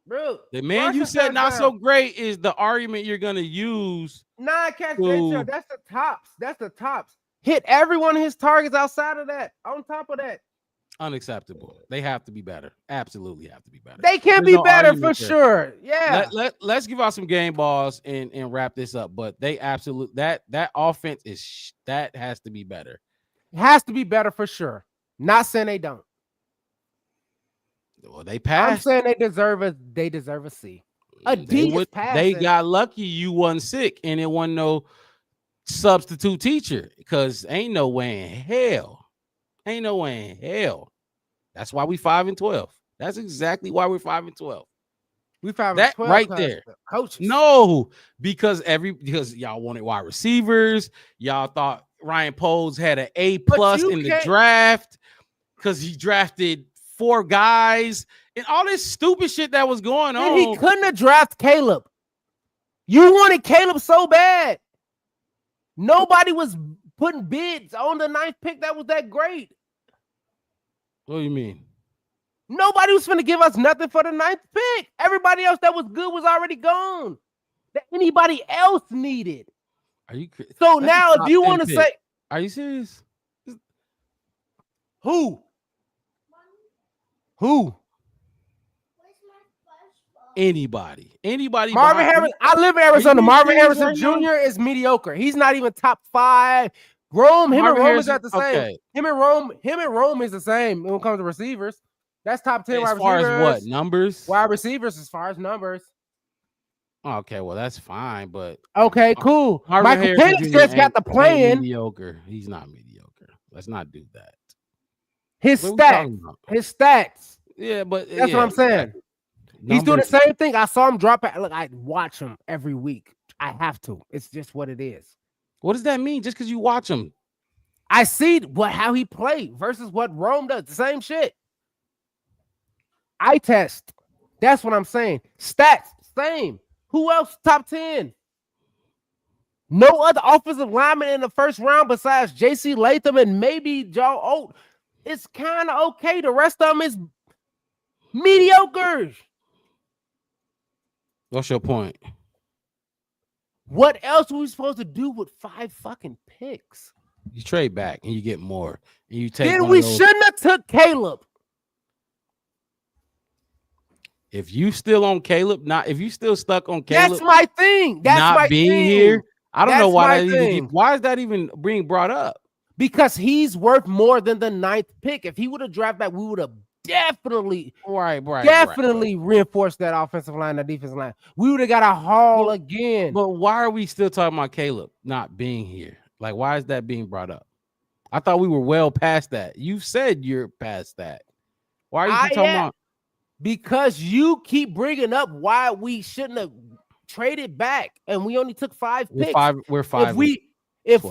S2: Bro,
S1: The man you said not so great is the argument you're gonna use.
S2: Catch ratio. That's the tops. That's the tops. Hit every one of his targets outside of that. On top of that,
S1: Unacceptable. They have to be better. Absolutely have to be better.
S2: they can
S1: There's
S2: be
S1: no
S2: better for
S1: argument there.
S2: sure. Yeah.
S1: Let's give out some game balls and wrap this up. But they absolutely that offense that has to be better.
S2: It has to be better for sure. Not saying they don't.
S1: Well, they passed.
S2: I'm saying they deserve a C.
S1: They got lucky you wasn't sick and it wasn't no substitute teacher because ain't no way in hell. That's why we 5-12. That's exactly why we're 5-12.
S2: We 5-12
S1: that right there.
S2: Coaches.
S1: No, because y'all wanted wide receivers. Y'all thought Ryan Poles had an A+ in the draft because he drafted 4 guys and all this stupid shit that was going on.
S2: He couldn't have drafted Caleb. You wanted Caleb so bad. Nobody was putting bids on the 9th pick that was that great.
S1: What do you mean?
S2: Nobody was going to give us nothing for the 9th pick. Everybody else that was good was already gone. That anybody else needed.
S1: Are you
S2: so now if you want to say,
S1: are you serious?
S2: Who?
S1: Anybody.
S2: Marvin Harrison. I live in Arizona. Marvin Harrison Jr. is mediocre. He's not even top 5. Him and Rome is at the same.
S1: Okay.
S2: Him and Rome is the same when it comes to receivers. That's top 10 wide receivers.
S1: As far as what? Numbers?
S2: Wide receivers as far as numbers.
S1: Okay, well, that's fine, but
S2: okay, cool. Michael Penix just got the plan.
S1: Mediocre. He's not mediocre. Let's not do that.
S2: His stats.
S1: Yeah, but
S2: that's what I'm saying. He's doing the same thing. I saw him drop it. Look, I watch him every week. I have to. It's just what it is.
S1: What does that mean? Just because you watch him?
S2: I see how he played versus what Rome does. The same shit. Eye test. That's what I'm saying. Stats, same. Who else top 10? No other offensive lineman in the first round besides J.C. Latham and maybe Joe Oat. It's kind of okay. The rest of them is mediocre.
S1: What's your point?
S2: What else are we supposed to do with 5 fucking picks?
S1: You trade back and you get more. And you take.
S2: Then we shouldn't have took Caleb.
S1: If you still on Caleb, if you still stuck on Caleb,
S2: that's my thing. That's
S1: not
S2: my
S1: being
S2: thing.
S1: here. I don't know why
S2: why
S1: is that even being brought up?
S2: Because he's worth more than the 9th pick. If he would have drafted back, we would have definitely reinforced that offensive line, that defensive line. We would have got a haul again.
S1: But why are we still talking about Caleb not being here? Like, why is that being brought up? I thought we were well past that. You said you're past that. Why are you talking about?
S2: Because you keep bringing up why we shouldn't have traded back, and we only took 5 picks.
S1: We're 5.
S2: If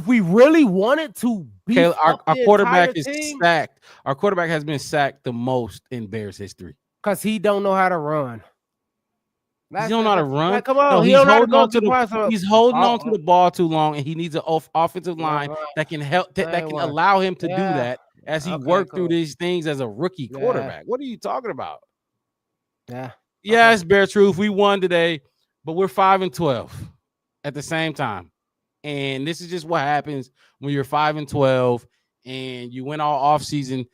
S2: we really wanted to beef
S1: our
S2: up the
S1: quarterback
S2: entire
S1: is
S2: team,
S1: sacked. Our quarterback has been sacked the most in Bears history.
S2: Because he don't know how to run.
S1: He don't know how to run.
S2: Like, come on,
S1: no,
S2: he's holding on to the
S1: ball too long, and he needs an offensive line that can help that can allow him to do that as he worked through these things as a rookie quarterback. What are you talking about?
S2: Yeah,
S1: it's bare truth. We won today, but we're 5-12 at the same time. And this is just what happens when you're 5-12 and you went all offseason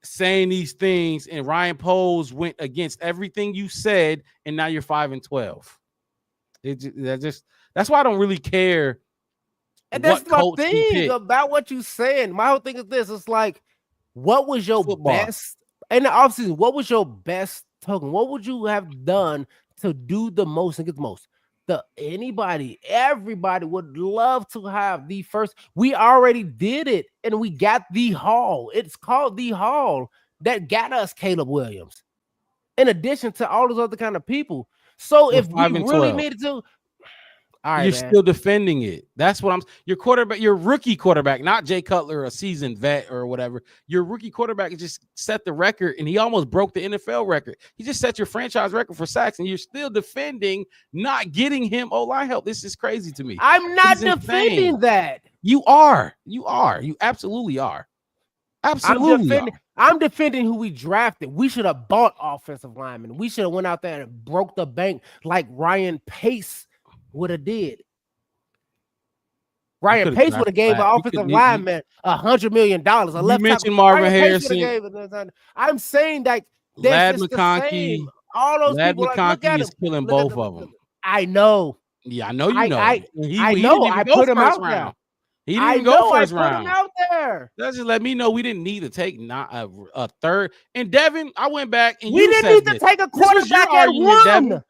S1: saying these things, and Ryan Poles went against everything you said, and now you're 5-12. That's why I don't really care.
S2: And that's my thing about what you saying. My whole thing is this: it's like, what was your best in the offseason? What was your best token? What would you have done to do the most and get the most? Everybody would love to have the first. We already did it, and we got the haul. It's called the haul that got us Caleb Williams, in addition to all those other kind of people. So if we really needed to, all right,
S1: you're still defending it. That's what your quarterback, your rookie quarterback, not Jay Cutler, a seasoned vet or whatever. Your rookie quarterback just set the record, and he almost broke the NFL record. He just set your franchise record for sacks, and you're still defending not getting him O-line help. This is crazy to me.
S2: I'm not defending that.
S1: You are. You absolutely are. Absolutely.
S2: I'm defending who we drafted. We should have bought offensive linemen. We should have went out there and broke the bank like Ryan Pace would have did. Ryan Pace would have gave an offensive lineman $100 million.
S1: You mentioned Marvin Harrison.
S2: I'm saying that
S1: Ladd McConkey.
S2: All those people
S1: McConkey is killing both of them.
S2: I know.
S1: Yeah, I know you know.
S2: I know. I put him out there.
S1: He didn't even go first
S2: round. I put him out there.
S1: That just let me know we didn't need to take a third. And Devin, I went back and
S2: we didn't need to take a quarterback at 1. Devin.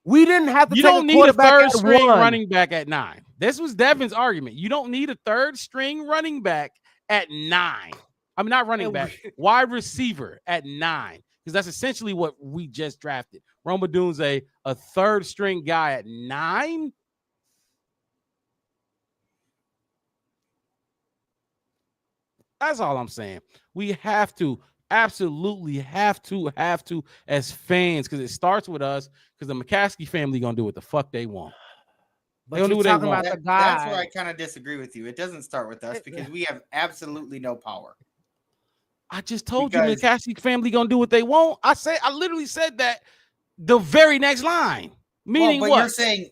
S2: We didn't have to.
S1: You don't need a third string running back at 9. This was Devin's argument. You don't need a third string running back at 9. I'm not running back, wide receiver at 9, because that's essentially what we just drafted. Rome Odunze, a third string guy at 9. That's all I'm saying. We have to. Absolutely have to as fans, because it starts with us, because the McCaskey family gonna do what the fuck they want.
S2: But you're talking about the guy.
S3: That's where I kind of disagree with you. It doesn't start with us because we have absolutely no power.
S1: I just told you the McCaskey family gonna do what they want. I literally said that the very next line. Meaning
S3: but
S1: what?
S3: You're saying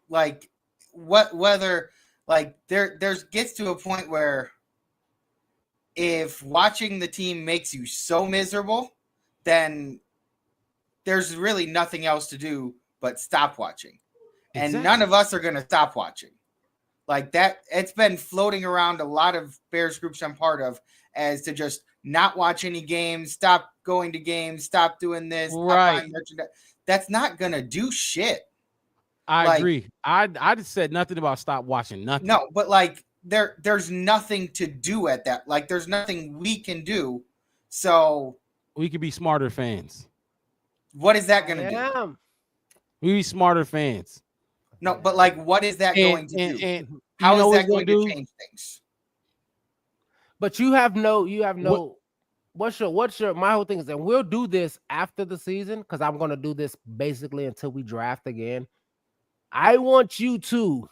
S3: like whether like there's gets to a point where if watching the team makes you so miserable, then there's really nothing else to do but stop watching. And none of us are going to stop watching. Like that, it's been floating around a lot of Bears groups I'm part of as to just not watch any games, stop going to games, stop doing this.
S1: Right.
S3: Stop merchandise. That's not going to do shit.
S1: I agree. I just said nothing about stop watching nothing.
S3: No, but like, there's nothing to do at that. Like there's nothing we can do. So
S1: we could be smarter fans.
S3: What is that going to do?
S1: We be smarter fans.
S3: No, but like, what is that going to do?
S1: And
S3: How
S1: know
S3: is
S1: what
S3: that going to change things?
S2: But you have no. What's your? My whole thing is that we'll do this after the season because I'm going to do this basically until we draft again. I want you to,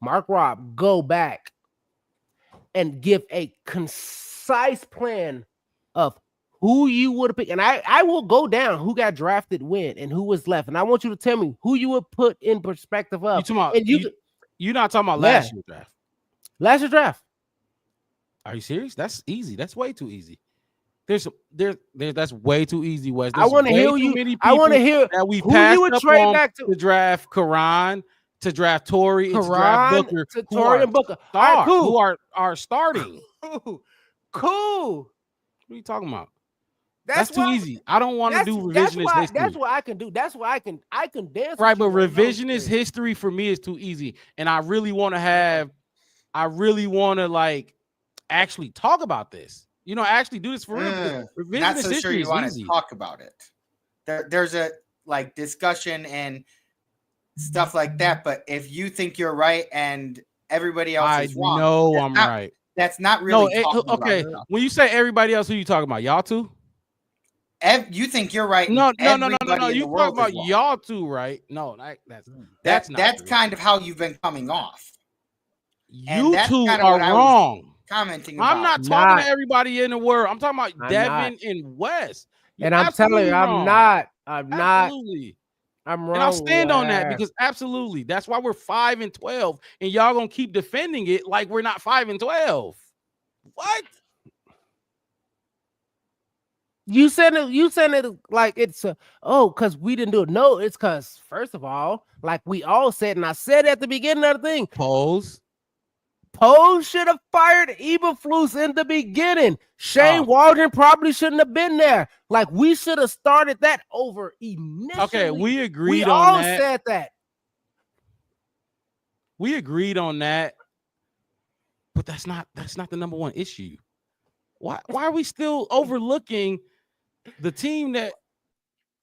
S2: Mark Rob, go back and give a concise plan of who you would have picked. And I will go down who got drafted when and who was left. And I want you to tell me who you would put in perspective of.
S1: You're not talking about last year's draft.
S2: Last year's draft.
S1: Are you serious? That's easy. That's way too easy. That's way too easy, Wes.
S2: I want to hear you. I want to hear
S1: that we
S2: who
S1: passed
S2: you would
S1: up
S2: trade
S1: on
S2: back to
S1: draft Karan, to draft Torrey, and to draft Booker.
S2: To Torrey and Booker.
S1: All right, cool. Who are starting.
S2: Cool.
S1: What are you talking about? That's too easy. I don't want to do revisionist history.
S2: That's what I can do. That's why I can dance.
S1: Right, but revisionist history for me is too easy. And I really want to like actually talk about this. Actually do this for real.
S3: Not so sure you want to talk about it. There's a like discussion and stuff like that. But if you think you're right and everybody else is wrong,
S1: I'm right.
S3: That's not really
S1: okay. When you say everybody else, who you talking about? Y'all too?
S3: You think you're right?
S1: No. You talking about y'all too, right? No,
S3: that's kind of how you've been coming off.
S1: You two are wrong.
S3: Commenting about.
S1: I'm not talking to everybody in the world. I'm talking about Devin and Wes.
S2: And I'm telling you, I'm not.
S1: Absolutely.
S2: I'm wrong.
S1: And I'll stand on that because absolutely. That's why we're 5-12. And y'all gonna keep defending it like we're not 5-12. What?
S2: You said it like it's because we didn't do it. No, it's because first of all, like we all said, and I said at the beginning of the thing, Poles should have fired Eberflus in the beginning. Shane Waldron probably shouldn't have been there. Like we should have started that over initially.
S1: Okay, we agreed
S2: we
S1: on
S2: all
S1: that.
S2: said that.
S1: We agreed on that, but that's not the number one issue. Why are we still overlooking the team that?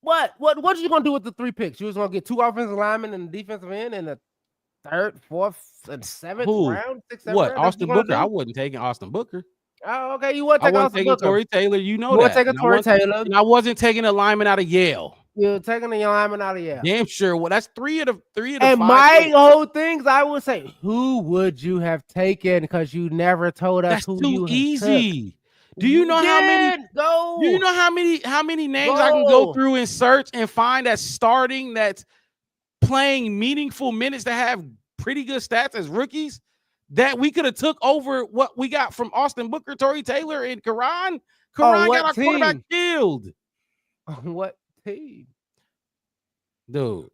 S2: What you gonna do with the 3 picks? You was gonna get 2 offensive linemen and a defensive end and a 3rd, 4th, and 7th round, 6th, 7th
S1: What?
S2: round?
S1: Austin Booker? I wasn't taking Austin Booker.
S2: Oh, okay. You want to take Austin Booker?
S1: Torrey Taylor. You know that.
S2: You want to take a Torrey Taylor?
S1: And I wasn't taking a lineman out of Yale.
S2: You're taking the lineman out of Yale.
S1: Damn sure. Well, that's three of the
S2: and
S1: 5
S2: my whole things, I would say, who would you have taken? Because you never told us
S1: that's
S2: who
S1: too
S2: you
S1: easy.
S2: Took.
S1: Do you know how many?
S2: Go.
S1: Do you know how many names I can go through and search and find that's starting, that's playing meaningful minutes, that have pretty good stats as rookies, that we could have took over what we got from Austin Booker, Torrey Taylor, and Karan? Karan got our quarterback killed.
S2: What team?
S1: Dude,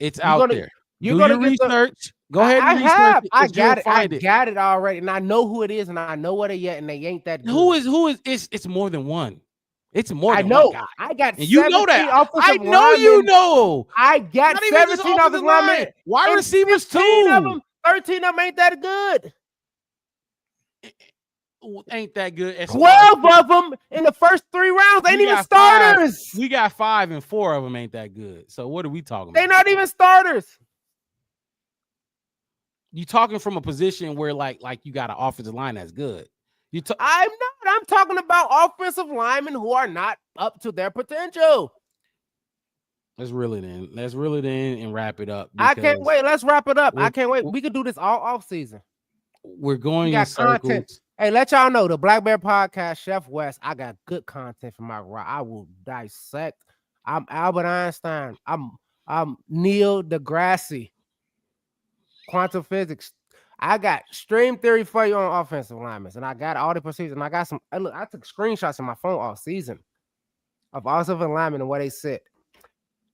S1: it's out there.
S2: You're gonna
S1: research. Go ahead and
S2: research.
S1: I got
S2: it. I got it already, and I know who it is, and I know what it yet, and they ain't that good.
S1: Who is? It's more than one. It's more than
S2: one
S1: guy.
S2: I got.
S1: And you know that. I know you know.
S2: I got 17 offensive linemen.
S1: Wide receivers too.
S2: 13 of them ain't that good.
S1: Ain't that good.
S2: 12 of them in the first 3 rounds. They ain't even starters.
S1: We got 5, and 4 of them ain't that good. So what are we talking about?
S2: They're not even starters.
S1: You talking from a position where like you got an offensive line that's good.
S2: I'm not. I'm talking about offensive linemen who are not up to their potential.
S1: Let's reel it in and wrap it up.
S2: I can't wait. Let's wrap it up. I can't wait. We could do this all off season.
S1: We're going in circles.
S2: Content. Hey, let y'all know the Black Bear Podcast, Chef West. I got good content for my rock. I will dissect. I'm Albert Einstein. I'm Neil deGrasse. Quantum physics. I got stream theory for you on offensive linemen, and I got all the procedures. And I got some. Look, I took screenshots on my phone all season of offensive linemen and where they sit.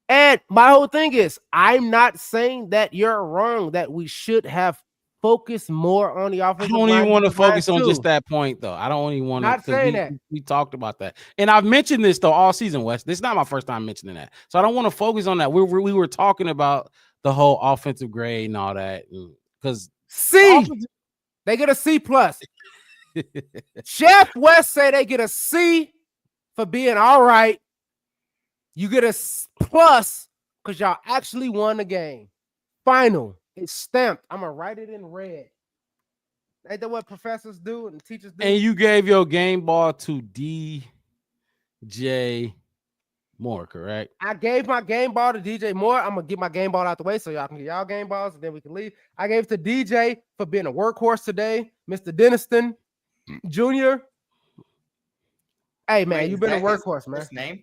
S2: And my whole thing is, I'm not saying that you're wrong. That we should have focused more on the offensive.
S1: I don't even want to focus on just that point, though. I don't even want to.
S2: Not saying that.
S1: We talked about that, and I've mentioned this though all season, Wes. This is not my first time mentioning that, so I don't want to focus on that. We were talking about the whole offensive grade and all that, because
S2: they get a C+. Chef West say they get a C for being all right. You get a plus because y'all actually won the game. Final It's stamped. I'm gonna write it in red. Ain't that what professors do and teachers do?
S1: And you gave your game ball to DJ Moore, correct?
S2: I gave my game ball to DJ Moore. I'm gonna get my game ball out the way so y'all can get y'all game balls and then we can leave. I gave it to DJ for being a workhorse today, Mr. Denniston Jr. Hey man,
S3: Wait,
S2: you've
S3: is
S2: been a
S3: that his
S2: workhorse, man.
S3: first name?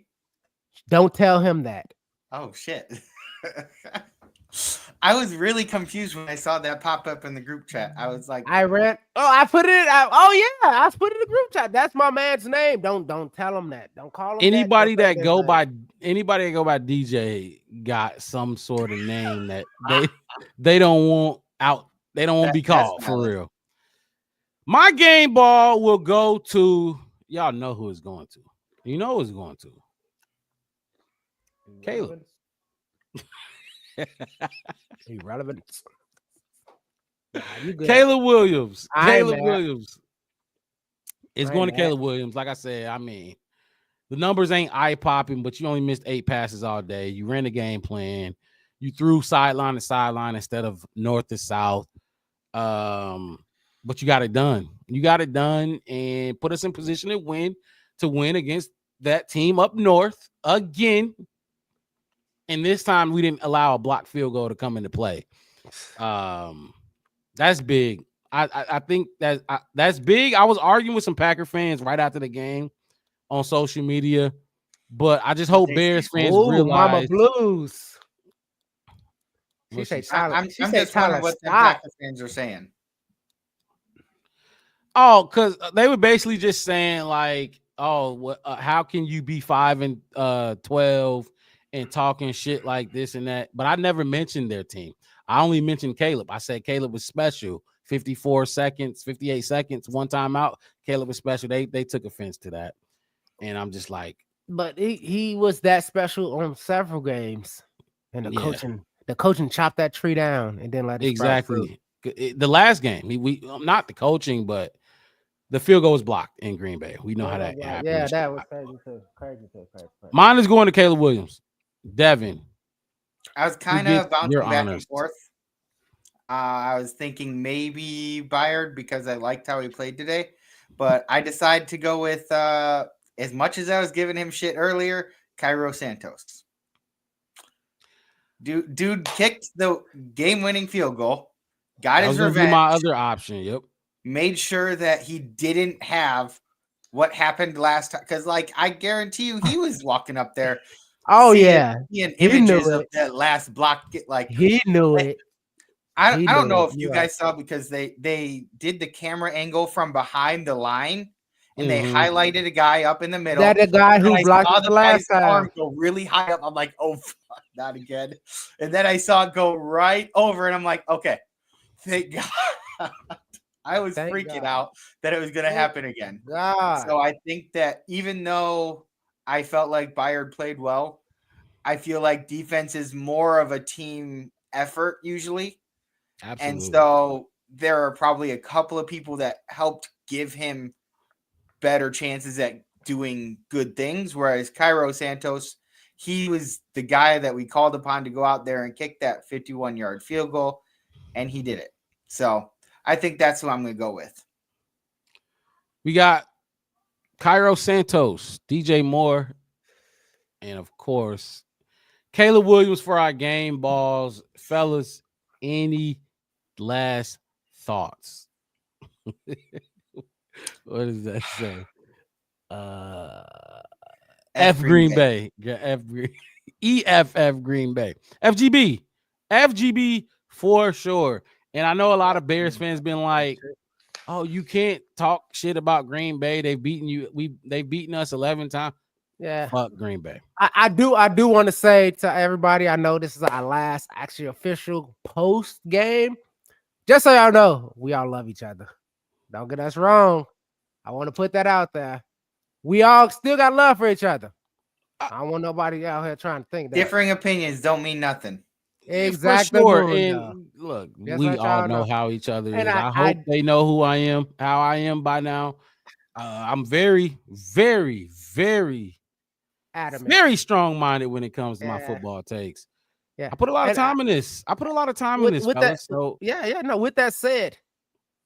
S2: Don't tell him that.
S3: Oh shit. I was really confused when I saw that pop up in the group chat. I was like,
S2: I put it. I put it in the group chat. That's my man's name. Don't tell him that. Don't call him.
S1: Anybody that go by DJ got some sort of name that they don't want out. They don't want to be called for real. My game ball will go to y'all. Know who it's going to. You know who it's going to. Caleb.
S2: Irrelevant.
S1: Caleb Williams.
S2: Caleb
S1: Williams. It's going to Caleb Williams. Like I said, I mean, the numbers ain't eye-popping, but you only missed 8 passes all day. You ran the game plan. You threw sideline to sideline instead of north to south. But you got it done. You got it done and put us in position to win against that team up north again. And this time we didn't allow a blocked field goal to come into play. That's big. I think that's big. I was arguing with some Packer fans right after the game on social media, but I just hope Bears fans realize.
S2: Mama Blues.
S3: I'm just wondering what the Packer fans are saying.
S1: Oh, because they were basically just saying like, "Oh, how can you be 5-12 and talking shit like this and that?" But I never mentioned their team. I only mentioned Caleb. I said Caleb was special. 54 seconds, 58 seconds, one time out. Caleb was special. They took offense to that, and I'm just like,
S2: but he was that special on several games, and the coaching chopped that tree down and then let it
S1: exactly. The last game, we not the coaching, but the field goal was blocked in Green Bay. We know how that happened.
S2: Yeah, that was crazy too.
S1: Mine is going to Caleb Williams. Devin.
S3: I was kind of bouncing back and forth. I was thinking maybe Byard because I liked how he played today, but I decided to go with, as much as I was giving him shit earlier, Cairo Santos. Dude kicked the game-winning field goal, got his revenge.
S1: My other option, yep.
S3: Made sure that he didn't have what happened last time, because like I guarantee you, he was walking up there.
S2: Oh yeah,
S3: seeing images of that last block.
S2: He knew it.
S3: I don't know if you guys saw, because they did the camera angle from behind the line and they highlighted a guy up in the middle.
S2: That the guy who blocked the last time.
S3: Arm go really high up. I'm like, oh fuck, not again. And then I saw it go right over, and I'm like, okay, thank God. I was freaking out that it was going to happen again. So I think that even though I felt like Byard played well, I feel like defense is more of a team effort usually. Absolutely. And so there are probably a couple of people that helped give him better chances at doing good things. Whereas Cairo Santos, he was the guy that we called upon to go out there and kick that 51-yard field goal, and he did it. So I think that's who I'm going to go with.
S1: We got Cairo Santos, DJ Moore, and of course, Caleb Williams for our game balls. Fellas, any last thoughts? What does that say? F Green Bay. EFF Green Bay. FGB for sure. And I know a lot of Bears fans been like, "Oh, you can't talk shit about Green Bay. They've beaten you. They've beaten us 11 times."
S2: Yeah,
S1: fuck Green Bay.
S2: I do want to say to everybody, I know this is our last actually official post game. Just so y'all know, we all love each other. Don't get us wrong. I want to put that out there. We all still got love for each other. I don't want nobody out here trying to think that.
S3: Differing opinions don't mean nothing.
S2: Exactly.
S1: For sure. And look, we all know how each other is. I hope they know who I am, how I am by now. I'm very, very, very adamant, very strong-minded when it comes to my football takes.
S2: Yeah,
S1: I put a lot of
S2: And
S1: time in this. I put a lot of time in
S2: with,
S1: this,
S2: with that,
S1: fellas. So
S2: yeah. No, with that said,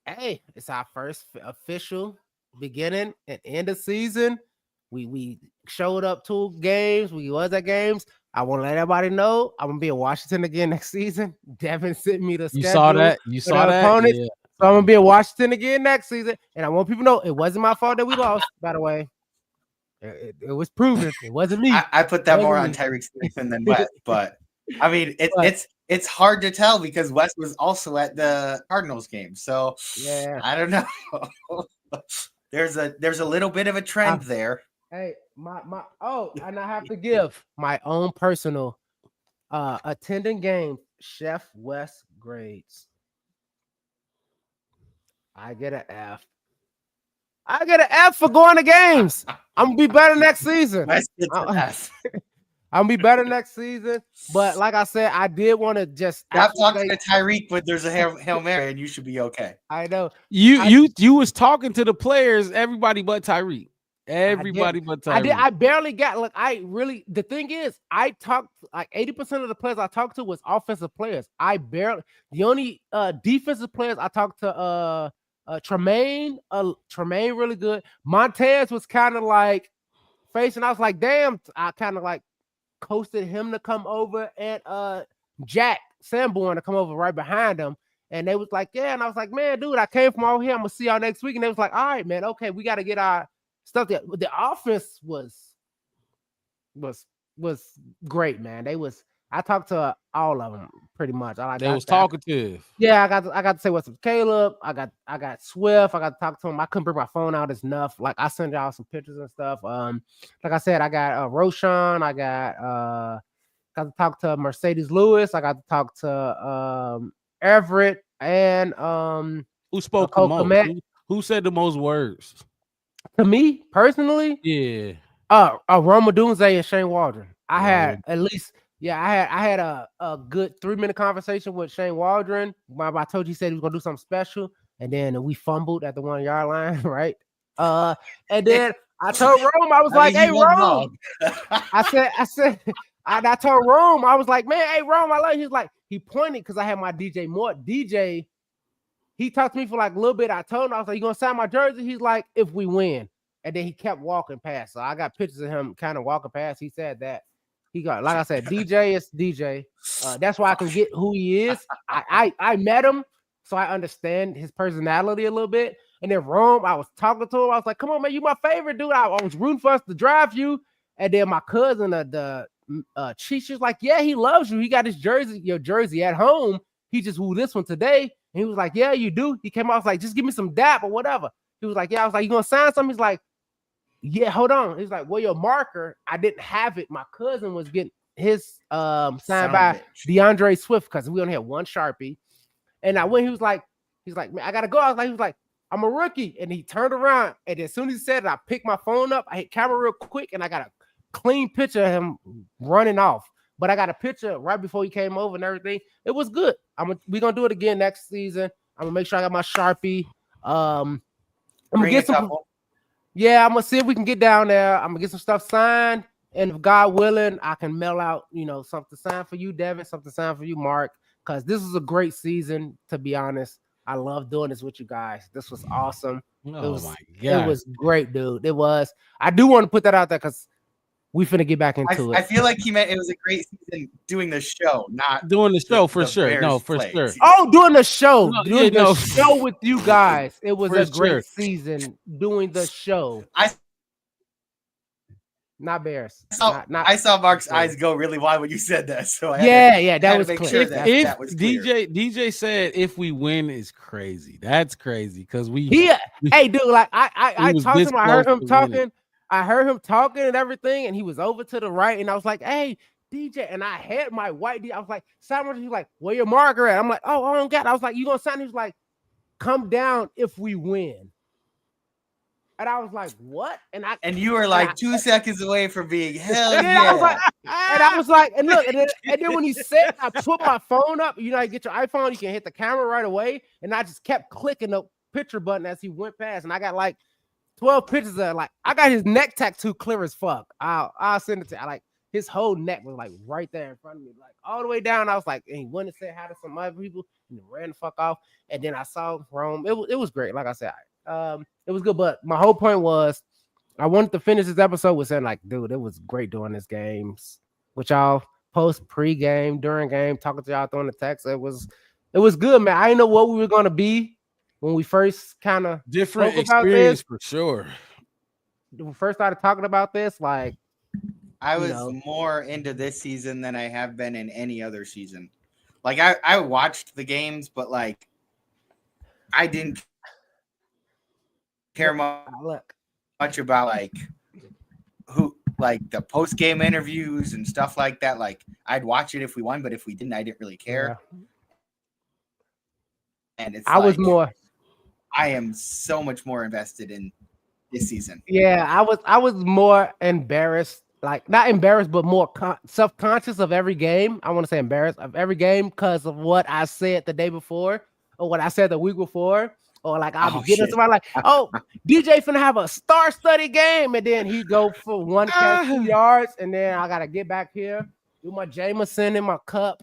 S2: hey, it's our first official beginning and end of season. We showed up 2 games. We was at games. I want to let everybody know I'm gonna be in Washington again next season. Devin sent me the
S1: you
S2: schedule.
S1: saw that? You
S2: for
S1: saw
S2: the
S1: that?
S2: opponents.
S1: Yeah.
S2: So I'm gonna be in Washington again next season, and I want people to know it wasn't my fault that we lost. By the way, it was proven it wasn't me.
S3: I put that
S2: It
S3: more
S2: wasn't
S3: on
S2: me.
S3: Tyreek Stevenson than West, but I mean
S2: But-
S3: it's hard to tell because West was also at the Cardinals game, so
S2: Yeah.
S3: I don't know. there's a little bit of a trend there.
S2: Hey, my and I have to give my own personal attending game Chef West grades. I get an F. I get an F for going to games. I'm gonna be better next season.
S3: West gets an F.
S2: I'm gonna be better next season. But like I said, I did want to just
S3: Stop talking to Tyreek, but there's a Hail Mary, and you should be okay.
S2: I know
S1: You was talking to the players, everybody but Tyreek. Everybody but Tyreek.
S2: I barely got the thing is I talked like 80% of the players I talked to was offensive players. The only defensive players I talked to Tremaine really good. Montez was kind of like facing. I was like, damn, I kind of like coasted him to come over and Jack Sanborn to come over right behind him. And they was like, yeah, and I was like, man, dude, I came from over here. I'm gonna see y'all next week. And they was like, all right, man, okay, we got to get our stuff there. The offense was great, man. I talked to all of them pretty much.
S1: They was talkative.
S2: Yeah, I got to say what's up, Caleb. I got Swift. I got to talk to him. I couldn't bring my phone out enough. Like I sent y'all some pictures and stuff. Like I said, I got Roshan. I got to talk to Mercedes Lewis. I got to talk to Everett and
S1: who spoke the most? Who said the most words?
S2: To me personally,
S1: yeah.
S2: Roma Dunze and Shane Waldron. I had at least, I had a good 3-minute conversation with Shane Waldron. I told you he said he was gonna do something special, and then we fumbled at the 1-yard line, right? And then I told Rome, I was like, "Hey, Rome," I told Rome, I was like, "Man, hey, Rome, I love you." He's like, he pointed because I had my DJ Moore. DJ, he talked to me for like a little bit. I told him, I was like, "You gonna sign my jersey?" He's like, "If we win." And then he kept walking past. So I got pictures of him kind of walking past. He said that he got, like I said, DJ is DJ. That's why I can get who he is. I met him, so I understand his personality a little bit. And then Rome, I was talking to him. I was like, "Come on, man, you my favorite dude. I was rooting for us to draft you." And then my cousin, the Chief, she's like, "Yeah, he loves you. He got your jersey at home. He just wore this one today." And he was like, "Yeah, you do." He came out, I was like, "Just give me some dap or whatever." He was like, "Yeah." I was like, "You gonna sign something?" He's like, "Yeah, hold on." He's like, "Well, your marker, I didn't have it. My cousin was getting his signed by DeAndre Swift because we only had one Sharpie." And I went, he's like, "Man, I gotta go." I was like, he was like, "I'm a rookie." And he turned around, and as soon as he said it, I picked my phone up, I hit camera real quick, and I got a clean picture of him running off. But I got a picture right before he came over and everything. It was good. We're gonna do it again next season. I'm gonna make sure I got my Sharpie. I'm gonna get some. Yeah, I'm gonna see if we can get down there. I'm gonna get some stuff signed, and if God willing, I can mail out, something signed for you, Devin, something signed for you, Mark. Because this is a great season. To be honest, I love doing this with you guys. This was awesome.
S1: Oh my God,
S2: it was great, dude. It was. I do want to put that out there because we finna get back into it.
S3: I feel like he meant it was a great season doing the show, not
S1: doing the show for sure. No, for sure.
S2: Oh, doing the show. Doing the
S1: no.
S2: show with you guys. It was
S1: For
S2: a great
S1: sure.
S2: season doing the show. Not Bears.
S3: I saw Mark's eyes go really wide when you said that. So I
S2: that
S3: had
S2: was
S3: to make
S2: clear.
S3: sure
S2: If
S3: that was clear.
S1: DJ said if we win is crazy. That's crazy because we.
S2: Hey, dude, like I
S1: was
S2: talked to
S1: this
S2: him. I heard
S1: close
S2: him
S1: to
S2: talking.
S1: winning.
S2: I heard him talking and everything, and he was over to the right, and I was like, "Hey, DJ," and I had my white D. I was like, "Simon," he's like, "Where your marker at?" I'm like, "Oh, I don't got it." I was like, "You gonna sign?" He was like, "Come down if we win." And I was like, "What?" And
S3: you were like 2 seconds away from being hell
S2: and
S3: yeah.
S2: I was like, and look, and then when he said, I put my phone up. You get your iPhone, you can hit the camera right away, and I just kept clicking the picture button as he went past, and I got like 12 pictures of I got his neck tattoo clear as fuck. I'll send it to you. his whole neck was like right there in front of me, like all the way down. I was like, and he went and said hi to some other people and ran the fuck off. And then I saw Rome. It was great. Like I said, it was good. But my whole point was I wanted to finish this episode with saying, like, dude, it was great doing this games with y'all post, pre-game, during game, talking to y'all throwing the text. It was good, man. I didn't know what we were gonna be when we first kind of
S1: different experience for sure.
S2: When we first started talking about this, like
S3: I was more into this season than I have been in any other season. Like I watched the games, but like I didn't care much about like who, like the post game interviews and stuff like that. Like I'd watch it if we won, but if we didn't, I didn't really care. Yeah. And it's I am so much more invested in this season.
S2: Yeah, I was more embarrassed, like not embarrassed, but more self-conscious of every game. I want to say embarrassed of every game because of what I said the day before or what I said the week before. Or like I'll be getting somebody like, oh, DJ finna have a star-studded game, and then he go for 1 catch, 2 yards, and then I gotta get back here, do my Jameson in my cup,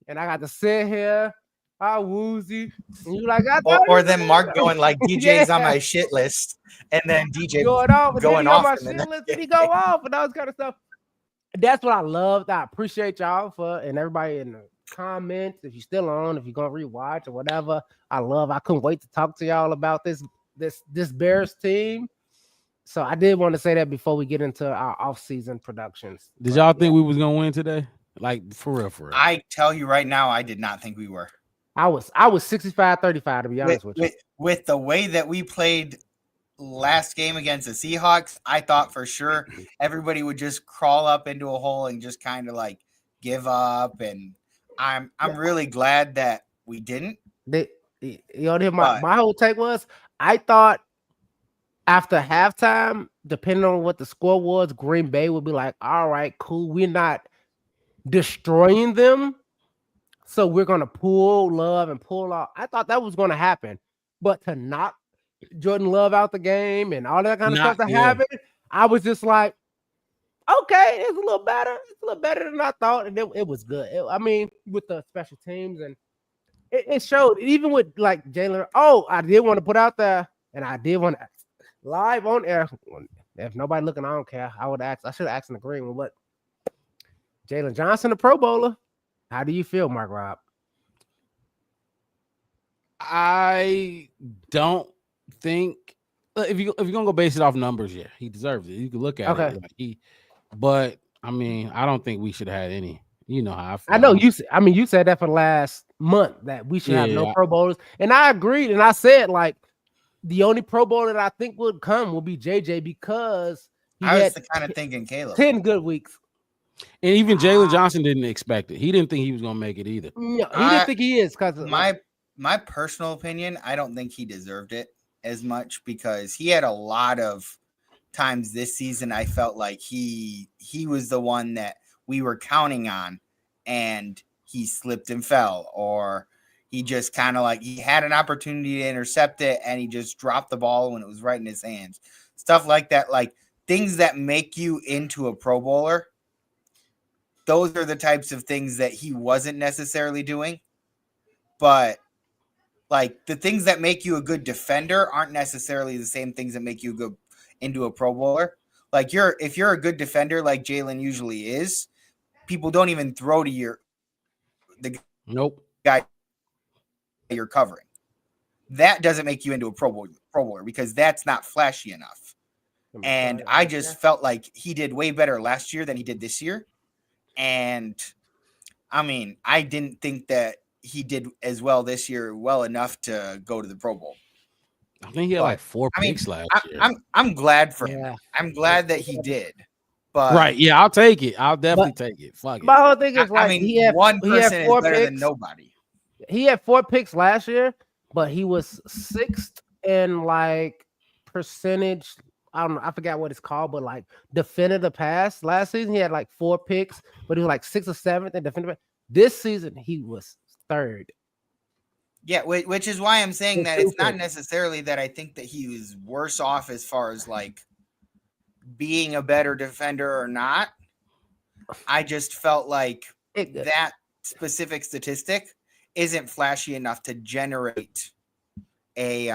S2: and I got to sit here, woozy, and you like,
S3: or then Mark going like DJ's on my shit list, and then DJ going off
S2: my shit list, and he go off and all this kind of stuff. That's what I loved. I appreciate y'all for and everybody in the comments. If you're still on, if you're gonna rewatch or whatever, I couldn't wait to talk to y'all about this Bears team. So I did want to say that before we get into our off-season productions.
S1: Did y'all think we was gonna win today? Like for real.
S3: I tell you right now, I did not think we were.
S2: I was 65-35 to be honest with you.
S3: With the way that we played last game against the Seahawks, I thought for sure everybody would just crawl up into a hole and just kind of like give up. And I'm really glad that we didn't.
S2: You know, my whole take was I thought after halftime, depending on what the score was, Green Bay would be like, all right, cool. We're not destroying them. So we're going to pull Love and pull out. I thought that was going to happen. But to knock Jordan Love out the game and all that kind of stuff to happen, I was just like, okay, it's a little better. It's a little better than I thought. And it was good. I mean, with the special teams and it showed, even with like Jalen. Oh, I did want to put out there, and I did want to live on air. If nobody looking, I don't care. I would ask. I should have asked in the green one, but Jalen Johnson, the Pro Bowler. How do you feel, Mark Rob?
S1: I don't think if you're gonna go base it off numbers, yeah, he deserves it. You can look at it. Like but I mean, I don't think we should have had any. You know how I feel.
S2: I know you. I mean, you said that for the last month that we should have no Pro Bowlers, and I agreed. And I said like the only Pro Bowler that I think would come will be JJ because
S3: I was kind of thinking Caleb
S2: 10 good weeks.
S1: And even Jalen Johnson didn't expect it. He didn't think he was gonna make it either.
S2: No, he didn't think he is because
S3: my personal opinion, I don't think he deserved it as much because he had a lot of times this season. I felt like he was the one that we were counting on, and he slipped and fell, or he just kind of like he had an opportunity to intercept it and he just dropped the ball when it was right in his hands. Stuff like that, like things that make you into a Pro Bowler. Those are the types of things that he wasn't necessarily doing. But like the things that make you a good defender aren't necessarily the same things that make you go into a Pro Bowler. Like if you're a good defender, like Jalen usually is, people don't even throw to the guy you're covering. That doesn't make you into a Pro Bowler because that's not flashy enough. And I just felt like he did way better last year than he did this year. And I mean, I didn't think that he did as well this year, well enough to go to the Pro Bowl.
S1: I think he had like 4 picks last year.
S3: I'm glad for him. I'm glad that he did. But
S1: right, yeah, I'll take it. I'll definitely take it. Fuck it.
S2: My whole thing is like,
S3: I mean, one person is better than nobody.
S2: He had 4 picks last year, but he was 6th in like percentage. I don't know. I forgot what it's called, but like defended the pass last season, he had like 4 picks, but he was like 6th or 7th in defended. This season, he was 3rd.
S3: Yeah, which is why I'm saying that it's not necessarily that I think that he was worse off as far as like being a better defender or not. I just felt like
S2: It-
S3: that specific statistic isn't flashy enough to generate a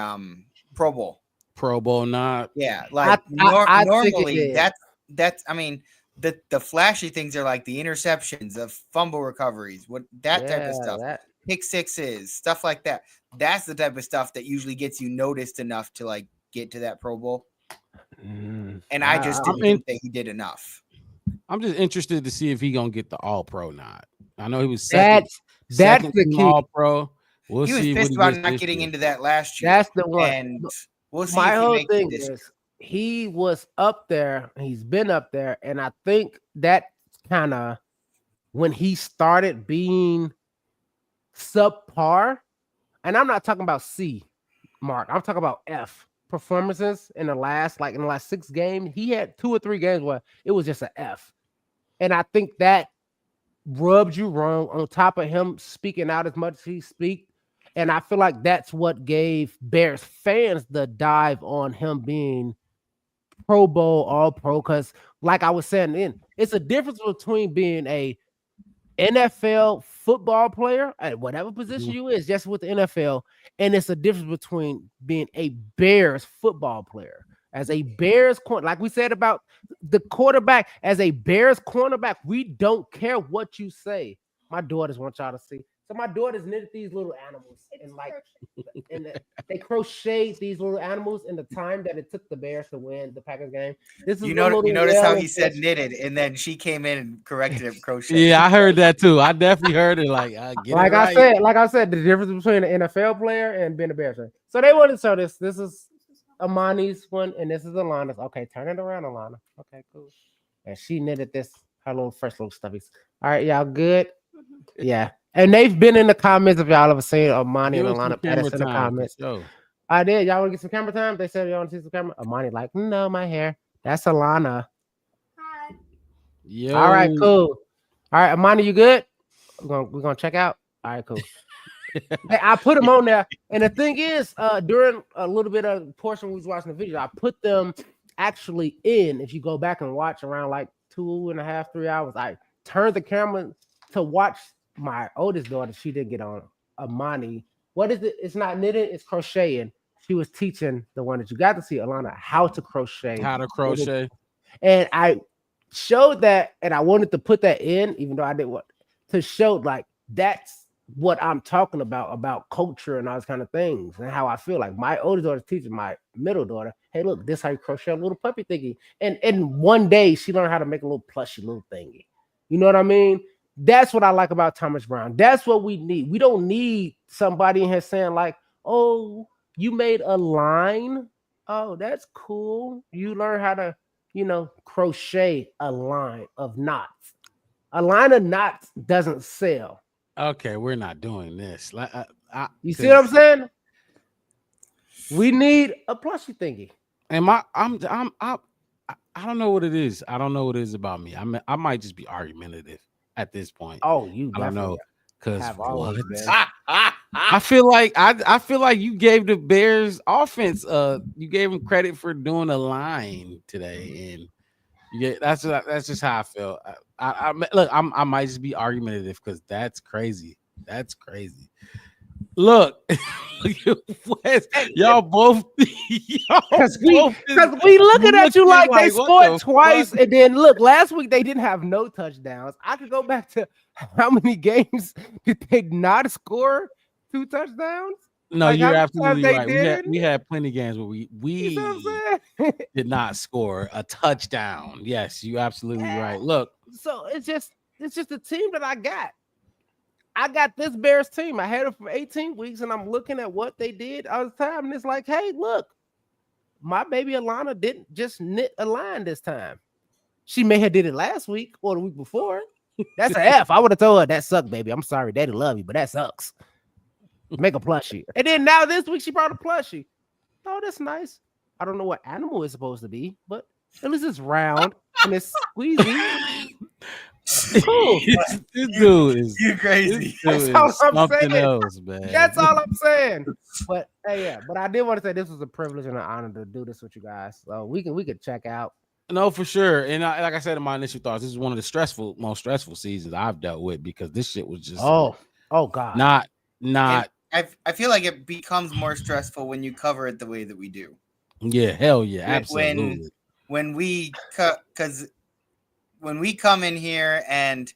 S3: Pro Bowl.
S1: Pro Bowl not.
S3: Yeah, like
S2: I think it
S3: normally
S2: did.
S3: that's I mean the flashy things are like the interceptions, the fumble recoveries, what that type of stuff, pick sixes, stuff like that. That's the type of stuff that usually gets you noticed enough to like get to that Pro Bowl. And I just didn't think that he did enough.
S1: I'm just interested to see if he gonna get the All Pro nod. I know he was
S2: That's
S1: second
S2: the
S1: team
S2: key.
S1: All Pro. We'll
S3: He was
S1: see
S3: pissed
S1: what
S3: about
S1: he
S3: not
S1: gets
S3: getting
S1: this
S3: into that last year.
S2: That's the one.
S3: And we'll see
S2: My
S3: if he
S2: whole
S3: makes it
S2: thing
S3: this year.
S2: is he was up there. He's been up there, and I think that kind of when he started being subpar, and I'm not talking about C, Mark. I'm talking about F performances in the last 6 games. He had 2 or 3 games where it was just an F, and I think that rubbed you wrong. On top of him speaking out as much as he speak. And I feel like that's what gave Bears fans the dive on him being Pro Bowl, All Pro. Because, like I was saying, it's a difference between being a NFL football player at whatever position you is, just with the NFL, and it's a difference between being a Bears football player. As a Bears corner, like we said about the quarterback, as a Bears cornerback, we don't care what you say. My daughters want y'all to see. So my daughters knitted these little animals they crocheted these little animals in the time that it took the Bears to win the Packers game. This is
S3: You notice how he said knitted, and then she came in and corrected him crochet.
S1: Yeah, I heard that too. I definitely heard it. Like
S2: I said, the difference between an NFL player and being a Bears fan. So they wanted to show this. This is Amani's one, and this is Alana's. Okay, turn it around, Alana. Okay, cool. And she knitted this, her little first little stuffies. All right, y'all good? Yeah. And they've been in the comments if y'all ever seen Amani and Alana Pettis in the comments. I did. Y'all want to get some camera time? They said y'all want to see some camera. Amani like, no, my hair. That's Alana.
S1: Hi. Yo.
S2: All right, cool. All right, Amani, you good? We're gonna check out. All right, cool. Hey, I put them on there, and the thing is, during a little bit of portion we was watching the video, I put them actually in. If you go back and watch around like 2.5, 3 hours, I turned the camera to watch my oldest daughter. She didn't get on. Amani, what is it? It's not knitting, it's crocheting. She was teaching the one that you got to see, Alana, how to crochet. And I showed that, and I wanted to put that in, even though I didn't want to show like that's what I'm talking about culture and all those kind of things, and how I feel like my oldest daughter's teaching my middle daughter, hey, look, this how you crochet a little puppy thingy. And one day she learned how to make a little plushy little thingy. You know what I mean? That's what I like about Thomas Brown. That's what we need. We don't need somebody in here saying like, oh, you made a line. Oh, that's cool. You learn how to, crochet a line of knots. A line of knots doesn't sell.
S1: Okay, we're not doing this.
S2: You see what I'm saying? We need a plushie thingy.
S1: And I don't know what it is. I don't know what it is about me. I might just be argumentative at this point.
S2: Oh, you
S1: I don't know. Because
S2: I
S1: feel like you gave the Bears offense you gave them credit for doing a line today, and that's just how I feel. I might just be argumentative because that's crazy. That's crazy. Look, y'all both
S2: because we looking at you like they scored twice, and then look, last week they didn't have no touchdowns. I could go back to how many games did they not score 2 touchdowns?
S1: No,
S2: like,
S1: you're absolutely right. We had plenty of games where we did not score a touchdown. Yes, you're absolutely right. Look,
S2: so it's just the team that I got. I got this Bears team. I had it for 18 weeks, and I'm looking at what they did all the time. And it's like, hey, look, my baby Alana didn't just knit a line this time. She may have did it last week or the week before. That's an F. I would have told her that sucked, baby. I'm sorry, daddy love you, but that sucks. Make a plushie. And then now this week she brought a plushie. Oh, that's nice. I don't know what animal it's supposed to be, but at least it's round and it's squeezy. Cool.
S1: This dude is
S3: you crazy.
S2: That's all I'm saying.
S1: Else, man.
S2: That's all I'm saying. But hey, yeah. But I did want to say this was a privilege and an honor to do this with you guys. So we could check out.
S1: No, for sure. And like I said in my initial thoughts, this is one of the most stressful seasons I've dealt with because this shit was just
S2: oh god,
S1: not.
S3: I feel like it becomes more stressful when you cover it the way that we do.
S1: Yeah, hell yeah, absolutely.
S3: When we cut, because when we come in here and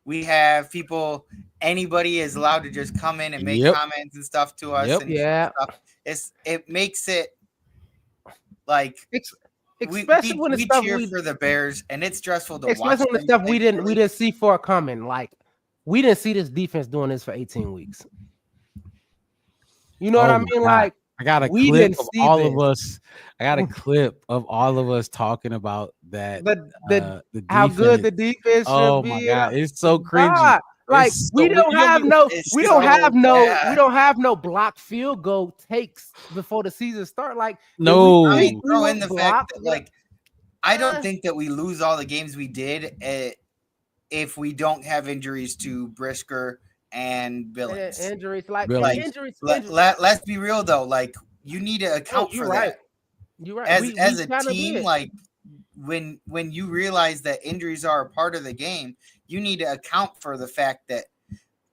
S3: we have people, anybody is allowed to just come in and make comments and stuff to us.
S1: Yep.
S3: And
S2: Yeah.
S3: stuff. It makes it like
S2: especially when it's
S3: we
S2: stuff
S3: cheer for the Bears, and it's stressful to watch.
S2: Especially when the stuff we didn't see for coming. Like we didn't see this defense doing this for 18 weeks. You know what I mean?
S1: God.
S2: Like
S1: I got a clip of all of us. I got a clip of all of us talking about that. The
S2: how good the defense should be.
S1: My god, it's so cringy.
S2: God. Like we don't have no blocked field goal takes before the season start. Like
S1: no,
S3: I mean, throw in the fact that like I don't think that we lose all the games we did if we don't have injuries to Brisker and Billings.
S2: Injuries, injuries.
S3: Let's be real though. Like you need to account for that.
S2: You're right.
S3: As a team, like when you realize that injuries are a part of the game, you need to account for the fact that,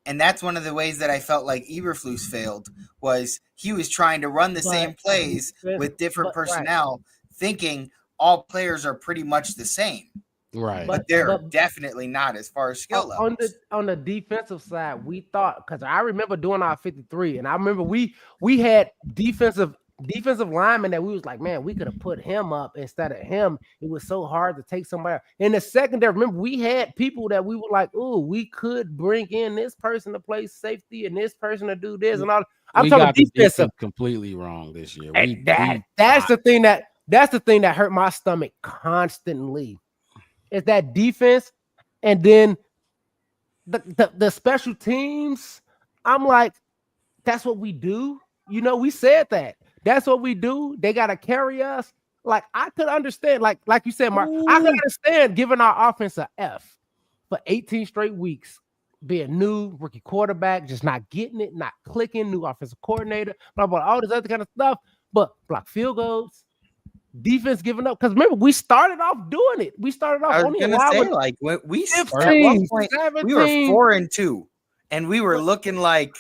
S3: and that's one of the ways that I felt like Eberflus failed was he was trying to run the same plays with different personnel, thinking all players are pretty much the same.
S1: Right.
S3: But they're definitely not as far as skill levels.
S2: On the defensive side, we thought, because I remember doing our 53, and I remember we had defensive linemen that we was like, man, we could have put him up instead of him. It was so hard to take somebody. In the secondary, remember, we had people that we were like, oh, we could bring in this person to play safety and this person to do this and all. I'm talking defensive.
S1: Completely wrong this year.
S2: That's the thing that hurt my stomach constantly. Is that defense, and then the special teams. I'm like, that's what we do. You know, we said that. That's what we do. They gotta carry us. Like I could understand, like you said, Mark. I could understand giving our offense a F for 18 straight weeks, being new rookie quarterback, just not getting it, not clicking, new offensive coordinator, blah blah, all this other kind of stuff. But block field goals. Defense giving up because remember we started off doing it. We started off only
S3: like when we started at one point 17. We were 4-2, and we were looking like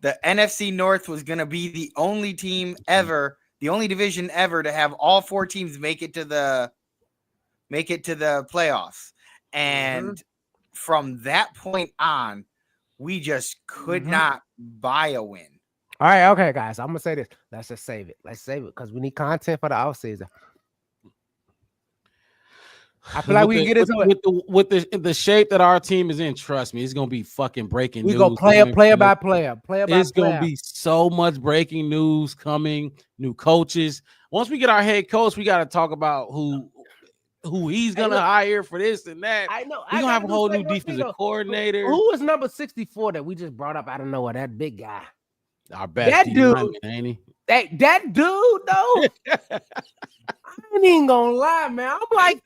S3: the NFC North was going to be the only team ever, the only division ever to have all 4 teams make it to the playoffs. And from that point on, we just could not buy a win.
S2: All right, okay, guys. I'm gonna say this. Let's just save it. Let's save it because we need content for the offseason. I feel like we can get into it
S1: with the shape that our team is in. Trust me, it's gonna be fucking breaking news.
S2: We go player by player.
S1: It's gonna be so much breaking news coming. New coaches. Once we get our head coach, we got to talk about who he's gonna hire for this and that.
S2: I know.
S1: We're gonna have a whole new defensive coordinator.
S2: Who was number 64 that we just brought up out of nowhere? That big guy.
S1: Our best
S2: dude,
S1: ain't he?
S2: That dude, though. I ain't even gonna lie, man. I'm like,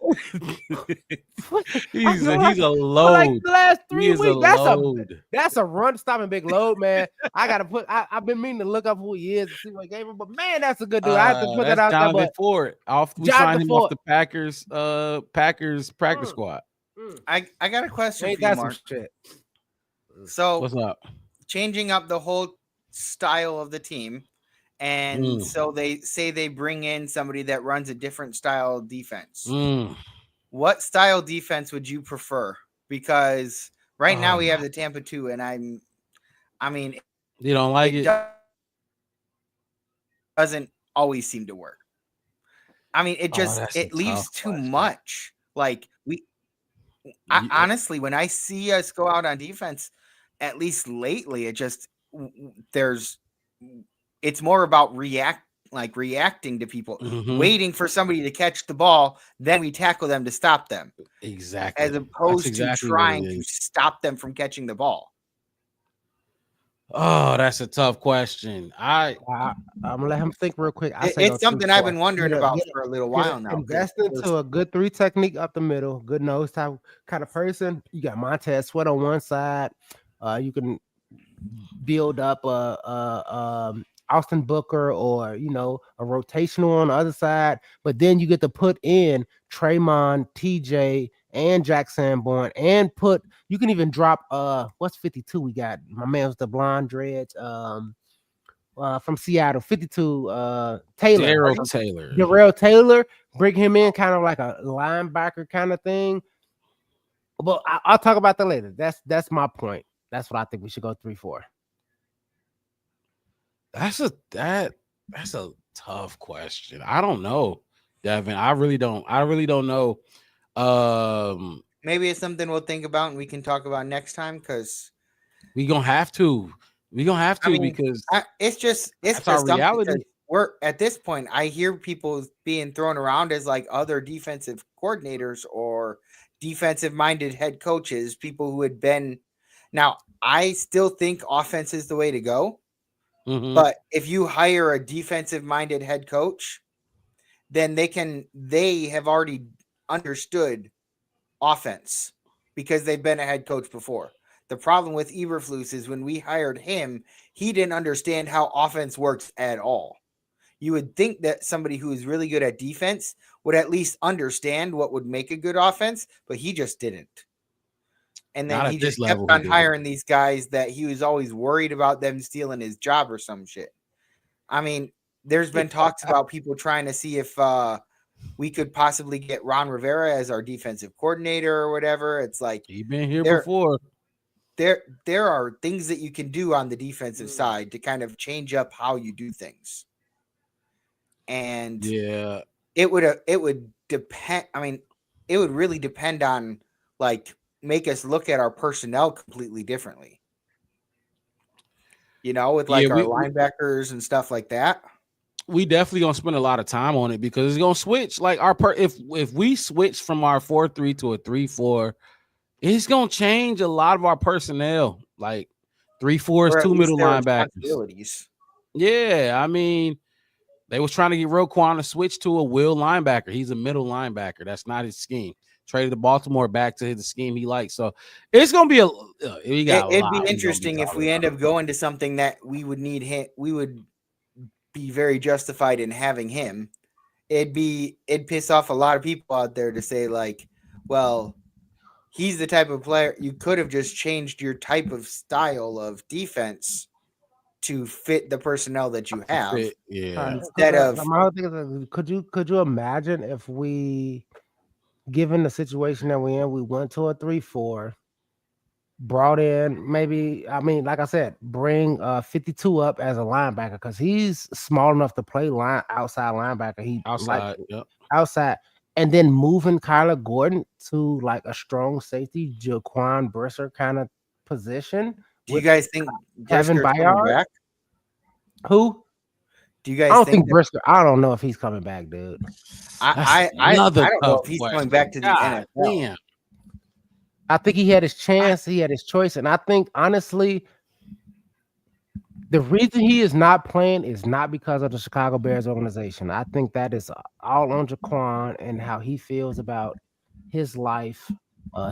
S1: he's a load.
S2: Like the last 3 weeks, that's a run stopping big load, man. I've been meaning to look up who he is and see what gave him, but man, that's a good dude. I have to put that out
S1: Jonathan
S2: there.
S1: Ford. We signed him off the Packers practice squad.
S3: I got a question for you, Mark. So
S1: what's up?
S3: Changing up the whole style of the team. And so they say they bring in somebody that runs a different style of defense. What style defense would you prefer? Because right now we have the Tampa 2, and I mean,
S1: you don't like it?
S3: Doesn't always seem to work. I mean, it leaves too much. Like honestly, when I see us go out on defense, at least lately, it's more about reacting to people, waiting for somebody to catch the ball, then we tackle them to stop them.
S1: Exactly.
S3: As opposed to trying to stop them from catching the ball.
S1: Oh, that's a tough question. I'm
S2: gonna let him think real quick.
S3: It's something I've been wondering about for a little while now.
S2: Invest into a good 3 technique up the middle, good nose type kind of person. You got Montez Sweat on one side. You can build up Austin Booker or a rotational on the other side, but then you get to put in Draymond, TJ, and Jack Sanborn, and you can even drop what's 52 we got? My man was the blonde dreads from Seattle, 52 Taylor. Darrell Taylor, bring him in kind of like a linebacker kind of thing. But I'll talk about that later. That's my point. That's what I think we should go 3-4.
S1: That's a tough question. I don't know, Devin. I really don't know.
S3: Maybe it's something we'll think about and we can talk about next time because
S1: we're gonna have to. Because
S3: it's
S1: our reality.
S3: We're at this point. I hear people being thrown around as like other defensive coordinators or defensive-minded head coaches, people who had been. Now, I still think offense is the way to go.
S1: Mm-hmm.
S3: But if you hire a defensive-minded head coach, then they have already understood offense because they've been a head coach before. The problem with Eberflus is when we hired him, he didn't understand how offense works at all. You would think that somebody who is really good at defense would at least understand what would make a good offense, but he just didn't. And then he just kept on hiring these guys that he was always worried about them stealing his job or some shit. I mean, there's been talks about people trying to see if we could possibly get Ron Rivera as our defensive coordinator or whatever. It's like
S1: he's been here before.
S3: There are things that you can do on the defensive side to kind of change up how you do things. And
S1: yeah,
S3: it would depend. I mean, it would really depend on like make us look at our personnel completely differently. With our linebackers and stuff like that.
S1: We definitely gonna spend a lot of time on it because it's gonna switch. Like if we switch from our 4-3 to a 3-4, it's gonna change a lot of our personnel. Like 3-4 is 2 middle linebackers. Yeah, I mean, they was trying to get Roquan to switch to a will linebacker. He's a middle linebacker. That's not his scheme. Traded the Baltimore back to the scheme he likes. So it's gonna be it'd
S3: be interesting if we end up going to something that we would need him. We would be very justified in having him. It'd piss off a lot of people out there to say like, well, he's the type of player you could have just changed your type of style of defense to fit the personnel that you have. Instead of
S2: my whole thing is, could you imagine if we, given the situation that we're in, we went to a 3-4, brought in like I said, bring 52 up as a linebacker because he's small enough to play outside linebacker. Outside, and then moving Kyler Gordon to like a strong safety, Jaquan Brisker kind of position.
S3: Do you guys think
S2: Kevin Byard? Who?
S3: Do you guys?
S2: I don't think Brisker. I don't know if he's coming back, dude.
S3: I don't know if he's coming back to the NFL.
S1: Damn.
S2: I think he had his chance. He had his choice, and I think honestly, the reason he is not playing is not because of the Chicago Bears organization. I think that is all on Jaquan and how he feels about his life,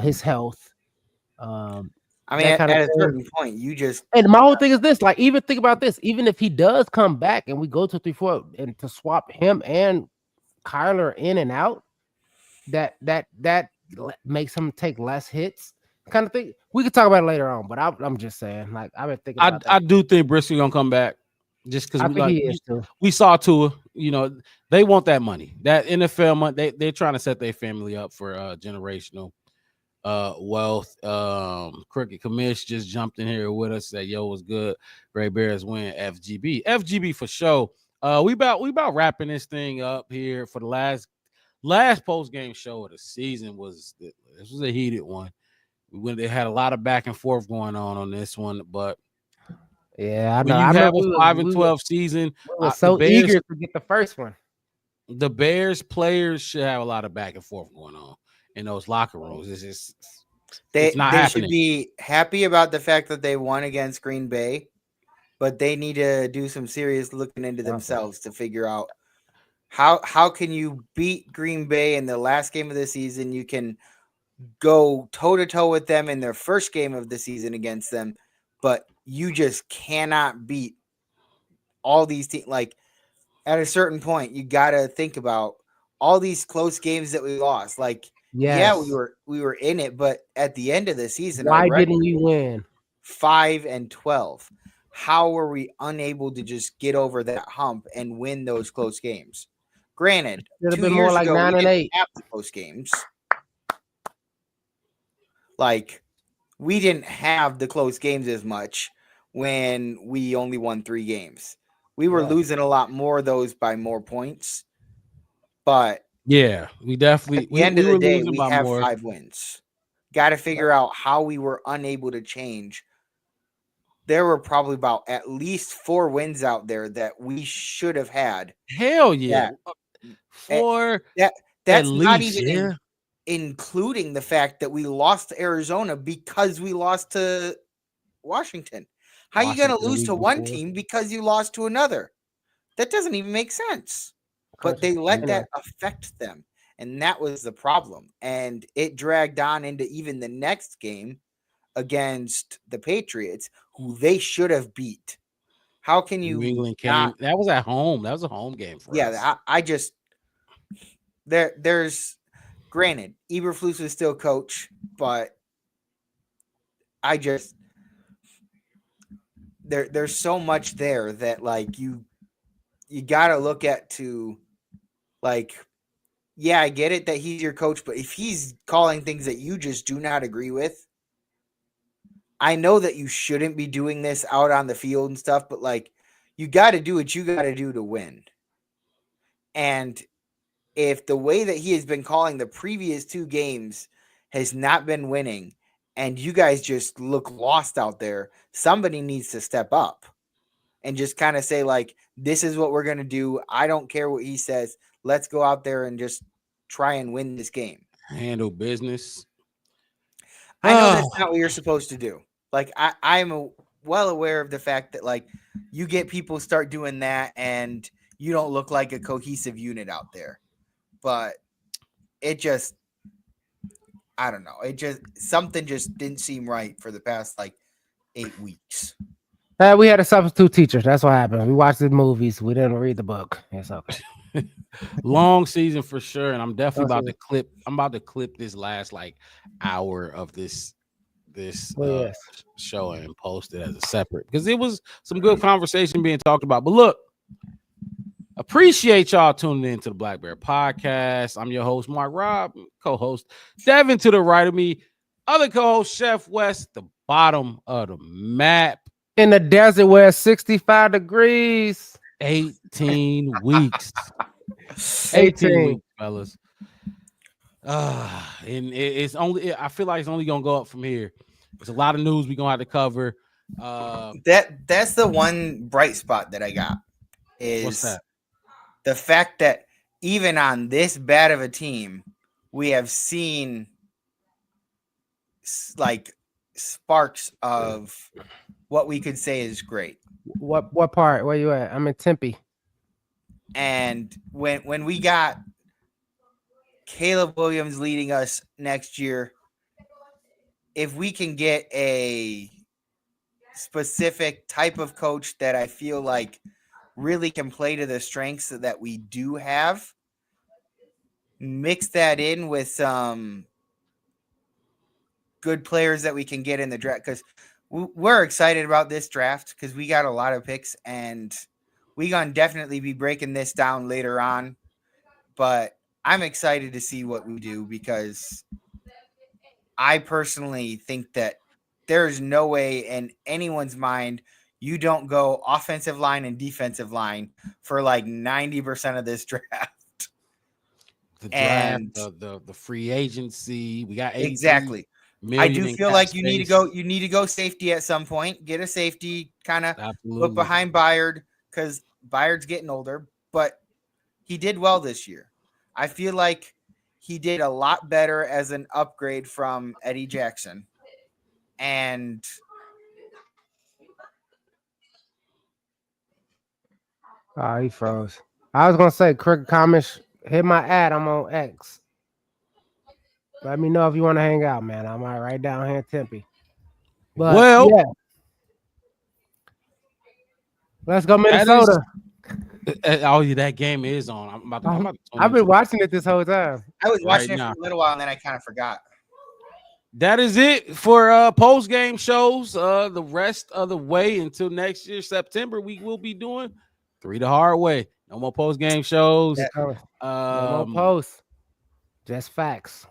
S2: his health.
S3: I mean, at a certain point,
S2: and my whole thing is this: like, even think about this. Even if he does come back and we go to 3-4 and to swap him and Kyler in and out, that makes him take less hits, kind of thing. We could talk about it later on, but I'm just saying, like, I've been thinking.
S1: I do think Brisker gonna come back, just because we saw Tua. They want that money, that NFL money. They're trying to set their family up for generational wealth. Cricket Commish just jumped in here with us. Said, "Yo, was good. Great Bears win. FGB for sure." We about wrapping this thing up here for the last post game show of the season. This was a heated one. They had a lot of back and forth going on this one, but
S2: yeah, I
S1: know. When you have a 5-12 season,
S2: we were so eager to get the first one.
S1: The Bears players should have a lot of back and forth going on in those locker rooms.
S3: They should be happy about the fact that they won against Green Bay, but they need to do some serious looking into themselves to figure out how can you beat Green Bay in the last game of the season. You can go toe-to-toe with them in their first game of the season against them, but you just cannot beat all these teams. Like at a certain point, you got to think about all these close games that we lost. Like, yeah, we were in it, but at the end of the season,
S2: why didn't we win?
S3: 5-12. How were we unable to just get over that hump and win those close games? Granted,
S2: Should have
S3: 2
S2: been
S3: years
S2: more like
S3: ago,
S2: 9
S3: we
S2: and
S3: didn't
S2: 8.
S3: have the close games. Like, we didn't have the close games as much when we only won 3 games. We were losing a lot more of those by more points. But
S1: yeah, we definitely
S3: at the end of
S1: we
S3: the
S1: were
S3: day,
S1: losing
S3: we
S1: by
S3: have
S1: more.
S3: 5 wins. Got to figure out how we were unable to change. There were probably about at least 4 wins out there that we should have had.
S1: Hell yeah.
S3: That's not
S1: least,
S3: even including the fact that we lost to Arizona because we lost to Washington. How are you going to lose to one team because you lost to another? That doesn't even make sense. But they let that affect them. And that was the problem. And it dragged on into even the next game against the Patriots, who they should have beat. How can you?
S1: New England came. That was at home. That was a home game for us.
S3: Yeah, I just there's granted Eberflus was still coach, but I just there's so much there that like you got to look at to like. Yeah, I get it that he's your coach, but if he's calling things that you just do not agree with, I know that you shouldn't be doing this out on the field and stuff, but like you got to do what you got to do to win. And if the way that he has been calling the previous 2 games has not been winning and you guys just look lost out there, somebody needs to step up and just kind of say like, this is what we're going to do. I don't care what he says. Let's go out there and just try and win this game.
S1: Handle business.
S3: I know that's not what you're supposed to do. Like I'm well aware of the fact that like you get people start doing that and you don't look like a cohesive unit out there. But it just, I don't know. It just, something just didn't seem right for the past like 8 weeks.
S2: We had a substitute teacher. That's what happened. We watched the movies. We didn't read the book. It's okay.
S1: Long season for sure, and I'm definitely about to clip. I'm about to clip this last like hour of this show and post it as a separate because it was some good conversation being talked about. But look, appreciate y'all tuning in to the Black Bear Podcast. I'm your host, Mark Robb, co-host Devin to the right of me, other co-host Chef West, the bottom of the map.
S2: In the desert where it's 65 degrees.
S1: 18 weeks. 18 weeks, fellas. And it's only, I feel like it's only gonna go up from here. There's a lot of news we're gonna have to cover.
S3: That's the one bright spot that I got is
S1: what's that?
S3: The fact that even on this bad of a team, we have seen like sparks of what we could say is great.
S2: What part? Where you at? I'm in Tempe.
S3: And when we got Caleb Williams leading us next year, if we can get a specific type of coach that I feel like really can play to the strengths that we do have, mix that in with some good players that we can get in the draft, because we're excited about this draft because we got a lot of picks and we're going to definitely be breaking this down later on. But I'm excited to see what we do because I personally think that there's no way in anyone's mind you don't go offensive line and defensive line for like 90% of this draft.
S1: The draft, the free agency. We got
S3: exactly. I do feel like you need to go safety at some point. Get a safety, kind of look behind Byard because Byard's getting older, but he did well this year. I feel like he did a lot better as an upgrade from Eddie Jackson. And
S2: he froze. I was gonna say, quick comments. Hit my ad. I'm on X. Let me know if you want to hang out, man. I'm right down here in Tempe. But Let's go, Minnesota.
S1: Oh, yeah, that game is on. I'm about to tune
S2: I've been
S1: into
S2: watching it this whole time.
S3: I was watching
S1: Right
S3: it
S1: now.
S3: for a little while and then I kind of forgot.
S1: That is it for post game shows. The rest of the way until next year, September, we will be doing 3 the hard way. No more post game shows.
S2: No more posts. Just facts.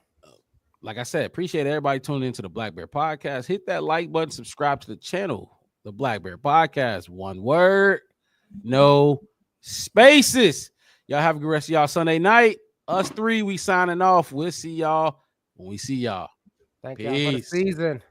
S1: Like I said, appreciate everybody tuning into the Black Bear Podcast. Hit that like button, subscribe to the channel, the Black Bear Podcast. One word, no spaces. Y'all have a good rest of y'all Sunday night. Us 3, we signing off. We'll see y'all when we see y'all.
S2: Thank y'all for the season.